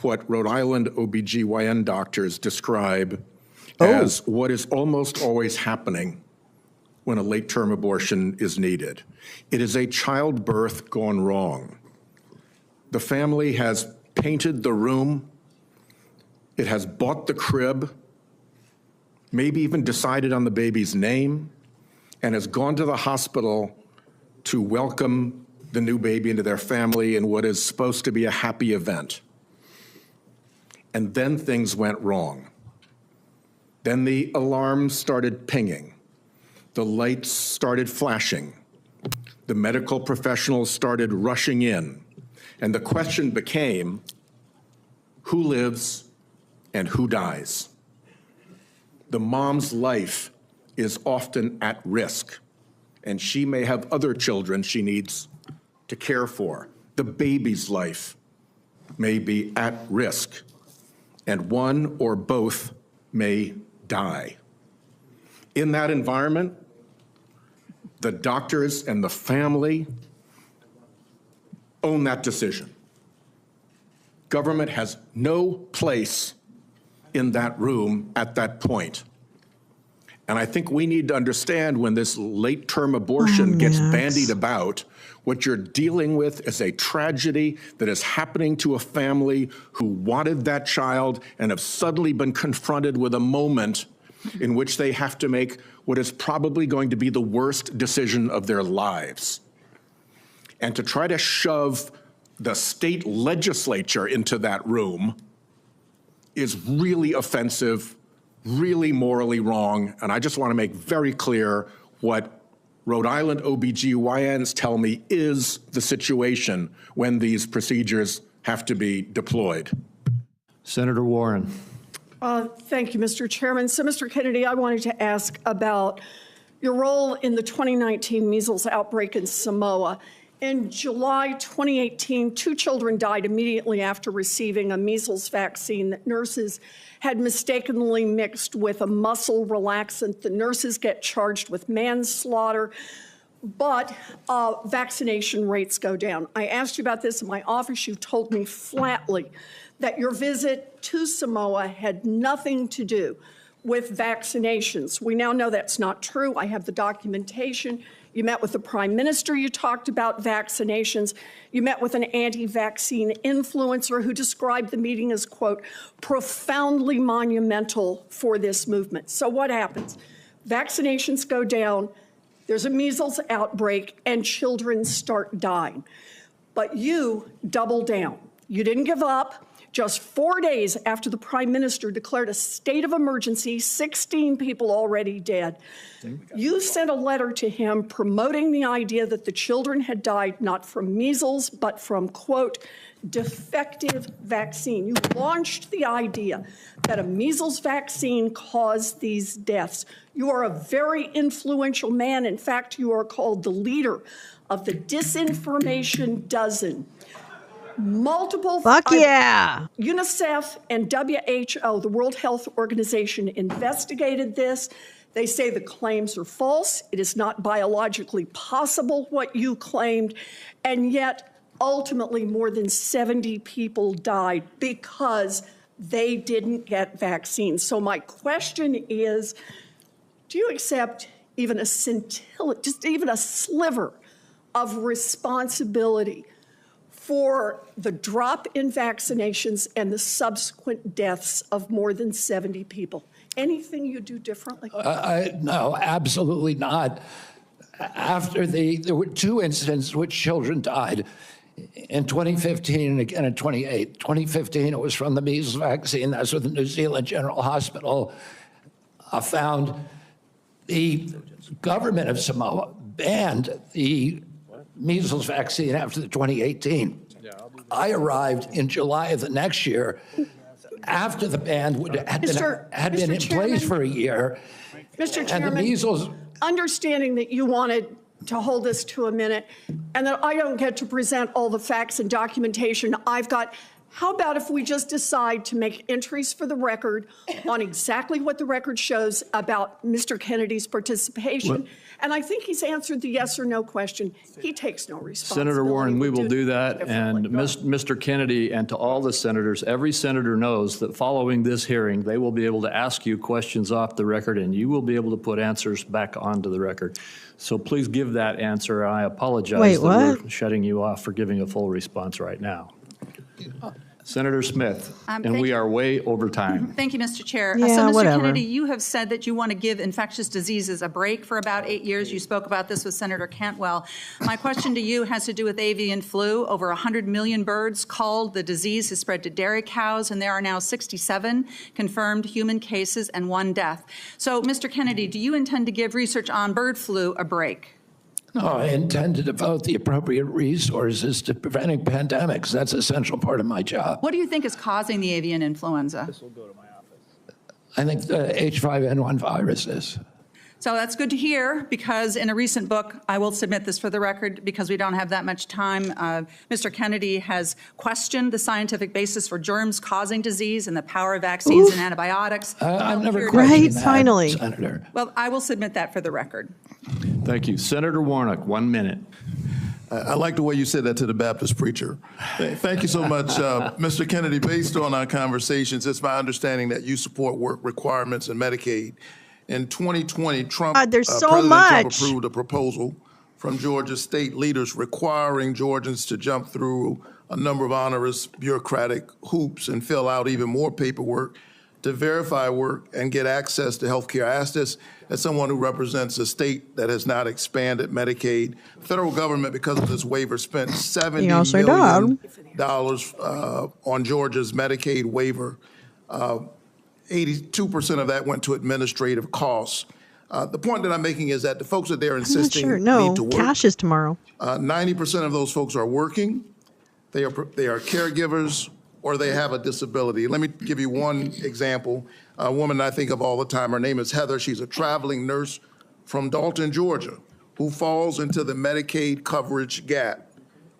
what Rhode Island OBGYN doctors describe as what is almost always happening when a late-term abortion is needed. It is a childbirth gone wrong. The family has painted the room, it has bought the crib, maybe even decided on the baby's name, and has gone to the hospital to welcome the new baby into their family in what is supposed to be a happy event. And then things went wrong. Then the alarms started pinging. The lights started flashing. The medical professionals started rushing in. And the question became, who lives and who dies? The mom's life is often at risk, and she may have other children she needs to care for. The baby's life may be at risk, and one or both may die. In that environment, the doctors and the family own that decision. Government has no place in that room at that point. And I think we need to understand when this late-term abortion gets bandied about, what you're dealing with is a tragedy that is happening to a family who wanted that child and have suddenly been confronted with a moment in which they have to make what is probably going to be the worst decision of their lives. And to try to shove the state legislature into that room is really offensive, really morally wrong, and I just want to make very clear what Rhode Island OBGYNs tell me is the situation when these procedures have to be deployed. Senator Warren. Thank you, Mr. Chairman. So, Mr. Kennedy, I wanted to ask about your role in the 2019 measles outbreak in Samoa. In July 2018, 2 children died immediately after receiving a measles vaccine that nurses had mistakenly mixed with a muscle relaxant. The nurses get charged with manslaughter, but vaccination rates go down. I asked you about this in my office. You told me flatly that your visit to Samoa had nothing to do with vaccinations. We now know that's not true. I have the documentation. You met with the Prime Minister. You talked about vaccinations. You met with an anti-vaccine influencer who described the meeting as, quote, profoundly monumental for this movement. So what happens? Vaccinations go down, there's a measles outbreak, and children start dying. But you double down. You didn't give up. Just 4 days after the Prime Minister declared a state of emergency, 16 people already dead, you sent a letter to him promoting the idea that the children had died not from measles, but from, quote, defective vaccine. You launched the idea that a measles vaccine caused these deaths. You are a very influential man. In fact, you are called the leader of the Disinformation Dozen. UNICEF and WHO, the World Health Organization, investigated this. They say the claims are false. It is not biologically possible what you claimed. And yet, ultimately, more than 70 people died because they didn't get vaccines. So my question is, do you accept even a scintilla, just even a sliver of responsibility for the drop in vaccinations and the subsequent deaths of more than 70 people? Anything you do differently? No, absolutely not. After there were 2 incidents in which children died in 2015 and again in 2008. 2015, it was from the measles vaccine. That's what the New Zealand General Hospital found. The government of Samoa banned the measles vaccine after the 2018. I arrived in July of the next year after the ban had been in place for a year. Mr. Chairman, and the measles. Understanding that you wanted to hold this to a minute and that I don't get to present all the facts and documentation I've got, how about if we just decide to make entries for the record on exactly what the record shows about Mr. Kennedy's participation? And I think he's answered the yes or no question. He takes no responsibility. Senator Warren, we will do that. And Mr. Kennedy, and to all the senators, every senator knows that following this hearing, they will be able to ask you questions off the record, and you will be able to put answers back onto the record. So please give that answer. I apologize that we're shutting you off for giving a full response right now. Senator Smith, and we are way over time. Thank you, Mr. Chair. Yeah, so, Mr. whatever. Kennedy, you have said that you want to give infectious diseases a break for about 8 years. You spoke about this with Senator Cantwell. My question to you has to do with avian flu. Over 100 million birds culled. The disease has spread to dairy cows, and there are now 67 confirmed human cases and 1 death. So, Mr. Kennedy, do you intend to give research on bird flu a break? No, I intend to devote the appropriate resources to preventing pandemics. That's a central part of my job. What do you think is causing the avian influenza? I think the H5N1 virus is. So that's good to hear, because in a recent book, I will submit this for the record because we don't have that much time, Mr. Kennedy has questioned the scientific basis for germs causing disease and the power of vaccines and antibiotics. I've never Here- questioned Right, that, finally. Senator. Well, I will submit that for the record. Thank you. Senator Warnock, 1 minute. I like the way you said that to the Baptist preacher. Thank you so much, Mr. Kennedy. Based on our conversations, it's my understanding that you support work requirements in Medicaid. In 2020, Trump, there's so President Trump much. approved a proposal from Georgia state leaders requiring Georgians to jump through a number of onerous bureaucratic hoops and fill out even more paperwork to verify work and get access to health care. I ask this as someone who represents a state that has not expanded Medicaid. The federal government, because of this waiver, spent $70 Yes, I million did. on Georgia's Medicaid waiver. 82% of that went to administrative costs. The point that I'm making is that the folks that they're I'm not insisting sure. No, need to work. cash is tomorrow. 90% of those folks are working. They are caregivers, or they have a disability. Let me give you one example. A woman I think of all the time, her name is Heather. She's a traveling nurse from Dalton, Georgia, who falls into the Medicaid coverage gap.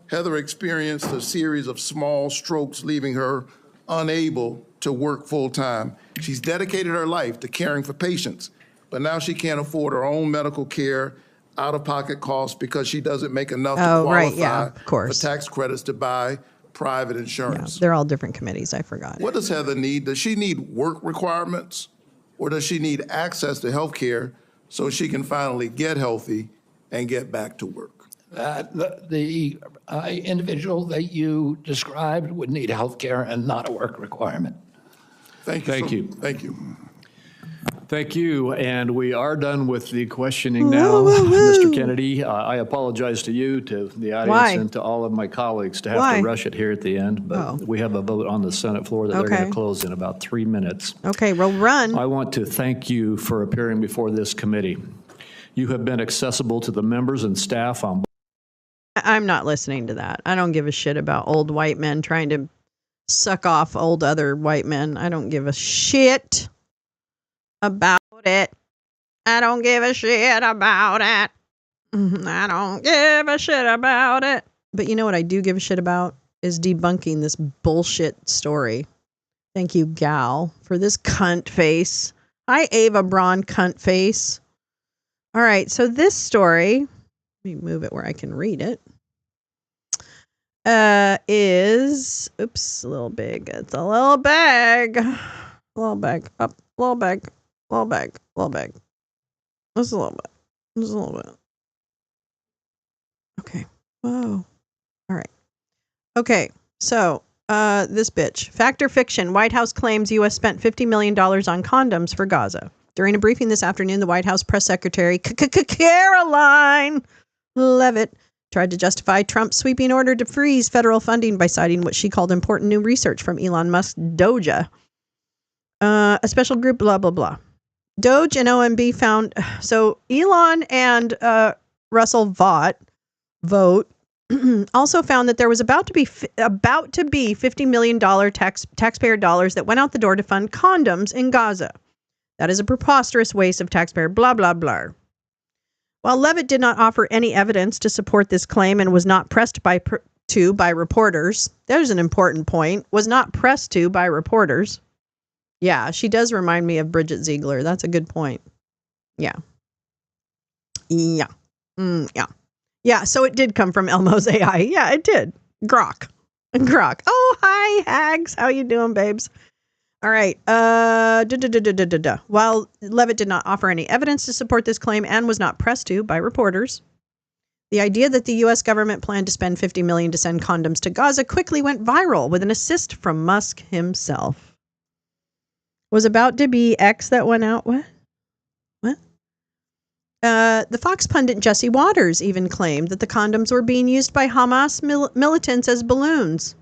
Heather experienced a series of small strokes, leaving her unable to work full-time. She's dedicated her life to caring for patients, but now she can't afford her own medical care, out-of-pocket costs, because she doesn't make enough to Oh, qualify right, yeah, of course. for tax credits to buy private insurance. They're all different committees. I forgot. What does Heather need? Does she need work requirements, or does she need access to health care so she can finally get healthy and get back to work? The individual that you described would need health care and not a work requirement. Thank you. Thank you. Thank you. Thank you, and we are done with the questioning now. Mr. Kennedy, I apologize to you, to the audience, Why? and to all of my colleagues to have Why? to rush it here at the end, but Oh. we have a vote on the Senate floor that they're going Okay. to close in about 3 minutes. Okay, well, run. I want to thank you for appearing before this committee. You have been accessible to the members and staff on I'm not listening to that. I don't give a shit about old white men trying to suck off old other white men. I don't give a shit about it. I don't give a shit about it. I don't give a shit about it. But you know what I do give a shit about is debunking this bullshit story. Thank you, Gal, for this cunt face. Hi, Ava Braun, cunt face. All right, so this story, let me move it where I can read it, is, oops, a little big. It's a little big. A little big. Up, a little big. A little big. A little big. Just a little bit. Just a little bit. Okay. Whoa. All right. Okay. So, this bitch. Fact or fiction? White House claims U.S. spent $50 million on condoms for Gaza. During a briefing this afternoon, the White House press secretary, Caroline Leavitt, tried to justify Trump's sweeping order to freeze federal funding by citing what she called important new research from Elon Musk's Doja. A special group, blah, blah, blah. Doge and OMB found, so Elon and Russell Vogt also found that there was about to be $50 million taxpayer dollars that went out the door to fund condoms in Gaza. That is a preposterous waste of taxpayer blah, blah, blah. While Leavitt did not offer any evidence to support this claim and was not pressed by reporters, there's an important point, was not pressed to by reporters. Yeah, she does remind me of Bridget Ziegler. That's a good point. Yeah. Yeah. Yeah. Yeah, so it did come from Elmo's AI. Yeah, it did. Grok. Oh, hi, Hags. How you doing, babes? All right. While Leavitt did not offer any evidence to support this claim and was not pressed to by reporters, the idea that the U.S. government planned to spend $50 million to send condoms to Gaza quickly went viral with an assist from Musk himself. Was about to be X that went out. What? The Fox pundit Jesse Waters even claimed that the condoms were being used by Hamas militants as balloons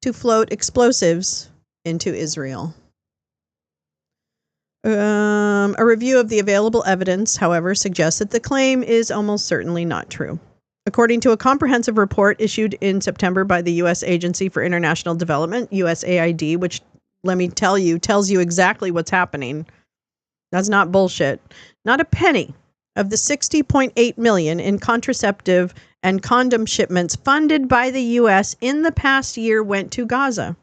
to float explosives into Israel. A review of the available evidence, however, suggests that the claim is almost certainly not true. According to a comprehensive report issued in September by the U.S. Agency for International Development, USAID, which, let me tell you, tells you exactly what's happening. That's not bullshit. Not a penny of the $60.8 million in contraceptive and condom shipments funded by the U.S. in the past year went to Gaza.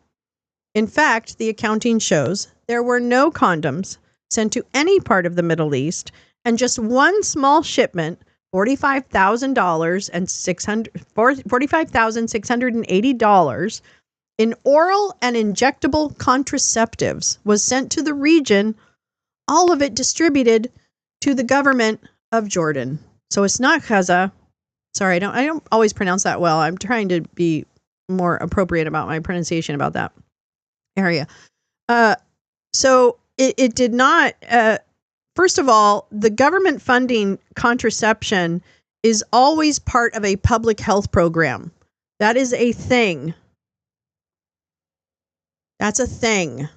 In fact, the accounting shows there were no condoms sent to any part of the Middle East, and just one small shipment, $45,000 and $45,680 in oral and injectable contraceptives was sent to the region, all of it distributed to the government of Jordan. So it's not Gaza. Sorry, I don't always pronounce that well. I'm trying to be more appropriate about my pronunciation about that area. So it did not, first of all, the government funding contraception is always part of a public health program. That is a thing. That's a thing.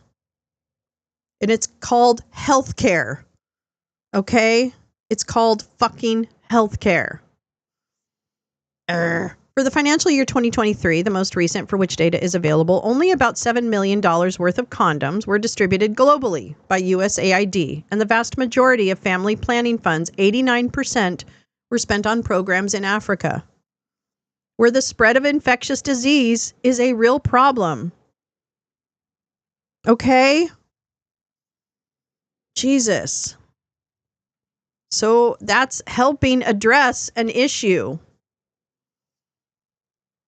And it's called healthcare. Okay? It's called fucking healthcare. For the financial year 2023, the most recent for which data is available, only about $7 million worth of condoms were distributed globally by USAID, and the vast majority of family planning funds, 89%, were spent on programs in Africa, where the spread of infectious disease is a real problem. Okay? Jesus. So that's helping address an issue.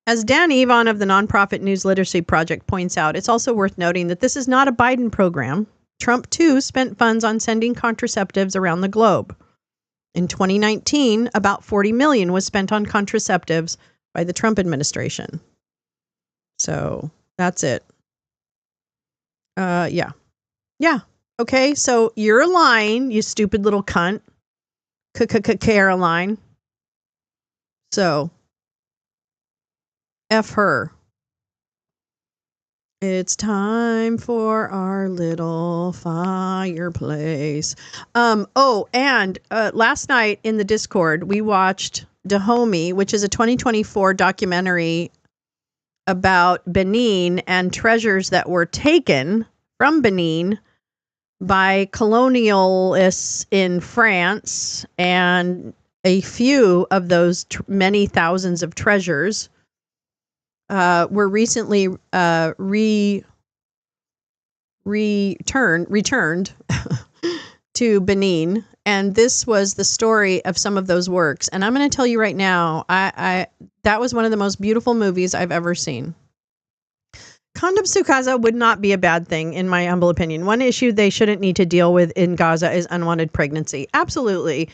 As Dan Evon of the nonprofit News Literacy Project points out, it's also worth noting that this is not a Biden program. Trump, too, spent funds on sending contraceptives around the globe. In 2019, about $40 million was spent on contraceptives by the Trump administration. So that's it. Yeah. Okay, so you're lying, you stupid little cunt. Caroline. So, F her. It's time for our little fireplace. And last night in the Discord, we watched Dahomey, which is a 2024 documentary about Benin and treasures that were taken from Benin by colonialists in France, and a few of those many thousands of treasures were recently returned to Benin. And this was the story of some of those works. And I'm going to tell you right now, that was one of the most beautiful movies I've ever seen. Condoms to Gaza would not be a bad thing, in my humble opinion. One issue they shouldn't need to deal with in Gaza is unwanted pregnancy. Absolutely.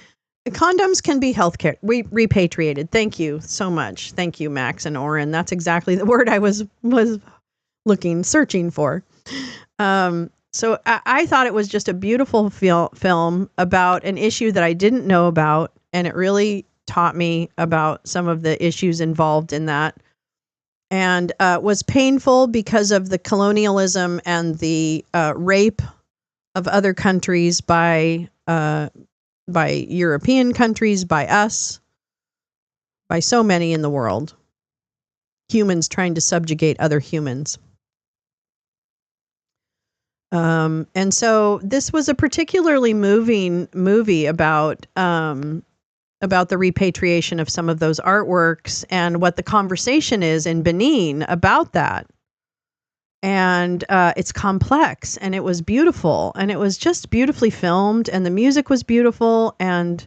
Condoms can be healthcare. Repatriated. Thank you so much. Thank you, Max and Oren. That's exactly the word I was searching for. So I thought it was just a beautiful film about an issue that I didn't know about, and it really taught me about some of the issues involved in that. And was painful because of the colonialism and the rape of other countries by European countries, by us, by so many in the world. Humans trying to subjugate other humans. And so this was a particularly moving movie about the repatriation of some of those artworks and what the conversation is in Benin about that. And it's complex, and it was beautiful, and it was just beautifully filmed, and the music was beautiful, and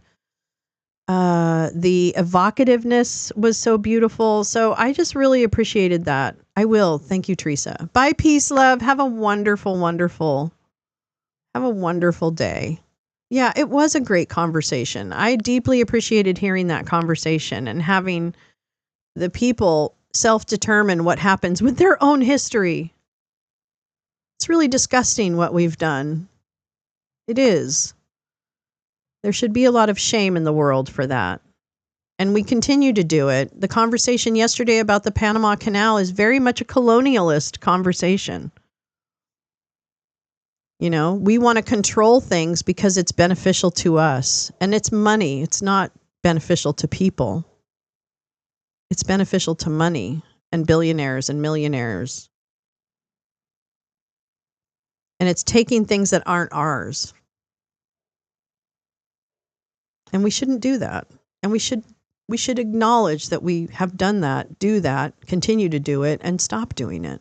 the evocativeness was so beautiful. So I just really appreciated that. I will. Thank you, Teresa. Bye, peace, love. Have a wonderful, wonderful day. Yeah, it was a great conversation. I deeply appreciated hearing that conversation and having the people self-determine what happens with their own history. It's really disgusting what we've done. It is. There should be a lot of shame in the world for that. And we continue to do it. The conversation yesterday about the Panama Canal is very much a colonialist conversation. You know, we want to control things because it's beneficial to us. And it's money. It's not beneficial to people. It's beneficial to money and billionaires and millionaires. And it's taking things that aren't ours. And we shouldn't do that. And we should acknowledge that we have done that, do that, continue to do it, and stop doing it.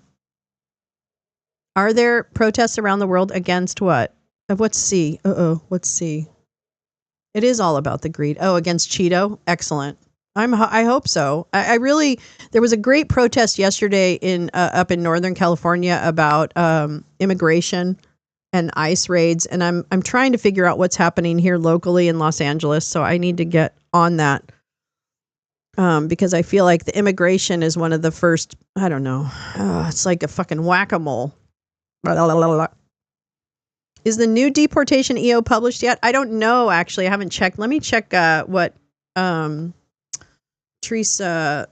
Are there protests around the world against what? What's C? What's C? It is all about the greed. Oh, against Cheeto? Excellent. I hope so. I really, there was a great protest yesterday up in Northern California about immigration and ICE raids, and I'm trying to figure out what's happening here locally in Los Angeles, so I need to get on that because I feel like the immigration is one of the first, I don't know, it's like a fucking whack-a-mole. Is the new deportation EO published yet? I don't know, actually. I haven't checked. Let me check what Teresa,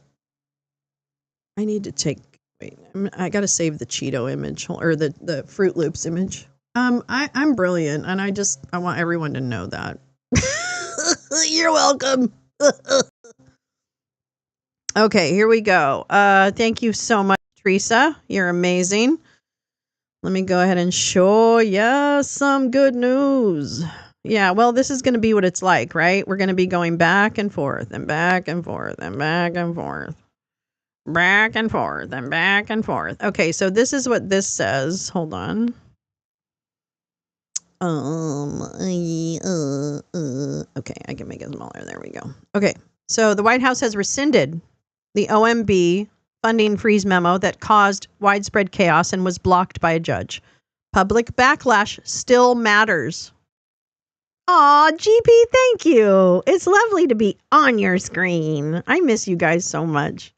I need to take, wait, I got to save the Cheeto image or the Fruit Loops image. I'm brilliant, and I want everyone to know that. You're welcome. Okay, here we go. Thank you so much, Teresa. You're amazing. Let me go ahead and show you some good news. Yeah, well, this is going to be what it's like, right? We're going to be going back and forth and back and forth and back and forth. Back and forth and back and forth. Okay, so this is what this says. Hold on. Okay, I can make it smaller. There we go. Okay, so the White House has rescinded the OMB funding freeze memo that caused widespread chaos and was blocked by a judge. Public backlash still matters. Aw, GP, thank you. It's lovely to be on your screen. I miss you guys so much.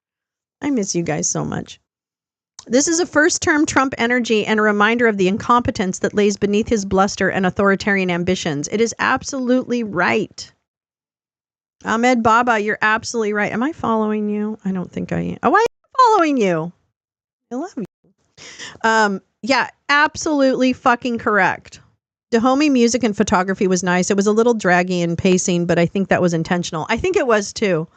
This is a first-term Trump energy and a reminder of the incompetence that lays beneath his bluster and authoritarian ambitions. It is absolutely right. Ahmed Baba, you're absolutely right. Am I following you? I don't think I am. Oh, I am following you. I love you. Yeah, absolutely fucking correct. Dahomey music and photography was nice. It was a little draggy in pacing, but I think that was intentional. I think it was too.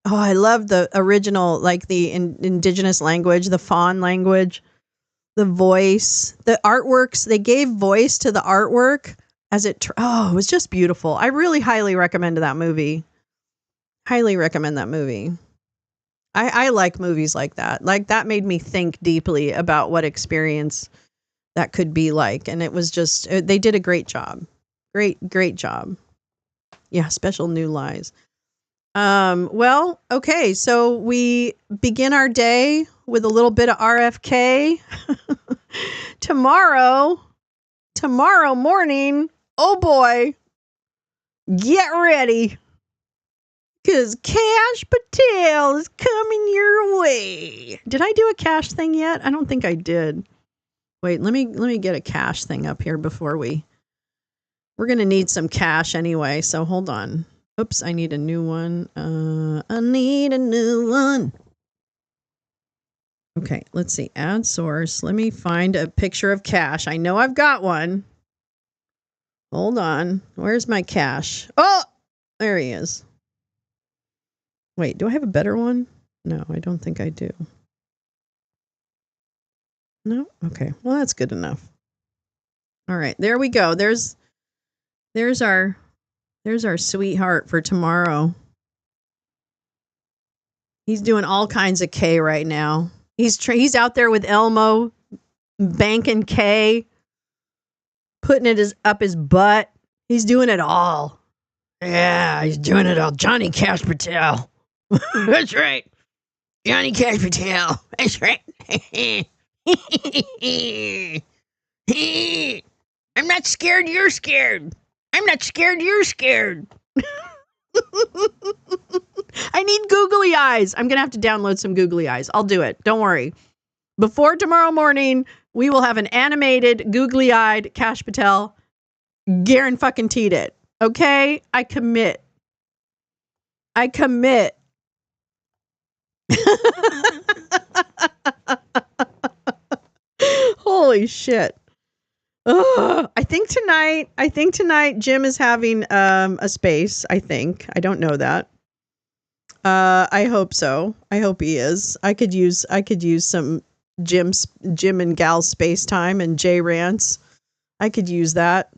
Oh, I love the original, like the indigenous language, the fawn language, the voice, the artworks. They gave voice to the artwork as it was just beautiful. I really highly recommend that movie. Highly recommend that movie. I like movies like that. Like that made me think deeply about what experience that could be like. And it was just, they did a great job. Great job. Yeah, special new lies. Well, okay, so we begin our day with a little bit of RFK. Tomorrow morning, oh boy, get ready. Because Cash Patel is coming your way. Did I do a cash thing yet? I don't think I did. Wait, let me get a cash thing up here before we're going to need some cash anyway, so hold on. Oops, I need a new one. I need a new one. Okay, let's see. Add source. Let me find a picture of Cash. I know I've got one. Hold on. Where's my Cash? Oh, there he is. Wait, do I have a better one? No, I don't think I do. No? Okay. Well, that's good enough. All right, there we go. There's our sweetheart for tomorrow. He's doing all kinds of K right now. He's out there with Elmo, banking K, putting it up his butt. He's doing it all. Yeah, he's doing it all. Johnny Cash Patel. That's right. Johnny Cash Patel. That's right. I'm not scared, you're scared. I'm not scared, you're scared. I need googly eyes. I'm going to have to download some googly eyes. I'll do it. Don't worry. Before tomorrow morning, we will have an animated, googly-eyed Cash Patel. Guaranteed it. Okay? I commit. Holy shit. I think tonight Jim is having a space. I don't know that. I hope so. I hope he is. I could use some Jim and Gal space time and Jay rants. I could use that.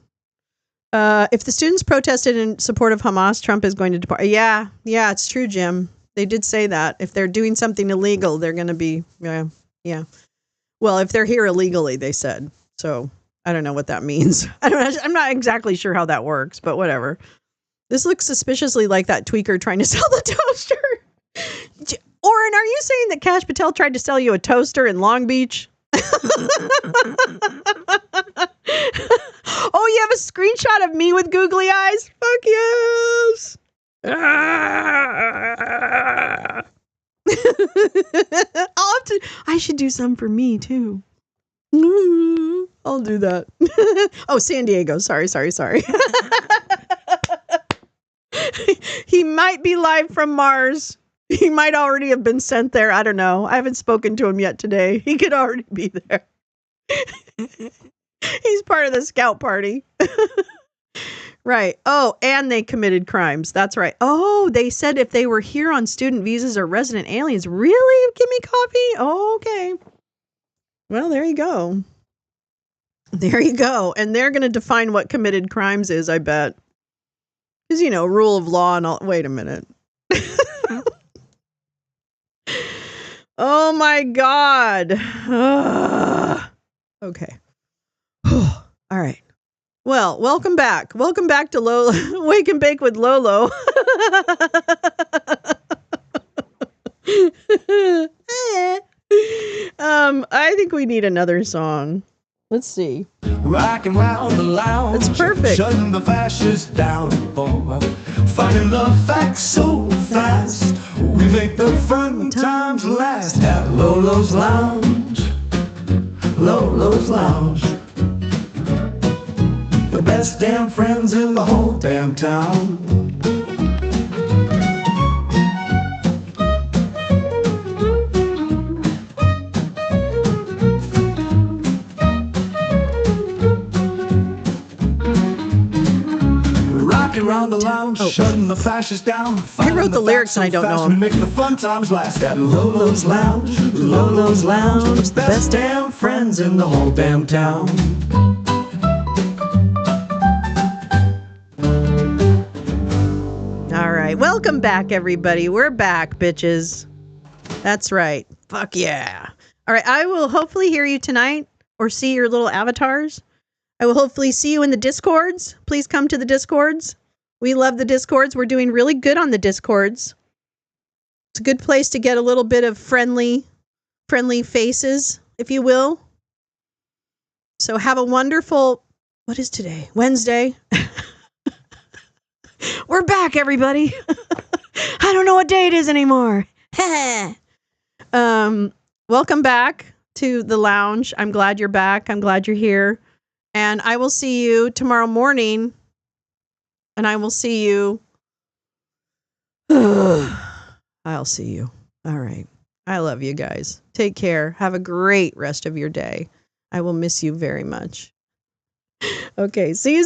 If the students protested in support of Hamas, Trump is going to depart. Yeah, it's true, Jim. They did say that. If they're doing something illegal, they're going to be, yeah. Well, if they're here illegally, they said. So I don't know what that means. I'm not exactly sure how that works, but whatever. This looks suspiciously like that tweaker trying to sell the toaster. Oren, are you saying that Kash Patel tried to sell you a toaster in Long Beach? Oh, you have a screenshot of me with googly eyes? Fuck yes. I should do some for me too. I'll do that. Oh, San Diego. Sorry. He might be live from Mars. He might already have been sent there. I don't know. I haven't spoken to him yet today. He could already be there. He's part of the scout party. Right. Oh, and they committed crimes. That's right. Oh, they said if they were here on student visas or resident aliens. Really? Give me coffee? Oh, okay. Well, there you go. And they're going to define what committed crimes is, I bet. Because, rule of law and all. Wait a minute. Oh, my God. Okay. All right. Well, welcome back. Welcome back to Lolo. Wake and Bake with Lolo. I think we need another song. Let's see. Rocking round the lounge. It's perfect. Shutting the fascists down. Finding love facts so fast. We make the fun times last at Lolo's Lounge. Lolo's Lounge. The best damn friends in the whole damn town. Around the lounge, shutting the fascists down. I wrote the lyrics and I don't know them. Make the fun times last at Lolo's Lounge. Lolo's Lounge, the best damn friends in the whole damn town. All right, welcome back, everybody. We're back, bitches. That's right. Fuck yeah. All right, I will hopefully hear you tonight or see your little avatars. I will hopefully see you in the Discords. Please come to the Discords. We love the Discords. We're doing really good on the Discords. It's a good place to get a little bit of friendly faces, if you will. So have a wonderful, what is today? Wednesday. We're back, everybody. I don't know what day it is anymore. Welcome back to the lounge. I'm glad you're back. I'm glad you're here. And I will see you tomorrow morning. And I will see you. I'll see you. All right. I love you guys. Take care. Have a great rest of your day. I will miss you very much. Okay. See you soon.